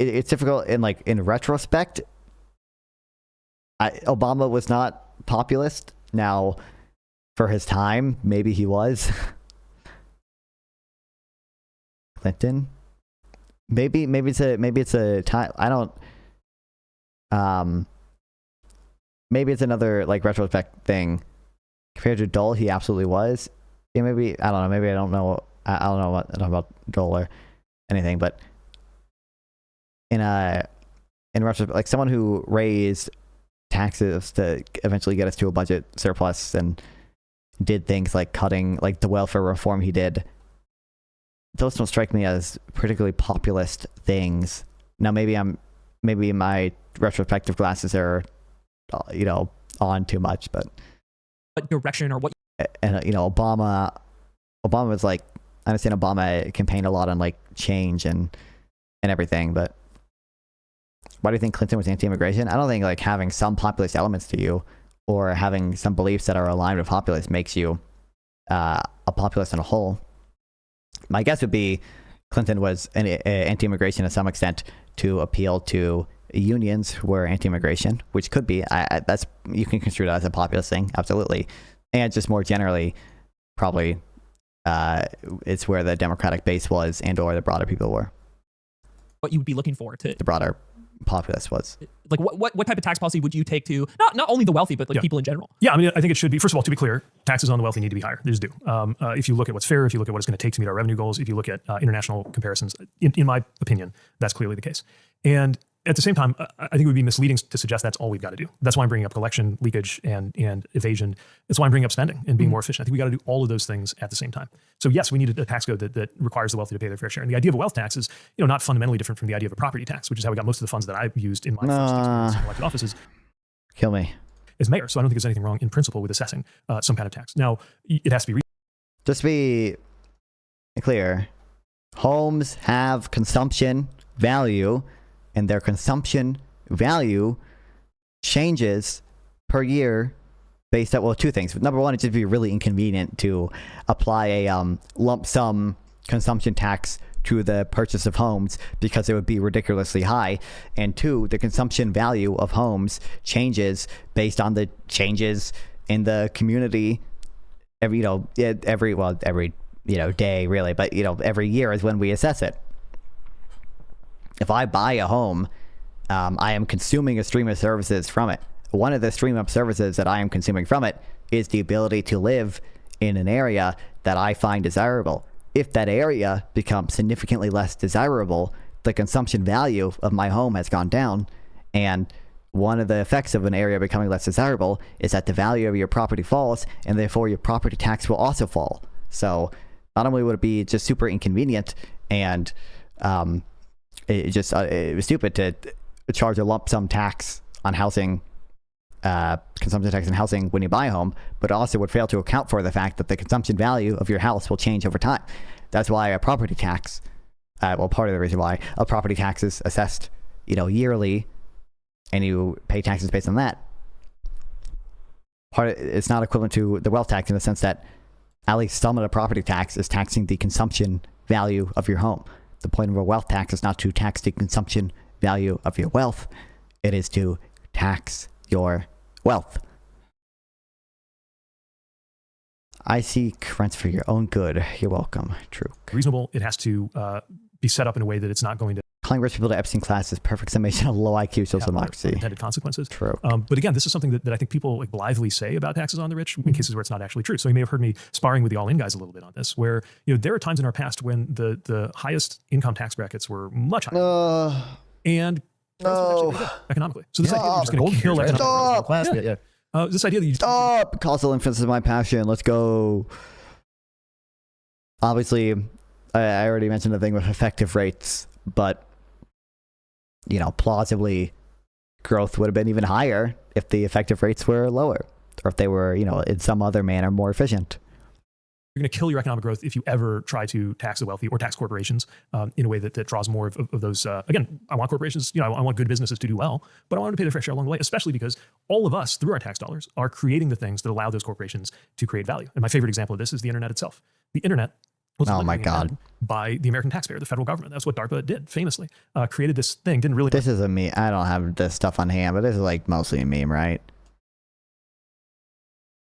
It's difficult in retrospect. Obama was not populist. Now, for his time, maybe he was. Clinton, maybe it's a time. I don't. Maybe it's another retrospect thing. Compared to Dole, he absolutely was. Yeah, maybe I don't know. Maybe I don't know about Dole or anything. But in retrospect, someone who raised taxes to eventually get us to a budget surplus and did things like cutting the welfare reform he did. Those don't strike me as particularly populist things. Now maybe my retrospective glasses are, you know, on too much, but what direction or what? And you know, Obama was like, I understand Obama campaigned a lot on like change and everything, but why do you think Clinton was anti-immigration? I don't think like having some populist elements to you or having some beliefs that are aligned with populists makes you a populist in a whole. My guess would be Clinton was an anti-immigration to some extent to appeal to unions who were anti-immigration, which could be, that's, you can construe that as a populist thing, absolutely. And just more generally, probably it's where the Democratic base was and or the broader people were. What you would be looking for to the broader populace was. Like what type of tax policy would you take to not only the wealthy, but like people in general? Yeah, I mean, I think it should be, first of all, to be clear, taxes on the wealthy need to be higher. They just do. If you look at what's fair, if you look at what it's going to take to meet our revenue goals, if you look at international comparisons, in my opinion, that's clearly the case. And at the same time, I think it would be misleading to suggest that's all we've got to do. That's why I'm bringing up collection, leakage, and evasion. That's why I'm bringing up spending and being more efficient. I think we got to do all of those things at the same time. So yes, we need a tax code that requires the wealthy to pay their fair share. And the idea of a wealth tax is, you know, not fundamentally different from the idea of a property tax, which is how we got most of the funds that I've used in my first experience in elected offices. Kill me. As mayor. So I don't think there's anything wrong in principle with assessing some kind of tax. Now, it has to be. Just to be clear, homes have consumption value, and their consumption value changes per year based on, well, two things. Number one, it'd just be really inconvenient to apply a lump sum consumption tax to the purchase of homes because it would be ridiculously high. And two, the consumption value of homes changes based on the changes in the community every day really, but every year is when we assess it. If I buy a home, I am consuming a stream of services from it. One of the stream of services that I am consuming from it is the ability to live in an area that I find desirable. If that area becomes significantly less desirable, the consumption value of my home has gone down. And one of the effects of an area becoming less desirable is that the value of your property falls, and therefore your property tax will also fall. So not only would it be just super inconvenient and it was stupid to charge a lump sum tax on housing, consumption tax on housing when you buy a home, but also would fail to account for the fact that the consumption value of your house will change over time. That's why a property tax, part of the reason why a property tax is assessed, yearly, and you pay taxes based on that. It's not equivalent to the wealth tax in the sense that at least some of the property tax is taxing the consumption value of your home. The point of a wealth tax is not to tax the consumption value of your wealth. It is to tax your wealth. I seek rents for your own good. You're welcome. True. Reasonable. It has to be set up in a way that it's not going to. Calling rich people to Epstein class is perfect summation of low IQ social democracy. Intended consequences. True. But again, this is something that I think people blithely say about taxes on the rich in cases where it's not actually true. So you may have heard me sparring with the all-in guys a little bit on this, where there are times in our past when the highest income tax brackets were much higher, and economically. So this idea that you're just going to kill economic class. This idea that you stop. Causal inference is my passion. Let's go. Obviously, I already mentioned the thing with effective rates, but plausibly, growth would have been even higher if the effective rates were lower, or if they were, in some other manner more efficient. You're going to kill your economic growth if you ever try to tax the wealthy or tax corporations in a way that draws more of those. Again, I want corporations, I want good businesses to do well, but I want them to pay their fair share along the way, especially because all of us, through our tax dollars, are creating the things that allow those corporations to create value. And my favorite example of this is the internet itself. The internet was by the American taxpayer, the federal government. That's what DARPA did famously. Created this thing, didn't really. This is a meme. I don't have this stuff on hand, but this is mostly a meme, right?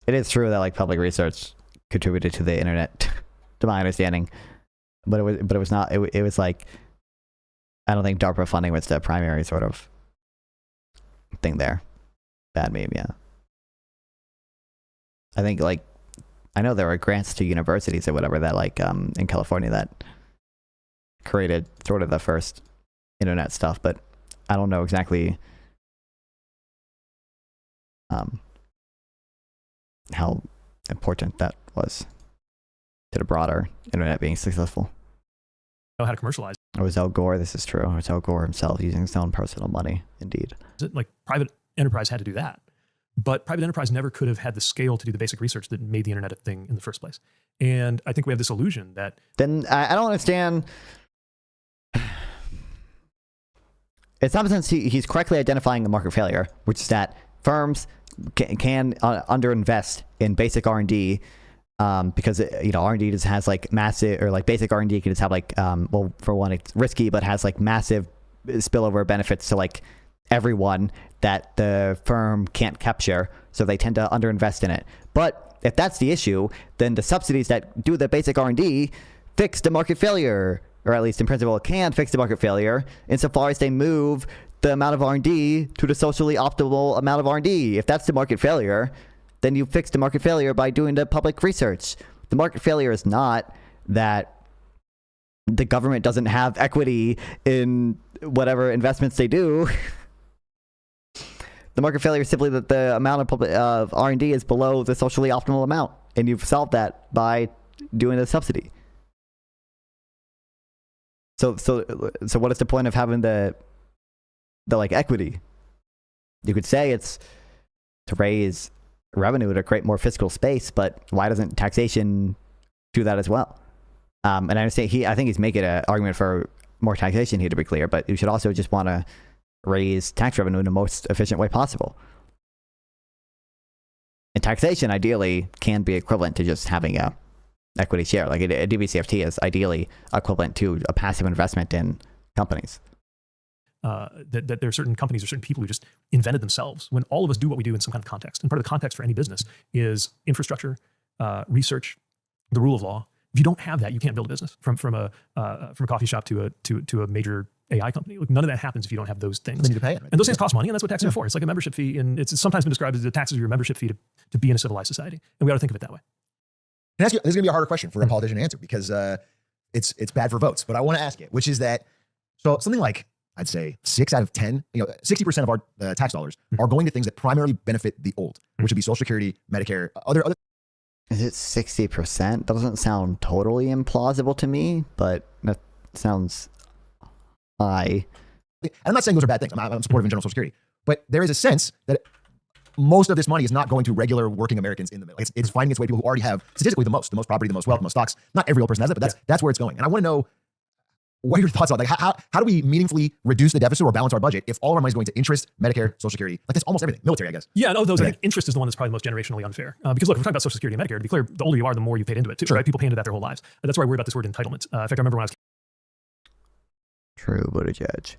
It is true that public research contributed to the internet, to my understanding, but it was not. It was I don't think DARPA funding was the primary sort of thing there. Bad meme, yeah. I think I know there were grants to universities or whatever that in California that created sort of the first internet stuff, but I don't know exactly how important that was to the broader internet being successful. Know how to commercialize. It was Al Gore. This is true. It was Al Gore himself using his own personal money. Indeed. Like private enterprise had to do that. But private enterprise never could have had the scale to do the basic research that made the internet a thing in the first place. And I think we have this illusion that... Then I don't understand... It's not since he's correctly identifying the market failure, which is that firms can underinvest in basic R&D because R&D just has like massive, or like basic R&D can just have like well, for one, it's risky, but has like massive spillover benefits to like everyone that the firm can't capture, so they tend to underinvest in it. But if that's the issue, then the subsidies that do the basic R&D fix the market failure, or at least in principle can fix the market failure insofar as they move the amount of R&D to the socially optimal amount of R&D. If that's the market failure, then you fix the market failure by doing the public research. The market failure is not that the government doesn't have equity in whatever investments they do. The market failure is simply that the amount of public R&D is below the socially optimal amount, and you've solved that by doing a subsidy. So what is the point of having the like equity? You could say it's to raise revenue to create more fiscal space, but why doesn't taxation do that as well? And I understand I think he's making an argument for more taxation here, to be clear, but you should also just want to raise tax revenue in the most efficient way possible. And taxation ideally can be equivalent to just having a equity share. Like a DBCFT is ideally equivalent to a passive investment in companies. That there are certain companies or certain people who just invented themselves, when all of us do what we do in some kind of context. And part of the context for any business is infrastructure, research, the rule of law. If you don't have that, you can't build a business. From a coffee shop to a major AI company. Like, none of that happens if you don't have those things. They need to pay it. Right? And those things cost money, and that's what taxes are for. It's like a membership fee, and it's sometimes been described as the taxes of your membership fee to be in a civilized society. And we ought to think of it that way. Can I ask you, this is going to be a harder question for a politician to answer because it's bad for votes. But I want to ask it, which is that, so something like, I'd say 6 out of 10, 60% of our tax dollars are going to things that primarily benefit the old, which would be Social Security, Medicare, other. Is it 60%? Doesn't sound totally implausible to me, but that sounds high. And I'm not saying those are bad things. I'm supportive in general Social Security, but there is a sense that most of this money is not going to regular working Americans in the middle. It's finding its way to people who already have statistically the most property, the most wealth, the most stocks. Not every real person has it, but that's where it's going. And I want to know, what are your thoughts on, like, how do we meaningfully reduce the deficit or balance our budget if all our money is going to interest, Medicare, Social Security? Like, that's almost everything. Military, I guess. Yeah, no, those. I think interest is the one that's probably most generationally unfair. Because look, we're talking about Social Security and Medicare. To be clear, the older you are, the more you paid into it too. Sure. Right? People pay into that their whole lives. And that's why I worry about this word entitlement. In fact, I remember when I was True, Buttigieg,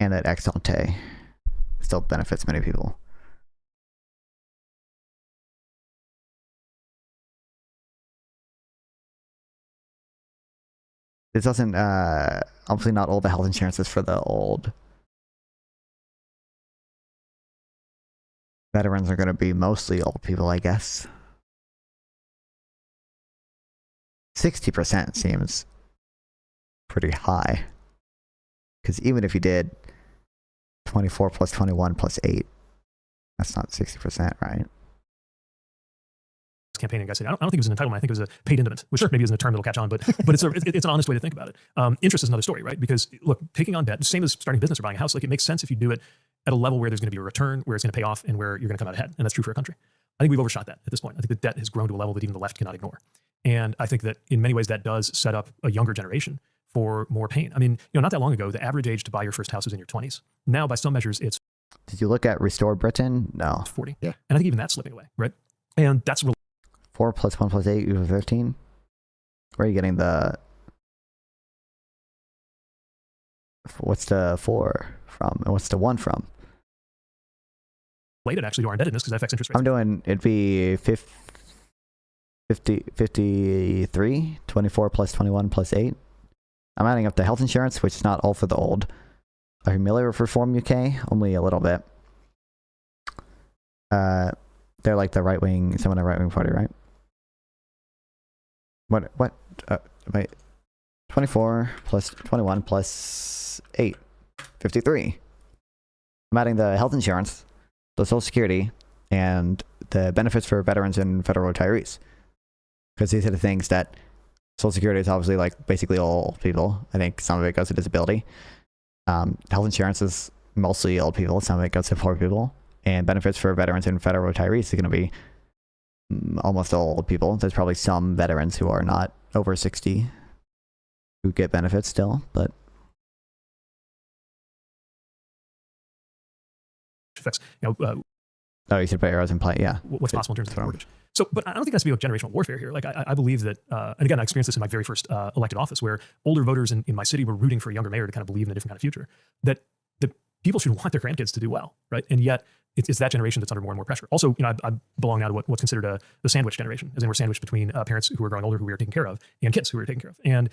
and that ex ante still benefits many people. This doesn't, obviously not all the health insurance is for the old. Veterans are going to be mostly old people, I guess. 60% seems pretty high. Because even if you did 24 plus 21 plus 8, that's not 60%, right? campaigning, I said, I don't think it was an entitlement. I think it was a paid indement, which maybe isn't a term that'll catch on, but it's an honest way to think about it. Interest is another story, right? Because look, taking on debt, the same as starting a business or buying a house, like it makes sense if you do it at a level where there's going to be a return, where it's going to pay off, and where you're going to come out ahead. And that's true for a country. I think we've overshot that at this point. I think the debt has grown to a level that even the left cannot ignore. And I think that in many ways that does set up a younger generation for more pain. I mean, not that long ago, the average age to buy your first house was in your 20s. Now, by some measures, it's... Did you look at Restore Britain? No. 40. Yeah. And I think even that's slipping away, right? And that's... 4 plus 1 plus 8 equals 13? Where are you getting the... What's the 4 from? And what's the 1 from? Related actually to our indebtedness because that affects interest rates. I'm doing, it'd be 53, 24 plus 21 plus 8. I'm adding up the health insurance, which is not all for the old. Are you familiar with Reform UK? Only a little bit. They're like the right wing, some of the right wing party, right? What? Wait. 24 plus 21 plus 8. 53. I'm adding the health insurance, the Social Security, and the benefits for veterans and federal retirees. Because these are the things that Social Security is obviously like basically all old people. I think some of it goes to disability. Health insurance is mostly old people. Some of it goes to poor people. And benefits for veterans and federal retirees is going to be almost all old people. There's probably some veterans who are not over 60 who get benefits still, but affects, oh, you should pay yours in play, yeah. What's possible in terms of the mortgage. So, but I don't think that's to be generational warfare here. Like, I believe that, and again, I experienced this in my very first elected office, where older voters in my city were rooting for a younger mayor to kind of believe in a different kind of future. That people should want their grandkids to do well, right? And yet, it's that generation that's under more and more pressure. Also, I belong now to what's considered the sandwich generation, as in we're sandwiched between parents who are growing older, who we are taking care of, and kids who we are taking care of. And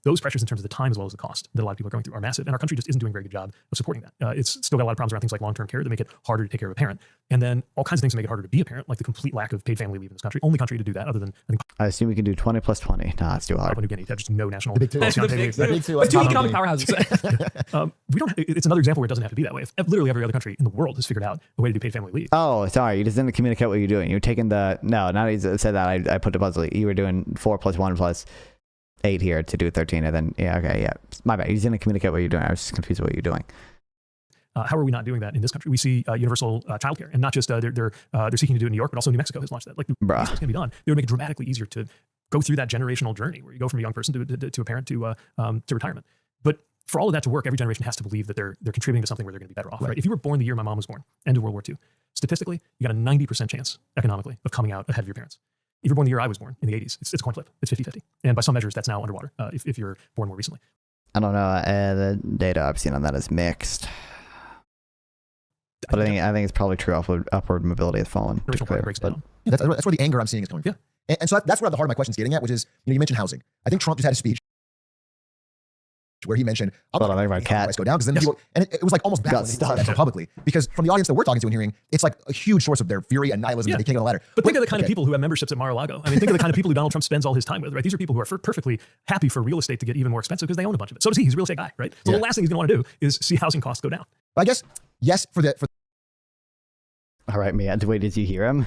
those pressures in terms of the time as well as the cost that a lot of people are going through are massive. And our country just isn't doing a very good job of supporting that. It's still got a lot of problems around things like long-term care that make it harder to take care of a parent. And then all kinds of things that make it harder to be a parent, like the complete lack of paid family leave in this country. Only country to do that, other than, I think, I assume we can do 20 plus 20. Nah, it's too hard. Papua New Guinea. Just no national The big two. policy on paid leave. The big two. Two economic powerhouses. We don't. It's another example where it doesn't have to be that way. If literally every other country in the world has figured out a way to do paid family leave. Oh, sorry. You just didn't communicate what you're doing. You're taking the... No, now you said that. I put the puzzle. You were doing 4 plus 1 plus 8 here to do 13. And then, yeah, okay, yeah. My bad. You didn't communicate what you're doing. I was just confused with what you're doing. How are we not doing that in this country? We see universal childcare, and not just they're seeking to do it in New York, but also New Mexico has launched that. Like, it's can be done. They would make it dramatically easier to go through that generational journey where you go from a young person to a parent to retirement. But for all of that to work, every generation has to believe that they're contributing to something where they're going to be better off. Right? If you were born the year my mom was born, end of World War II, statistically, you got a 90% chance economically of coming out ahead of your parents. If you're born the year I was born in the 80s, it's a coin flip. It's 50-50. And by some measures, that's now underwater if you're born more recently. I don't know. The data I've seen on that is mixed. But I think it's probably true. Upward mobility has fallen. That's where the anger I'm seeing is coming from. Yeah. And so that's where the heart of my question is getting at, which is, you mentioned housing. I think Trump just had a speech where he mentioned, Hold on, I think my cat go down, because then people, and it was like almost baffling when he said that so publicly, because from the audience that we're talking to and hearing, it's like a huge source of their fury and nihilism that they can't get a ladder. But think of the kind of people who have memberships at Mar-a-Lago. I mean, think of the kind of people who Donald Trump spends all his time with, right? These are people who are perfectly happy for real estate to get even more expensive because they own a bunch of it. So does he. He's a real estate guy, right? So the last thing he's going to want to do is see housing costs go down. But I guess, yes, for all right, Mia, wait, did you hear him?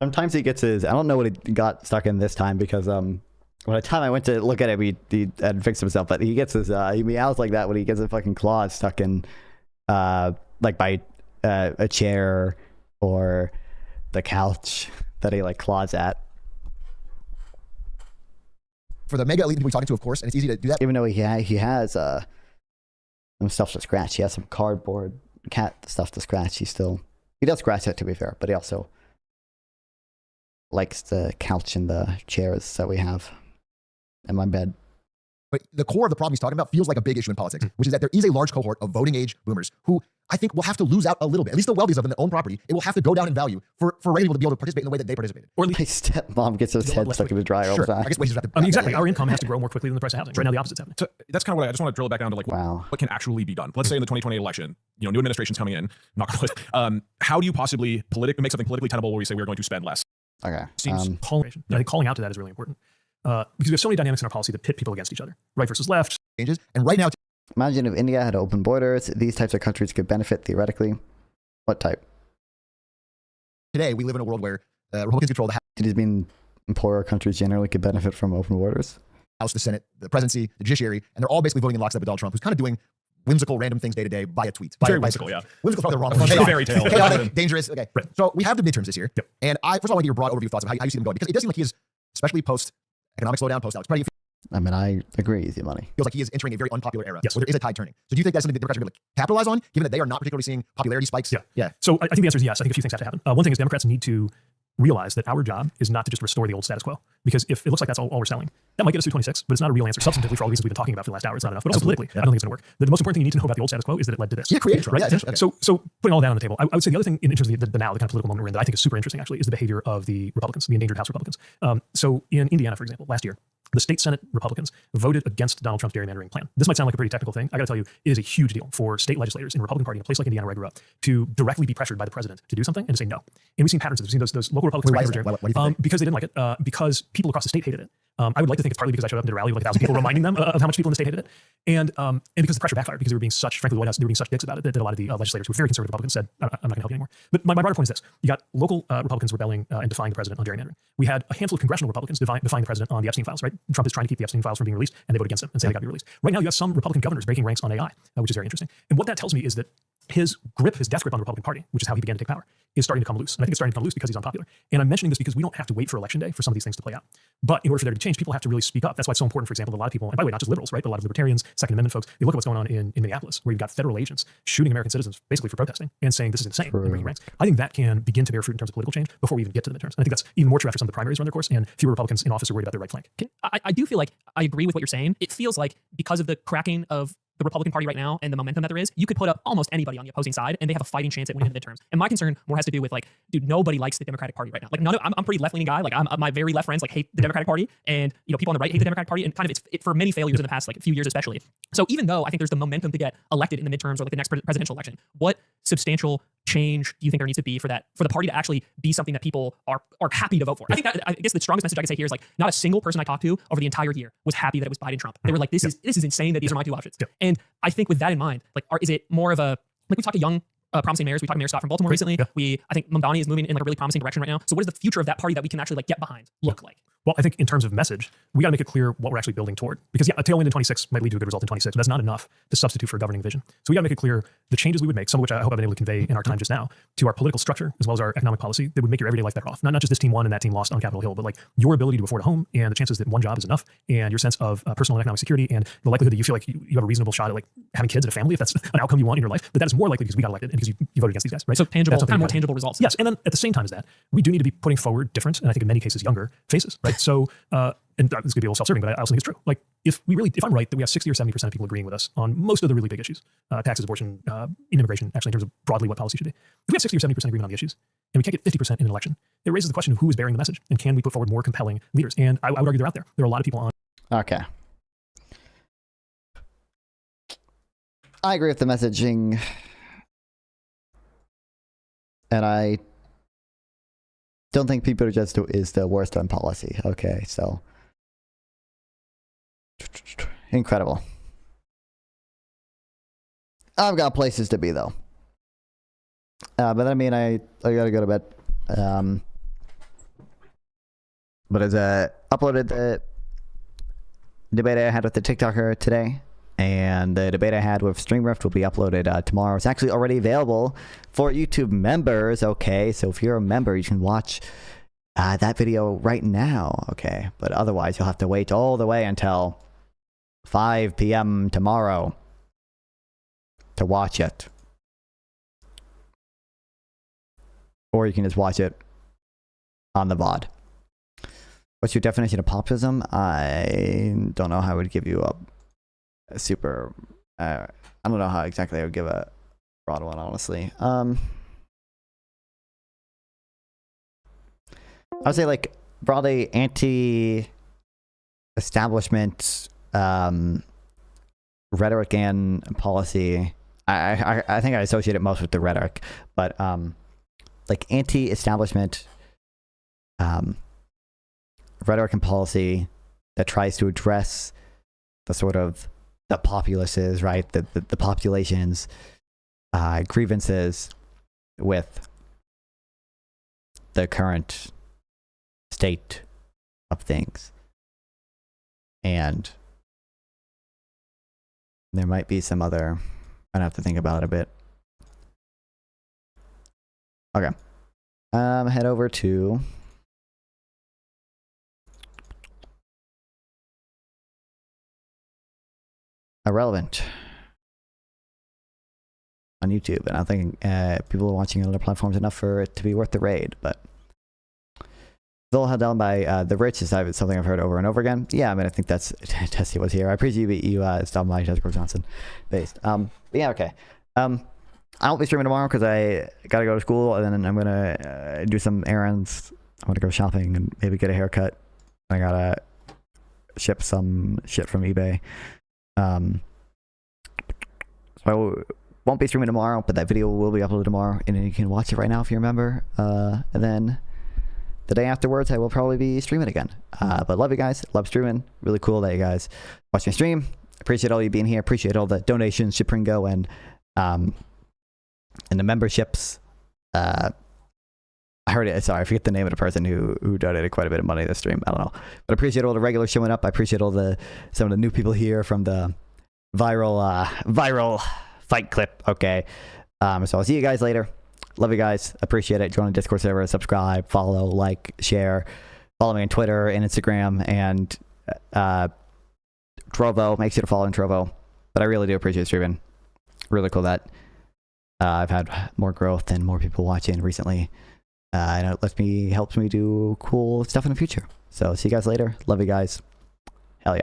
Sometimes he gets his, I don't know what he got stuck in this time, because by the time I went to look at it, he had fixed himself, but he gets his, he meows like that when he gets a fucking claw stuck in, like by a chair or the couch that he like claws at. For the mega elite people we're talking to, of course, and it's easy to do that. Even though he has some stuff to scratch. He has some cardboard cat stuff to scratch. He does scratch it, to be fair, but he also likes the couch and the chairs that we have in my bed. But the core of the problem he's talking about feels like a big issue in politics, which is that there is a large cohort of voting age boomers who I think will have to lose out a little bit. At least the wealthiest of them that own property, it will have to go down in value for regular people to be able to participate in the way that they participated. Or at least my stepmom gets his head stuck in the dryer all the time. I guess wages have to, I mean, exactly. Our income has to grow more quickly than the price of housing. Right now, the opposite's happening. So that's kind of what I just want to drill it back down to, like, what can actually be done. Let's say in the 2020 election, new administration's coming in, knock on wood. How do you possibly make something politically tenable where we say we're going to spend less? Okay. Seems I think calling out to that is really important. Because we have so many dynamics in our policy that pit people against each other, right versus left. Changes. And right now, imagine if India had open borders. These types of countries could benefit theoretically. What type? Today, we live in a world where Republicans control the House. Does it mean poorer countries generally could benefit from open borders? House, the Senate, the presidency, the judiciary, and they're all basically voting in lockstep with Donald Trump, who's kind of doing whimsical random things day to day via tweets. Very whimsical, yeah. Whimsical's probably the wrong word. Fairy tale. Chaotic, dangerous. Okay. Right. So we have the midterms this year. Yep. And first of all, I want to get your broad overview of thoughts of how you see them going, because it does seem like he is, especially post-economic slowdown, post-Alex Petty, I mean, I agree with you, Money. Feels like he is entering a very unpopular era. Yes. Where there is a tide turning. So do you think that's something that Democrats are going to capitalize on, given that they are not particularly seeing popularity spikes? Yeah. So I think the answer is yes. I think a few things have to happen. One thing is Democrats need to realize that our job is not to just restore the old status quo. Because if it looks like that's all we're selling, that might get us to 26, but it's not a real answer. Substantively, for all the reasons we've been talking about for the last hour, it's not enough. But also politically, I don't think it's going to work. The most important thing you need to know about the old status quo is that it led to this. Yeah, creation, right? Yeah, okay. So putting all that on the table, I would say the other thing in terms of the now, the kind of political moment we're in that I think is super interesting actually is the behavior of the Republicans, the endangered House Republicans. So in Indiana, for example, last year, the state Senate Republicans voted against Donald Trump's gerrymandering plan. This might sound like a pretty technical thing. I got to tell you, it is a huge deal for state legislators in the Republican Party in a place like Indiana where I grew up to directly be pressured by the president to do something and to say no. And we've seen patterns of this. We've seen those local Republicans. Why do you think? Because they didn't like it. Because people across the state hated it. I would like to think it's partly because I showed up and did a rally with like 1,000 people reminding them of how much people in the state hated it. And because the pressure backfired because they were being such, frankly, the White House, they were being such dicks about it that a lot of the legislators who were very conservative Republicans said, I'm not going to help you anymore. But my broader point is this. You got local Republicans rebelling and defying the president on gerrymandering. We had a handful of congressional Republicans defying the president on the Epstein files, right? Trump is trying to keep the Epstein files from being released, and they vote against him and say they got to be released. Right now, you have some Republican governors breaking ranks on AI, which is very interesting. And what that tells me is that his death grip on the Republican Party, which is how he began to take power, is starting to come loose. And I think it's starting to come loose because he's unpopular. And I'm mentioning this because we don't have to wait for election day for some of these things to play out. But in order for there to be change, people have to really speak up. That's why it's so important, for example, that a lot of people, and by the way, not just liberals, right, but a lot of libertarians, Second Amendment folks, they look at what's going on in Minneapolis, where you've got federal agents shooting American citizens basically for protesting and saying this is insane and breaking ranks. I think that can begin to bear fruit in terms of political change before we even get to the midterms. And I think that's even more true after some of the primaries run their course and fewer Republicans in office are worried about their right flank. I do feel like I agree with what you're saying. It feels like because of the cracking of the Republican Party right now and the momentum that there is, you could put up almost anybody on the opposing side and they have a fighting chance at winning the midterms. And my concern more has to do with like, dude, nobody likes the Democratic Party right now. Like I'm a pretty left-leaning guy. Like my very left friends like hate the Democratic Party, and people on the right hate the Democratic Party, and kind of it's for many failures in the past like few years especially. So even though I think there's the momentum to get elected in the midterms or like the next presidential election, what substantial change do you think there needs to be for the party to actually be something that people are happy to vote for? I think I guess the strongest message I can say here is like not a single person I talked to over the entire year was happy that it was Biden Trump. They were like, this is insane that these are my two options. And I think with that in mind, like is it more of a, like we talked to young promising mayors. We talked to Mayor Scott from Baltimore recently. I think Mamdani is moving in like a really promising direction right now. So what does the future of that party that we can actually like get behind look like? Well, I think in terms of message, we got to make it clear what we're actually building toward. Because a tailwind in 26 might lead to a good result in 26, but that's not enough to substitute for a governing vision. So we got to make it clear the changes we would make, some of which I hope I've been able to convey in our time just now, to our political structure as well as our economic policy that would make your everyday life better off. Not just this team won and that team lost on Capitol Hill, but like your ability to afford a home and the chances that one job is enough and your sense of personal and economic security and the likelihood that you feel like you have a reasonable shot at like having kids and a family if that's an outcome you want in your life. But that is more likely because we got elected and because you voted against these guys, right? So tangible, kind of more tangible results. Yes, and then at the same time as that, we do need to be putting forward different, and I think in many cases younger faces, right? So, and this could be a little self-serving, but I also think it's true. Like if I'm right that we have 60 or 70% of people agreeing with us on most of the really big issues, taxes, abortion, immigration, actually in terms of broadly what policy should be. If we have 60 or 70% agreement on the issues, and we can't get 50% in an election, it raises the question of who is bearing the message, and can we put forward more compelling leaders? And I would argue they're out there. There are a lot of people on. Okay. I agree with the messaging, and I don't think people just is the worst on policy. Okay, so incredible. I've got places to be though, but I mean I gotta go to bed. But as I uploaded the debate I had with the TikToker today, and the debate I had with StreamRift will be uploaded tomorrow. It's actually already available for YouTube members. Okay, so if you're a member, you can watch that video right now. Okay, but otherwise you'll have to wait all the way until 5 p.m. tomorrow to watch it. Or you can just watch it on the VOD. What's your definition of populism? I don't know how I would give you a super I don't know how exactly I would give a broad one, honestly. I would say like broadly anti-establishment rhetoric and policy. I think I associate it most with the rhetoric, but like anti-establishment rhetoric and policy that tries to address the sort of the populaces, right? The population's grievances with the current state of things. And there might be some other, I'd have to think about it a bit. Okay. Head over to Irrelevant on YouTube, and I think people are watching on other platforms enough for it to be worth the raid. But Bill held down by the rich is something I've heard over and over again. Yeah, I mean, I think that's Tessie was here. I appreciate you stopping by, Jessica Johnson based. But yeah, okay. I won't be streaming tomorrow because I gotta go to school, and then I'm gonna do some errands. I'm gonna go shopping and maybe get a haircut. I gotta ship some shit from eBay. So I won't be streaming tomorrow, but that video will be uploaded tomorrow, and you can watch it right now if you remember. And then the day afterwards, I will probably be streaming again. But love you guys. Love streaming. Really cool that you guys watch me stream. Appreciate all you being here. Appreciate all the donations, Shipringo, and the memberships. I heard it. Sorry, I forget the name of the person who donated quite a bit of money this stream. I don't know, but I appreciate all the regulars showing up. I appreciate all some of the new people here from the viral fight clip. Okay, so I'll see you guys later. Love you guys. Appreciate it. Join the Discord server. Subscribe, follow, like, share. Follow me on Twitter and Instagram and Trovo. Make sure to follow in Trovo. But I really do appreciate streaming. Really cool that I've had more growth and more people watching recently. And it helps me do cool stuff in the future. So see you guys later. Love you guys.